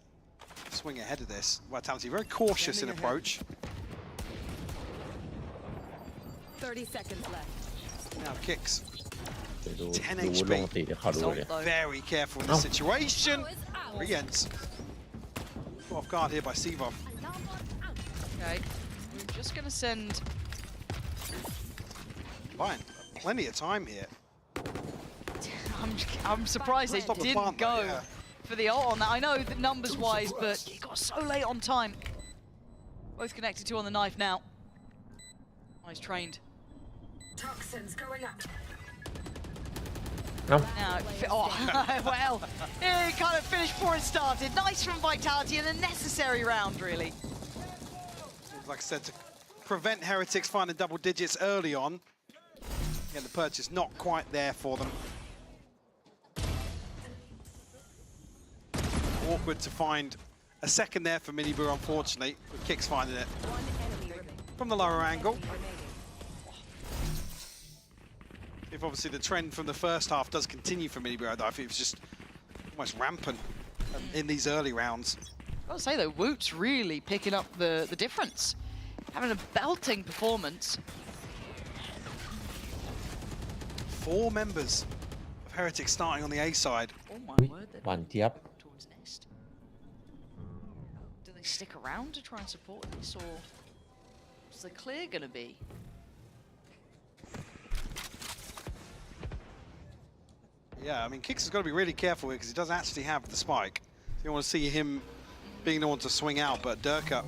swing ahead of this, Vitality very cautious in approach. 30 seconds left. Now Kicks. เดี๋ยวดู 10 ดูวูด HP. ลงตีเดี๋ยวขอดูเลย Very careful in this situation. Rienz. Caught off guard here by Sivov. Okay. We're just going to send. Fine. Plenty of time here. I'm surprised they Stop the didn't plant, go though, yeah. for the ult on that. I know that numbers wise, but he got so late on time. Both connected to on the knife now. Nice trained. Toxins going up. Now, oh, well, it kind of finished before it started. Nice from Vitality and a necessary round, really. Like I said, to prevent Heretics finding double digits early on. Again, the purchase not quite there for them. Awkward to find a second there for Miniboo, unfortunately. But Kicks finding it from the lower angle. If obviously the trend from the first half does continue for Miniboo, I think it's just almost rampant in these early rounds. I've got to say though, Woot's really picking up the difference. Having a belting performance. 4 members of Heretics starting on the A side. Oh my word, หวานเจี๊ยบ towards Nest. Do they stick around to try and support this, or what's the clear going to be? Yeah, I mean, Kicks has got to be really careful here because he does actually have the spike. So you want to see him being the one to swing out, but Durka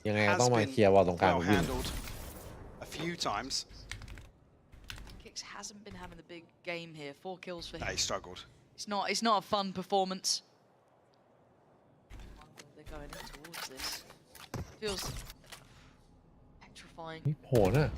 ยังไงก็ has ต้องมา been เคลียร์วอลตรงกลาง well วิน handled a few times. Kicks hasn't been having the big game here. 4 kills for him. He struggled. It's not a fun performance. They're going in towards this. Feels petrifying. โหน่ะ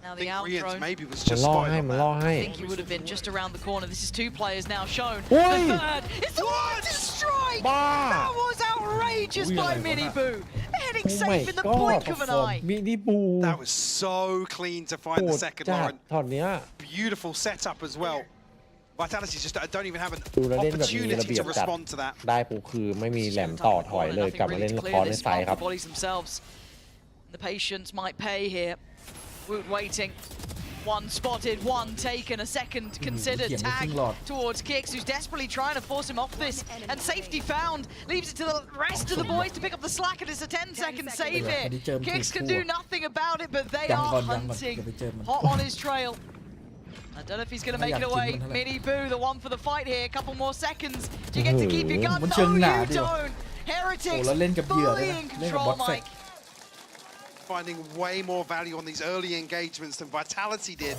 Now I the think out Rienz drone. maybe was มัน just ล่อ spotted ให้ on มันล่อ that. ให้ I think he would have been just around the corner. This is 2 players now shown. Oi! The third. It's the one to strike. Bah! That was outrageous Ui, by lại có Miniboo. Heading Hiding โอ้ safe in the blink of an eye. มินิบู That was so clean to find โห the ด second จัด Lauren. ช็อตเนี้ย Beautiful setup as well. Vitality just don't even have an ดูแล้วเล่นแบบมีระ opportunity เบีย to บจัด respond to that. ได้ปุ๊บคือไม่มีแหลมต่อถอยเลยกลับมาเล่นละครเล่นไซด์ครับ Bodies themselves. The patience might pay here. Woot waiting. One spotted, one taken, a second considered. Tag towards Kicks, who's desperately trying to force him off this. And safety found. Leaves it to the rest of the boys to pick up the slack, and it's a 10-second save here. Kicks can do nothing about it, but they are hunting. Hot on his trail. I don't know if he's going to make it away. Mini Boo, the one for the fight here. A couple more seconds. Do you get to keep your gun? No, you don't. Heretics fully in control, Mike. Finding way more value on these early engagements than Vitality did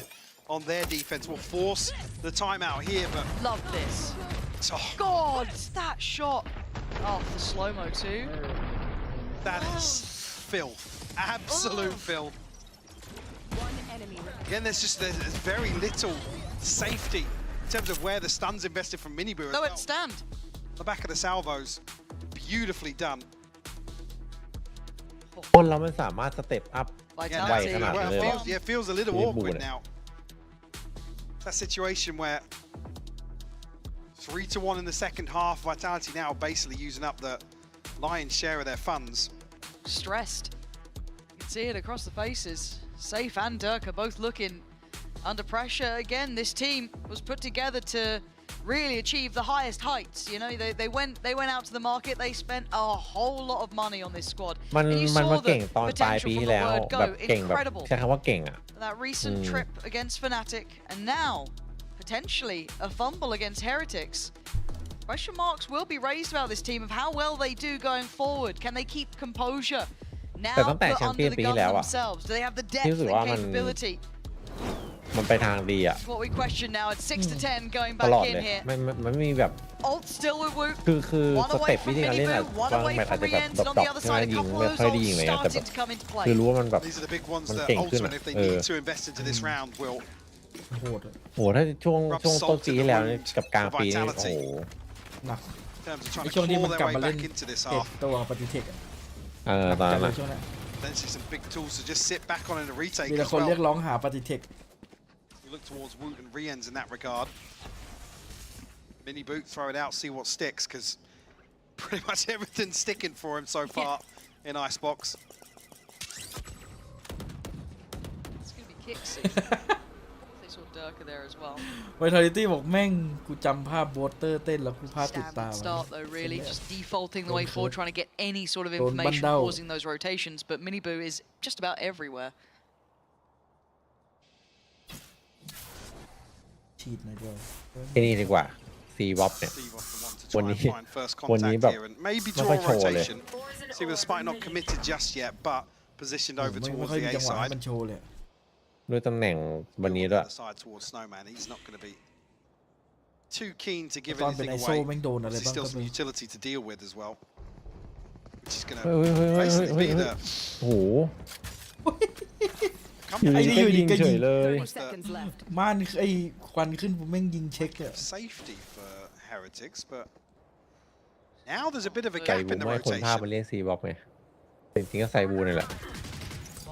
on their defense. Will force the timeout here, but... Love this. Oh. God, that shot. Oh, the slow-mo too. That is filth. Absolute filth. Again, there's very little safety in terms of where the stuns invested from Miniboo as well. No, stand. The back of the salvos, beautifully done. คนเรามันสามารถสเต็ปอัพไวขนาดนั้นเลย It feels a little awkward now. That situation where 3-1 in the second half, Vitality now basically using up the lion's share of their funds. Stressed. You can see it across the faces. Safe and Durka both looking under pressure. Again, this team was put together to really achieve the highest heights. You know, they went out to the market. They spent a whole lot of money on this squad. มันมาเก่งตอนปลายปีที่แล้ว Go. แบบเก่งแบบ Incredible. ใช้คำว่าเก่งอ่ะ That recent trip against Fnatic, and now potentially a fumble against Heretics. Question marks will be raised about this team of how well they do going forward. Can they keep composure? Now แต่ตั้งแต่ put แชม under เปี้ยน the ปี gun ที่แล้วอ่ะ themselves. Do they have the ที่ depth รู้สึก and ว่า capability? มันไปทางดีอ่ะ That's what we question now. It's 6-10 going ตลอ back ด in เลย here. มันไม่มีแบบ Ult still with Woot. คือ One ส away เต็ป from วิธีการเล่น Mini อะ Boo, one บาง away แมตช์อาจ from จะแบบ Riens, and on ด the อก other ๆใช่ไหม side, a ยิง couple ไม่ of ค่อย those ดียิง ults อะไรเงี้ยแต่แบบ starting to come into play. คือรู้ว่ามันแบบ These are the big ones Man that kingขึ้น ultimately, if theyอะ need to invest into this round, will โหดอะ โหถ้าช่วงต้นปีที่แล้วนี่กับกลางปีนี่โอ้โห หนัก in terms of ไอ trying ช่วง to นี้ claw มัน their กลับ way มาเล่น back into this เด็ด half. ตัวปฏิเทคอะ ตอนนั้น เล อะ ยช่วงนั้น Potentially some big tools to just sit back on in a retake มีแต่ as คนเรียก well. ร้องหาปฏิเทค We look towards Woot and Riens in that regard. Mini Boot, throw it out, see what sticks, because pretty much everything's sticking for him so far in Icebox. It's going to be Kicks. They saw Durka there as well. Vitality บอกแม่งกูจำภาพโบสเตอร์เต้นแล้วกูภาพติด Stand ตา and ไว้ start though, really. Just defaulting the way Okay. forward, trying to get any sort of Don't information bundle. causing those rotations. But Mini Boo is just about everywhere. ฉีดหน่อยเดียว ที่นี่ดีกว่าซีวอปเนี่ย Steve off the one to try and When you- find first when you contact here and maybe draw a Not sure, rotation. See with the spike not committed just yet, but positioned over ไม่ towards ค่อย the มี A จังหวะให้ side. มันโชว์เลย ด้วยตำแหน่งวันนี้ On ด้ the วย other side towards Snowman. He's not going to be too keen to give ตอนเป็น anything ไอโซ่ away. แม่งโดนอะไร There's บ้าง still ก็ some ไม่ utility to deal with as well, which is going เฮ้ย to เฮ้ยเฮ้ย basically เฮ้ย be เฮ้ย the โอ้โห company อยู่ดีก็ยิงเฉยเลย Seconds left. ม่านไอควันขึ้นผมแม่งยิงเช็คอะ safety for Heretics, but now there's a bit of a ใส่ gap บู in the ไม่คนภาพมา rotation. เรียกซีวอปไงจริงๆก็ใส่บูนี่แหละ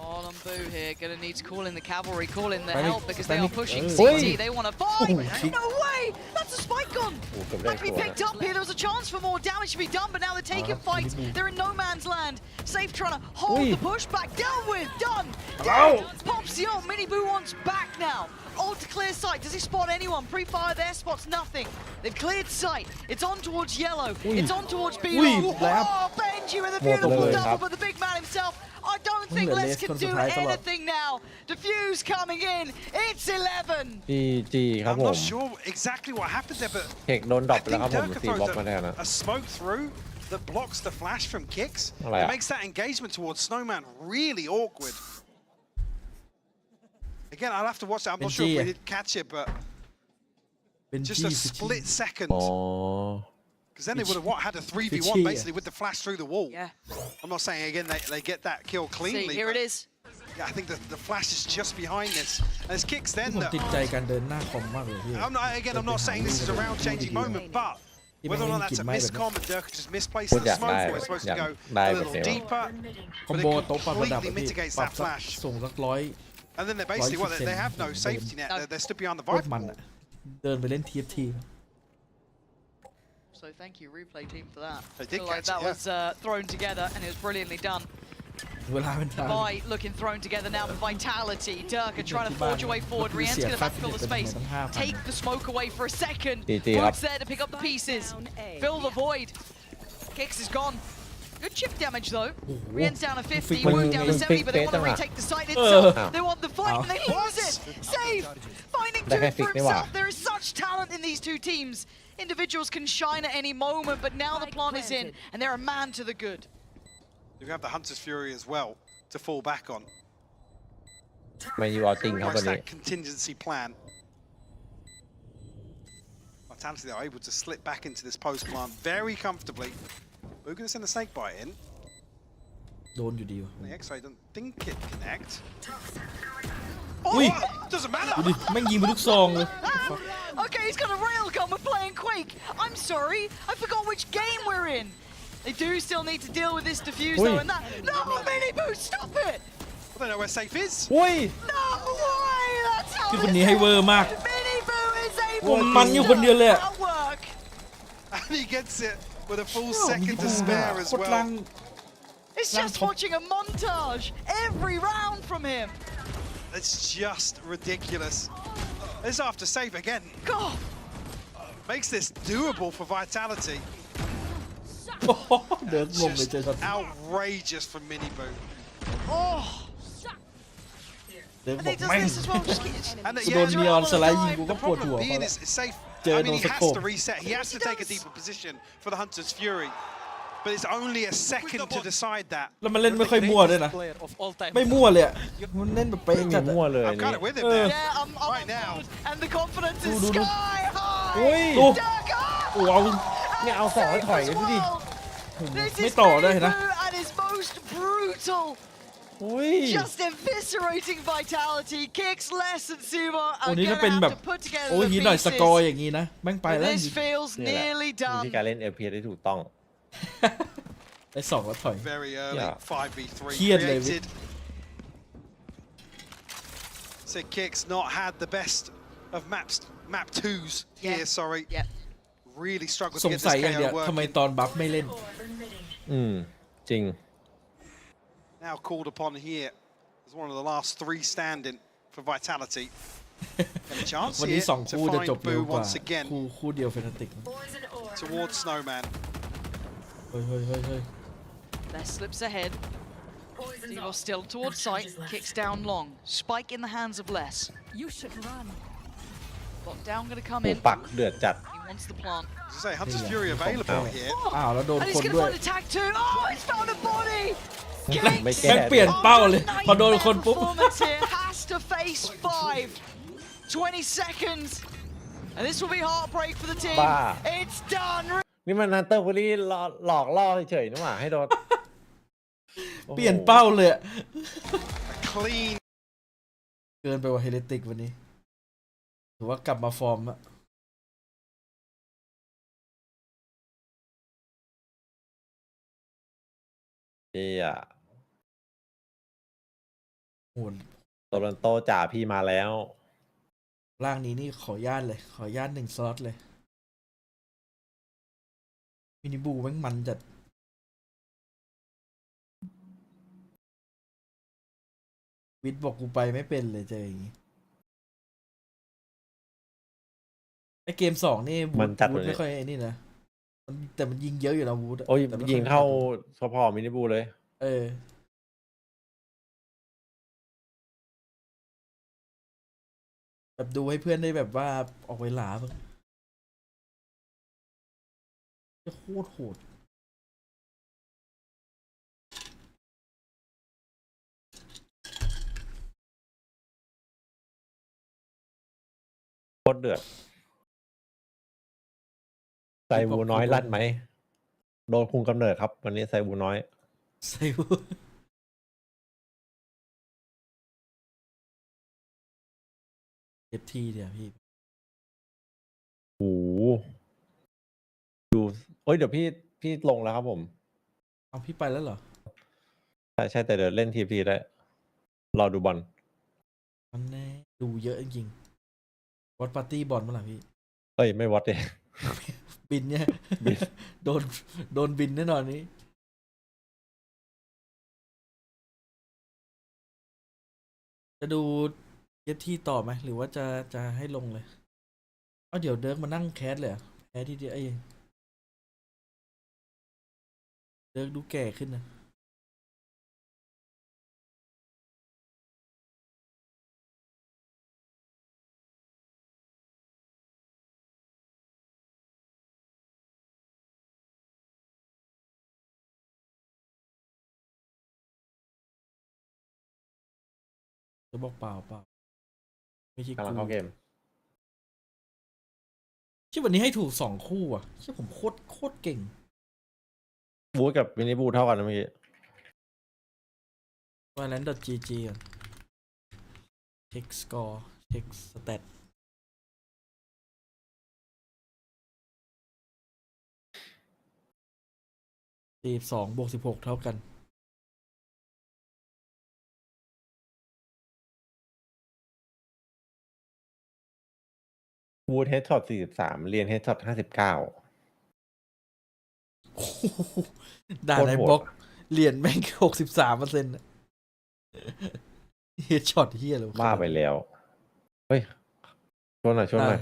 All on Boo here. Gonna need to call in the cavalry, call in the Panic, help because they are panic. pushing Oh. CT. Oi. They want to fight. Oh, No way! That's a spike gone. โอ้เกือบ That ได้ could be ตัว picked up here. There was a chance for more damage to be done, but now they're taking fights. They're in no man's land. Safe trying to hold Oi. the push back. Dealt with. Done. Hello. Dead. Pops the ult. Mini Boo wants back now. Ult to clear sight. Does he spot anyone? Pre-fire there spots nothing. They've cleared sight. It's on towards yellow. It's on towards B. Oi, Oh, blab. Benji with a More beautiful blue, double, huh? but the big man himself. I don't think Look at Les this, can do concentrate a lot. anything now. Diffuse coming in. It's 11. จีครับ I'm ผม not sure exactly what happened there, but เทคโดนดรอ I ปแล้วครับ think ผม Durka ซีวอป throws มาแทนนะ a smoke through that blocks the flash from Kicks.อะไร It อะ makes that engagement towards Snowman really awkward. Again, I'll have to watch that. I'm not sure if we Benji. did catch it, but เป็น just จี้ a สุด split ที่ second. อ๋อ Because then they would have had a 3v1 Benji. basically with the flash through the wall. Yeah. I'm not saying again they get that kill cleanly. See, here it but is. Yeah, I think the flash is just behind this. And it's Kicks then ผม that ติดใจการเดินหน้าคอมมากเลยพี่ I'm not saying this is a round changing moment, but Whether or not that's a miscom and Dirk just misplaced พูด the อยาก smoke ได้ or it's supposed อยาก to go ได้ a แบบ little นี้ว่ะ deeper, คอม but โบ it โต๊ะปรับระดับ completely mitigates ปรับ that สัก flash. ส่งสัก100 And then they're basically, what, they have no safety net. They're stood behind the โคตร Viper มัน wall. อะเดินไปเล่น TFT So thank you, replay team, for that. They did Feel like catch that it, was thrown together, and it was brilliantly done. เวลาเป็นทาง By looking thrown together now with Vitality. Durka trying to forge a way forward. Rien's going to backfill the space. Take the smoke away for a second. Boots there to pick up the pieces. Fill the void. Kicks is gone. Good chip damage though. Rien's down to 50, Wound down to 70, but they want to retake the site itself. They want the fight and they lose it. Save! Finding two for himself. There is such talent in these two teams. Individuals can shine at any moment, but now the plant is in and they're a man to the good. You have the Hunter's Fury as well to fall back on. ไม่อยู่เอาจริงครับวัน Almost นี้ that contingency plan. Vitality, they're able to slip back into this post plant very comfortably. We're going to send the snake bite in. โดนอยู่ดีวะ The X-ray doesn't think it connect. อุ้ย Doesn't ดู matter. ดิแม่งยิงไปลูกซองเลย Okay, he's got a railgun. We're playing Quake. I'm sorry, I forgot which game we're in. They do still need to deal with this defuse though, and that. No, Mini Boost, stop it! I don't know where safe is. อุ้ย No way! That's how คือคนนี้ให้เวอร์มาก Mini Boo is ผม able มันอยู่คนเดียวเลยอะ to work. And he gets it with a full second to spare as โคตรลัง well. It's just watching a montage every round from him. It's just ridiculous. This after save again. God. Makes this doable for Vitality. เดินงงเลยเจอช็อต Outrageous from Mini Boo. Oh. เดิน And บอ he ก does แม่ง this as well. Just keeps กูโดนนีออนสไลด์ยิงกูก็ปวดหัว Being is safe. J I no mean, he has scope. to reset. He has to take a deeper position for the Hunter's Fury. But it's only a second to decide that. แล้วมันเล่นไม่ค่อยมั่วด้วยนะ ไม่มั่วเลยอะมันเล่นแบบเป๊ะ ไม่มี จัดอะ มั่วเลย I've got it with him เออ there. Yeah, I'm Right now. And the confidence is Do, do, do. sky high. อุ้ย ดู Durka. โอ้เอา เนี่ยเอาสองให้ถอยดูดิ This ไม่ is ต่อได้ Mini นะ Boo at his most brutal. อุ้ย Just eviscerating Vitality. Kicks less than Sumo โอ้ are นี้ going ถ้า to เป็น have แบบ to put together โอ้ย the นี้หน่อยสกอร์ pieces. อย่างนี้นะแม่งไปแล้ว This feels นี่แหละ nearly วิธี done. การเล่น FPS ที่ถูกต้อง ได้สองแล้วถอย Very early. Yeah. 5v3 Keered, created. So Kicks not had the best of map 2s here, sorry. Yep. Really struggled ส to ง get สัย this อย่างเดียว KO ทำไม working. ตอนบัฟไม่เล่น จริง Now called upon here as one of the last 3 standing for Vitality. And a chance วันนี้ here สอง to คู่จะจบ find เร็ว Boo กว่า once again คู่เดียวเฟนาติก towards Snowman. เฮ้ยเฮ้ยเฮ้ยเฮ้ย Les slips ahead. Devo still towards sight. Kicks down long. Spike in the hands of Les. You should run. Lockdown going to come หู in. ปักเดือดจัด He wants the plant. As I say, Hunter's Fury available here. อ้าวแล้วโดน And ค he's น going ด้ to วย find a tag too. Oh, he's found a body. ไม่ แม่งเปลี่ยนเป้าเลย พอโดนคนปุ๊บ Performance here has to face 5. 20 seconds. And this will be heartbreak for the team. บ้า It's done. นี่มันนันเตอร์บุรีหลอกล่อเฉยๆนี่หว่าให้โดน เปลี่ยนเป้าเลยอะ Clean. เกินไปว่าเฮเลติกวันนี้ถือว่ากลับมาฟอร์มอะ เจีย โหด โตลอนโตจ่าพี่มาแล้ว ร่างนี้นี่ขอย่านเลย ขอย่าน1 สล็อตเลย มินิบูแม่งมันจัด วิทย์บอกกูไปไม่เป็นเลยเจออย่างงี้ไอเกม2นี่วู มันจัด วูด เลย ไม่ค่อยไอ้นี่นะแต่มันยิงเยอะอยู่นะวูดะ โอ้ย แต่ไม่ค่อ ยิงเท่าพอมินิบูเลย เออแบบดูให้เพื่อนได้แบบว่าออกเวลาบ้างจะโคตรโหด โคตรเดือดไซบูน้อยลั่นไหม โดนคุมกำเนิดครับ วันนี้ไซบูน้อย ใส่วูเอฟทีเดียวพี่ โอ้โห ดูเดี๋ยวพี่ลงแล้วครับผม เอาพี่ไปแล้วเหรอ ใช่แต่เดี๋ยวเล่นทีพีได้รอดูบอล มันแน่ดูเยอะจริงๆวัดปาร์ตี้บอลเมื่อไหร่พี่ ไม่วัดเลย บินเนี่ย บิน โดนบินแน่นอนนี้ จะดูเยที่ต่อไหมหรือว่าจะให้ลงเลยเดี๋ยวเดิร์กมานั่งแคสเลยเหรอแคสที่เดียวเดิร์กดูแก่ขึ้นนะจะบอกเปล่าไม่ใช่ กำลัง กู เข้าเกม ชื่อวันนี้ให้ถูก2 คู่อ่ะชื่อผมโคตรเก่ง บูธกับวินิบูเท่ากันนะเมื่อกี้ valorant.gg ก่อนเช็คสกอร์เช็คสเตต42 บวก 16เท่ากันบูธเฮดช็อต43เรียนเฮดช็อต59 ด่าในบล็อกเหรียญแม่ง63%เฮดช็อตเฮียเลย บ้าไปแล้วชวนหน่อย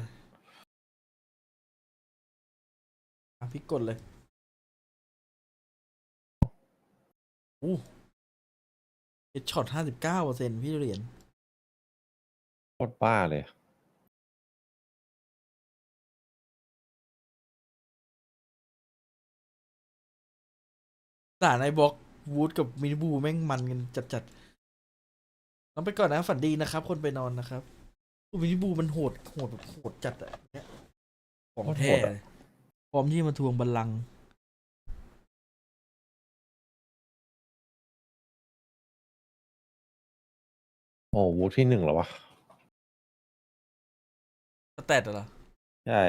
พี่กดเลยเฮดช็อต59%พี่เหรียญ โคตรบ้าเลย ด่าในบล็อกวูดกับมินิบูแม่งมันกันจัดๆน้องไปก่อนนะฝันดีนะครับ คนไปนอนนะครับมินิบูมันโหดแบบโหดจัดอะเนี่ยของแท้พร้อมที่มาทวงบัลลังก์บูธที่1แล้ววะ สแตทเหรอ ใช่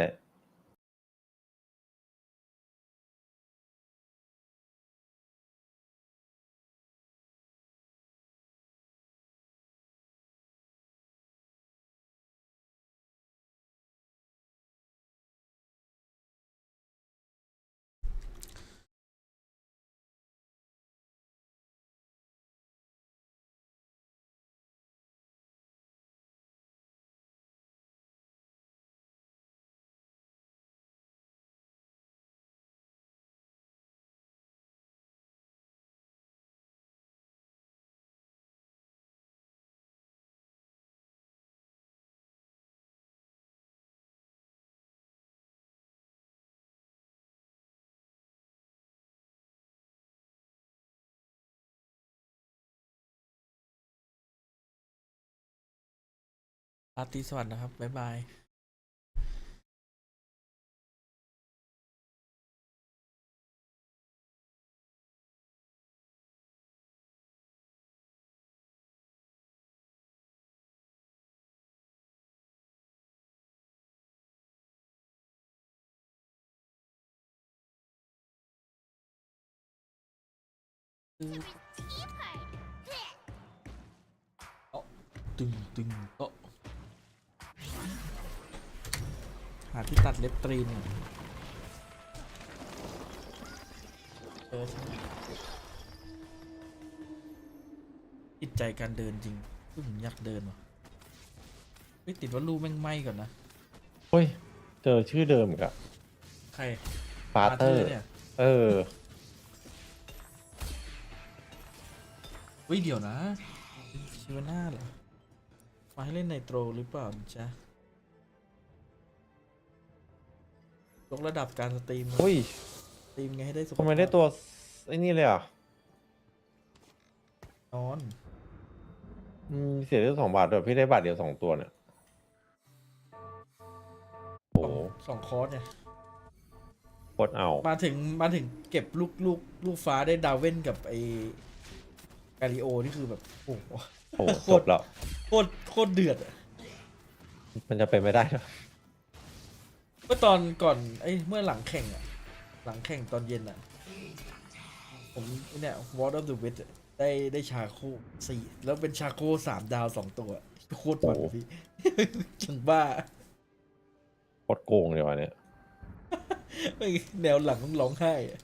ราตรีสวัสดิ์นะครับ บ๊ายบายตึงโต๊ะหาที่ตัดเล็บตรีนใช่ไหมติดใจการเดินจริงผมอยากเดินว่ะไม่ติดว่าลูกแม่งไหม้ก่อนนะเจอชื่อเดิมอีกอะ ใคร ปาเตอร์เนี่ยเดี๋ยวนะชิวาน่าเหรอมาให้เล่นในโตรหรือเปล่าจ๊ะยกระดับการสตรีมสตรีมไงให้ได้สุขภาพ ทำไมได้ตัวไอ้นี่เลยอ่ะ นอน เสียได้2 บาทด้วยพี่ได้บาทเดียว2 ตัวเนี่ย2 คอร์สไง โคตรเอา มาถึงเก็บลูกฟ้าได้ดาวเว่นกับไอการิโอนี่คือแบบโอ้โห จบแล้ว โคตรเดือดอะ มันจะเป็นไม่ได้หรอ เมื่อตอนก่อนเมื่อหลังแข่งอะ หลังแข่งตอนเย็นอ่ะผมเนี่ย Word of the Wit ได้ชาโค4แล้วเป็นชาโค3 ดาว 2 ตัวโคตรมันพี่ จังบ้า โคตรโกงเลยวะเนี่ย แนวหลังต้องร้องไห้อะ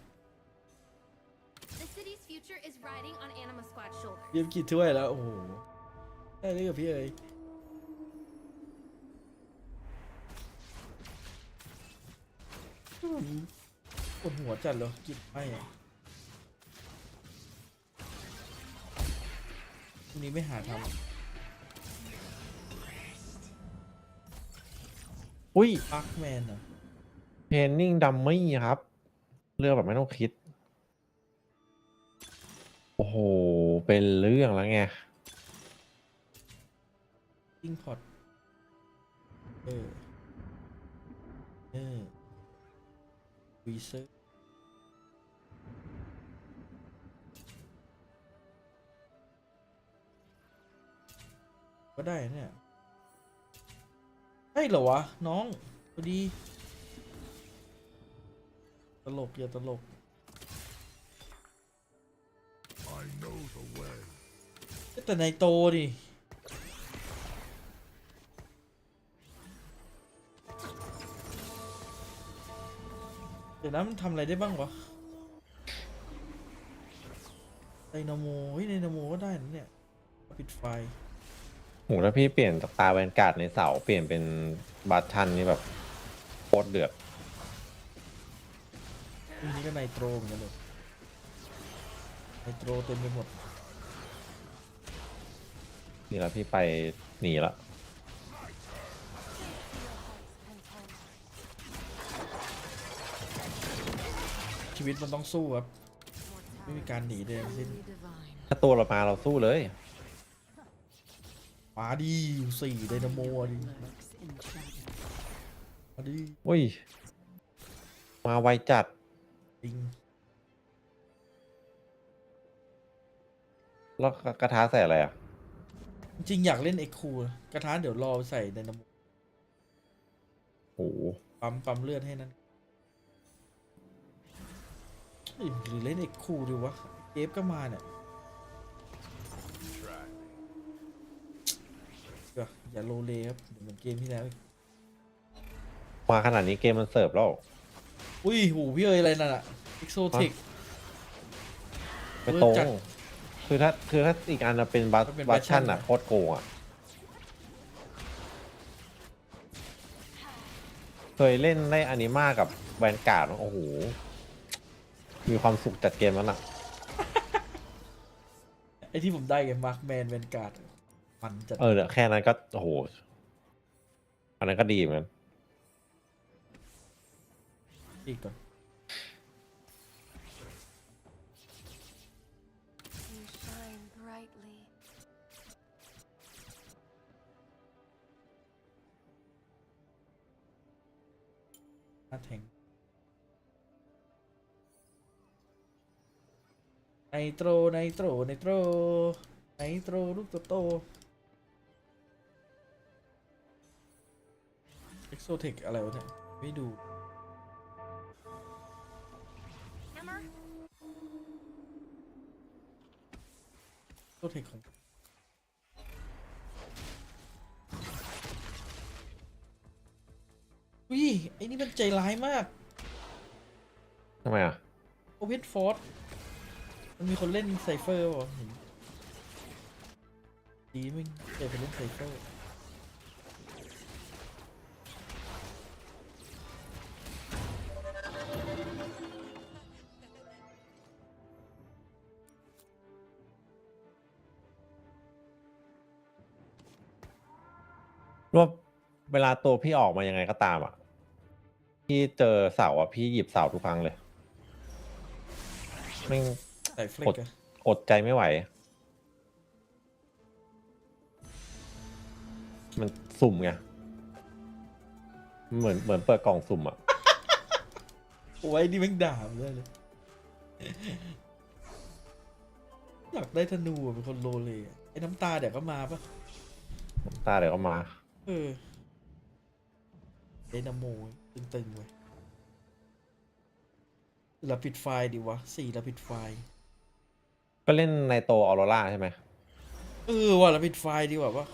The city's future is riding on Anima Squad's shoulders. เยี่ยมกี่ถ้วยแล้ว โอ้โห ได้เลยกับพี่เอ๋ยปวดหัวจัดเลยกินไม่อะพรุ่งนี้ไม่หาทำ อุ้ย ปักแมนอ่ะ เพนนิ่งดัมมี่ครับเลือกแบบไม่ต้องคิด โอ้โห เป็นเรื่องแล้วไง อิงพอร์ตวีเซอร์ก็ได้เนี่ยใช่เหรอวะ น้องพอดี ตลกอย่าตลก I know the way. แต่ในโตดิเดี๋ยวนะมันทำอะไรได้บ้างวะไดนาโมเฮ้ยไดนาโมก็ได้นะเนี่ยปิดไฟ โหถ้าพี่เปลี่ยนจากตาแวนการ์ดในเสาเปลี่ยนเป็นบาทันนี่แบบโคตรเดือด ทีนี้ก็ไนโตรเหมือนกันเลยไนโตรเต็มไปหมด นี่แล้วพี่ไปหนีละ ชีวิตมันต้องสู้ครับ ไม่มีการหนีเลยทั้งสิ้น ถ้าตัวเรามาเราสู้เลย มาดี4ไดนาโมดิมาดี อุ้ย มาไวจัด จริง แล้วกระทะใส่อะไรอ่ะ จริงอยากเล่นเอ็กคูกระทะเดี๋ยวรอใส่ไดนาโม โอ้โห ปั๊มเลือดให้นั่นเฮ้ยหรือเล่นเอ็กคูดีวะเกฟก็มาเนี่ยอย่าโลเลครับเหมือนเกมที่แล้วอีก มาขนาดนี้เกมมันเสิร์ฟแล้ว อุ้ยโหพี่เอ๋ยอะไรนั่นอะเอ็กโซติก ไม่ตรง คือถ้าอีกอันเป็นบัตชั่นอ่ะโคตรโกงอ่ะ เคยเล่นได้อนิมากับแวนการ์ดโอ้โห มีความสุขจัดเกมแล้วน่ะ ไอที่ผมได้กับมาร์คแมนเวนการ์ดมันจัด เนี่ยแค่นั้นก็โอ้โห อันนั้นก็ดีเหมือนกัน อีกก่อน You shine brightly. หน้าแทงไนโตรลูกโตเอ็กโซเทคอะไรวะเนี่ยไม่ดู Hammer. โซเทคของอุ้ยไอ้นี่มันใจร้ายมาก ทำไมอ่ะ โอเพนฟอร์สมันมีคนเล่นไซเฟอร์ป่ะเห็นดีมึงเจอไปเล่นไซเฟอร์ว่าเวลาตัวพี่ออกมายังไงก็ตามอ่ะ พี่เจอเสาอ่ะ พี่หยิบเสาทุกครั้งเลยไม่ ใส่เฟลกอะ อดใจไม่ไหว มันสุ่มไง เหมือนเปิดกล่องสุ่มอ่ะ โอ้ยนี่แม่งด่าผมเลยอยากได้ธนูอะเป็นคนโลเลยอะไอ้น้ำตาเดี๋ยวก็มาปะ ตาเดี๋ยวก็มา ไดนาโมตึงๆเว้ย เราปิดไฟล์ดีวะ4เราปิดไฟล์ ก็เล่นในโตออโรราใช่ไหม ว่ะเราปิดไฟล์ดีกว่าปะ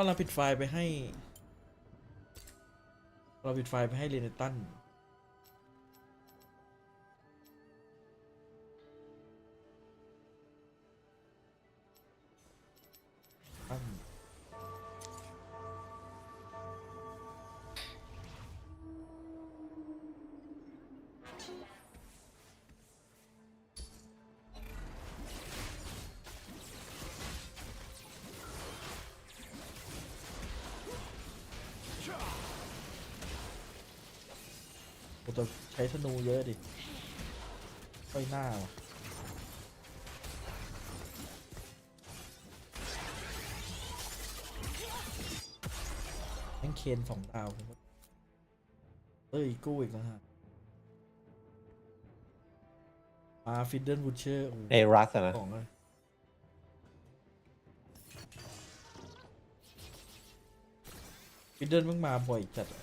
เราปิดไฟล์ไปให้เรเนตันเราจะใช้ธนูเยอะดิค่อยหน้าว่ะแม่งเคน2 ดาวผมว่ากู้อีกแล้วฮะมาฟิดเดิลบูเชอร์ ไอ้รัสอะนะ ของเลยฟิดเดิลมึงมาบ่อยจัดอะ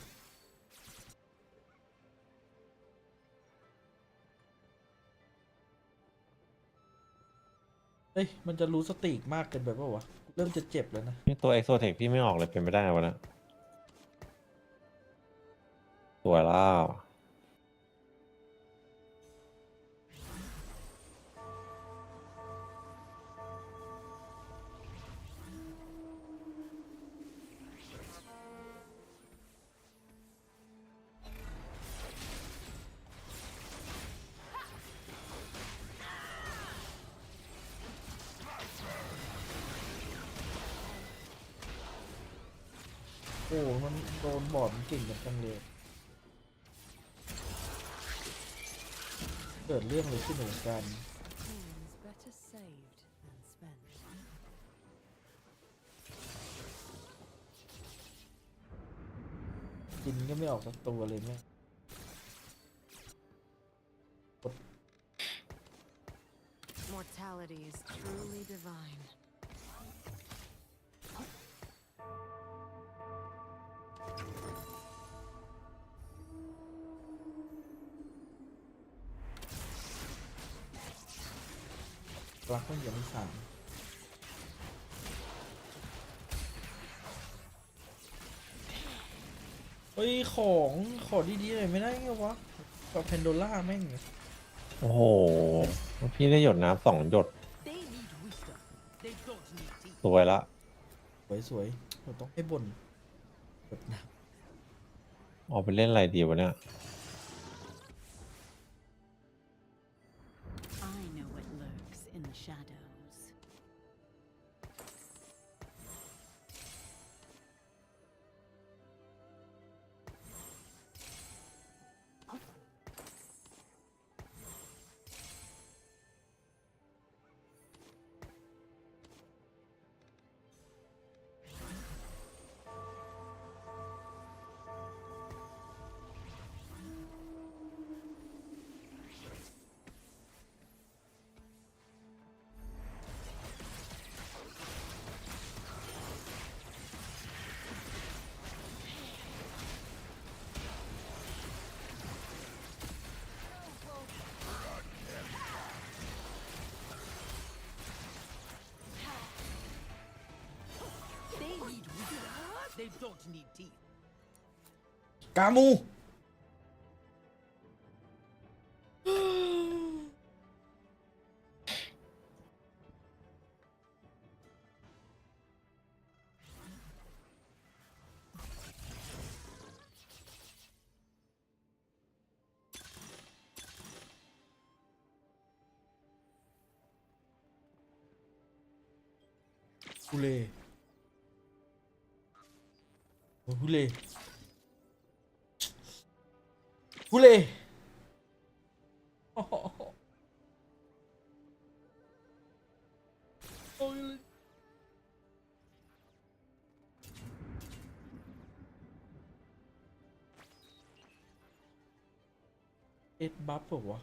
มันจะรู้สติกมากเกินไปป่าวะเริ่มจะเจ็บแล้วนะ นี่ตัวเอ็กโซเทคพี่ไม่ออกเลยเป็นไปได้วะนะสวยแล้วมันโดนบอดมันเก่งกันจังเลยเกิดเรื่องอะไรขึ้นเหมือนกันกินก็ไม่ออกสักตัวเลยแม่ Mortality is truly divine. รักต้องอย่างที่3ขอดีๆหน่อยไม่ได้ไงวะกับเพนโดล่าแม่ง โอ้โหพี่ได้หยดน้ำ2 หยดสวยละ สวยเราต้องให้บนแบบน้ ออกไปเล่นอะไรดีวะเนี่ย I know what lurks in the shadows. กามูฮูเล่ฮูเล่ฮูเล่บัฟเปล่าวะ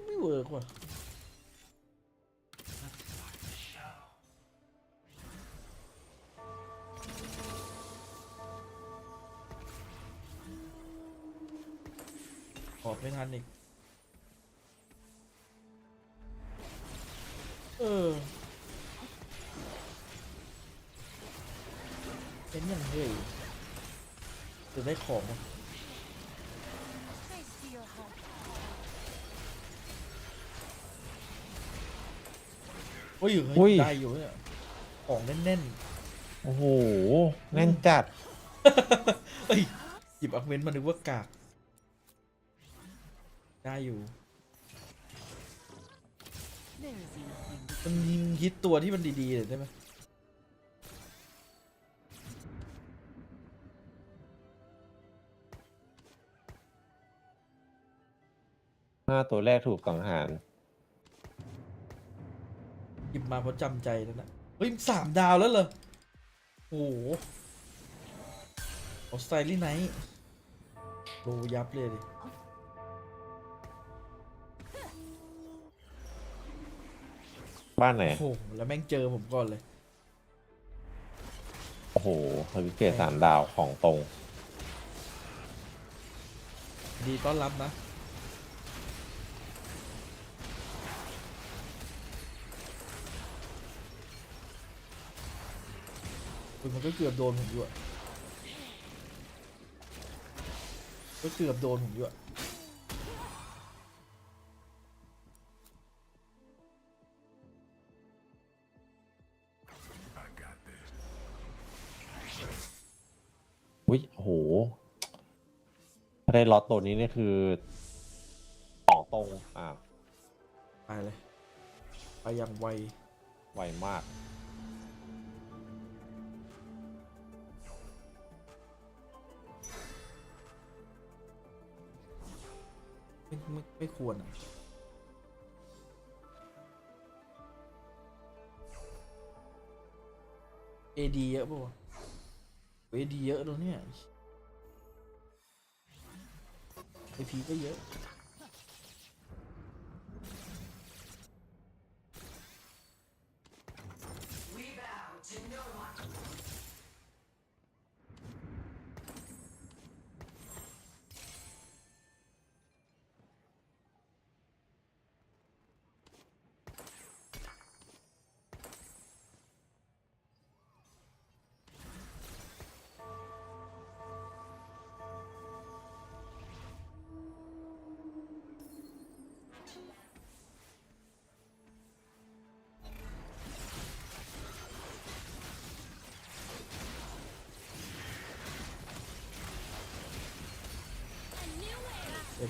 ไม่เวิร์กว่ะ อบไม่ทันอีกเป็นยังไงจะได้ของวะโอ้ยเฮ้ยได้อยู่เนี่ยของแน่นๆ โอ้โหแน่นจัด เฮ้ยหยิบอักเมนต์มานึกว่ากากได้อยู่มันยิงฮิตตัวที่มันดีๆเลยได้ไหมตัวแรกถูกสังหาร หยิบมาเพราะจำใจแล้วนะเฮ้ย3 ดาวแล้วเหรอโอ้โหเอาสไตลี่ไนท์โลยับเลยดิ บ้านไหน โอ้โหแล้วแม่งเจอผมก่อนเลย โอ้โหเฮอริเกต3 ดาวของตรง ดีต้อนรับนะมันก็เกือบโดนผมอยู่ก็เกือบโดนผมอยู่อุ้ยโอ้โหถ้าได้ล็อตตัวนี้นี่คือของตรงไปเลยไปอย่างไวมากไม่ควรAD เยอะป่ะAD เยอะตรงเนี้ย AP ก็เยอะ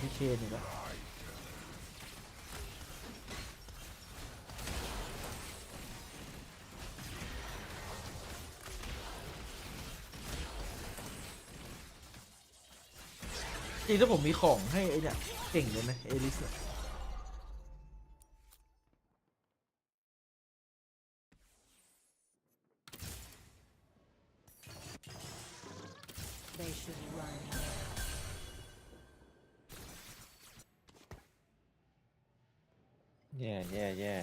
พี่เคนอีกแล้วจริงถ้าผมมีของให้ไอเนี่ยเก่งเลยนะเอลิสเนี่ยแย่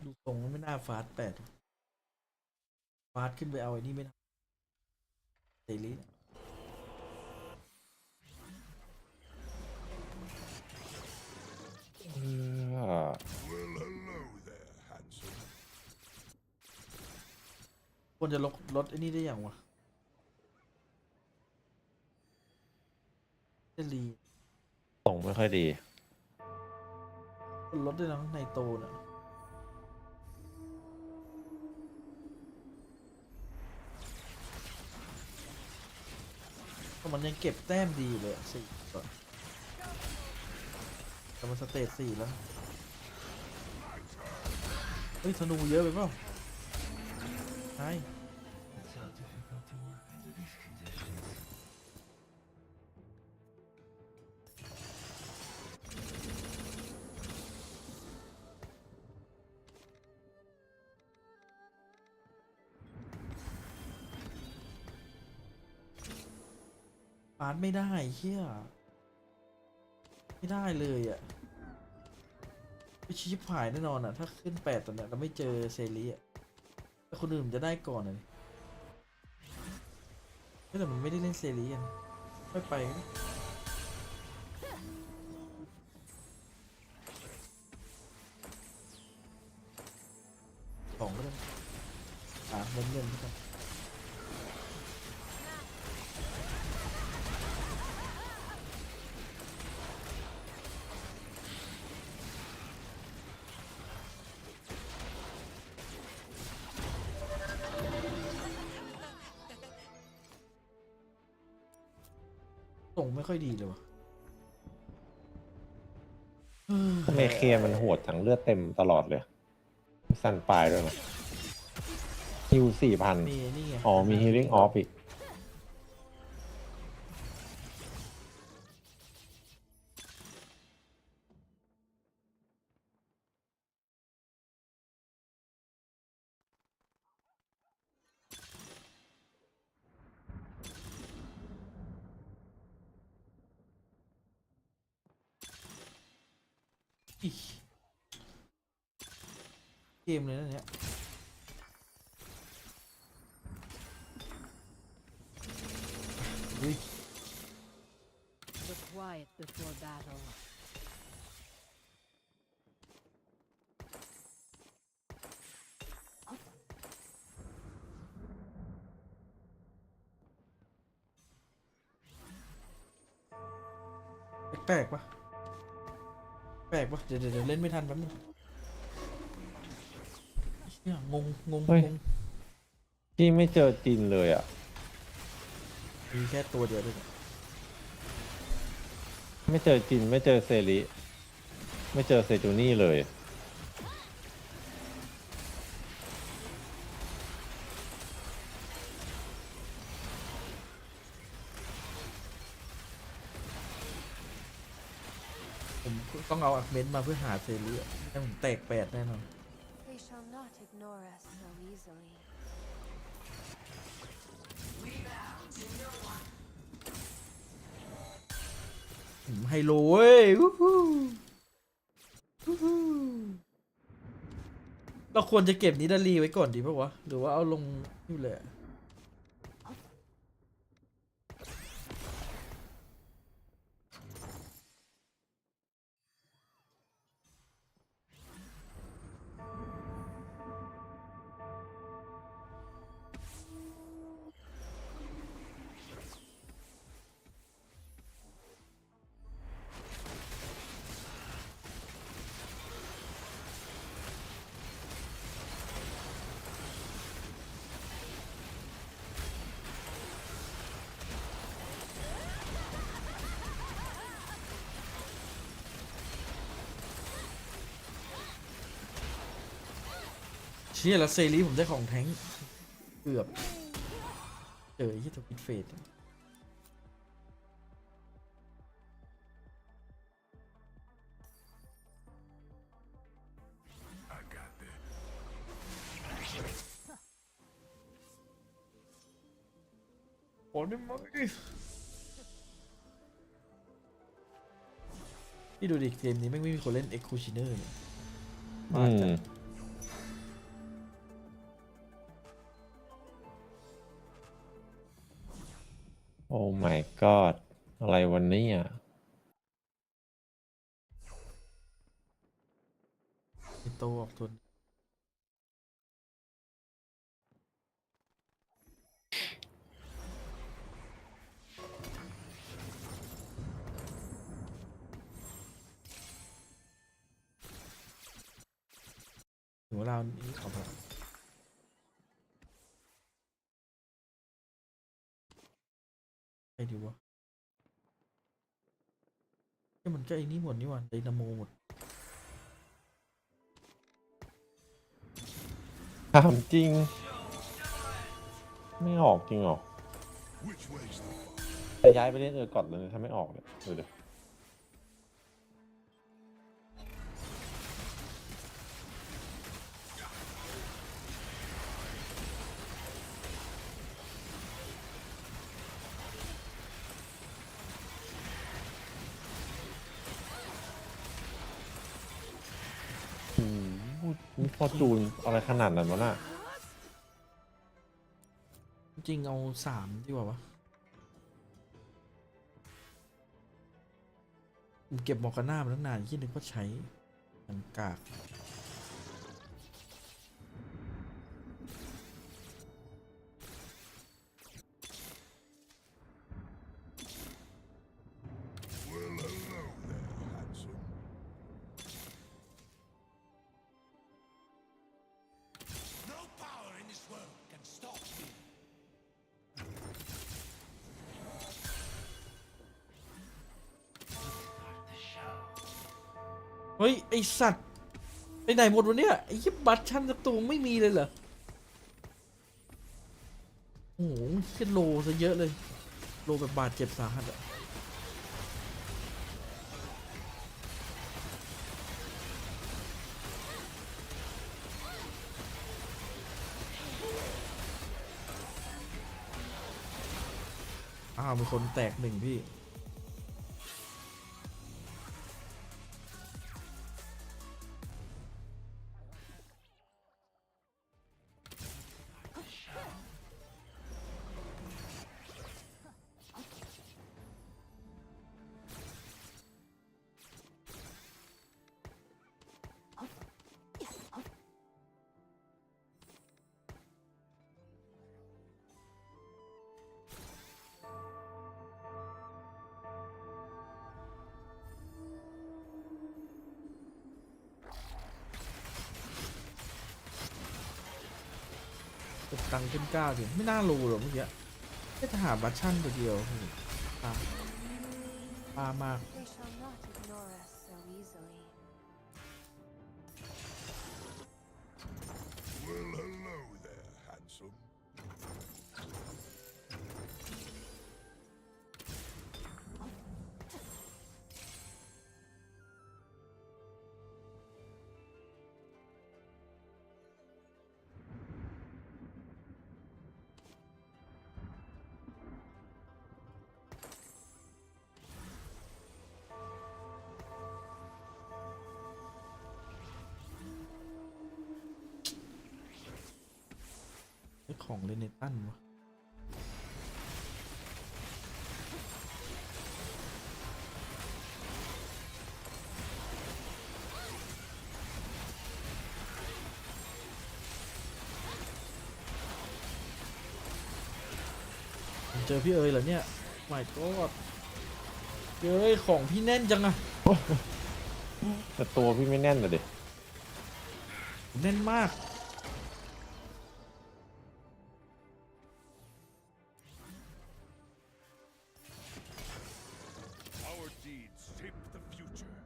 ดูตรงไม่น่าฟาส8ฟาสขึ้นไปเอาไอ้นี่ไม่ได้เซรีควรจะลดไอ้นี่ได้อย่างวะเซรีตรงไม่ค่อยดี ลดได้ทั้งในโตน่ะ แต่มันยังเก็บแต้มดีเลยสี่ก่อนแต่มันสเตจ4แล้วเฮ้ยธนูเยอะไปเปล่าใช่ปาดไม่ได้เฮียไม่ได้เลยอ่ะไปชิบหายแน่นอนอ่ะถ้าขึ้น8ตอนเนี้ยเราไม่เจอเซรีอ่ะแต่คนอื่นมันจะได้ก่อนเลยแต่มันไม่ได้เล่นเซรีกันไม่ไปนะ2ก็ได้เงินที่กันส่งไม่ค่อยดีเลยวะ ทำไมเคลียร์มันโหดจังเลือดเต็มตลอดเลยสั้นปลายด้วยนะฮิว4,000นี่ไง อ๋อมี healing off อีกเกมเลยนะเนี่ยอุ้ย The quiet before battle. แปลกปะเดี๋ยวเล่นไม่ทันแป๊บนึงเนี่ยงง ที่ไม่เจอจินเลยอ่ะ มีแค่ตัวเดียวด้วย ไม่เจอจินไม่เจอเซริไม่เจอเซจูนี่เลยผมต้องเอาอักเมนต์มาเพื่อหาเซรีอะให้ผมแตก8แน่นอน They shall not ignore us so easily. ไฮโลเว้ยวู้ฮู้เราควรจะเก็บนิดาลีไว้ก่อนดีป่าวะหรือว่าเอาลงนี่เลยเชี่ยแล้วเซรีผมได้ของแท้งเกือบเจอที่ตัวพิดเฟสโอ้ได้ไหมพี่ดูดิเกมนี้ไม่มีคนเล่นเอ็กคูชิเนอร์เลยมาจัด โอ้ my god อะไรวันนี้อ่ะ มีโตออกทุนถึงเวลานี้ขอแบบไป ดีวะมันก็ไอ้นี่หมดนี่หว่าไดนาโมหมด ถามจริงไม่ออกจริงหรอ Which way's the fun? จะย้ายไปเล่นก่อนเลยถ้าไม่ออกเนี่ยดูดินี่พอจูนอะไรขนาดนั้นวะน่ะ จริงเอา3ดีกว่าวะผมเก็บมอร์กาน่ามาตั้งนานที่นึกว่าใช้อย่างกากเฮ้ยไอสัตว์ไปไหนหมดวะเนี่ยไอ้ยิบบัตรชั้นสักตัวไม่มีเลยเหรอโอ้โหแค่โลซะเยอะเลยโลแบบบาดเจ็บสาหัสอะอ้าวมีคนแตก1พี่ตังขึ้น9ดิไม่น่ารู้หรอกเมื่อกี้แค่จะหาบัตชั่นตัวเดียวปามาก They shall not ignore us so easily. Well, hello there, handsome. ของเลนเนตันวะเจอพี่เอ๋ยเหรอเนี่ยไม่ก็เอ้ยของพี่แน่นจังอะ แต่ตัวพี่ไม่แน่นเลยดิ แน่นมาก Our deeds shape the future.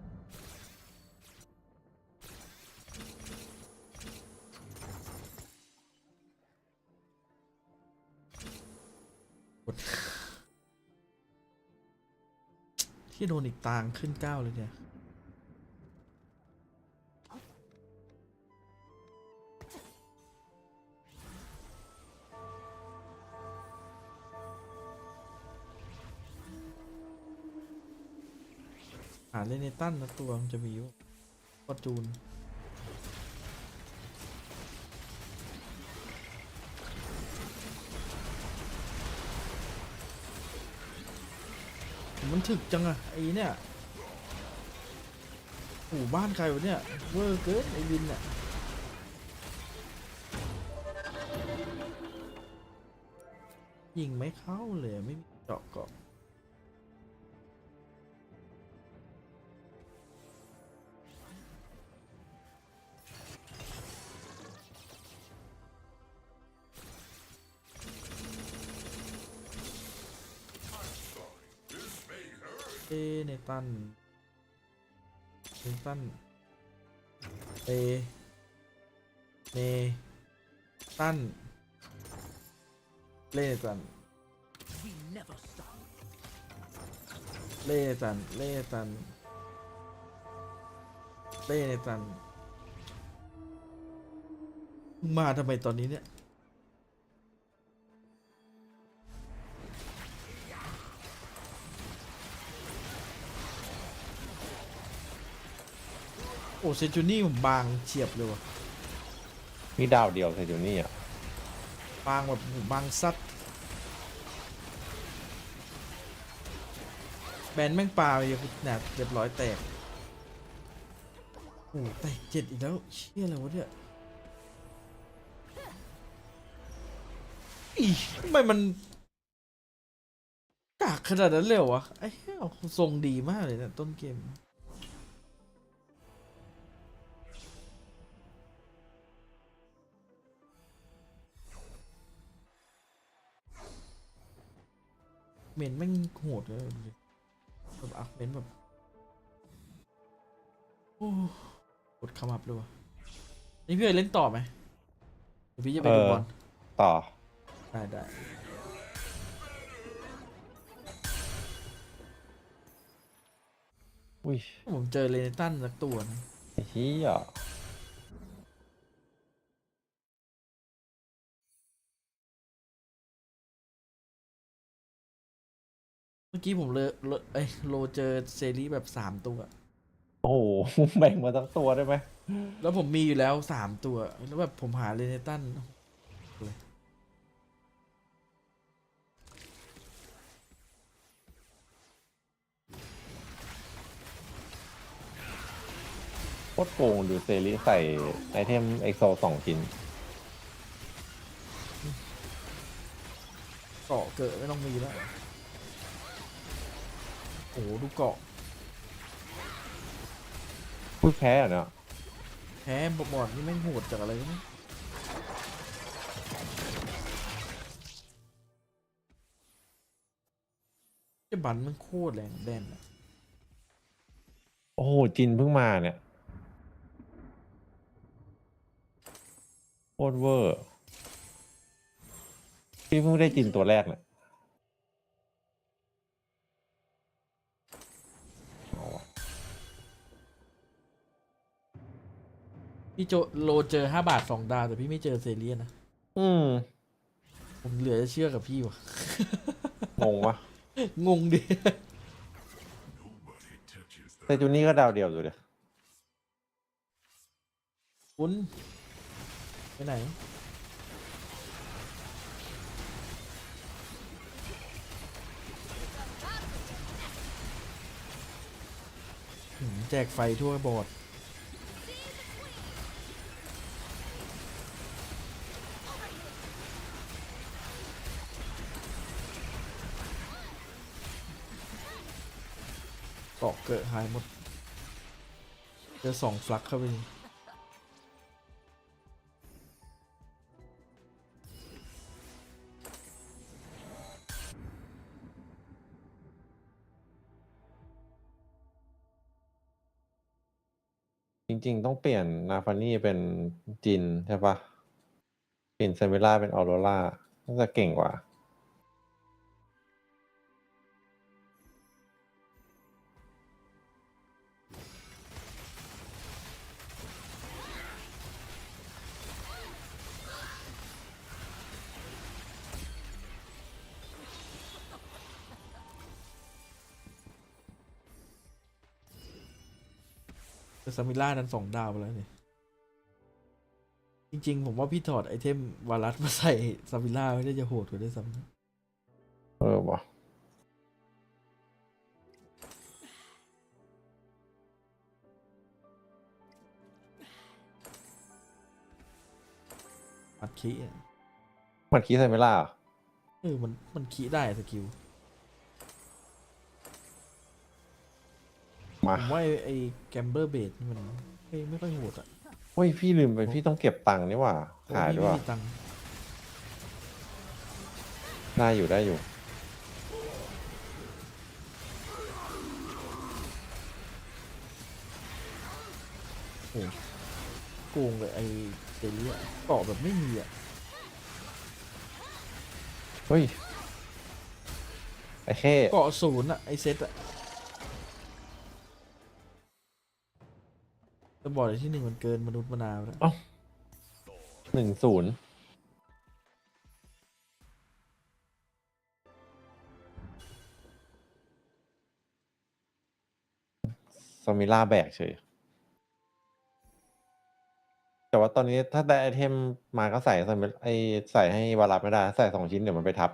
ที่โดนอีกตางขึ้น9เลยเนี่ยหาเลนเนตันนะตัวมันจะมีอยู่ก็จูนมันถึกจังอะไอ้เนี่ยโอ้บ้านใครวะเนี่ยเวอร์เกินไอ้วินเนี่ยยิงไม่เข้าเลยไม่มีเจาะเกาะ เนตันเนตันเนตันเล่ตันเล่ตันมาทำไมตอนนี้เนี่ยโอ้เซจูนี่ผมบางเฉียบเลยว่ะ มีดาวเดียวใส่อยู่นี่อ่ะ บางแบบบางซัดแบนแม่งปลาไปเนี่ยเรียบร้อยแตกโอ้แตก7อีกแล้วเชี่ยอะไรวะเนี่ยอีทำไมมันกากขนาดนั้นเลยเหรอวะไอ้เหี้ยทรงดีมากเลยเนี่ยต้นเกมเมนแม่งโหดเลยแบบอัพเมนแบบโอ้กดขมับเลยวะนี่พี่เอ๋เล่นต่อไหมเดี๋ยวพี่จะไปดูบอล ต่อ ได้อุ้ย ผมเจอเลนตันสักตัวนะ ไอ้เหี้ย เมื่อกี้ผมโลเจอเซรีแบบ3 ตัว โอ้โห แบ่งมาทั้งตัวได้ไหม แล้วผมมีอยู่แล้ว3 ตัวแล้วแบบผมหาเลนตันเลย โคตรโกงดูเซรีใส่ไอเทมเอ็กโซ2 ชิ้น เกาะเกิดไม่ต้องมีแล้วโอ้โหดูเกาะ พูดแพ้เหรอเนาะ แพ้บอดนี่แม่งโหดจากอะไรก็ไม่จะบันมันโคตรแรงแบนอะ โอ้โห จินเพิ่งมาเนี่ยโคตรเวอร์พี่เพิ่งได้จินตัวแรกเนี่ย พี่โลเจอ5 บาท2 ดาวแต่พี่ไม่เจอเซเรียนะ ผมเหลือจะเชื่อกับพี่วะ งงวะ งงดิ แต่จูนี่ก็ดาวเดียวอยู่เลย คุณไปไหนแจกไฟทั่วบอร์ดเกาะเกิดหายหมดเจอ2 ฟลักเข้าไปจริงๆ ต้องเปลี่ยนนาฟานี่เป็นจินใช่ปะเปลี่ยนเซมิล่าเป็นออโรราน่าจะเก่งกว่า แต่ซามิล่านั้น2 ดาวไปแล้วเนี่ยจริงๆผมว่าพี่ถอดไอเทมวารัสมาใส่ซามิล่าไม่ได้จะโหดกว่าด้วยซ้ำ วะ อัดคีย์ มันคีย์เซมิล่าเหรอ มันคีย์ได้สกิล มา ผมว่าไอแกมเบอร์เบดมันไม่ค่อยโหดอ่ะ เฮ้ย พี่ลืมไปพี่ต้องเก็บตังค์นี่หว่า ขายด้วย ไม่มีตังค์ ได้อยู่ได้อยู่ โอ้โกงเลยไอเจลลี่เกาะแบบไม่มีอ่ะ เฮ้ยไอ้แค่ เกาะศูนย์อ่ะไอเซตอ่ะจะบอกเลยที่หนึ่งมันเกินมนุษย์มนาแล้ว 1-0ซามิล่าแบกเฉยแต่ว่าตอนนี้ถ้าได้ไอเทมมาก็ใส่ใส่ให้วารับไม่ได้ใส่2 ชิ้นเดี๋ยวมันไปทับ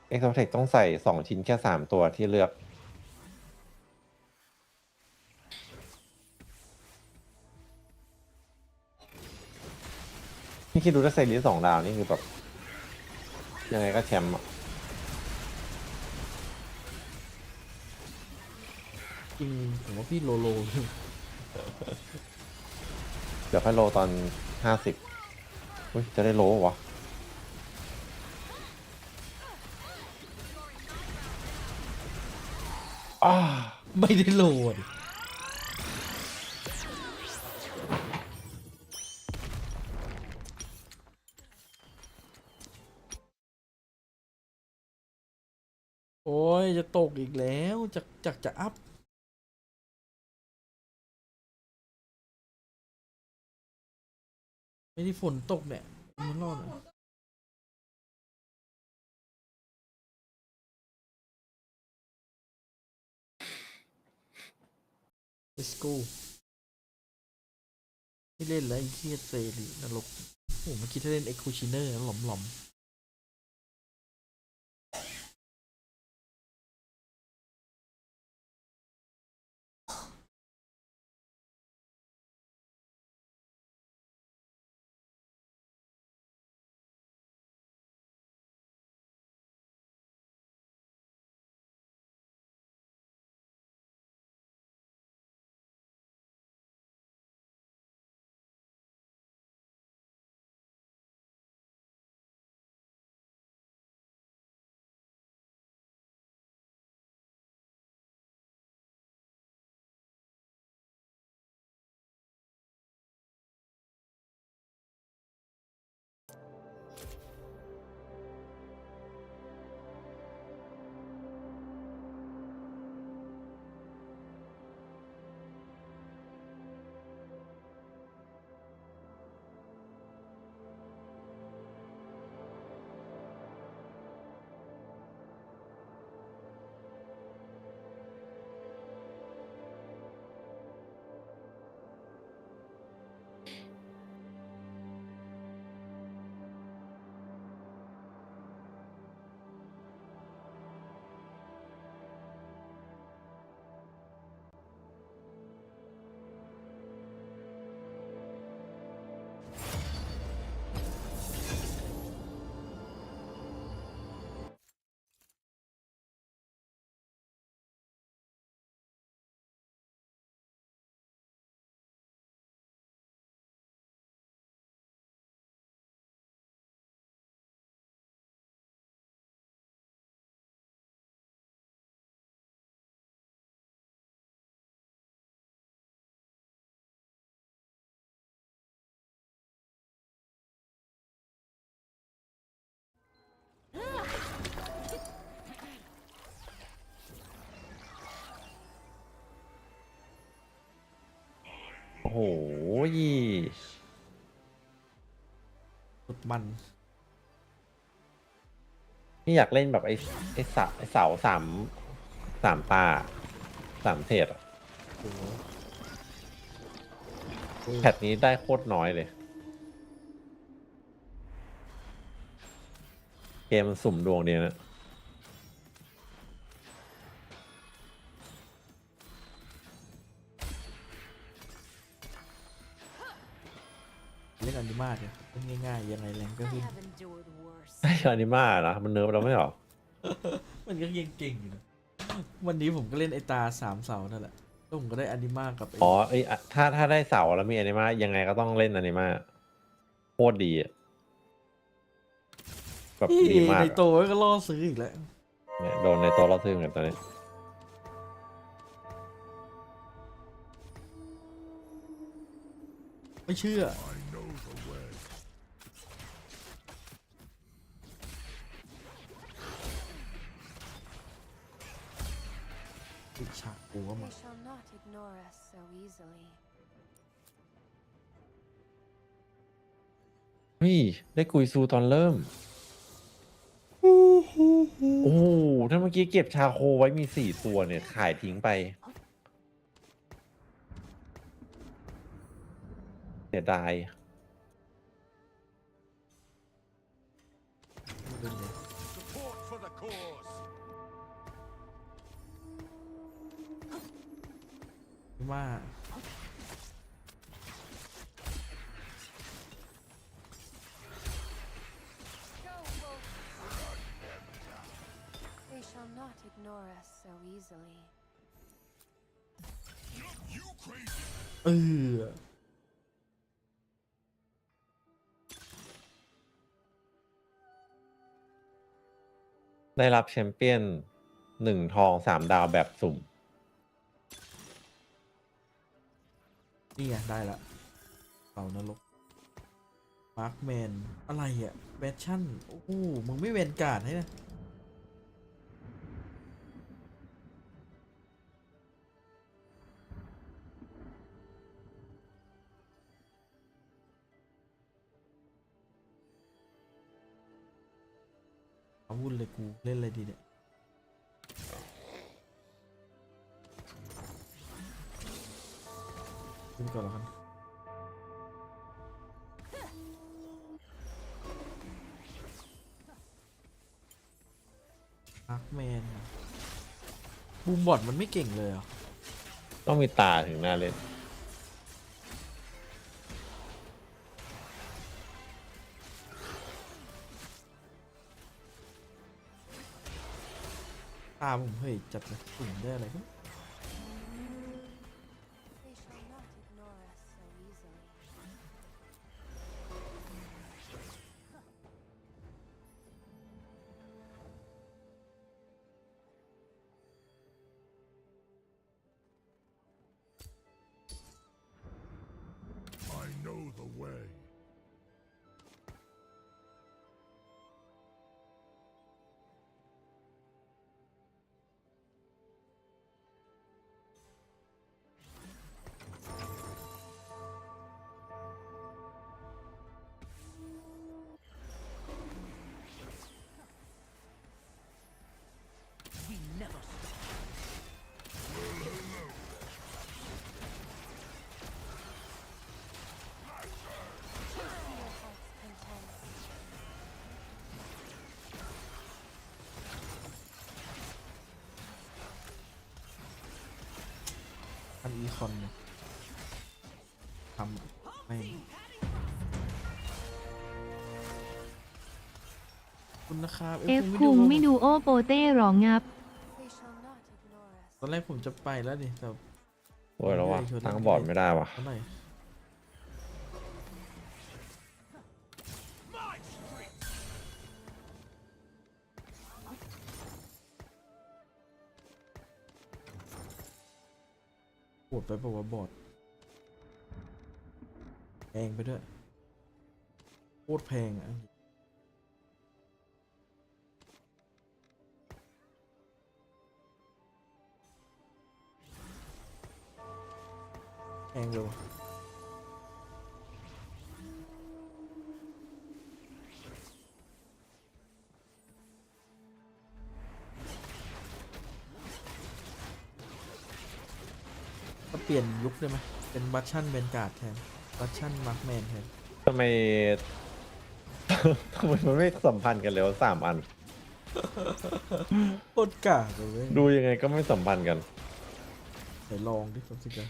เอ็กซ์เทคต้องใส่2 ชิ้นแค่3 ตัวที่เลือกพี่คิดดูถ้าใส่ลิ้น2 ดาวนี่คือแบบยังไงก็แชมป์อะ จริงผมว่าพี่โลโล เดี๋ยวค่อยโลตอน50อุ้ยจะได้โลวะไม่ได้โหลดโอ้ยจะตกอีกแล้วจะอัพไม่ได้ฝนตกเนี่ยมันรอดอะlet's go ไม่เล่นแล้วไอ้เคียเซรีนรกโอ้เมื่อกี้ถ้าเล่นเอ็กคูชิเนอร์หลอมโอ้โห สุดมัน นี่อยากเล่นแบบไอ้เสา3 ตา3 เทรดอะแพทนี้ได้โคตรน้อยเลย เกมมันสุ่มดวงเดียวนะ เล่นอนิมาเนี่ยเล่นง่ายๆยังไงแรงก็ขึ้น ไอ้อนิมานะมันเนิร์ฟเราไม่หรอ มันก็ยังเก่งอยู่นะวันนี้ผมก็เล่นไอตา3 เสานั่นแหละแล้วผมก็ได้อนิมากับ อ๋อไอ้ถ้าได้เสาแล้วมีอนิมายังไงก็ต้องเล่นอนิมาโคตรดีอะแบบดีมาก ในโตก็ล่อซื้ออีกแล้ว เนี่ยโดนในตัวเราทึ่งกันตอนนี้ ไม่เชื่อ ติดฉากกูก็มา They shall not ignore us so easily. เฮ้ยได้กุยซูตอนเริ่ม โอ้โหถ้าเมื่อกี้เก็บชาโคไว้มี4 ตัวเนี่ย ขายทิ้งไปเสียดาย Support for the cause. ว่า They shall not ignore us so easily. เออ ได้รับแชมเปี้ยน1 ทอง 3 ดาวแบบสุ่ม นี่ไงได้ละเป่านรกมาร์คแมนอะไรอ่ะแบชชั่นโอ้โหมึงไม่เวนการ์ดให้นะเอาวุ่นเลยกูเล่นอะไรดีเนี่ยขึ้นก่อนแล้วกันมาร์คแมนบูมบอดมันไม่เก่งเลยเหรอ ต้องมีตาถึงหน้าเล่น ตาผมเฮ้ยจัดเลยสุ่มได้อะไรก็ They shall not ignore us so easily. I know the way. We never stop. อันอีคอนเนี่ยทำไม่คุณนะครับ เอฟคุงไม่ดูโอโปเต้หรองับ They shall not ignore us. ตอนแรกผมจะไปแล้วนี่แต่ โอ้ยแล้ววะตั้งบอร์ดไม่ได้วะ เท่าไหร่ปวดไปปะวะบอร์ดแพงไปด้วยโคตรแพงอ่ะแพงเลยวะก็เปลี่ยนลุคได้ไหมเป็นบัตชั่นเบนการ์ดแทนบัตชั่นมาร์คแมนแทน ทำไม ทำไมมันไม่สัมพันธ์กันเลยวะ3 อัน โคตรกากเลยเว้ย ดูยังไงก็ไม่สัมพันธ์กัน ไหนลองดิครับสิกัน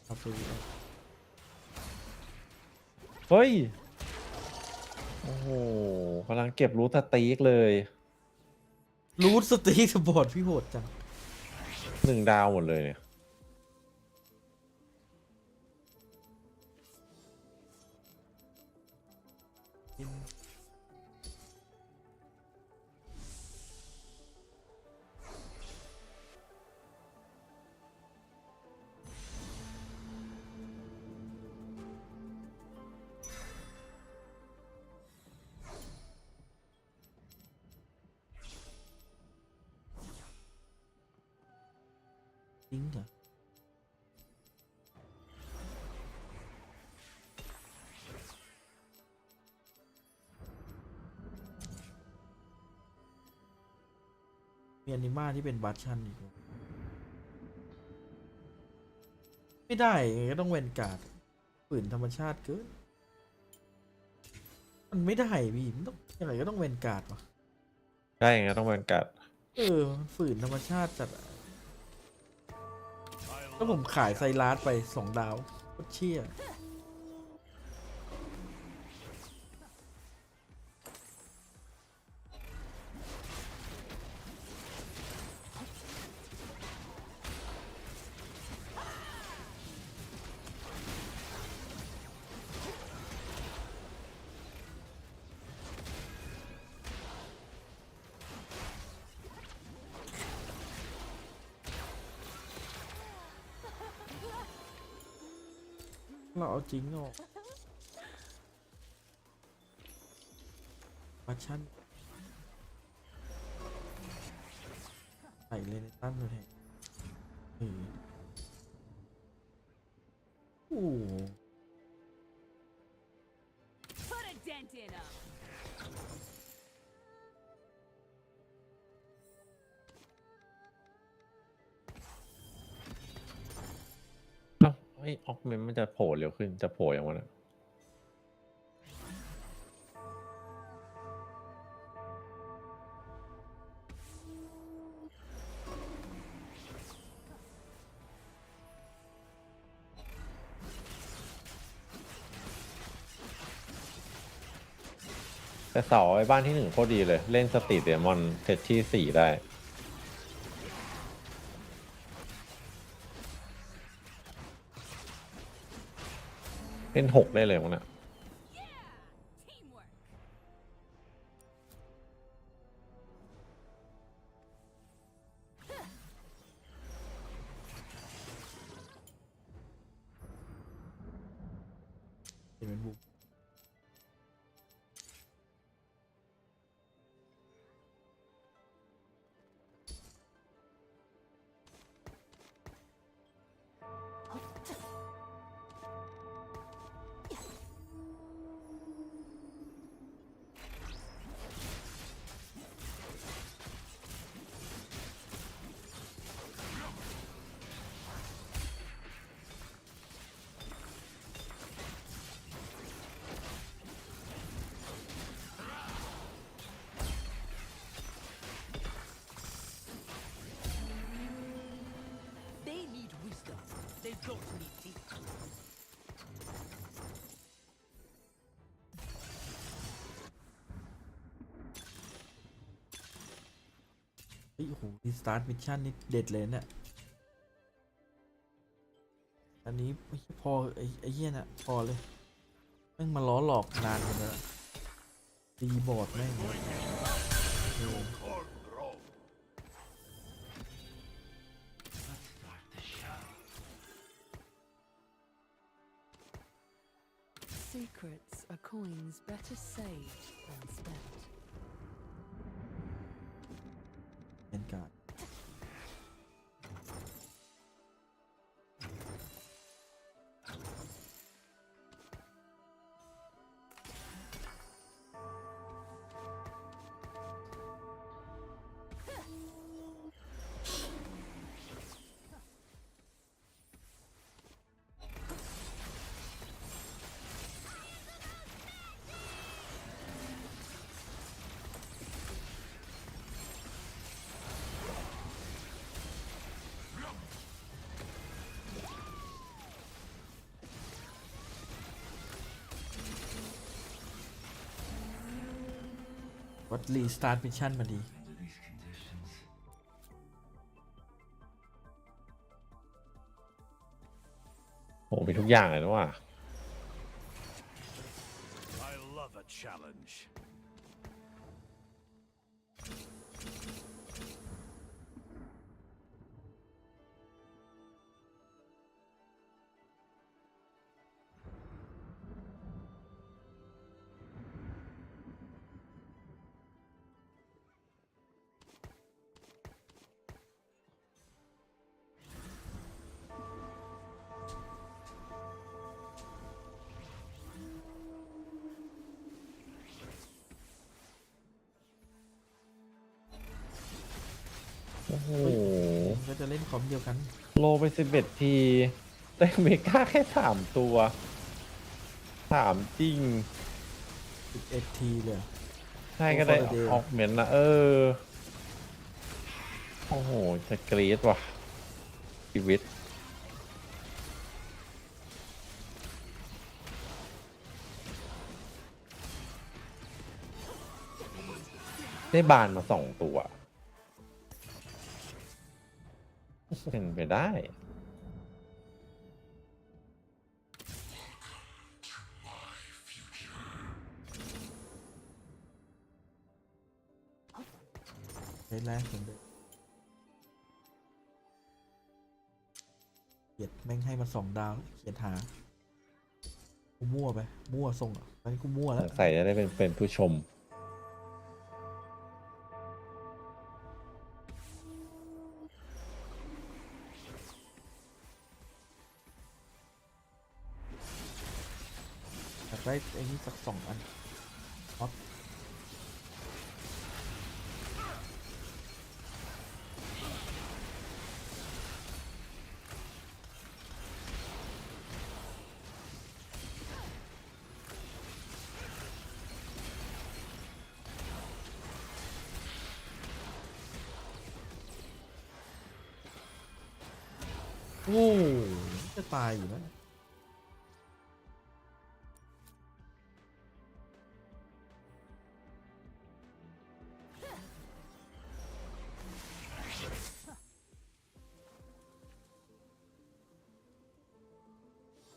เอาไปดู เฮ้ย โอ้โหกำลังเก็บรูทสตีกเลย รูทสตีกบอร์ดพี่โหดจัง 1 ดาวหมดเลยเนี่ย จริงเหรอมีอนิมาที่เป็นบัตชันอีกไม่ได้ก็ต้องเวนการ์ดฝืนธรรมชาติเกินมันไม่ได้พี่มันต้องยังไงก็ต้องเวนการ์ดวะ ได้ไงต้องเป็นกัด มันฝืนธรรมชาติจัดอะก็ผมขายไซรัสไป2 ดาวโคตรเชี่ยเราเอาจริงออกบัตชันใส่เลยในตั้นเลยโอ้ Put a dent in him. ไอ้ออกเมนมันจะโผล่เร็วขึ้นจะโผล่อย่างวันนั้นแต่เสาไอ้บ้านที่1โคตรดีเลยเล่นสตรีทเดมอนเซตที่4ได้เล่น6ได้เลยมั้งนะเป็นบุกโอ้โหรีสตาร์ทมิชชั่นนี่เด็ดเลยเนี่ยอันนี้ไม่พอไอ้เหี้ยน่ะพอเลยแม่งมาล้อหลอกนานกันแล้วตีบอร์ดแม่งSecrets are coins better saved than spent. เป็นการวัดรีสตาร์ทมิชชั่นมาดีโอ้มีทุกอย่างเลยนะว่ะ I love a challenge. โ โอ้โห ก็จะเล่นคอมเดียวกัน โลไป11 ทีได้เมกาแค่3 ตัว3จริง 11 ทีเลย ใช่ก็ได้ออกเหม็นนะโอ้โหจะกรี๊ดว่ะชีวิตได้บานมา2 ตัวเป็นไปได้แรกผมเลยเขียดแม่งให้มา2 ดาวเขียดหากูมั่วไปมั่วส่งอ่ะตอนนี้กูมั่วแล้ว ใส่จะได้เป็นผู้ชมอยากได้ไอ้นี่สัก2 อันอ๊อฟโอ้จะตายอยู่แล้ว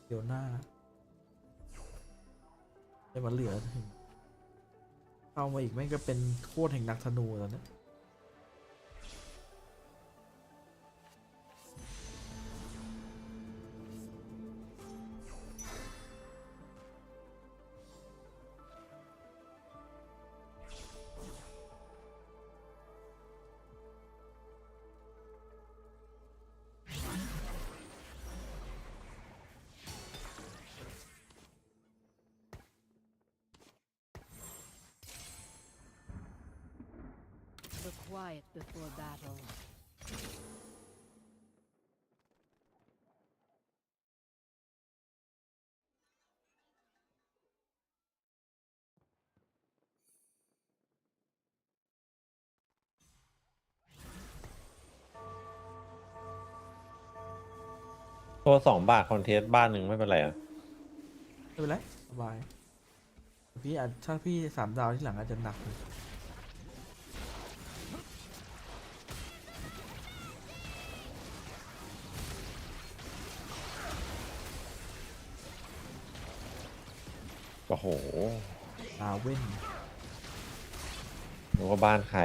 เดี๋ยวหน้าได้มาเหลือเข้ามาอีกแม่งก็เป็นโคตรแห่งนักธนูแล้วเนี่ยThe quiet before battle. ตัว2 บาทคอนเทสต์บ้านหนึ่งไม่เป็นไรอ่ะ ไม่เป็นไรสบายพี่อาจถ้าพี่3 ดาวที่หลังอาจจะหนักเลยโอ้โห เว้น นึกว่าบ้านใคร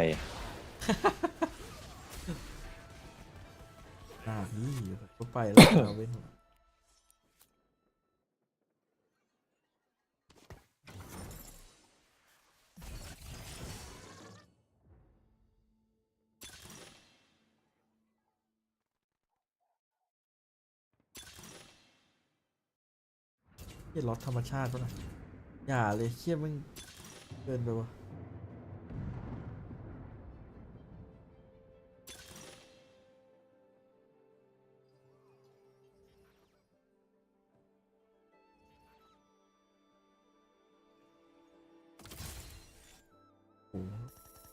นี่ก็ไปแล้วเว้นเฮียล็อตธรรมชาติป่ะนะอย่าเลยเคี้ยมันเกินไปวะ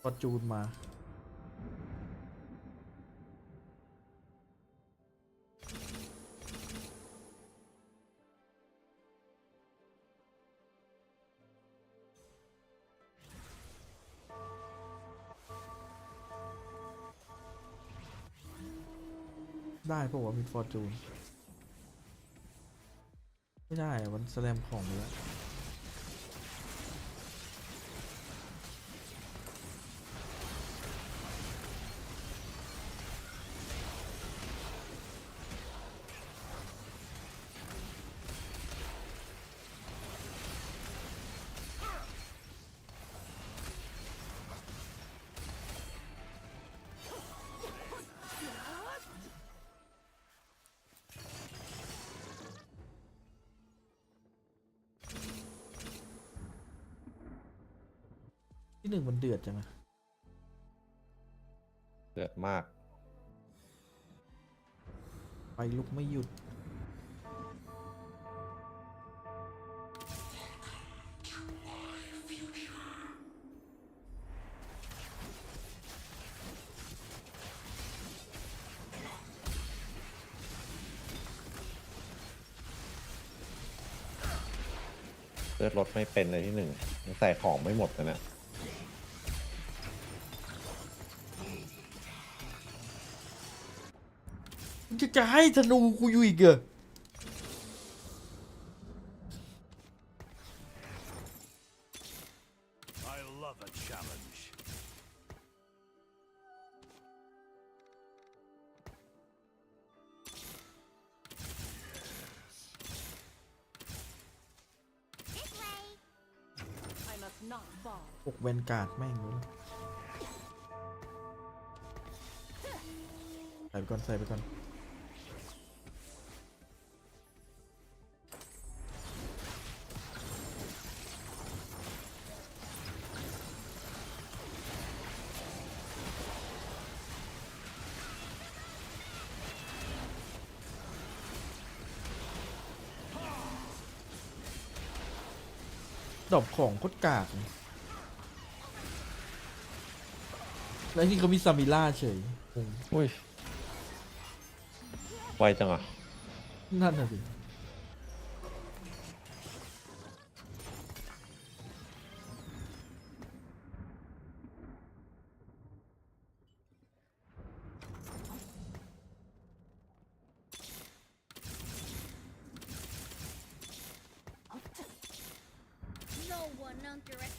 พอจูนมาได้ปะวะมีฟอร์จูนไม่ได้อะมันแสลมของไปแล้วที่ 1มันเดือดจังอะ เดือดมาก ไปลุกไม่หยุดเลือดรถไม่เป็นเลยที่หนึ่งใส่ของไม่หมดนะเนี่ยจะให้ธนูกูอยู่อีกเหรอ I love a challenge. I must not fall. พวกแวนการ์ดแม่งเลยใส่ไปก่อนใส่ไปก่อนดอกของโคตรกากเลยแล้วนี่เขามีซามิล่าเฉยงง อุ้ยไวจังอ่ะ นั่นน่ะสิ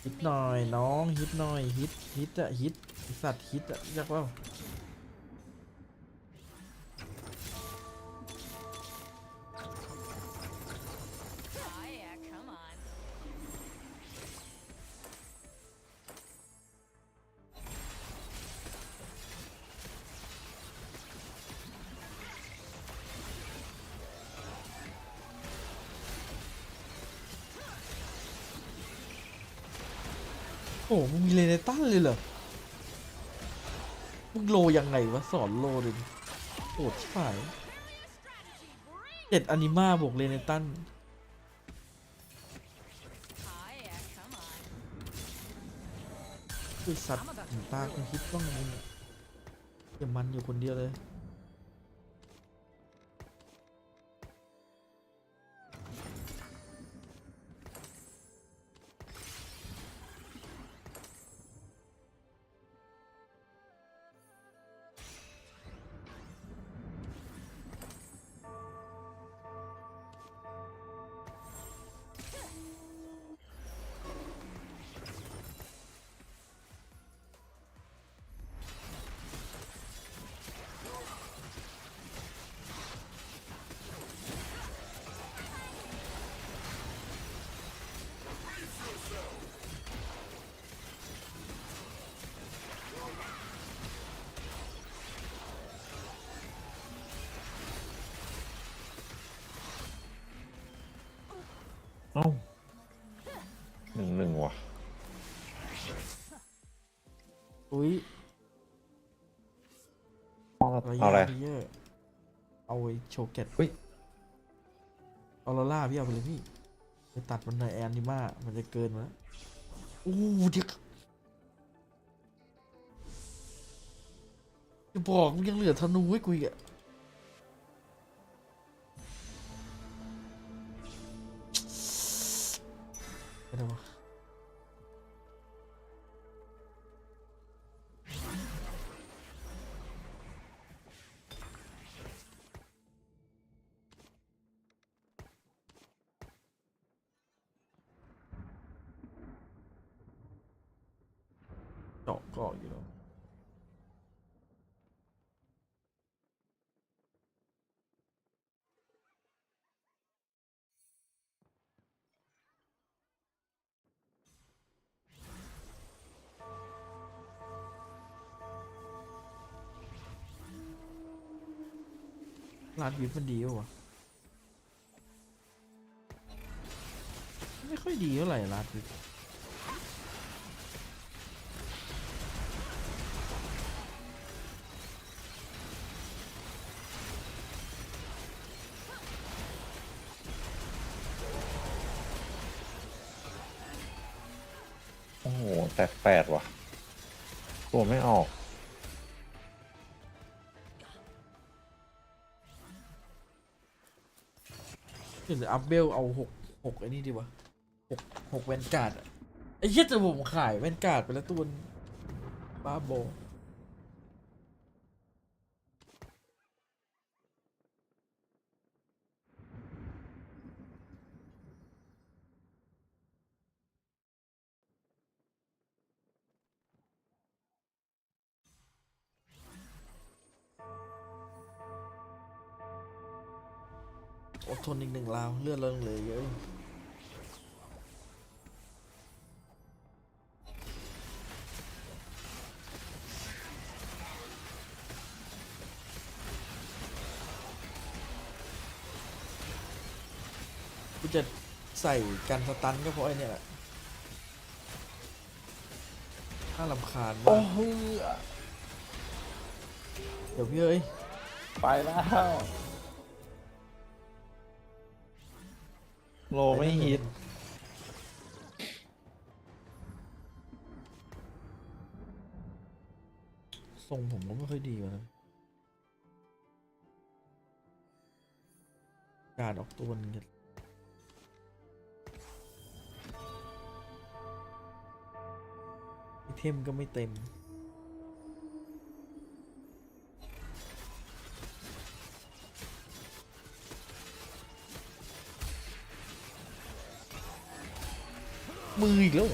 ฮิตหน่อยน้องฮิตหน่อยฮิตอะฮิตไอ้สัตว์ฮิตอะอยากว่าโอ้มึงมีเลเนตันเลยเหรอมึงโลยังไงวะสอนโลเลยโหดชิบหาย7อนิมาบวกเลเนตันไอสัตว์หนูตาคุณฮิตบ้างมึงอย่ามันอยู่คนเดียวเลยเอ้า1-1ว่ะ อุ้ย เอาอะไร เยอะเอาไว้โชว์เก็ต อุ้ย เอาลาล่าพี่เอาไปเลยพี่ไปตัดมันในแอนนิมามันจะเกินมาแล้วอู้เดี๋ยวจะบอกมึงยังเหลือธนูให้กูอีกอะไม่ได้วะเจาะก็อยู่แล้วร้านวิฟมันดีวะไม่ค่อยดีเท่าไหร่ร้านวิฟ อ้โหแตก8ว่ะตัวไม่ออกหรืออัพเบลเอา6ไอ้นี่ดีวะ6แวนการ์ดอะไอ้เหี้ยแต่ผมขายแวนการ์ดไปแล้วตัวบ้าโบอดทนอีก1 ราวเลือดเริ่มเลยเยอะกูจะใส่กันสตันก็เพราะไอ้เนี่ยแหละน่ารำคาญมากเดี๋ยวพี่เอ้ยไปแล้วโลไม่ฮิตทรงผมก็ไม่ค่อยดีวะนะการออกตัวมันไอเทมก็ไม่เต็มมืออีกแล้ว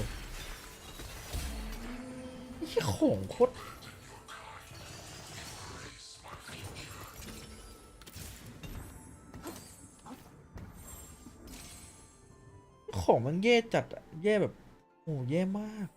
ไม่ใช่ของโคตรของมันแย่จัดอะแย่แบบโอ้แย่มาก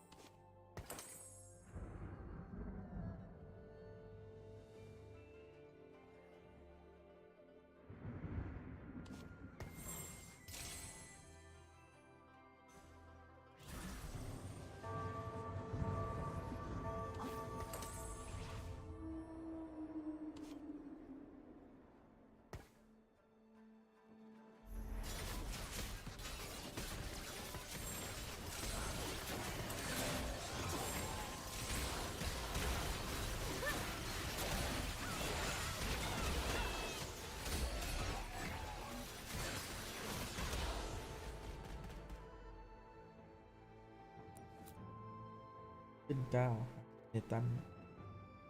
เป็น9เนตัน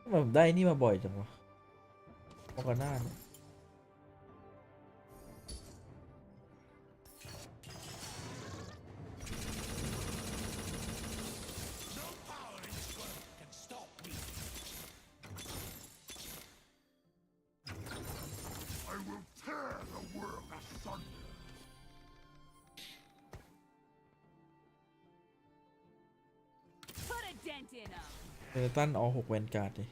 ทำไมผมได้นี่มาบ่อยจังวะโอกาน่าเนี่ยเนตันเอา6แวนการ์ดดิ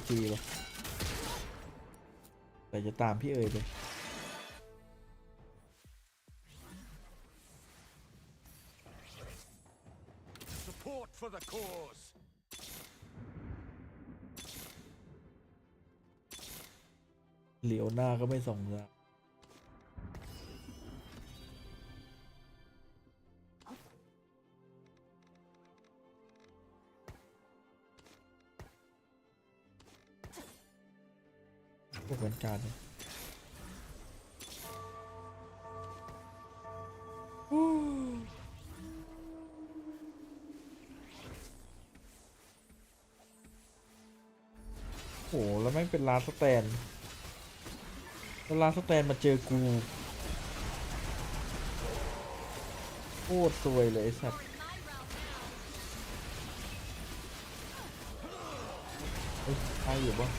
จีวะแต่จะตามพี่เอ๋ยไป Support for the cause. เหลียวหน้าก็ไม่ส่งละพวกเหมือนกันโอ้โหแล้วแม่งเป็นลาสแตนแล้วลาสแตนมาเจอกูโคตรซวยเลยไอ้สัตว์เฮ้ยใครอยู่บ้าง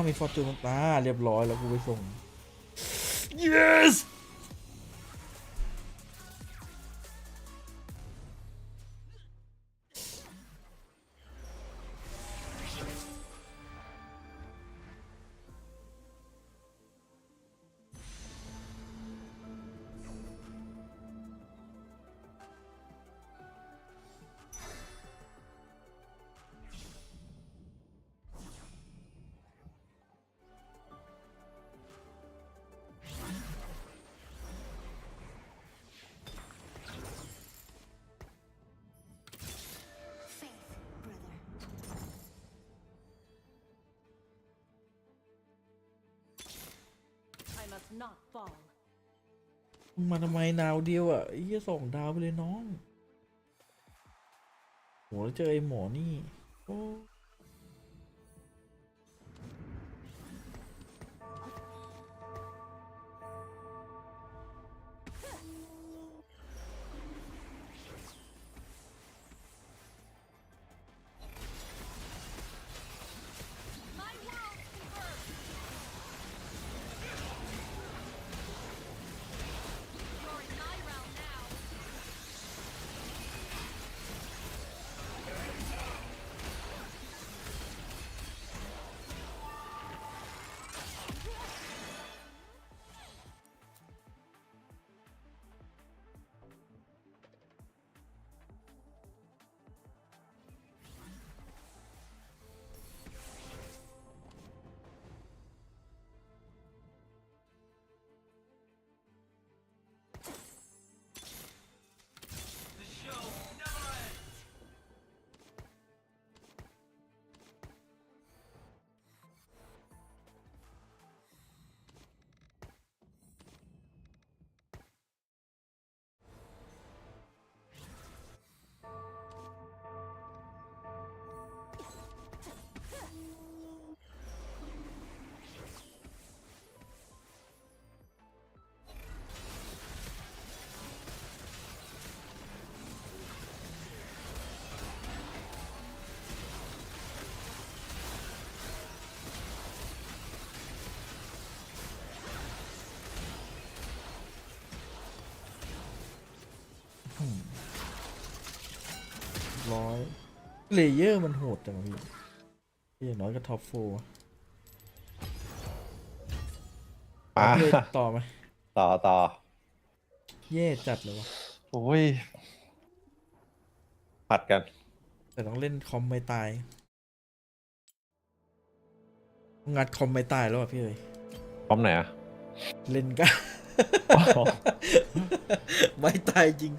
มีฟอร์จูนตาเรียบร้อยแล้วกูไปส่ง yes มาทำไมดาวเดียวอ่ะไอ้เหี้ย2 ดาวไปเลยน้องโหแล้วเจอไอ้หมอนี่โอ้ 100เลเยอร์มันโหดจังพี่อย่างน้อยก็ท็อปโฟร์ต่อไหม ต่อเย่จัดเลยวะ โอ้ยผัดกัน แต่ต้องเล่นคอมไม่ตายงัดคอมไม่ตายแล้วอ่ะพี่เอ๋ย พร้อมไหนอ่ะ เล่นกัน ไม่ตายจริง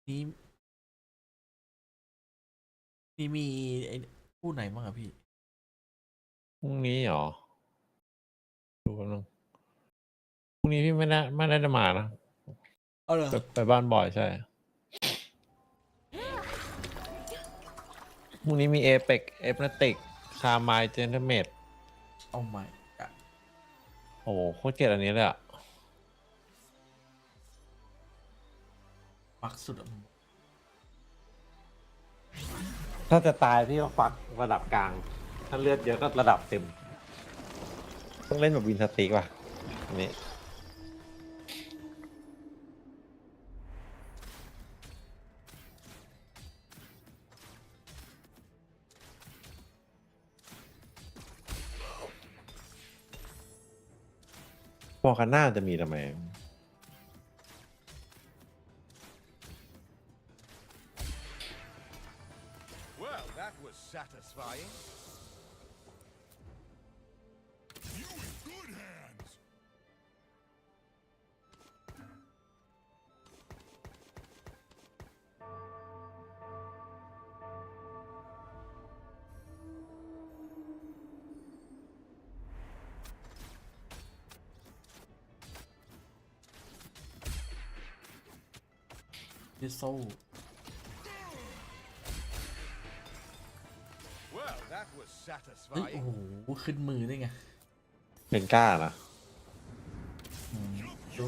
นี้มีไอ้คู่ไหนบ้างอะพี่ พรุ่งนี้เหรอดูแป๊บนึงพรุ่งนี้พี่ไม่ได้มานะ เอาเหรอ ไปบ้านบ่อยใช่พรุ่งนี้มีเอเปกเอฟเนติกคาไมเจนเทเมด เอาใหม่อะ โอ้โหโคตรเกลียดอันนี้เลยอะ มักสุดอะ ถ้าจะตายพี่ก็ฟักระดับกลาง ถ้าเลือดเยอะก็ระดับเต็ม ต้องเล่นแบบวินสติกว่ะอันนี้บอกกันหน้าจะมีทำไม Well, that was satisfying. You in good hands. This so Well, that was เฮ้ย โอ้ satisfying. โห ขึ้นมือได้ไง เป็นกล้านะ ดู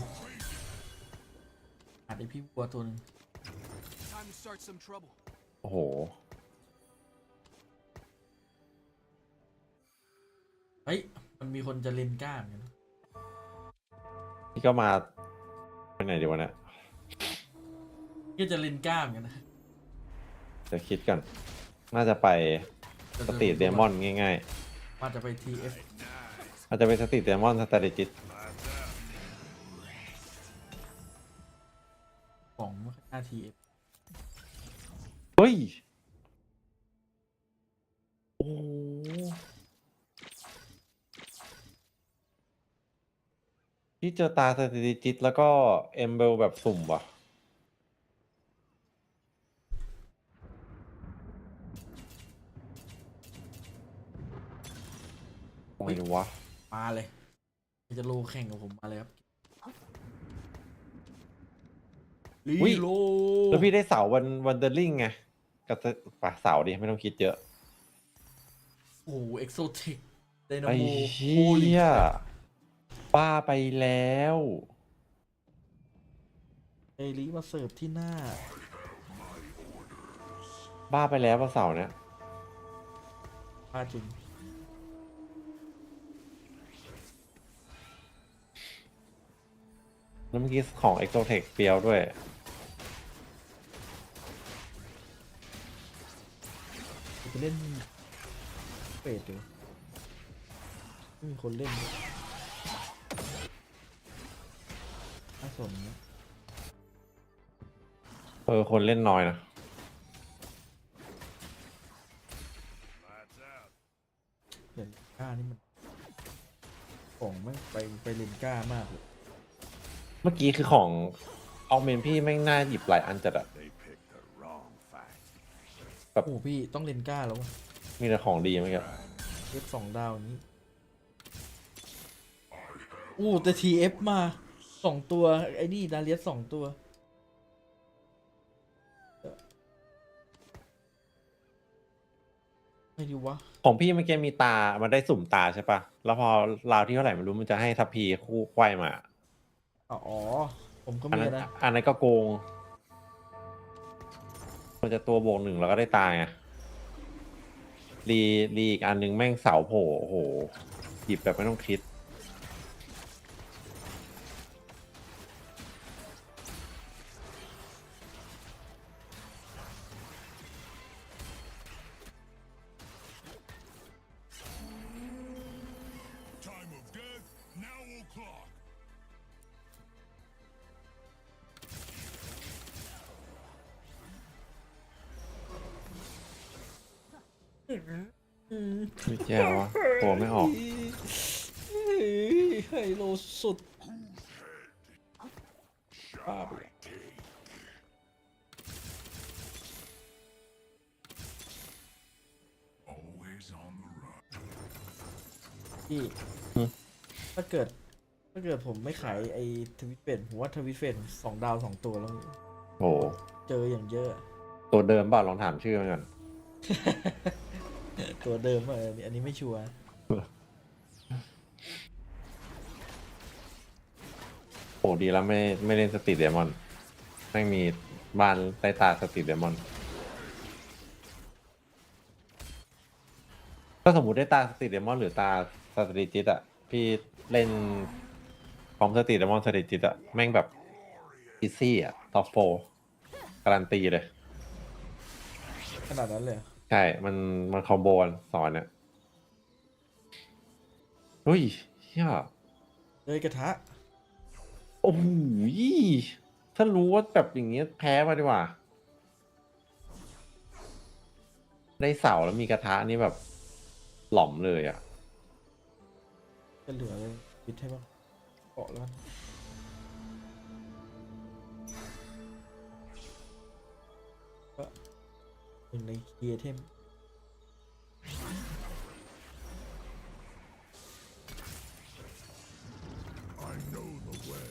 อาจไอพี่วัวตัวนึง Time to start some trouble. โอ้โห เฮ้ย มันมีคนจะเล่นกล้ามกันนะ พี่ก็มาไปไหนดีวะเนี่ย ก็จะเล่นกล้ามกันนะ จะคิดก่อน น่าจะไปสตรีทเดมอนง่าย ว่าจะไป TF ๆ อาจจะไปสตรีทเดมอนสตาร์จิต ของหน้า TF เฮ้ย โอ้โหพี่เจอตาสตาร์จิตแล้วก็เอมเบลแบบสุ่มว่ะไม่รู้วะ มาเลยจะโลแข่งกับผมมาเลยครับลี อุ๊ย โล แล้วพี่ได้เสาวันเดอร์ลิงไงกับป่ะเสาดิไม่ต้องคิดเยอะ โอ้โห เอ็กโซติกไดนา ไอ้ โม เหี้ยบ้าไปแล้ว เอลิมาเสิร์ฟที่หน้า บ้าไปแล้วป่ะเสาเนี่ย พาจริง แล้วเมื่อกี้ของ Exotech เปียวด้วย จะเล่นเฟดอยู่ไม่มีคนเล่นด้วยน่าสนนะ คนเล่นน้อยนะ เล่นกล้านี่มันของไม่งไปเล่นกล้ามากเลย เมื่อกี้คือของออกเมนพี่แม่งน่าหยิบหลายอันจัดอะ They picked the wrong fight. โอ้โหพี่ต้องเล่นกล้าแล้ววะ มีแต่ของดีไหมครับ เอฟ2 ดาวนี้โอ้แต่ TF มา2 ตัว ไอ้นี่ดาเลียส2 ตัวไม่ดีวะ ของพี่เมื่อกี้มีตา มันได้สุ่มตาใช่ปะแล้วพอราวที่เท่าไหร่ไม่รู้มันจะให้ทัพพีคู่ไขว้มา อ๋อ ผมก็ อัน มี นั้น นะ อันนั้นก็โกง มันจะตัวบวก 1แล้วก็ได้ตาไงรีอีกอันนึงแม่งเสาโผล่โอ้โห หยิบแบบไม่ต้องคิด Time of death, now o'clock. ไม่แย่วะตัวไม่ออก ไฮโลสุดบ้าไปแล้ว พี่ถ้าเกิดผมไม่ขายไอ้ทวิตเฟนผมว่าทวิตเฟน2 ดาว 2 ตัวแล้ว โอ้ เจออย่างเยอะ ตัวเดิมเปล่าลองถามชื่อมันก่อน ตัวเดิมอันนี้ไม่ชัวร์ โอ้ดีแล้วไม่เล่นสตรีทเดมอนไม่มีบ้านใต้ตาสตรีทเดมอนถ้าสมมติได้ตาสตรีทเดมอนหรือตาสตรีทจิตอะพี่เล่นพร้อมสตรีทเดมอนสตรีทจิตอะแม่งแบบอีซี่อะท็อปโฟการันตีเลย ขนาดนั้นเลย ใช่ มันคอมโบกันสอนเนี่ยเฮ้ยเชี่ย เลยกระทะ โอ้โหถ้ารู้ว่าแบบอย่างเงี้ยแพ้มาดีกว่า ได้เสาแล้วมีกระทะนี่แบบหล่อมเลยอ่ะ จะเหลือเลยวิทให้บ้างเกาะแล้วกันก็1 ในเคียร์เทม I know the way.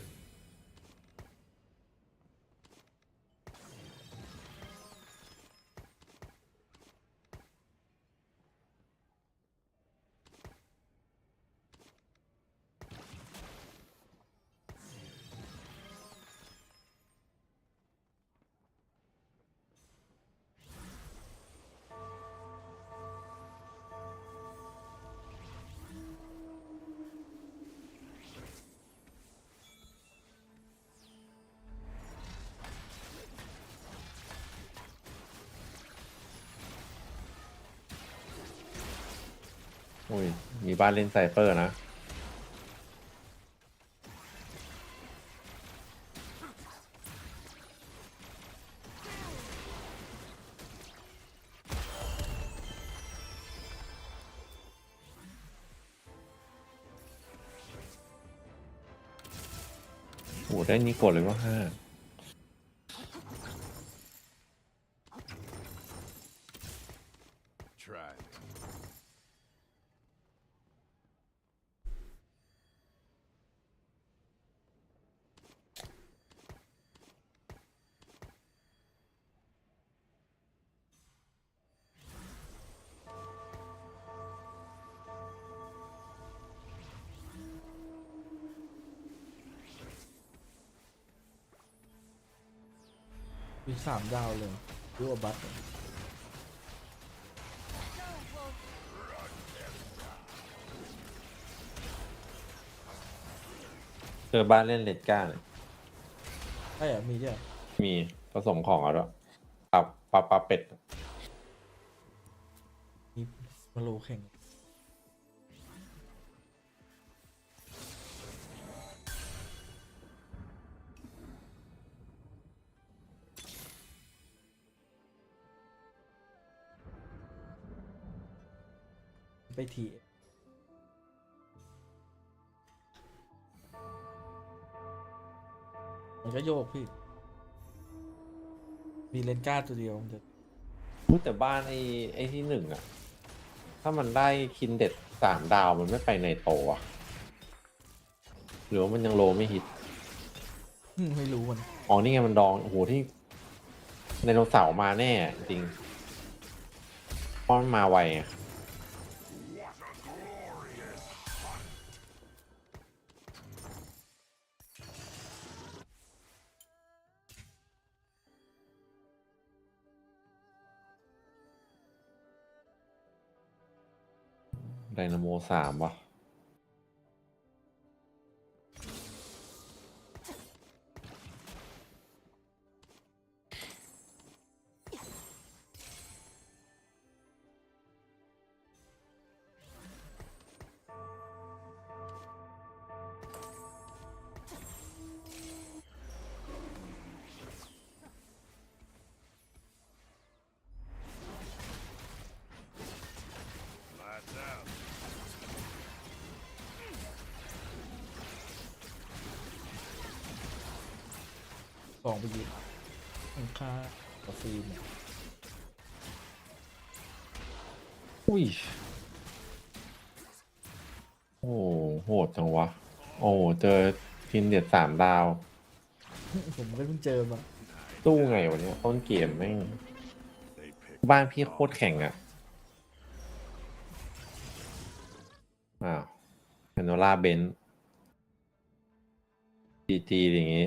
อุ้ย มีบ้านเล่นไซเฟอร์นะ โอ้ได้นี้กดเลยว่า5มี3 ดาวเลยดูว่าบัต เจอบ้านเล่นเลดก้าเลย ใช่เหรอมีด้วย มีผสมของแล้วด้วยปลาเป็ด มีมาโลแข่งไปทีมันก็โยกพี่ มีเลนก้าตัวเดียวมันจะ แต่บ้านไอ้ที่1อ่ะ ถ้ามันได้คินเด็ด3 ดาวมันไม่ไปในโตอ่ะ หรือว่ามันยังโลไม่ฮิต ไม่รู้มัน อ๋อ นี่ไงมันดอง โอ้โห ที่ไดโนเสาร์มาแน่จริงเพราะมันมาไวไงไดนาโม3ว่ะ 2 ไปยืนค่ากับฟิล์มเนี่ย อุ้ย โอ้โหดจังวะโอ้เจอฟินเด็ด3 ดาว ผมก็เพิ่งเจอมา ตู้ไงวันนี้ต้นเกมแม่งบ้านพี่โคตรแข็งอ่ะอ้าวเฮนโนล่าเบนซ์จีอย่างงี้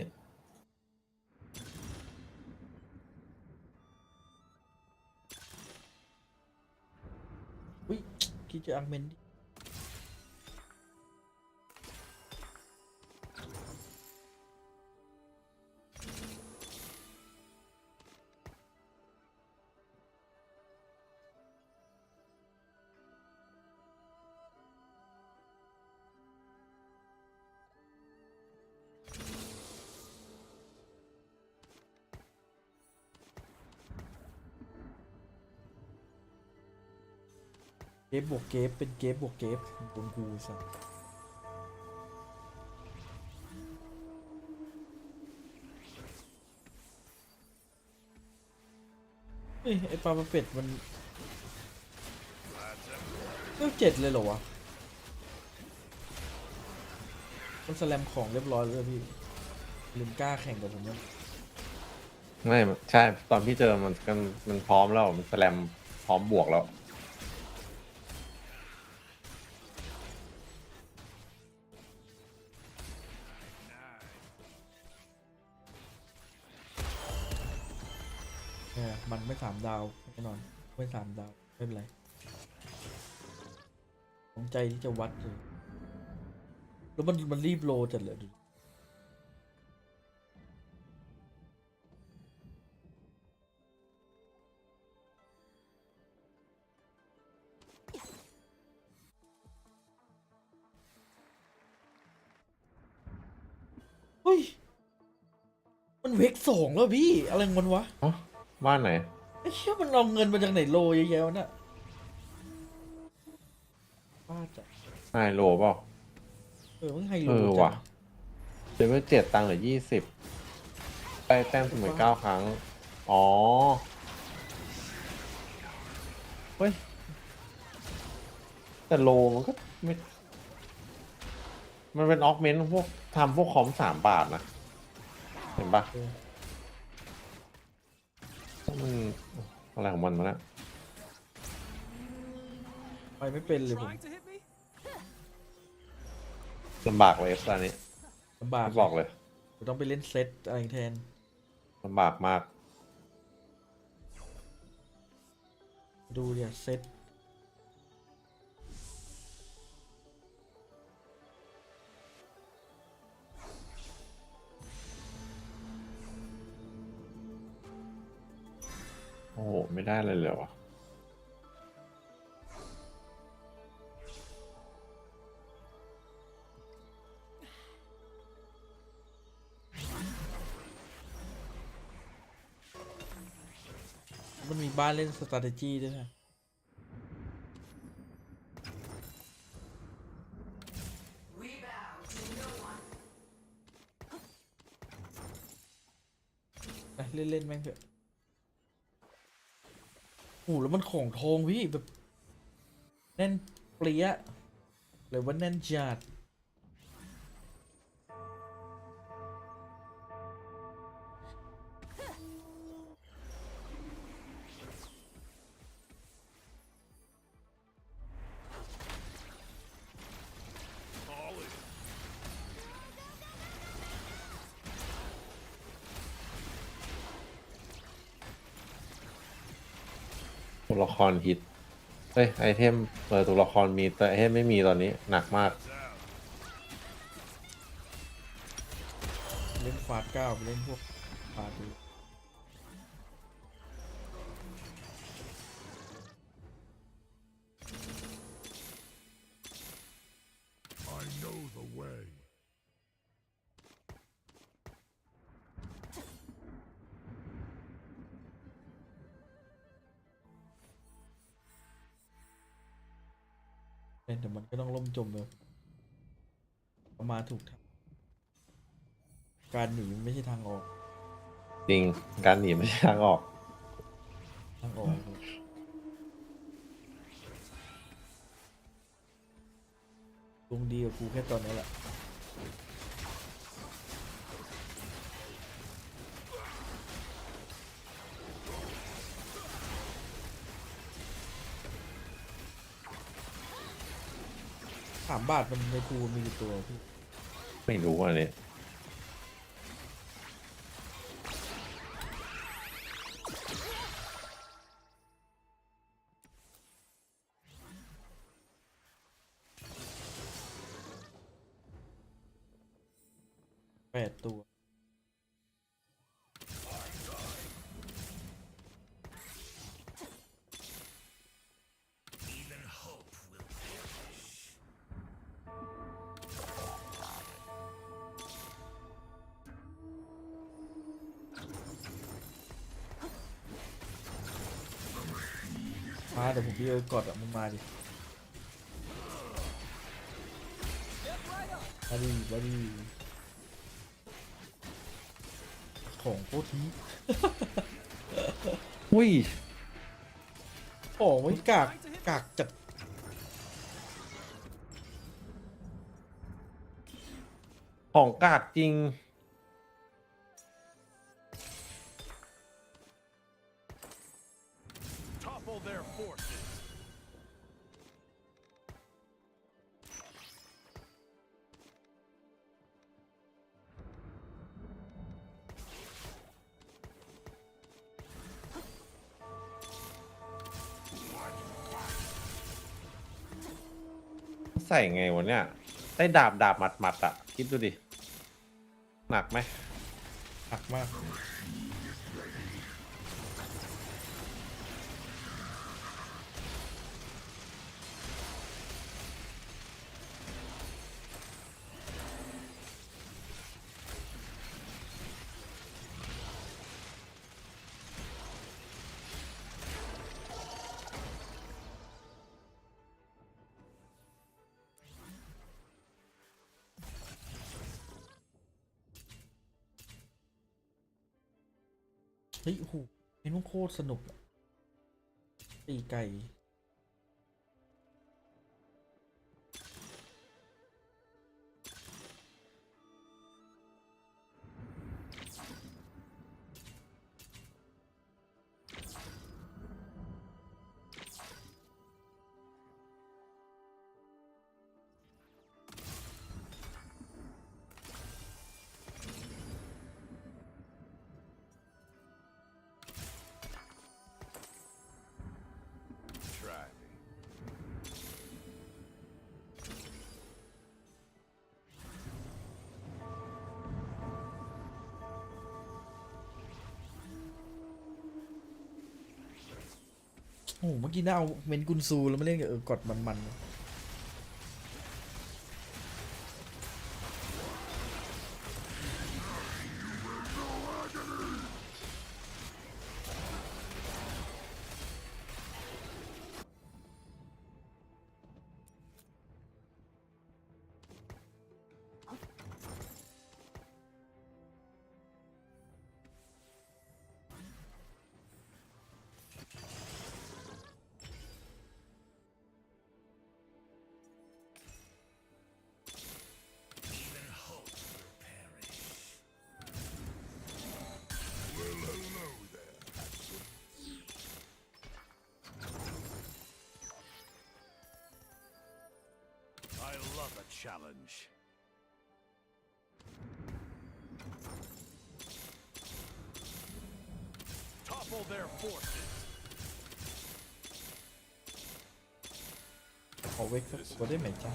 อุ้ยคิดจะอักเมนดิเกฟบวกเกฟเป็นเกฟบวกเกฟบนกูสัสเฮ้ยไอปลาเป็ดมันเลือก7เลยเหรอวะมันสแลมของเรียบร้อยเลยพี่ลืมกล้าแข่งกับผมมั้ย ไม่ใช่ตอนพี่เจอมันพร้อมแล้วมันสแลมพร้อมบวกแล้วมันไม่3 ดาวแน่นอนไม่3 ดาวไม่เป็นไรผมใจที่จะวัดเลยแล้วมันรีบโลจัดเลยดูเฮ้ยมันเวก2แล้วพี่อะไรของมันวะ บ้านไหน ไอ้เชี่ยมันเอาเงินมาจากไหนโลเยอะแยะวะเนี่ยบ้าจัด ไฮโลเปล่า มันไฮโล ว่ะเจอเมื่อ7 ตังค์เหลือ20ได้แต้มเสมอ9 ครั้งอ๋อเฮ้ยแต่โลมันก็ไม่มันเป็นออกเมนต์พวกทำพวกคอม3 บาทนะเห็นปะมันอะไรของมันมาแล้วไปไม่เป็นเลยผมลำบากเลยตอนนี้ ลำบาก บอกเลย ผมต้องไปเล่นเซตอะไรแทน ลำบากมาก ดูเนี่ยเซตโอ้โหไม่ได้เลยเหรอวะมันมีบ้านเล่น strategy ด้วยนะเล่นแม่งเถอะโอ้แล้วมันของทองพี่แบบแน่นเปรี้ยหรือว่าแน่นจัดตัวละครฮิตเฮ้ยไอเทมตัวละครมีแต่ไอเทมไม่มีตอนนี้หนักมาก เล่นฟาด9ไปเล่นพวกฟาดดู I know the way. แต่มันก็ต้องล่มจมเลยมาถูกทางการหนีไม่ใช่ทางออก จริงการหนีไม่ใช่ทางออก ทางออก ดวงดีกับกูแค่ตอนนี้แหละ3 บาทมันในภูมีกี่ตัวพี่ ไม่รู้ว่าเนี่ย 8 ตัวมาเดี๋ยวผมพี่กดอ่ะมึงมาดิมาดิของโคตรที อุ้ย ของไว้กากจัด ของกากจริงใส่ไงวะเนี่ยได้ดาบหมัดอ่ะคิดดูดิหนักไหม หนักมากเฮ้ยโอ้โหเห็นว่าโคตรสนุกอะตีไก่โอ้โหเมื่อกี้น่าเอาเมนกุนซูแล้วมาเล่นกับกดมันI love a challenge. Topple their forces. ขอเวกสักตัวได้ไหมจ๊ะ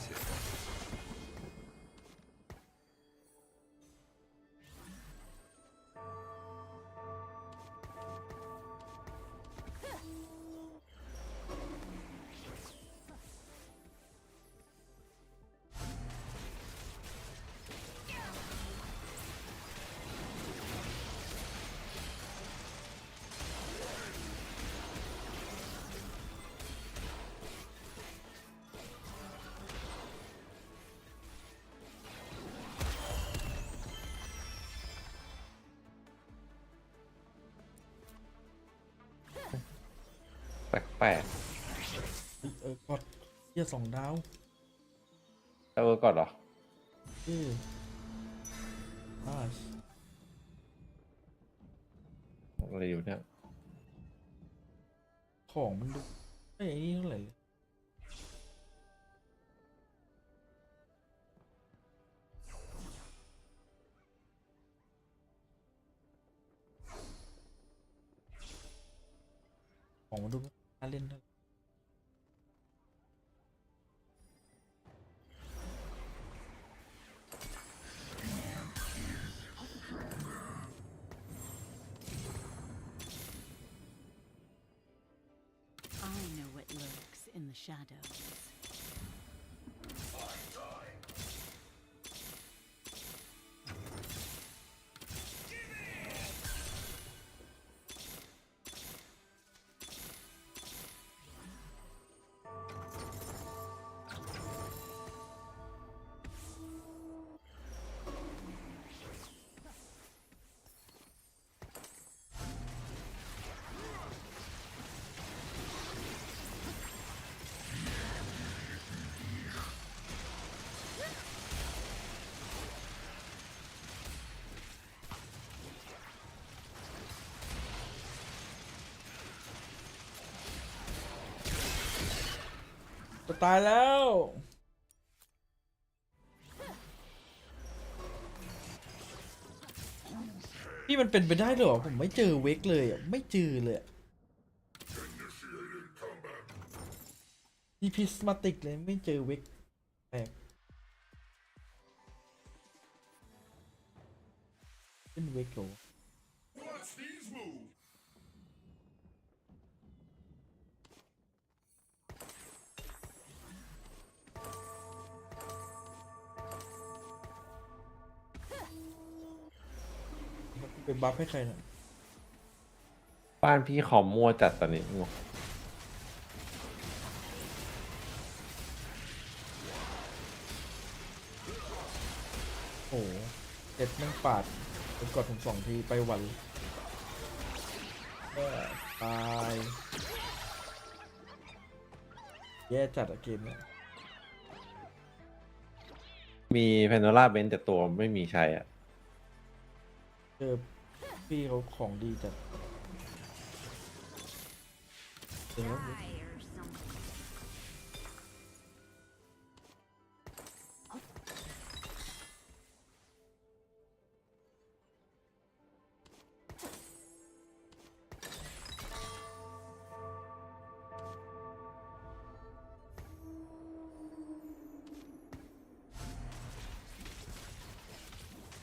แปลก กดเหี้ย2 ดาว ถ้าเวอร์ก่อนเหรอ อะไรอยู่เนี่ย ของมันดูไอ้นี่เท่าไหร่เลยของมันดูไม่น่าเล่นเท่าไหร่ I know what lurks in the shadows.จะตายแล้วนี่มันเป็นไปได้เหรอผมไม่เจอเวกเลยอ่ะไม่เจอเลยนี่พิสมาติกเลยไม่เจอเวกแปลกเป็นเวกเหรอ Watch these moves. ไปบัฟให้ใครนะ บ้านพี่ขอมัวจัดตอนนี้งง โอ้โหเจ็ดแม่งปาดผมกดผม2 ทีไปวันตายแย่จัดอะเกมเนี้ย มีแพนโดล่าเบนแต่ตัวไม่มีใช้อ่ะ เจอพี่เขาของดีจัดเดี๋ยว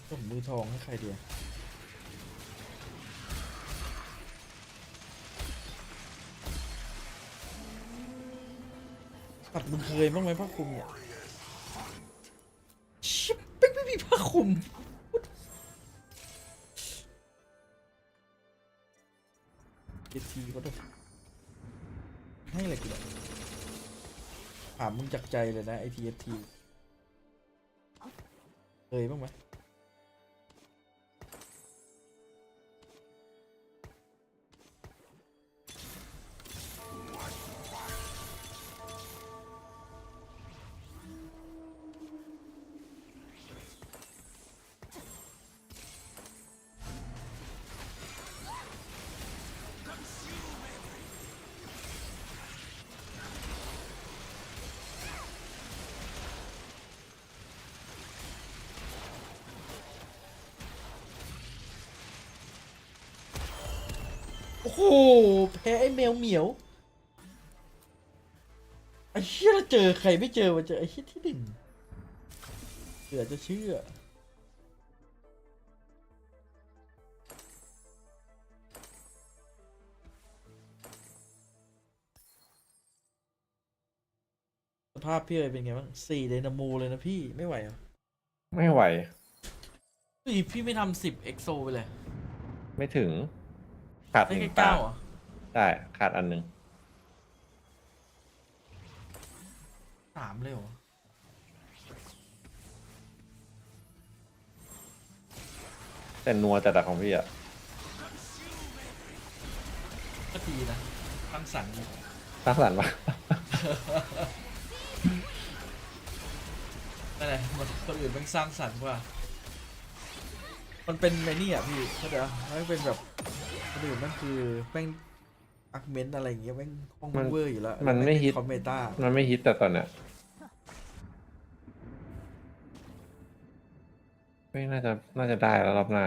ผมมือทองให้ใครเดียวตัดมึงเคยบ้างไหมผ้าคลุมเนี่ยชิบไม่มีผ้าคลุมเอทีก็ต้องให้อะไรกูเนี่ยถามมึงจากใจเลยนะไอทีเอทีเคยบ้างไหมโอ้โหแพ้ไอ้แมวเหมียวไอ้เชี่ยเราเจอใครไม่เจอมาเจอไอ้เชี่ยที่หนึ่งเหลือจะเชื่อสภาพพี่เลยเป็นไงบ้าง4 ไดนาโมเลยนะพี่ไม่ไหวเหรอ ไม่ไหว พี่ไม่ทำ10 เอ็กโซไปเลย ไม่ถึง ขาด ได้ 1 แค่ ตา 9เหรอ ได้ขาดอันหนึ่ง 3เลยเหรอ แต่นัวจัดอะของพี่อะ ก็ดีนะตั้งสรรค์ดี สร้างสรรค์ปะ นั่นแหละมันคนอื่นแม่งสร้างสรรค์กว่ามันเป็นไอ้นี่อ่ะพี่เข้าใจปะมันเป็นแบบคนอื่นมันคือแม่งอาร์เมนต์อะไรอย่างเงี้ยแม่งห้องเวอร์อยู่แล้ว มันไม่ฮิต คอมเมต้า มันไม่ฮิตแต่ตอนเนี้ยไม่น่าจะได้แล้วรอบหน้า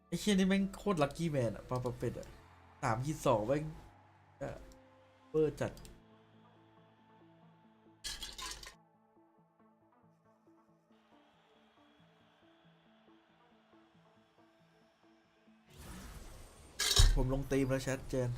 ไอ้เชี่ยนี่แม่งโคตรลัคกี้แมนอะปาเป็ดอะ3-2แม่งเวอร์จัดผมลงตีมแล้วแชทเจน